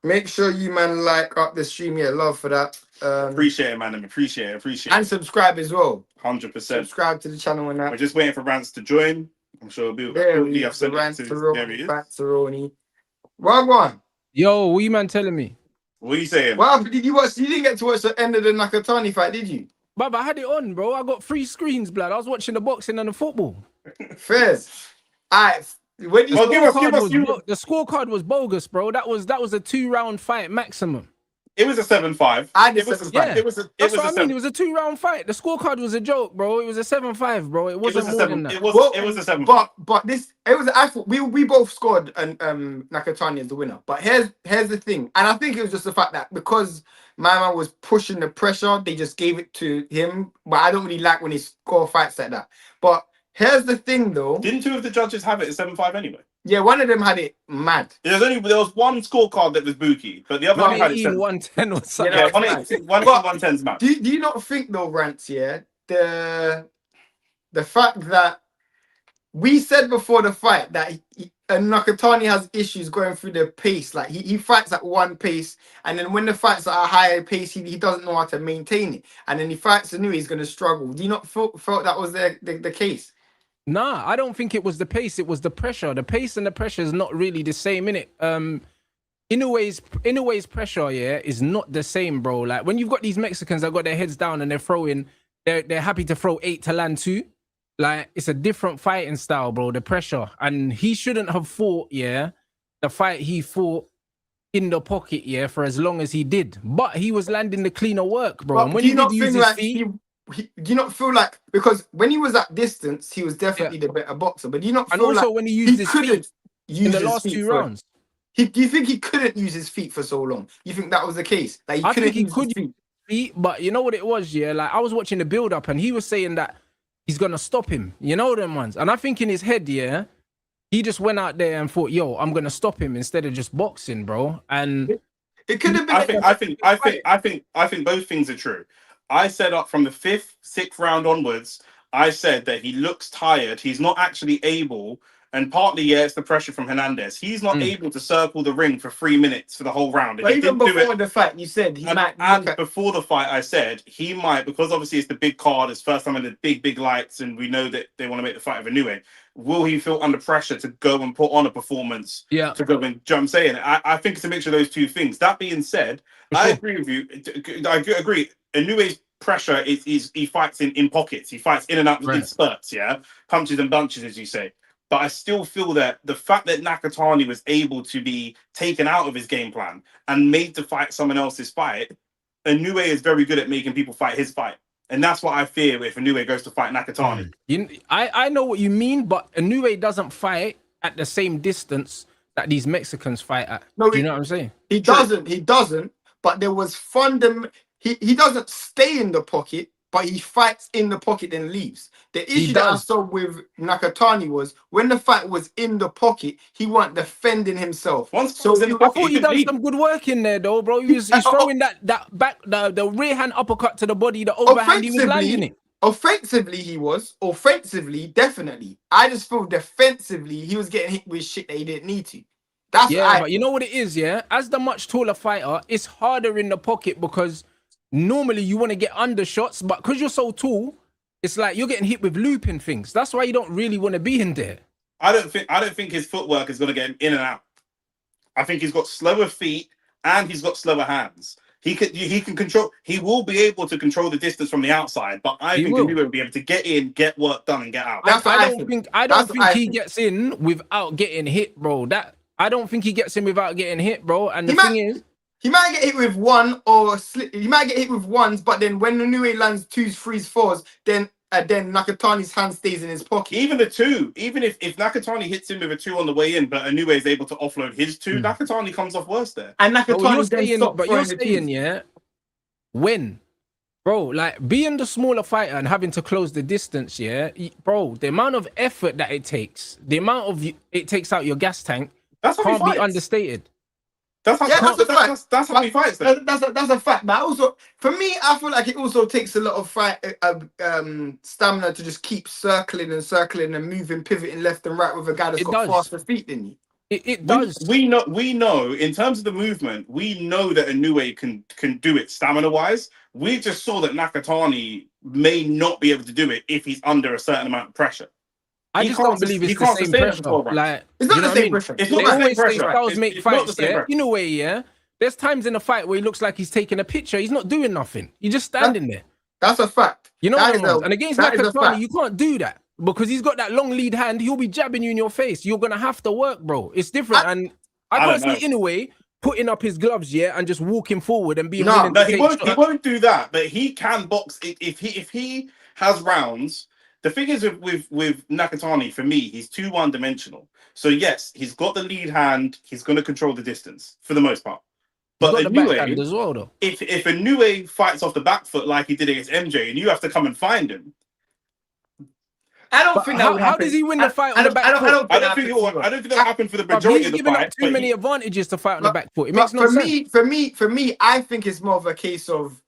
Make sure you man like up the stream. Yeah, love for that. Appreciate it, man. Appreciate it. And subscribe as well. 100%. Subscribe to the channel and that. We're just waiting for Rance to join. I'm sure it'll be There shortly. he I've is, sent it Rance to there he is. Bantaroni. Wagwan. Yo, what you man telling me? What are you saying? Well, did you watch? You didn't get to watch the end of the Nakatani fight, did you? But I had it on, bro. I got 3 screens, blood. I was watching the boxing and the football. Fairs. Alright. When you Well, give us. The scorecard was bogus, bro. That was a 2-round fight maximum. It was a 7-5. I did It was 7-5. Yeah. It was a. It That's was what a I mean. 7. It was a 2-round fight. The scorecard was a joke, bro. It was a 7-5, bro. It It was wasn't a more 7. than that. It was a 7. But this it was. I thought we both scored and Nakatani as the winner. But here's the thing, and I think it was just the fact that because my man was pushing the pressure, they just gave it to him. But I don't really like when he score fights like that. But here's the thing, though. Didn't 2 of the judges have it at 7-5 anyway? Yeah, one of them had it mad. There was one scorecard that was bookie, but the other one had it 118, 7. 110 or something. Yeah, Yeah, 118, 110's match. Do you not think though, Rants? Yeah, the fact that we said before the fight that Nakatani has issues going through the pace. Like he fights at one pace, and then when the fights at a higher pace, he doesn't know how to maintain it. And then he fights Inoue, he's going to struggle. Do you not felt that was the case? Nah, I don't think it was the pace. It was the pressure. The pace and the pressure is not really the same, innit? Inoue's pressure, yeah, is not the same, bro. Like when you've got these Mexicans that got their heads down and they're happy to throw 8 to land 2. Like it's a different fighting style, bro. The pressure, and he shouldn't have fought, yeah, the fight he fought in the pocket, yeah, for as long as he did. But he was landing the cleaner work, bro. But And when do he you did not use think his like feet, do you not feel like because when he was at distance, he was definitely the better boxer. But do you not and feel also like when he used his couldn't feet use in the his last feet 2 for- rounds. do you think he couldn't use his feet for so long? You think that was the case? That he I couldn't think he use could his feet? feet, but you know what it was, yeah? Like I was watching the build up and he was saying that he's gonna stop him. You know them ones. And I think in his head, yeah, he just went out there and thought, yo, I'm gonna stop him instead of just boxing, bro. And It could have been. I think both things are true. I said up from the 5th, 6th round onwards, I said that he looks tired. He's not actually able, and partly, yeah, it's the pressure from Hernandez. He's not able to circle the ring for 3 minutes for the whole round. If But he even didn't do before it, the fight, you said he might. and before the fight, I said he might, because obviously it's the big card, it's first time in the big lights, and we know that they want to make the fight of Inoue. Will he feel under pressure to go and put on a performance? yeah, To go and, do you know what I'm saying? I think it's a mixture of those two things. That being said, I agree with you. I agree. Inoue's pressure is he fights in pockets. He fights in and out in spurts, yeah? Punches and bunches, as you say. But I still feel that the fact that Nakatani was able to be taken out of his game plan and made to fight someone else's fight, Inoue is very good at making people fight his fight. And that's what I fear if Inoue goes to fight Nakatani. I know what you mean, but Inoue doesn't fight at the same distance that these Mexicans fight at. No, Do you know what I'm saying? He doesn't. But there was he doesn't stay in the pocket, but he fights in the pocket and leaves. The issue that I saw with Nakatani was when the fight was in the pocket, he wasn't defending himself. Once So in the I pocket, thought he done some good work in there, though, bro. He's throwing that back, the rear hand uppercut to the body, the overhand. He was landing it. Offensively, he was. Offensively, definitely. I just feel defensively, he was getting hit with shit that he didn't need to. That's Yeah, but you know what it is, yeah? As the much taller fighter, it's harder in the pocket because normally you want to get undershots, but because you're so tall, it's like you're getting hit with looping things. That's why you don't really want to be in there. I don't think his footwork is going to get him in and out. I think he's got slower feet and he's got slower hands. He can control. He will be able to control the distance from the outside, but I think he will be able to get in, get work done, and get out. I don't think he gets in without getting hit, bro. I don't think he gets in without getting hit, bro. And the thing is, he might get hit with one or he might get hit with ones, but then when Inoue lands 2s, 3s, 4s, then Nakatani's hand stays in his pocket. Even the 2, even if Nakatani hits him with a 2 on the way in, but Inoue is able to offload his 2, Nakatani comes off worse there. And Nakatani you're saying, yeah, when, bro, like being the smaller fighter and having to close the distance, yeah, bro, the amount of effort that it takes, the amount of it takes out your gas tank, can't be understated. That's how he fights. That's a fact. But also, for me, I feel like it also takes a lot of stamina to just keep circling and moving, pivoting left and right with a guy that's got faster feet than you. It does. We know in terms of the movement, we know that Inoue can do it stamina wise. We just saw that Nakatani may not be able to do it if he's under a certain amount of pressure. I He just can't don't believe he it's the can't same sustain it for pressure. 12 rounds. Like, It's not you know the what I same mean? pressure. It's They not the same always say pressure. styles make It's not fights, the same yeah? pressure. In a way, yeah? There's times in a fight where he looks like he's taking a picture. He's not doing nothing. He's just standing there. That's a fact. You know That what is I'm a- on? And against that is a Nakatani, fact. you can't do that because he's got that long lead hand. He'll be jabbing you in your face. You're gonna have to work, bro. It's different. And I I can't don't see Inoue putting up his gloves, yeah, and just walking forward and being No, willing No, to he take won't. He shots. won't do that. But he can box if he has rounds. The thing is with Nakatani, for me, he's too one dimensional. So yes, he's got the lead hand. He's going to control the distance for the most part. He's But got the backhand Inoue, as well, though. if Inoue fights off the back foot like he did against MJ, and you have to come and find him, I don't But think that would how happen. does he win the fight on the back I foot? don't think it will. I don't think that'll happen for the But majority he's of the giving up fight. too But many he, advantages to fight on the But- back foot. It But makes no sense. for me, I think it's more of a case of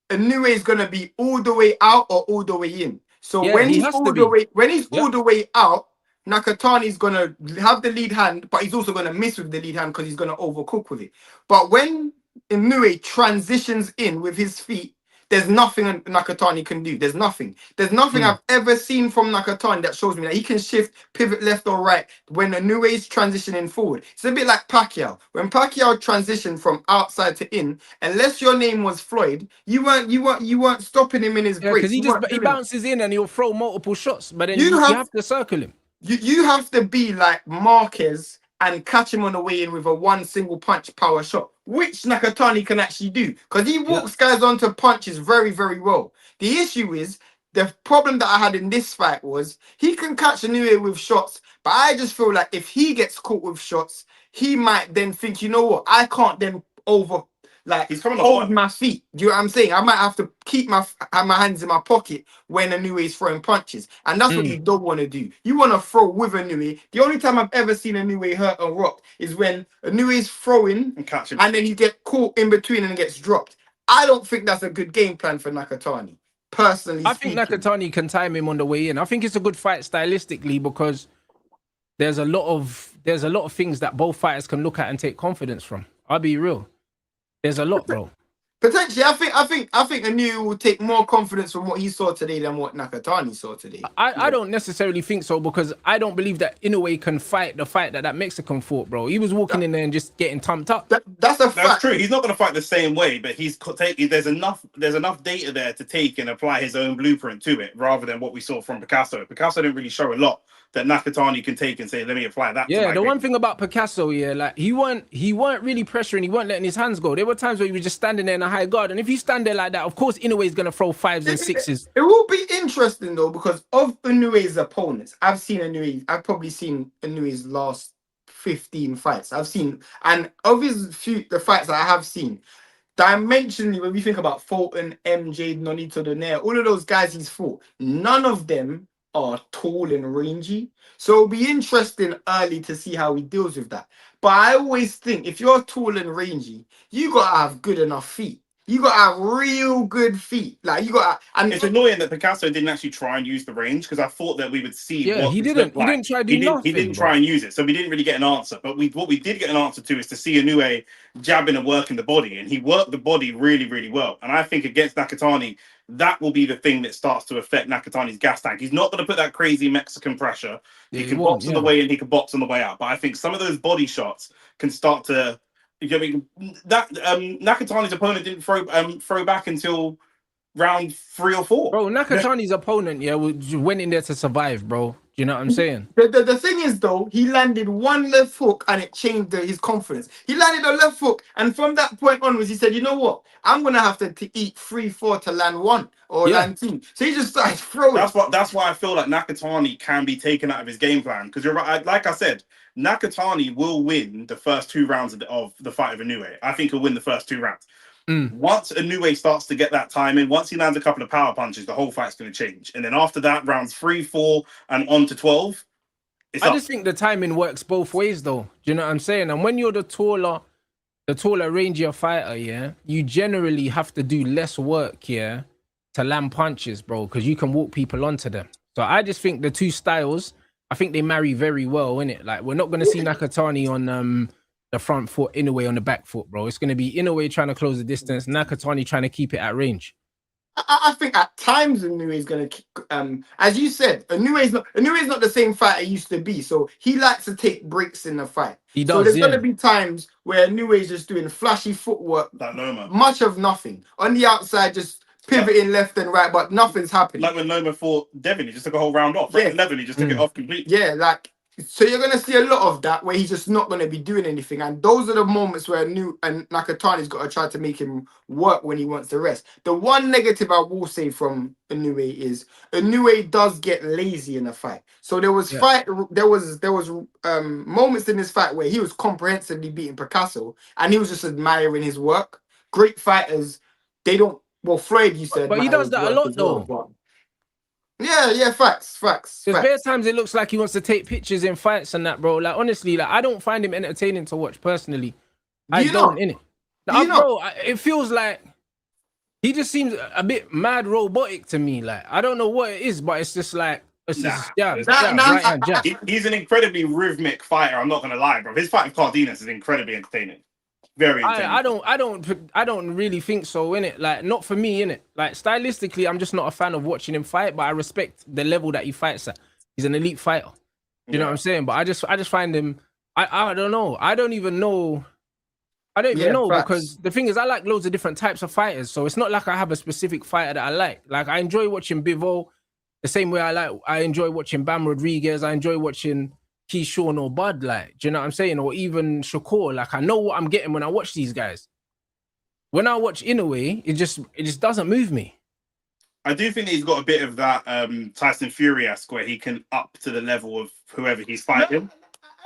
Inoue is gonna be all the way out or all the way in. So Yeah, when he he's has all to the be. way, when he's Yeah. all the way out, Nakatani's gonna have the lead hand, but he's also gonna miss with the lead hand because he's gonna overcook with it. But when Inoue transitions in with his feet, there's nothing Nakatani can do. There's nothing. There's nothing I've ever seen from Nakatani that shows me that he can shift, pivot left or right when Inoue's transitioning forward. It's a bit like Pacquiao. When Pacquiao transitioned from outside to in, unless your name was Floyd, you weren't stopping him in his Yeah, breaks. because he bounces in and he'll throw multiple shots, but then you have to circle him. You have to be like Marquez and catch him on the way in with a one single punch power shot, which Nakatani can actually do because he walks guys onto punches very, very well. The issue is the problem that I had in this fight was he can catch Inoue with shots, but I just feel like if he gets caught with shots, he might then think, you know what, I can't then He's coming hold off my feet. Do you know what I'm saying? I might have to keep my hands in my pocket when Inoue is throwing punches, and that's what you don't want to do. You want to throw with Inoue. The only time I've ever seen Inoue hurt and rocked is when Inoue is throwing and catch him. and then he get caught in between and gets dropped. I don't think that's a good game plan for Nakatani. Personally, I think Nakatani can time him on the way in. I think it's a good fight stylistically because there's a lot of things that both fighters can look at and take confidence from. I'll be real. There's a lot, bro. Potentially, I think Inoue will take more confidence from what he saw today than what Nakatani saw today. I don't necessarily think so because I don't believe that Inoue can fight the fight that Mexican fought, bro. He was walking in there and just getting tumped up. That's a fact. That's true. He's not going to fight the same way, but there's enough data there to take and apply his own blueprint to it, rather than what we saw from Picasso. Picasso didn't really show a lot that Nakatani can take and say, "Let me apply that." Yeah, to my the game. one thing about Picasso, yeah, like he weren't really pressuring, he weren't letting his hands go. There were times where he was just standing there in a high guard, and if you stand there like that, of course Inoue is gonna throw 5s and 6s. It will be interesting though because of Inoue's opponents. I've probably seen Inoue's last 15 fights. And of the fights that I have seen, dimensionally, when we think about Fulton, MJ, Nonito Donaire, all of those guys he's fought, none of them are tall and rangy. So it'll be interesting early to see how he deals with that. But I always think if you're tall and rangy, you gotta have good enough feet. You gotta have real good feet. Like you gotta, and It's annoying that Picasso didn't actually try and use the range because I thought that we would see. Yeah, what he this didn't. looked like. He didn't try to do nothing. He didn't bro. try and use it, so we didn't really get an answer. But what we did get an answer to is to see Inoue jabbing and working the body, and he worked the body really, really well. And I think against Nakatani, that will be the thing that starts to affect Nakatani's gas tank. He's not going to put that crazy Mexican pressure. Yeah, He he can won't, box on the way in, he can box on the way out. But I think some of those body shots can start to. You know, what I mean, that Nakatani's opponent didn't throw back until round 3 or 4. Bro, Nakatani's opponent, yeah, went in there to survive, bro. Do you know what I'm saying? the thing is though, he landed one left hook and it changed his confidence. He landed a left hook, and from that point onwards, he said, "You know what? I'm gonna have to eat 3-4 to land one or land 2." So he just started throwing. That's why I feel like Nakatani can be taken out of his game plan, because you're right. Like I said, Nakatani will win the first 2 rounds of the fight of Inoue. I think he'll win the first 2 rounds. Once Inoue starts to get that time in, once he lands a couple of power punches, the whole fight's going to change. And then after that, rounds 3, 4, and on to 12. I just think the timing works both ways, though. Do you know what I'm saying? And when you're the taller, rangier fighter, yeah, you generally have to do less work, yeah, to land punches, bro, because you can walk people onto them. So I just think the two styles, I think they marry very well, innit? Like, we're not going to see Nakatani on the front foot, Inoue on the back foot, bro. It's going to be Inoue trying to close the distance, Nakatani trying to keep it at range. I think at times Inoue is going to, as you said, Inoue is not the same fighter he used to be. So he likes to take breaks in the fight. He So does, there's going yeah. to be times where Inoue is just doing flashy footwork, That Noma. much of nothing on the outside, just pivoting left and right, but nothing's happening. Like when Noma fought Devin, he just took a whole round off. Yeah. Right? 11, he just took it off completely. Yeah, like so you're gonna see a lot of that where he's just not gonna be doing anything, and those are the moments where Nakatani's got to try to make him work when he wants to rest. The one negative I will say from Inoue is Inoue does get lazy in a fight. So there was moments in this fight where he was comprehensively beating Picasso, and he was just admiring his work. Great fighters, they don't. Well, Floyd used to, But he admire does his that a work lot, as well, though. but- Yeah, facts. There's bare times it looks like he wants to take pictures in fights and that, bro. Like honestly, like I don't find him entertaining to watch personally. I you don't, not? innit? Do you not? Bro, it feels like he just seems a bit mad robotic to me. Like I don't know what it is, but it's just like it's just right hand jab. He's an incredibly rhythmic fighter. I'm not gonna lie, bro. His fight with Cardenas is incredibly entertaining. Very entertaining. I don't really think so, innit? Like not for me, innit? Like stylistically, I'm just not a fan of watching him fight, but I respect the level that he fights at. He's an elite fighter. You know what I'm saying? But I just find him. I don't know. I don't even know because the thing is, I like loads of different types of fighters. So it's not like I have a specific fighter that I like. Like I enjoy watching Bivol the same way I enjoy watching Bam Rodriguez. I enjoy watching Keyshawn or Bud. Like, do you know what I'm saying? Or even Shakur. Like I know what I'm getting when I watch these guys. When I watch Inoue, it just doesn't move me. I do think that he's got a bit of that Tyson Fury-esque where he can up to the level of whoever he's fighting.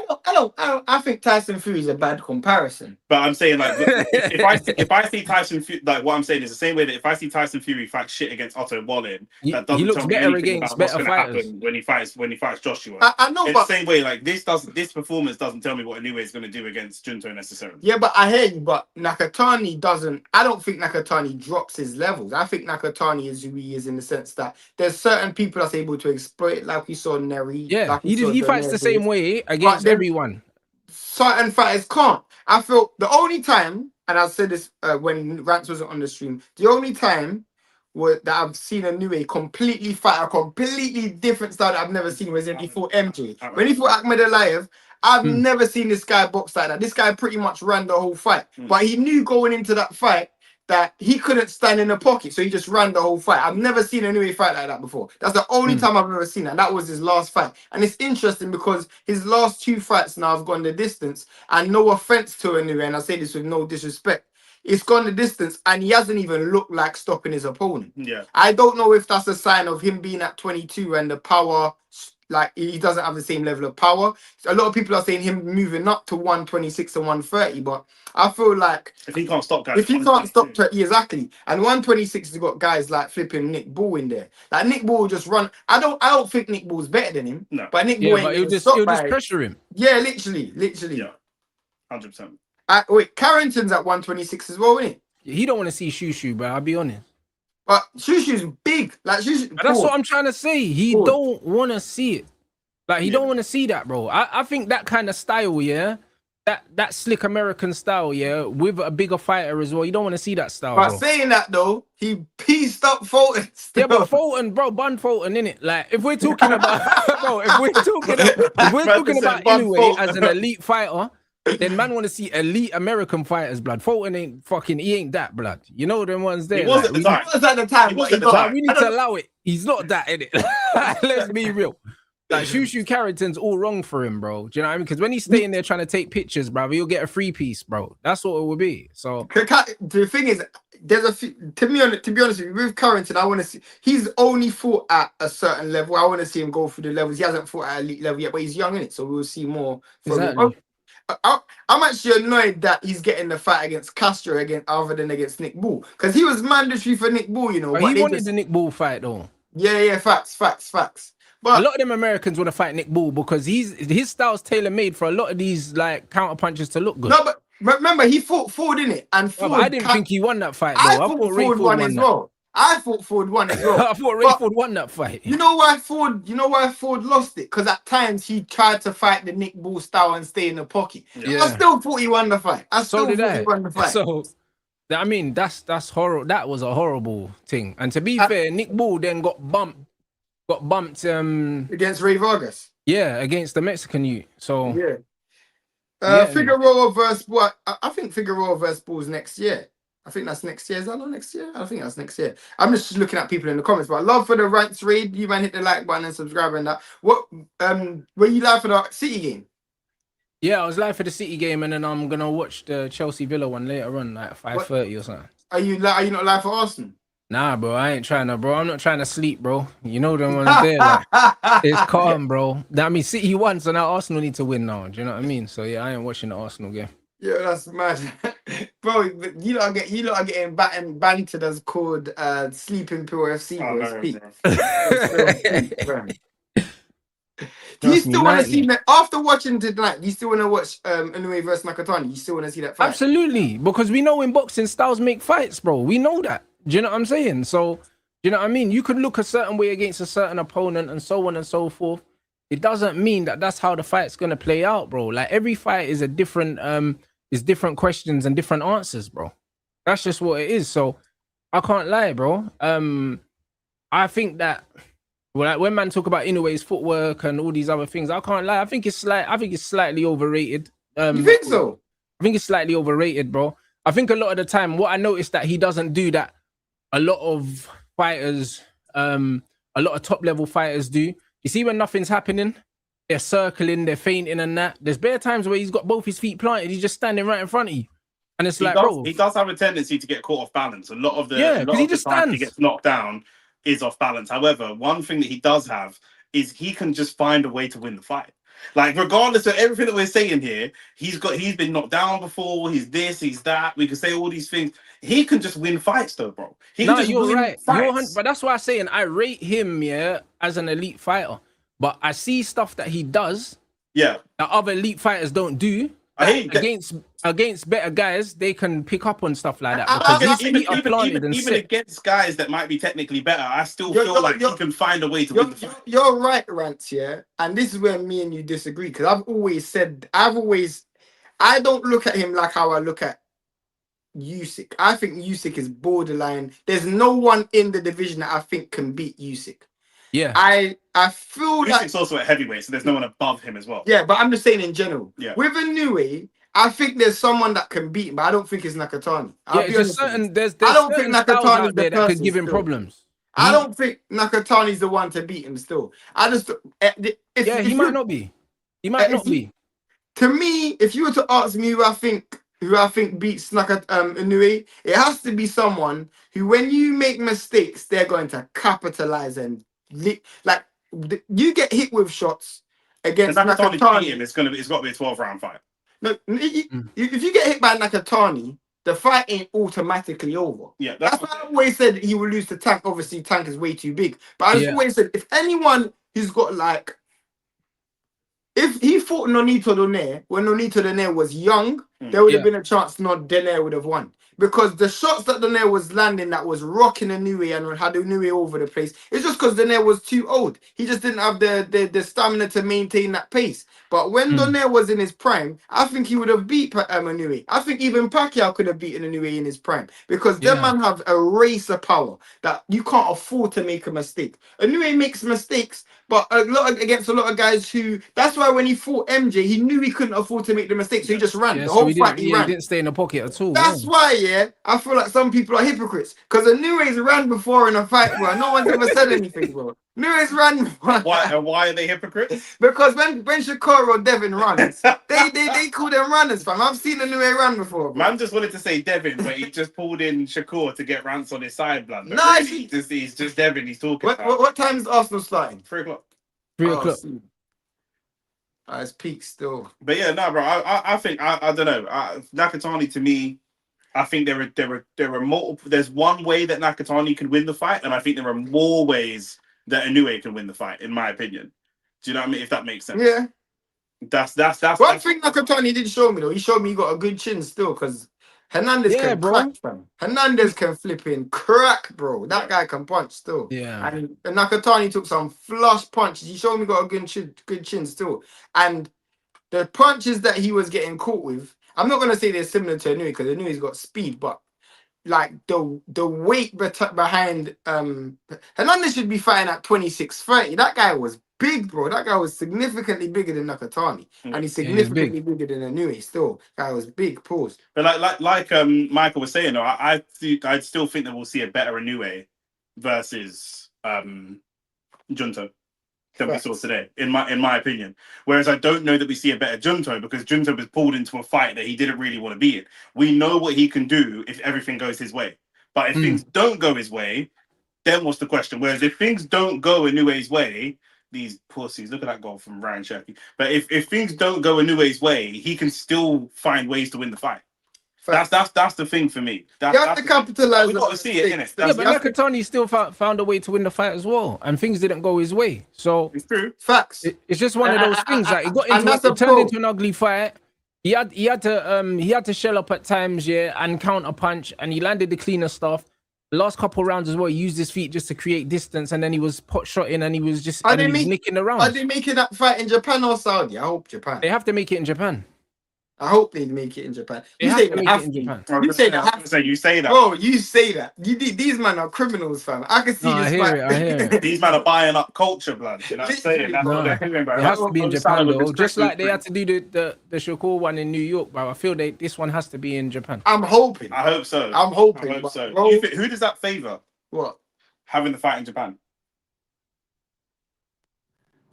I think Tyson Fury is a bad comparison. But I'm saying, like, if I see Tyson Fury, like, what I'm saying is the same way that if I see Tyson Fury fight shit against Otto Wallin, that doesn't looks tell me better anything against about what's better going to fighters. happen when he fights Joshua. I know, in but the same way, like this performance doesn't tell me what Inoue is going to do against Junto necessarily. yeah, but I hear you. But Nakatani doesn't. I don't think Nakatani drops his levels. I think Nakatani is who he is in the sense that there's certain people that's able to exploit, it, like we saw Neri. Yeah, like we saw he fights the same way against everyone. Certain fighters can't. I feel the only time, and I said this when Rance wasn't on the stream, the only time that I've seen Inoue completely fight a completely different style that I've never seen was when he fought MJ. When he fought Ahmed Aliyev, I've never seen this guy box like that. This guy pretty much ran the whole fight. But he knew going into that fight that he couldn't stand in the pocket, so he just ran the whole fight. I've never seen Inoue fight like that before. That's the only time I've ever seen that. That was his last fight. And it's interesting because his last two fights now have gone the distance. And no offense to Inoue, and I say this with no disrespect, it's gone the distance and he hasn't even looked like stopping his opponent. Yeah. I don't know if that's a sign of him being at 22 and the power, like he doesn't have the same level of power. A lot of people are saying him moving up to 126 and 130, but I feel like if he can't stop guys, exactly. And 126 has got guys like flipping Nick Ball in there. Like Nick Ball will just run. I don't think Nick Ball's better than him. No. But Nick Ball ain't he'll just pressure him. Yeah, literally. Yeah. 100%. Wait, Carrington's at 126 as well, isn't he? He don't want to see Shushu, bro. I'll be honest. But Shushu's big. Like Shushu. That's what I'm trying to say. He don't want to see it. Like he don't want to see that, bro. I think that kind of style, yeah, that slick American style, yeah, with a bigger fighter as well. You don't want to see that style. But bro. saying that though, he pieced up Fulton. Yeah, but Fulton, bro, Bun Fulton, innit? Like if we're talking about, bro, if we're talking about Inoue as an elite fighter. Then man want to see elite American fighters, blood. Fulton he ain't that, blood. You know them ones there. He was at the time. He was at the time. He was at the time. We need to allow it. He's not that, innit? Let's be real. Like Shushu Carrington's all wrong for him, bro. Do you know what I mean? Because when he's staying there trying to take pictures, bro, he'll get a free piece, bro. That's what it will be. So the thing is, there's a few, to be honest with you, with Carrington, I want to see he's only fought at a certain level. I want to see him go through the levels. He hasn't fought at elite level yet, but he's young in it, so we'll see more from him. I'm actually annoyed that he's getting the fight against Castro other than against Nick Ball, because he was mandatory for Nick Ball, you know. But he wanted the Nick Ball fight though. Yeah, facts. But a lot of them Americans want to fight Nick Ball because his style's tailor made for a lot of these like counter punches to look good. No, but remember he fought Ford in it, and Ford, I didn't think he won that fight. Though. I thought Ford won as well. I thought Ford won as well. I thought Rayford won that fight. You know why Ford lost it? Because at times he tried to fight the Nick Ball style and stay in the pocket. Yeah. I still thought he won the fight. He won the fight. So I mean, that's horrible. That was a horrible thing. And to be Uh, fair, Nick Bull then got bumped. Against Ray Vargas. Yeah, against the Mexican youth. So Yeah. yeah, Figueroa versus what? I think Figueroa versus Bulls next year. I think that's next year. Is that not next year? I think that's next year. I'm just looking at people in the comments. But I love for the rants read. You man hit the like button and subscribe and that. What were you live for the City game? yeah, I was live for the City game, and then I'm gonna watch the Chelsea Villa one later on, like 5:30 or something. Are you not live for Arsenal? Nah, bro, I ain't trying to, bro. I'm not trying to sleep, bro. You know them ones there. Like, it's calm, bro. I mean, City won, so now Arsenal need to win now. Do you know what I mean? So yeah, I ain't watching the Arsenal game. Yeah, that's mad, bro. But you lot are getting bantered as called sleeping pill FC. Oh, Bro. It's no, peak. bro. It's so peak, bro. Do you Trust me, still want to nightly. see that after watching tonight? Do you still want to watch Inoue versus Nakatani? You still want to see that fight? Absolutely, because we know in boxing styles make fights, bro. We know that. Do you know what I'm saying? So, do you know what I mean? You could look a certain way against a certain opponent and so on and so forth. It doesn't mean that that's how the fight's gonna play out, bro. Like every fight is a different, is different questions and different answers, bro. That's just what it is. So, I can't lie, bro. I think that. Well, like when man talk about Inoue's footwork and all these other things, I can't lie. I think it's slightly overrated. You think so? I think it's slightly overrated, bro. I think a lot of the time, what I noticed that he doesn't do that a lot of fighters, a lot of top level fighters do. You see when nothing's happening, they're circling, they're fainting and that. There's bare times where he's got both his feet planted, he's just standing right in front of you. And it's like, bro. He does have a tendency to get caught off balance. A lot of the Yeah, 'cause he of the just time he stands. gets knocked down is off balance. However, one thing that he does have is he can just find a way to win the fight. Like regardless of everything that we're saying here, he's been knocked down before. He's this, he's that. We can say all these things. He can just win fights, though, bro. He can No, just you're win right. fights. But that's why I'm saying I rate him, yeah, as an elite fighter. But I see stuff that he does Yeah, that other elite fighters don't do. I hate that. Against better guys, they can pick up on stuff like that I- because I- his feet are planted and even set. against guys that might be technically better, I still You're- feel like you're- he can find a way to win the fight. You're right, Rants, yeah. And this is where me and you disagree because I don't look at him like how I look at Usyk. I think Usyk is borderline. There's no one in the division that I think can beat Usyk. Yeah, I feel like Usyk's also a heavyweight, so there's no one above him as well. yeah, but I'm just saying in general. Yeah. With Inoue, I think there's someone that can beat him, but I don't think it's Nakatani. yeah. It's just certain. There's I don't certain think styles Nakatani's out there the that could person give him still. problems. I don't think Nakatani's the one to beat him still. I just Yeah, he might not be. He might not be. To me, if you were to ask me who I think beats Inoue, it has to be someone who, when you make mistakes, they're going to capitalize and you get hit with shots against If Nakatani beat Nakatani. him, it's got to be a 12-round fight. No, if you get hit by Nakatani, the fight ain't automatically over. Yeah, That's why I always said he will lose to Tank. Obviously, Tank is way too big. But I just always said, if anyone who's got like, if he fought Nonito Donaire when Nonito Donaire was young, there would have been a chance Donaire would have won. Because the shots that Donaire was landing that was rocking Inoue and had Inoue over the place, it's just because Donaire was too old. He just didn't have the stamina to maintain that pace. But when Donaire was in his prime, I think he would have beat Inoue. I think even Pacquiao could have beaten Inoue in his prime. Because them man have a racer power that you can't afford to make a mistake. Inoue makes mistakes, but against a lot of guys who, that's why when he fought MJ, he knew he couldn't afford to make the mistake, so he just ran. Yeah, The so whole fight he ran. He didn't stay in the pocket at all. That's why, I feel like some people are hypocrites. Because Inoue's ran before in a fight, bro. No one's ever said anything, bro. Inoue's ran before. Why are they hypocrites? Because when Shakur or Devin runs, they call them runners, fam. I've seen Inoue run before, bro. Man just wanted to say Devin, but he just pulled in Shakur to get Rance on his side, blood. But Nice. really, he's just Devin. He's talking about. What time is Arsenal starting? 3 o'clock. 3 o'clock. It's peak still. But yeah, no, bro. I think I don't know. Nakatani, to me, I think there are multiple. There's one way that Nakatani can win the fight, and I think there are more ways that Inoue can win the fight, in my opinion. Do you know what I mean? If that makes sense. Yeah. That's One thing Nakatani did show me though, he showed me he got a good chin still, because Hernandez can crack, fam. Hernandez can flip in crack, bro. That guy can punch still. Yeah. And Nakatani took some flush punches. He showed me got a good chin still. And the punches that he was getting caught with, I'm not gonna say they're similar to Inoue because Inoue's got speed, but like the weight behind Hernandez should be fighting at 26-30. That guy was big, bro. That guy was significantly bigger than Nakatani, and he's Yeah, he's big. significantly bigger than Inoue. Still, guy was big. Pause. But like Michael was saying, though, I still think that we'll see a better Inoue versus Junto than we saw today, in my opinion. Whereas I don't know that we see a better Junto, because Junto was pulled into a fight that he didn't really want to be in. We know what he can do if everything goes his way. But if things don't go his way, then what's the question? Whereas if things don't go Inoue's way, these pussies, look at that goal from Ryan Cherky. But if things don't go Inoue's way, he can still find ways to win the fight. That's the thing for me. You have to capitalize. We got to see it, innit? Yeah, but Nakatani still found a way to win the fight as well, and things didn't go his way. So It's true. Facts. it's just one of those things. Like it turned into an ugly fight. He had to shell up at times, yeah, and counter punch, and he landed the cleaner stuff. The last couple rounds as well, he used his feet just to create distance, and then he was pot shotting, and he was just nicking around. Are they making that fight in Japan or Saudi? I hope Japan. They have to make it in Japan. I hope they make it in Japan. They You have say to they make have it in to. Japan. You say they have to. You say that. Bro, you say that. These men are criminals, fam. I can see No, this I hear fight. it. I hear it. These men are buying up culture, blood. You know what I'm saying? That's what they're doing, bro. It has to be in Japan, though. It's Just like they had to do the Shakur one in New York, bro. I feel this one has to be in Japan. I'm hoping. I hope so. I'm hoping. I hope but so. bro, Who does that favor? what? Having the fight in Japan?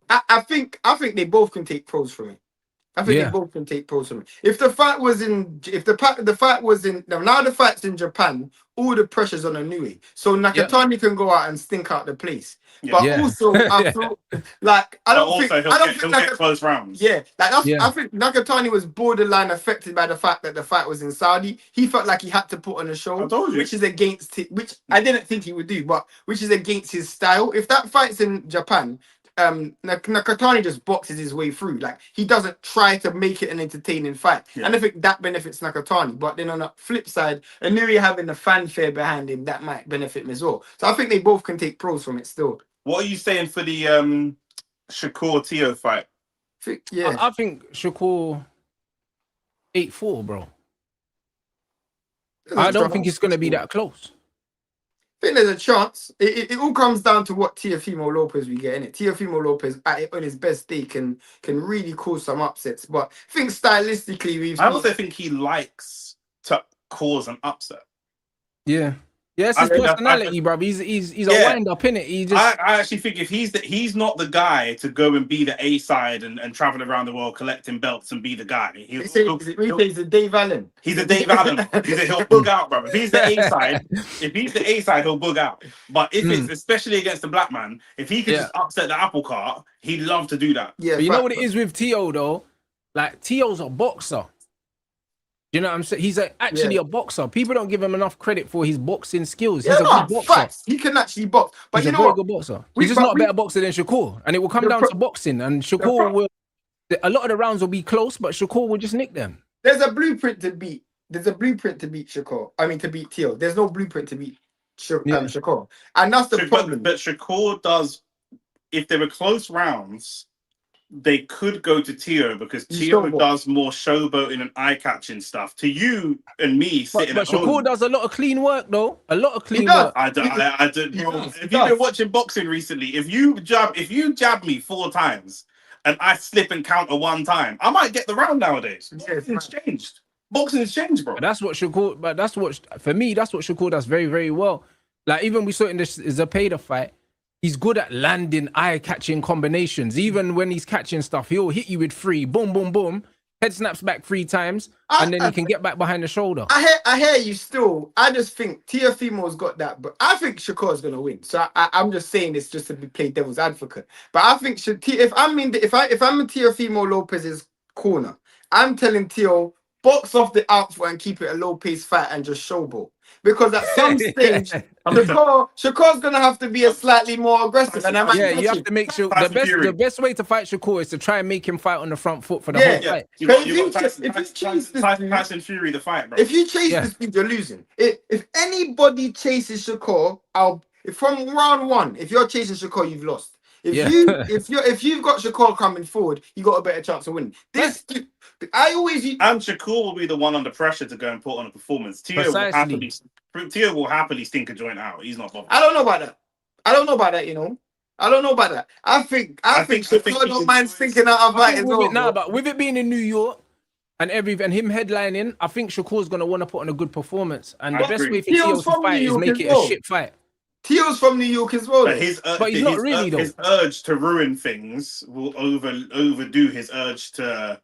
I think they both can take pros from it. I think they both can take pros from it. If the fight was in, now the fight's in Japan, all the pressure's on Inoue. So Nakatani can go out and stink out the place. Yeah. But also, I feel like He'll get close rounds. Yeah, I think Nakatani was borderline affected by the fact that the fight was in Saudi. He felt like he had to put on a show, I told you. which is against which I didn't think he would do, but which is against his style. If that fight's in Japan, Nakatani just boxes his way through. Like, he doesn't try to make it an entertaining fight. Yeah. And I think that benefits Nakatani. But then on the flip side, Inoue having the fanfare behind him, that might benefit him as well. So I think they both can take pros from it still. What are you saying for the Shakur Teo fight? I think Shakur 8-4, bro. I don't think it's going to be that close. I think there's a chance. It all comes down to what Teofimo Lopez we get in it. Teofimo Lopez on his best day can really cause some upsets. But I think stylistically I also think he likes to cause an upset. Yeah. Yeah, it's his personality, bro. He's a wind up, innit? He just I actually think if he's not the guy to go and be the A side and travel around the world collecting belts and be the guy. He's a Dave Allen. He's a Dave Allen. He'll bug out, bro. If he's the A side, he'll bug out. But if it's especially against the black man, if he can just upset the apple cart, he'd love to do that. Yeah, but you know what it is with Teo though? Like Teo's a boxer. You know what I'm saying? He's actually a boxer. People don't give him enough credit for his boxing skills. He's a good boxer. Facts. He can actually box. But he's a very good boxer. He's just not a better boxer than Shakur. And it will come down to boxing. And Shakur will... A lot of the rounds will be close, but Shakur will just nick them. There's a blueprint to beat. There's a blueprint to beat Shakur. I mean, to beat Teo. There's no blueprint to beat Shakur. And that's the problem. But Shakur does... If there were close rounds... They could go to Teo because Teo does more showboating and eye-catching stuff. To you and me sitting but at home. Shakur does a lot of clean work, though. A lot of clean work. I don't. If you've been watching boxing recently, if you jab me 4 times and I slip and counter 1 time, I might get the round nowadays. It's changed. Boxing has changed, bro. But that's what Shakur. But that's what Shakur does very, very well. Like even we saw it in this Zepeda fight. He's good at landing eye-catching combinations. Even when he's catching stuff, he'll hit you with 3. Boom, boom, boom. Head snaps back 3 times, and then he can get back behind the shoulder. I hear you still. I just think Teofimo's got that, but I think Shakur's gonna win. So I'm just saying this just to play devil's advocate. But I think if I'm in Teofimo Lopez's corner, I'm telling Teo, box off the outfit and keep it a low-pace fight and just showboat. Because at some stage, Shakur's gonna have to be a slightly more aggressive. And you have to make sure the best way to fight Shakur is to try and make him fight on the front foot for the whole fight. Tyson Fury the fight, bro. If you chase this dude, you're losing. If anybody chases Shakur, from round 1, if you're chasing Shakur, you've lost. Yeah. If you've got Shakur coming forward, you got a better chance of winning. I always And Shakur will be the one under pressure to go and put on a performance. Tio will happily stink a joint out. He's not bothered. I don't know about that. I don't know about that. You know, I don't know about that. I think Shakur don't mind stinking out a fight as well. Nah, but with it being in New York and him headlining, I think Shakur's gonna want to put on a good performance. And the best way for Tio to fight is make it a shit fight. Tio's from New York as well. But he's not really though. His urge to ruin things will overdo his urge to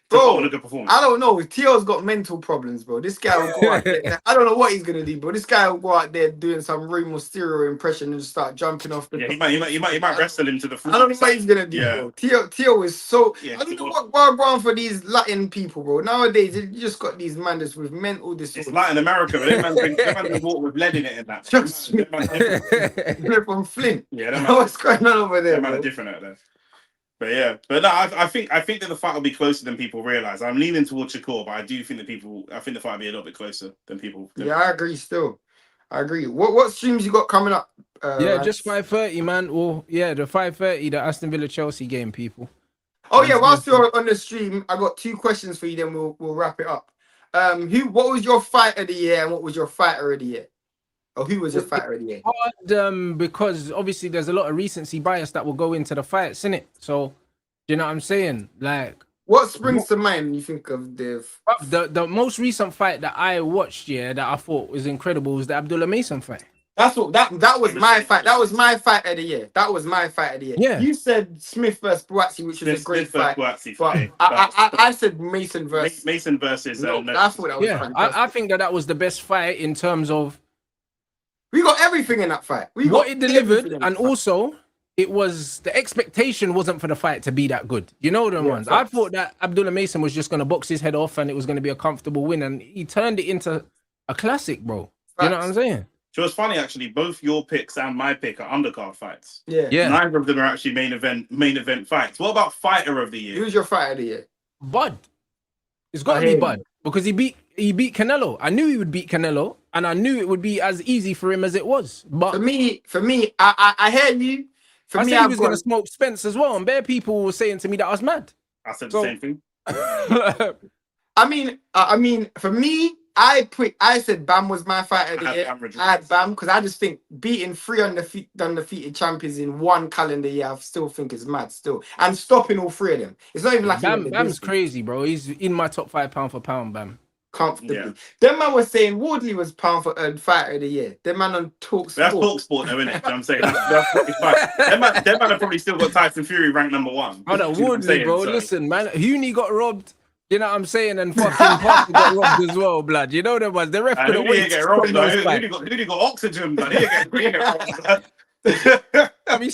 Bro, put on a good performance. I don't know. Tio's got mental problems, bro. This guy will go out there. I don't know what he's gonna do, bro. This guy will go out there doing some Rey Mysterio impression and start jumping off the. Yeah, he might wrestle him to the floor. I don't know what he's gonna do, bro. Tio is so. Yeah, I don't know what going on for these Latin people, bro. Nowadays, you just got these man that's with mental disorders. It's Latin America, but them man walk with lead in it and that. Trust me. They're from Flint. Yeah, them what's going on over there? Them man are different out there. But yeah, no, I think that the fight will be closer than people realize. I'm leaning towards Shakur, but I do think I think the fight will be a little bit closer than people. Yeah, I agree. Still, I agree. What streams you got coming up? Just 5:30, man. Well, yeah, the 5:30, the Aston Villa Chelsea game, people. Oh yeah, whilst you're on the stream, I got 2 questions for you. Then we'll wrap it up. What was your fight of the year, and what was your fighter of the year? Or who was your fighter of the year? Hard, because obviously there's a lot of recency bias that will go into the fights, innit? So, you know what I'm saying? Like, what springs to mind when you think of the most recent fight that I watched, that I thought was incredible was the Abdullah Mason fight. That was my fight. That was my fight of the year. That was my fight of the year. Yeah. You said Smith versus Boatsi, which was a great fight. But I said Mason versus No, I thought that was fantastic. I think that was the best fight in terms of we got everything in that fight. What it delivered, and also it was the expectation wasn't for the fight to be that good. You know them ones. Facts. I thought that Abdullah Mason was just gonna box his head off and it was gonna be a comfortable win, and he turned it into a classic, bro. Facts. You know what I'm saying? So it's funny actually. Both your picks and my pick are undercard fights. Yeah. Neither of them are actually main event fights. What about fighter of the year? Who's your fighter of the year? Bud. It's got to be Bud because he beat Canelo. I knew he would beat Canelo, and I knew it would be as easy for him as it was. But for me, I hear you. I said he was going to smoke Spence as well, and bare people were saying to me that I was mad. I said the same thing. I mean, for me, I said Bam was my fighter of the year. I had Bam because I just think beating 3 undefeated champions in 1 calendar year, I still think is mad still. And stopping all 3 of them. It's not even like Bam's crazy, bro. He's in my top 5 pound for pound, Bam. Comfortably. Yeah. Them man was saying Woodley was pound for fighter of the year. Them man on Talk Sport. That's Talk Sport though, isn't it? You know what I'm saying? That's fine. Them man have probably still got Tyson Fury ranked number 1. Brother, Woodley, bro. So. Listen, man. Huni got robbed. You know what I'm saying? And fucking Parker got robbed as well, blood. You know them ones. The ref couldn't wait to stop those fights. Who got oxygen, blood? He get robbed. I mean,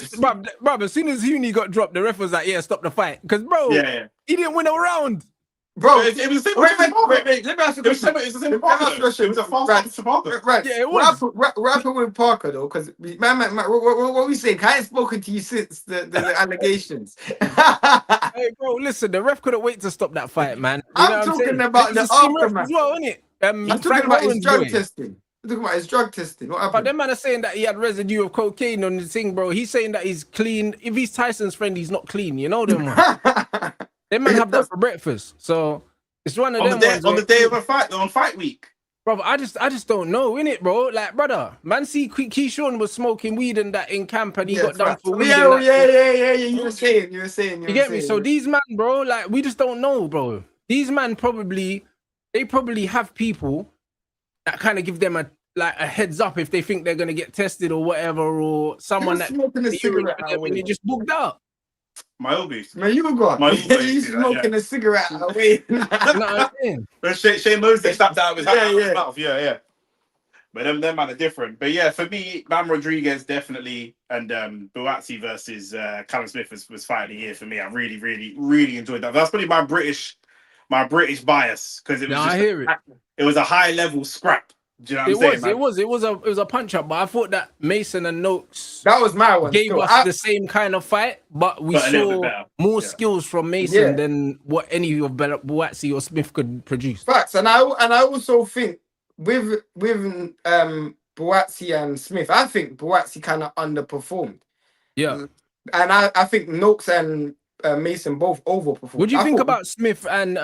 bro, as soon as Huni got dropped, the ref was like, "Yeah, stop the fight," because bro, he didn't win a round. Bro, it was the same. Wait. Let me ask you a question. It's the same. It was a fast to Parker. Right. Yeah, it was. What happened with Parker though? Because man, what we saying? I ain't spoken to you since the allegations. Hey, bro, listen. The ref couldn't wait to stop that fight, man. You I'm talking about the aftermath as well, isn't it? I'm talking about his drug testing. I'm talking about his drug testing. What happened? But them man are saying that he had residue of cocaine on the thing, bro. He's saying that he's clean. If he's Tyson's friend, he's not clean. You know them, man. They might have that for breakfast, so it's one of them ones on the day of a fight, on fight week. Bro, I just don't know, innit, bro? Like, brother, man, see, Keyshawn was smoking weed and that in camp, and he got done for weed. Yeah. You were saying. You get me? So these man, bro, like, we just don't know, bro. These man probably have people that kind of give them a heads up if they think they're gonna get tested or whatever, or someone that smoking a cigarette when they just booked up. My old beast. Man, you were gone. You smoking a cigarette away. You know what I'm saying? But Shane Mosley snapped out of his mouth. Yeah. But them man are different. But yeah, for me, Bam Rodriguez definitely, and Boatsi versus Callum Smith was fight of the year for me. I really, really, really enjoyed that. That's probably my British bias because it was it was a high level scrap. Do you know what I'm saying? It was a punch up, but I thought that Mason and Noakes that was my one. Gave us the same kind of fight, but we saw more skills from Mason than what any of Boatsi or Smith could produce. Facts, and I also think with Boatsi and Smith, I think Boatsi kind of underperformed. Yeah. And I think Noakes and Mason both overperformed. What do you I think thought about Smith and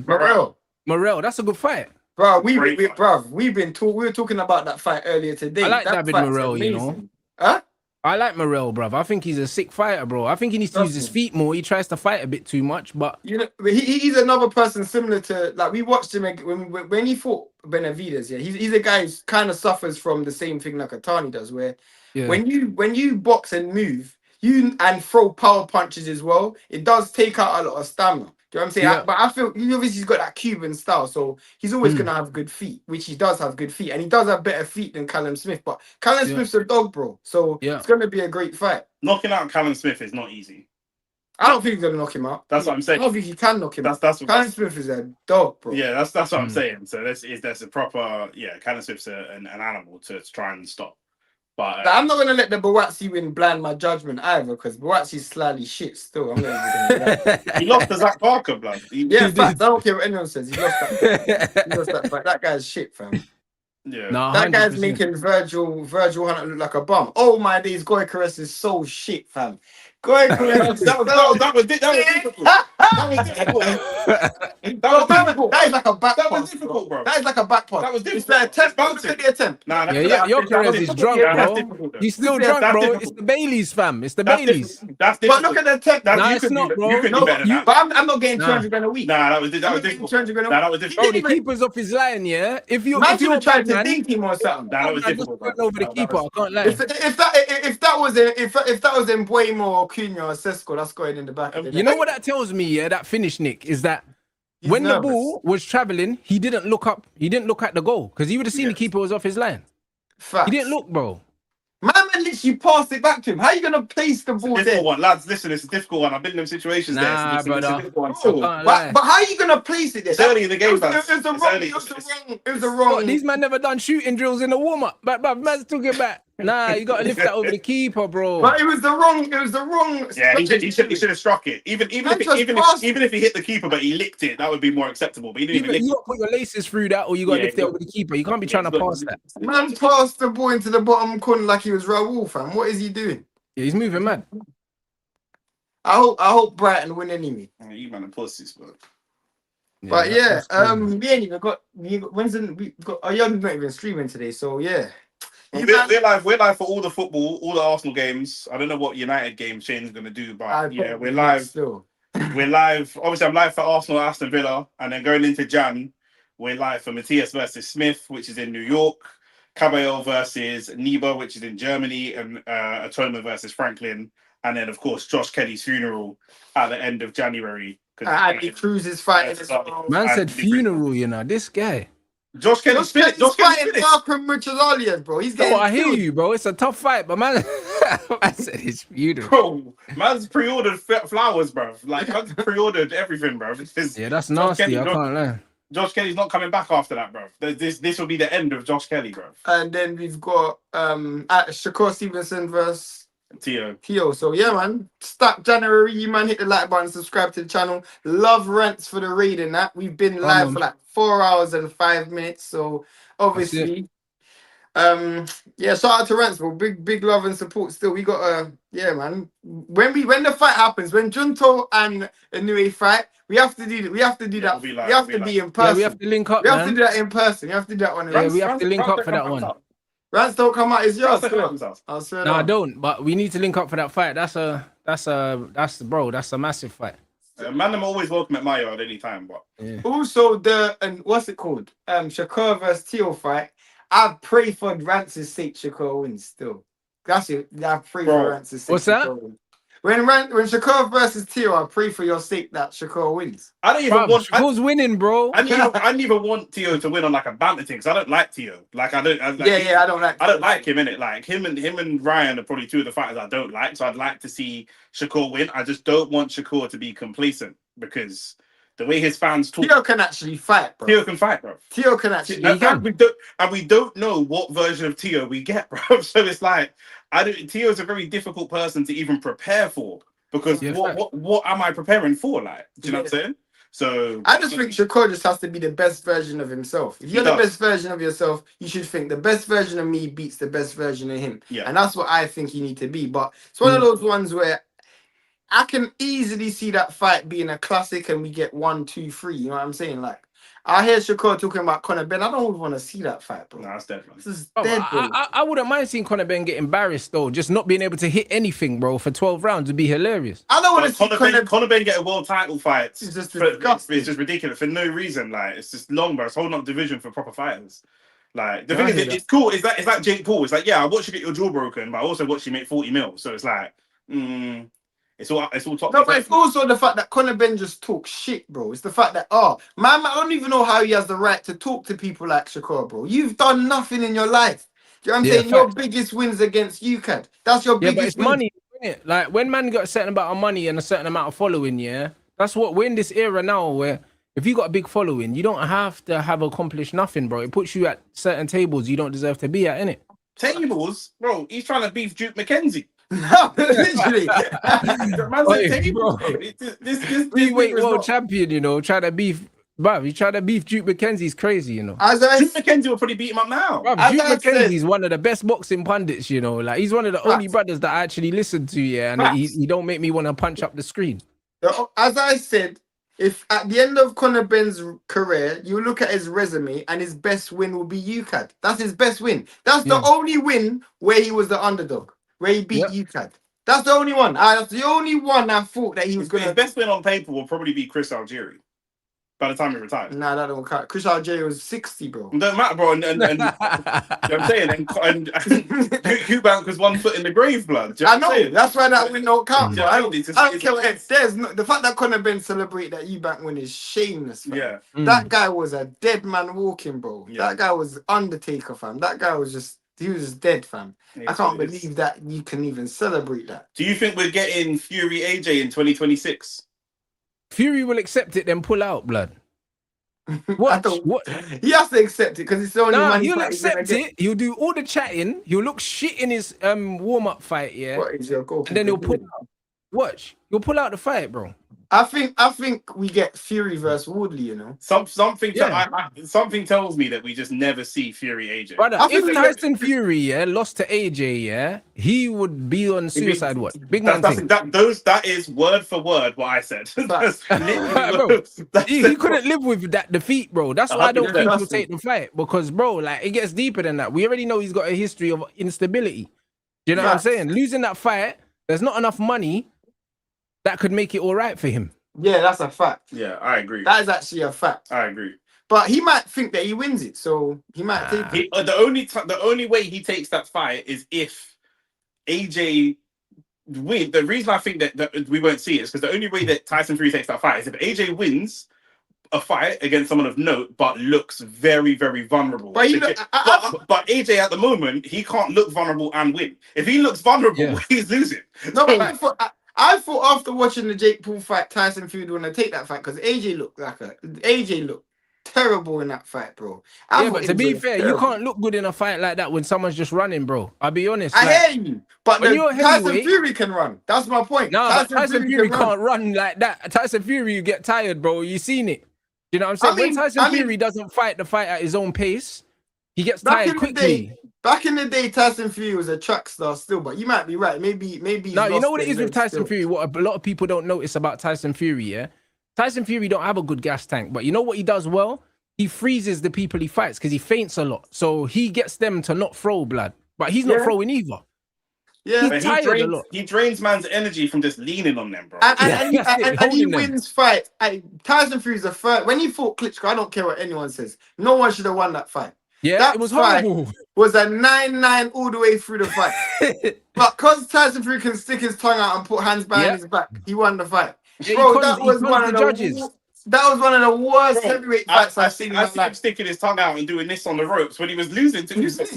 Morel? Morel? That's a good fight. Bro, Great fight. we were talking about that fight earlier today. I like That David fight's Morel, you know. amazing. Huh? I like Morel, bruv. I think he's a sick fighter, bro. I think he needs to use Trust his me. feet more. He tries to fight a bit too much, but You know, he's another person similar to like we watched him when he fought Benavidez. Yeah, he's a guy who kind of suffers from the same thing Nakatani does, where yeah, when you box and move, you and throw power punches as well, it does take out a lot of stamina. Do you know what I'm saying? Yeah. But I feel he obviously he's got that Cuban style, so he's always Mm. gonna have good feet, which he does have good feet, and he does have better feet than Callum Smith. But Callum Yeah. Smith's a dog, bro. So Yeah. it's gonna be a great fight. Knocking out Callum Smith is not easy. I don't think he's gonna knock him out. That's what I'm saying. I don't think he can knock him out. That's Callum Smith is a dog, bro. yeah. That's what I'm Mm. saying. So that's a proper Callum Smith's an animal to try and stop. But Like, I'm not gonna let the Boatsi win blind my judgment either, because Boatsi's slightly shit still. I'm not even gonna do that. he lost to Zach Parker, blood. Yeah, He fact, did. I don't care what anyone says. He lost that. He lost that fight. That guy's shit, fam. Yeah. Nah, That guy's 100%. making Virgil Hunter look like a bum. Oh my days, Goy Caress is so shit, fam. Goy Caress is that was difficult. That is like a back That was pass, difficult, bro. That is like a back pass. That was It's difficult. the attempt. Bouncing. Look at the attempt. Nah, Yeah, Yokeres is drunk, Yeah, that's bro. difficult, though. He's still That's drunk, bro. difficult. It's the Baileys, fam. It's the That's Baileys. difficult. That's But difficult. look at the attempt. Nah, you it's could not, do, bro. You could No, do better than that. but I'm not getting Nah. 200 grand a week. Nah, that was I'm not getting difficult. 200 grand a Nah, that week. was Bro, the difficult. keeper's off his line, yeah. If you Man if should you're have tried to man, dink him or something. Nah, that was man, just difficult. went over the keeper. I can't lie. If that was Mbuemo or Cunha or Sesko, that's going in the back of the You net. know what that tells me, yeah, that finish, Nick, is that He's when nervous. the ball was traveling, he didn't look up. He didn't look at the goal because he would have seen the Yes. keeper was off his line. Facts. He didn't look, bro. Man literally passed it back to him. How are you gonna place the ball there? Difficult one, lads. Listen, it's a difficult one. I've been in them situations Nah, there. It's a brother. difficult one. Bro, can't lie. but how are you gonna place it there? It's early in the game, It was lads. the It's wrong. early. It was the It's- wrong. It was the What, wrong. these man never done shooting drills in the warm up. But man's took it back. Nah, you got to lift that over the keeper, bro. But it was the wrong. It was the wrong. Yeah, he should have struck it. Even Man just passed. if he hit the keeper, but he licked it, that would be more acceptable. But he didn't even lick You it. got to put your laces through that, or you got to Yeah, lift it you over the keeper. You can't be trying to Yeah, pass that. Man passed the ball into the bottom corner like he was Raul, fam. What is he doing? Yeah, he's moving mad. I hope Brighton win anyway. You man are pussies, bro. But yeah, that's crazy. we ain't even got. We got. Our young's not even streaming today, so yeah. We're live for all the football, all the Arsenal games. I don't know what United game Shane's gonna do, but yeah, we're live. still. We're live. Obviously, I'm live for Arsenal, Aston Villa, and then going into Jan, we're live for Matthias versus Smith, which is in New York. Caballero versus Niba, which is in Germany, and Atoma versus Franklin, and then of course Josh Kelly's funeral at the end of January. Andy Cruz is fighting as well. Man and said the- funeral, you know. This guy. Josh Kelly's finished. Josh Kelly's fighting finished. Markham Richards, bro. He's getting No, I hear killed. you, bro. It's a tough fight, but man, I said it's funeral. Bro, man's pre-ordered flowers, bro. Like, man's pre-ordered everything, bro. Yeah, that's nasty. I can't lie. Josh Kelly's not coming back after that, bro. This will be the end of Josh Kelly, bro. And then we've got Shakur Stevenson versus Tio. So yeah, man. Start January. You man hit the like button, subscribe to the channel. Love Rents for the raid and that. We've been live on. for like 4 hours and 5 minutes. So obviously, yeah, shout out to Rents, bro. Big love and support still. We got yeah, man. When the fight happens, when Junto and Inoue fight, we have to do that. We have to do that. It'll be We live, have it'll to be be live. in person. Yeah, we have to link up, We have to man. do that in person. We have to do that one. Yeah, we have to link up for that one. Rants don't come out. It's yours. House. I'll swear No, I down. don't. But we need to link up for that fight. That's a massive fight. Man, I'm always welcome at Mayo at any time, but Yeah. Also, what's it called? Shakur versus Teo fight. I pray for Rance's sake Shakur wins still. That's it. I pray Bro, for Rance's sake. what's that? Shakur wins. When Shakur versus Teo, I pray for your sake that Shakur wins. I don't even want. Who's winning, bro? I didn't even want Tio to win on like a banter thing because I don't like Tio. Like I don't. I don't like him in it. Like him and Ryan are probably two of the fighters I don't like. So I'd like to see Shakur win. I just don't want Shakur to be complacent because the way his fans talk. Teo can actually fight, bro. Tio can fight, bro. Teo can actually. And we don't know what version of Tio we get, bro. So it's like Tio's a very difficult person to even prepare for because Yeah, what am I preparing for? Like, do you know what I'm saying? So I just think Shakur just has to be the best version of himself. If you're the best version of yourself, you should think the best version of me beats the best version of him. Yeah. And that's what I think you need to be. But it's one of those ones where I can easily see that fight being a classic and we get 1, 2, 3. You know what I'm saying? Like, I hear Shakur talking about Conor Ben. I don't want to see that fight, bro. Nah, that's definitely. This is Oh, dead, bro. I wouldn't mind seeing Conor Ben get embarrassed though. Just not being able to hit anything, bro, for 12 rounds would be hilarious. I don't want to see Conor Ben get a world title fight. It's just It's disgusting. just ridiculous for no reason. Like, it's just long, bro. It's holding up division for proper fighters. Like, the thing is, it's cool. It's like Jake Paul. It's like, yeah, I watched you get your jaw broken, but I also watched you make 40 mil. So it's like, it's all top. No, but it's also the fact that Conor Ben just talks shit, bro. It's the fact that, man, I don't even know how he has the right to talk to people like Shakur, bro. You've done nothing in your life. Do you know what I'm saying? Your biggest wins against UCAD. That's your biggest but it's win. money, isn't it? Like, when man got a certain amount of money and a certain amount of following, yeah, that's what we're in this era now where if you got a big following, you don't have to have accomplished nothing, bro. It puts you at certain tables you don't deserve to be at, innit? Tables, bro. He's trying to beef Duke McKenzie. No, literally. Three-weight world champion, you know, trying to beef. Bruv, you trying to beef Duke McKenzie's crazy, you know. Duke McKenzie will probably beat him up now. Bruv, Duke McKenzie's one of the best boxing pundits, you know. Like, he's one of the only brothers that I actually listen to, yeah, and he don't make me want to punch up the screen. As I said, if at the end of Conor Ben's career, you look at his resume and his best win will be UCAD. That's his best win. That's the only win where he was the underdog, where he beat UCAD. That's the only one. That's the only one I thought that he was going to... His best win on paper will probably be Chris Algieri by the time he retires. Nah, that don't count. Chris Algieri was 60, bro. It don't matter, bro. And you know what I'm saying? And Eubank was 1 foot in the grave, blood. You know I know. That's why that win don't count, bro. I don't care what it says. The fact that Conor Ben celebrate that Eubank win is shameless, fam. Yeah. That guy was a dead man walking, bro. Yeah. That guy was Undertaker, fam. That guy was just... He was just dead, fam. I can't believe that you can even celebrate that. Do you think we're getting Fury AJ in 2026? Fury will accept it, then pull out, blood. What? He has to accept it because it's the only money. He'll accept it. He'll do all the chatting. He'll look shit in his warm-up fight, yeah. What is your goal? And then he'll pull out. Watch. He'll pull out the fight, bro. I think we get Fury versus Woodley, you know. Something tells me that we just never see Fury AJ. Brother, if Tyson Fury lost to AJ, he would be on suicide watch. Big man thing. That is word for word what I said. Bro, he couldn't live with that defeat, bro. That's why I don't think he'll take the fight. Because, bro, like, it gets deeper than that. We already know he's got a history of instability. You know what I'm saying? Losing that fight, there's not enough money that could make it all right for him. Yeah, that's a fact. Yeah, I agree. That is actually a fact. I agree. But he might think that he wins it, so he might take it. The only way he takes that fight is if AJ wins. The reason I think that we won't see it is because the only way that Tyson Fury takes that fight is if AJ wins a fight against someone of note, but looks very, very vulnerable. But AJ at the moment, he can't look vulnerable and win. If he looks vulnerable, he's losing. No, but I thought after watching the Jake Paul fight, Tyson Fury would want to take that fight because AJ looked terrible in that fight, bro. But to be fair, you can't look good in a fight like that when someone's just running, bro. I'll be honest. I hear you, but Tyson Fury can run. That's my point. No, Tyson Fury can't run like that. Tyson Fury, you get tired, bro. You seen it. You know what I'm saying? When Tyson Fury doesn't fight the fight at his own pace, he gets tired quickly. Back in the day, Tyson Fury was a track star still, but you might be right. Maybe. No, you know what it is with Tyson Fury? What a lot of people don't notice about Tyson Fury, yeah? Tyson Fury don't have a good gas tank, but you know what he does well? He freezes the people he fights because he faints a lot. So he gets them to not throw blood, but he's not throwing either. Yeah, he's tired a lot. He drains man's energy from just leaning on them, bro. And he wins fight. Tyson Fury's a first. When he fought Klitschko, I don't care what anyone says. No one should have won that fight. Yeah, that it was horrible. Was a 9-9 all the way through the fight. But because Tyson Fury can stick his tongue out and put hands behind his back, he won the fight. Bro, that was one of the judges. That was one of the worst heavyweight fights I've seen. I see him sticking his tongue out and doing this on the ropes when he was losing to Usyk.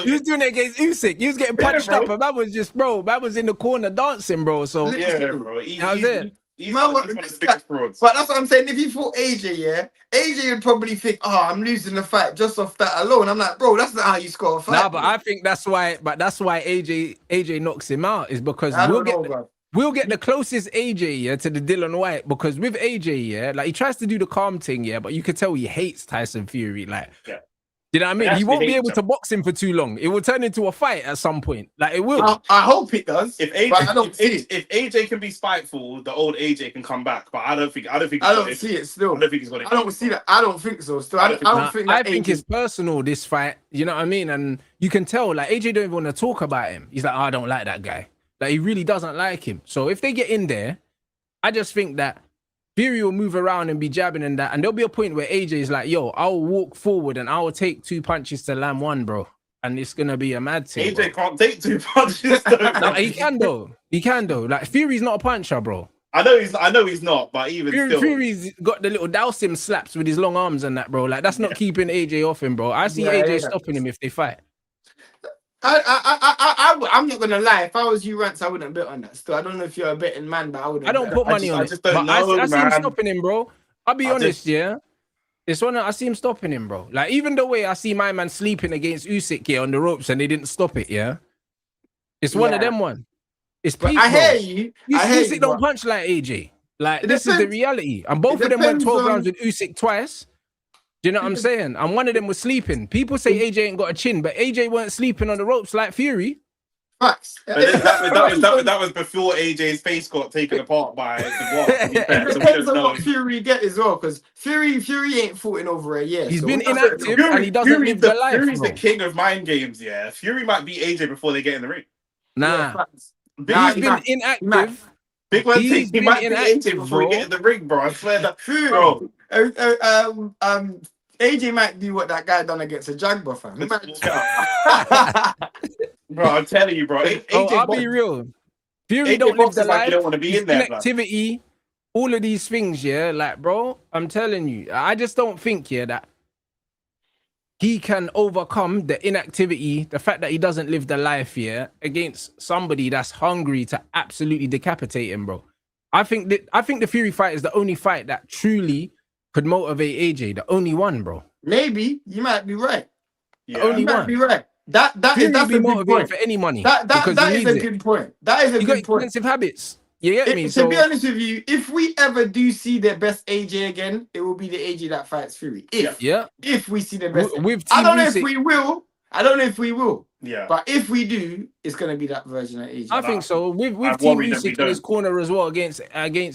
He was doing it against Usyk. He was getting punched up, and that was just, bro. That was in the corner dancing, bro. So yeah, bro. That was it. He's one of the biggest frauds. But that's what I'm saying. If he fought AJ, AJ would probably think, I'm losing the fight just off that alone. I'm like, bro, that's not how you score a fight. Nah, but I think that's why. But that's why AJ knocks him out is because we'll get the closest AJ, yeah, to the Dylan White, because with AJ, yeah, like he tries to do the calm thing, yeah, but you could tell he hates Tyson Fury. Like, Yeah. you know what I mean? He He won't be actually able hates to box him for too long. It will turn into a fight at some point. Like it will. I hope it does. If but I don't see it. if AJ can be spiteful, the old AJ can come back. But I don't think I don't see it still. I don't think he's got it. I don't see that. I don't think so. Still, I don't think that. I think it's personal, this fight. You know what I mean? And you can tell, like, AJ don't even want to talk about him. He's like, I don't like that guy. Like, he really doesn't like him. So if they get in there, I just think that Fury will move around and be jabbing and that. And there'll be a point where AJ is like, yo, I'll walk forward and I'll take 2 punches to land 1, bro. And it's going to be a mad thing. AJ can't take 2 punches. No, he can, though. He can, though. Like, Fury's not a puncher, bro. I know he's not, but even still. Fury's got the little douse him slaps with his long arms and that, bro. Like, that's not keeping AJ off him, bro. I see AJ stopping him if they fight. I'm not gonna lie. If I was you, Rance, I wouldn't bet on that. Still, I don't know if you're a betting man, but I wouldn't. I don't put money on it. I see him stopping him, bro. I'll be honest, yeah. It's one I see him stopping him, bro. Like even the way I see my man sleeping against Usyk here on the ropes and they didn't stop it, yeah. It's one of them one. It's peak, I bro. hear you. Usyk don't punch like AJ. Like this is the reality. And both of them went 12 rounds with Usyk twice. Do you know what I'm saying? And one of them was sleeping. People say AJ ain't got a chin, but AJ weren't sleeping on the ropes like Fury. Facts. That was before AJ's face got taken apart by the block. It depends on what Fury get as well, because Fury ain't fought in over a year. He's been inactive and he doesn't live the life. Fury's the king of mind games, yeah. Fury might beat AJ before they get in the ring. Nah. Yeah, He's been inactive. Big man thinks he might beat AJ before he get in the ring, bro. I swear that. Bro. AJ might do what that guy done against a Jaguar fan. Bro, I'm telling you, bro. I'll be real. Fury don't live the life. You don't want to be in there. Inactivity, all of these things, yeah. Like, bro, I'm telling you, I just don't think, yeah, that he can overcome the inactivity, the fact that he doesn't live the life, yeah, against somebody that's hungry to absolutely decapitate him, bro. I think the Fury fight is the only fight that truly could motivate AJ, the only one, bro. Maybe you might be right. Yeah. The only one. Might be right. That's be a good point for any money. That is a good point. That is a good point. Expensive habits. You get me? To be honest with you, if we ever do see the best AJ again, it will be the AJ that fights Fury. If we see the best, I don't know if we will. Yeah. But if we do, it's gonna be that version of AJ. I think so. With Team Usyk in his corner as well against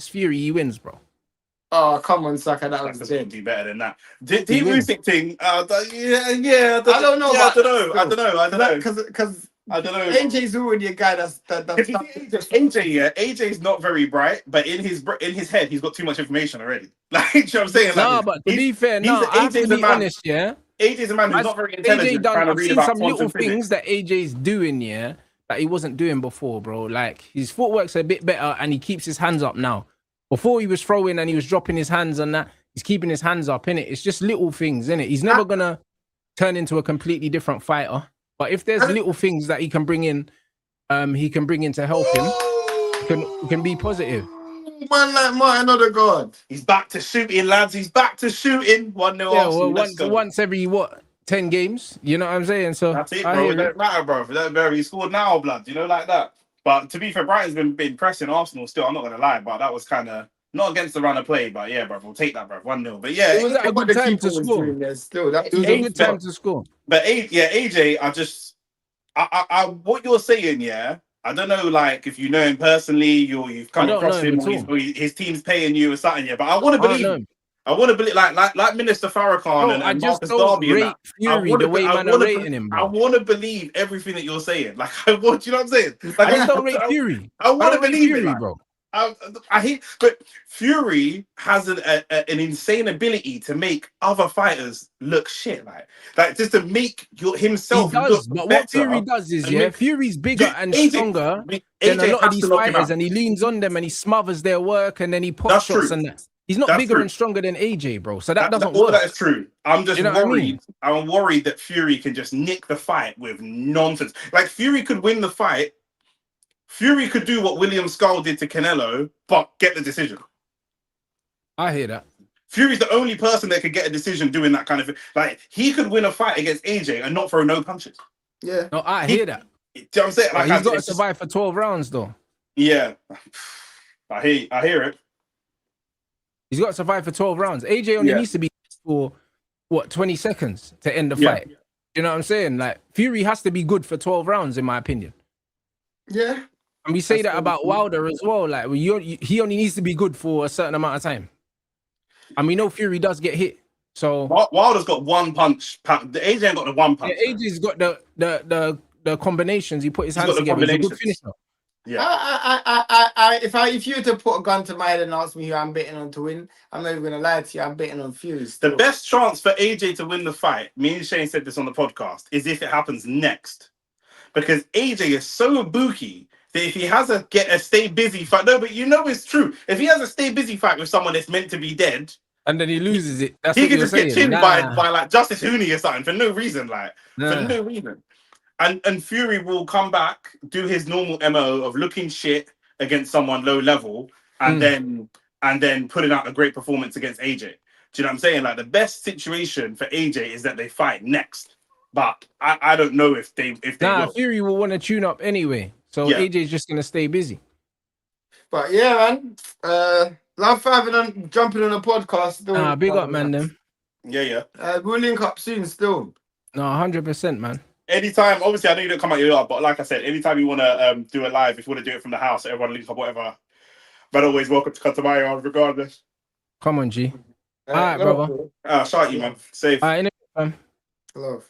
Fury, he wins, bro. Oh, come on, sucker. That was dead. Do better than that. Team Usyk thing. I don't know. I don't know. Because I don't know. AJ's already a guy that's AJ's not very bright, but in his head, he's got too much information already. Like, you know what I'm saying? Like, but to be fair, I have to be honest, yeah. AJ's a man who's not very intelligent. I've seen some little things that AJ's doing, yeah, that he wasn't doing before, bro. Like, his footwork's a bit better and he keeps his hands up now. Before he was throwing and he was dropping his hands and that, he's keeping his hands up, innit? It's just little things, innit? He's never gonna turn into a completely different fighter. But if there's little things that he can bring in, to help him, he can be positive. Man like Martin Odegaard. He's back to shooting, lads. He's back to shooting. 1-0. Yeah, well, once every 10 games. You know what I'm saying? So that's it, bro. It don't matter, bro. It don't matter. He scored now, blood. You know, like that. But to be fair, Brighton's been pressing Arsenal still. I'm not gonna lie, but that was kind of not against the run of play. But yeah, bro, we'll take that, bro. 1-0. But yeah, it was a good time to score. It was a good time to score. But AJ, I what you're saying, yeah. I don't know, like if you know him personally, you've come across him, or his team's paying you or something, yeah. But I want to believe. I want to believe, like Minister Farrakhan and Marcus Darby. And Fury, the way man are rating him, bro. I want to believe everything that you're saying. Like, I want, you know what I'm saying? Like, I just don't rate Fury. I want to believe Fury, it, bro. I hate, but Fury has an insane ability to make other fighters look shit, like just to make himself look but better. What Fury does is, Fury's bigger and stronger than a lot of these fighters, and he leans on them and he smothers their work, and then he pops shots and that. He's not bigger and stronger than AJ, bro. So that doesn't work. All that is true. I'm just worried. I'm worried that Fury can just nick the fight with nonsense. Like, Fury could win the fight. Fury could do what William Skull did to Canelo, but get the decision. I hear that. Fury's the only person that could get a decision doing that kind of thing. Like, he could win a fight against AJ and not throw no punches. Yeah. No, I hear that. Do you know what I'm saying? Like, he's got to survive for 12 rounds, though. Yeah, I hear it. He's got to survive for 12 rounds. AJ only Yeah. needs to be for what 20 seconds to end the Yeah. fight. You know what I'm saying? Like Fury has to be good for 12 rounds, in my opinion. Yeah. And we say That's that about true. Wilder as well. Like he only needs to be good for a certain amount of time. And we know Fury does get hit. So Wilder's got one punch. The AJ ain't got the one punch. yeah, AJ's got the combinations. He put his He's hands got the together. He's a good combinations. finisher. Yeah. If you were to put a gun to my head and ask me who I'm betting on to win, I'm not even gonna lie to you. I'm betting on Fury. The Still. best chance for AJ to win the fight, me and Shane said this on the podcast, is if it happens next. Because AJ is so booky that if he has a stay busy fight, no, but you know it's true. If he has a stay busy fight with someone that's meant to be dead, And then he loses it. That's he what can you're just get saying. chinned by like Justice Hooney or something for no reason, for Nah. no reason. And Fury will come back, do his normal MO of looking shit against someone low level, and then putting out a great performance against AJ. Do you know what I'm saying? Like the best situation for AJ is that they fight next. But I don't know if they Nah, will. Fury will want to tune up anyway. So Yeah. AJ's just gonna stay busy. But yeah, man. Love jumping on a podcast. Still, Nah, big up, man. Them. Yeah. We'll link up soon. Still. No, 100%, man. Anytime, obviously, I know you don't come out your yard, but like I said, anytime you want to do a live, if you want to do it from the house, everyone link up, whatever. But always welcome to come to my yard, regardless. Come on, G. All right, brother. Love. Shout out you, man. Safe. All right, innit, man. Love.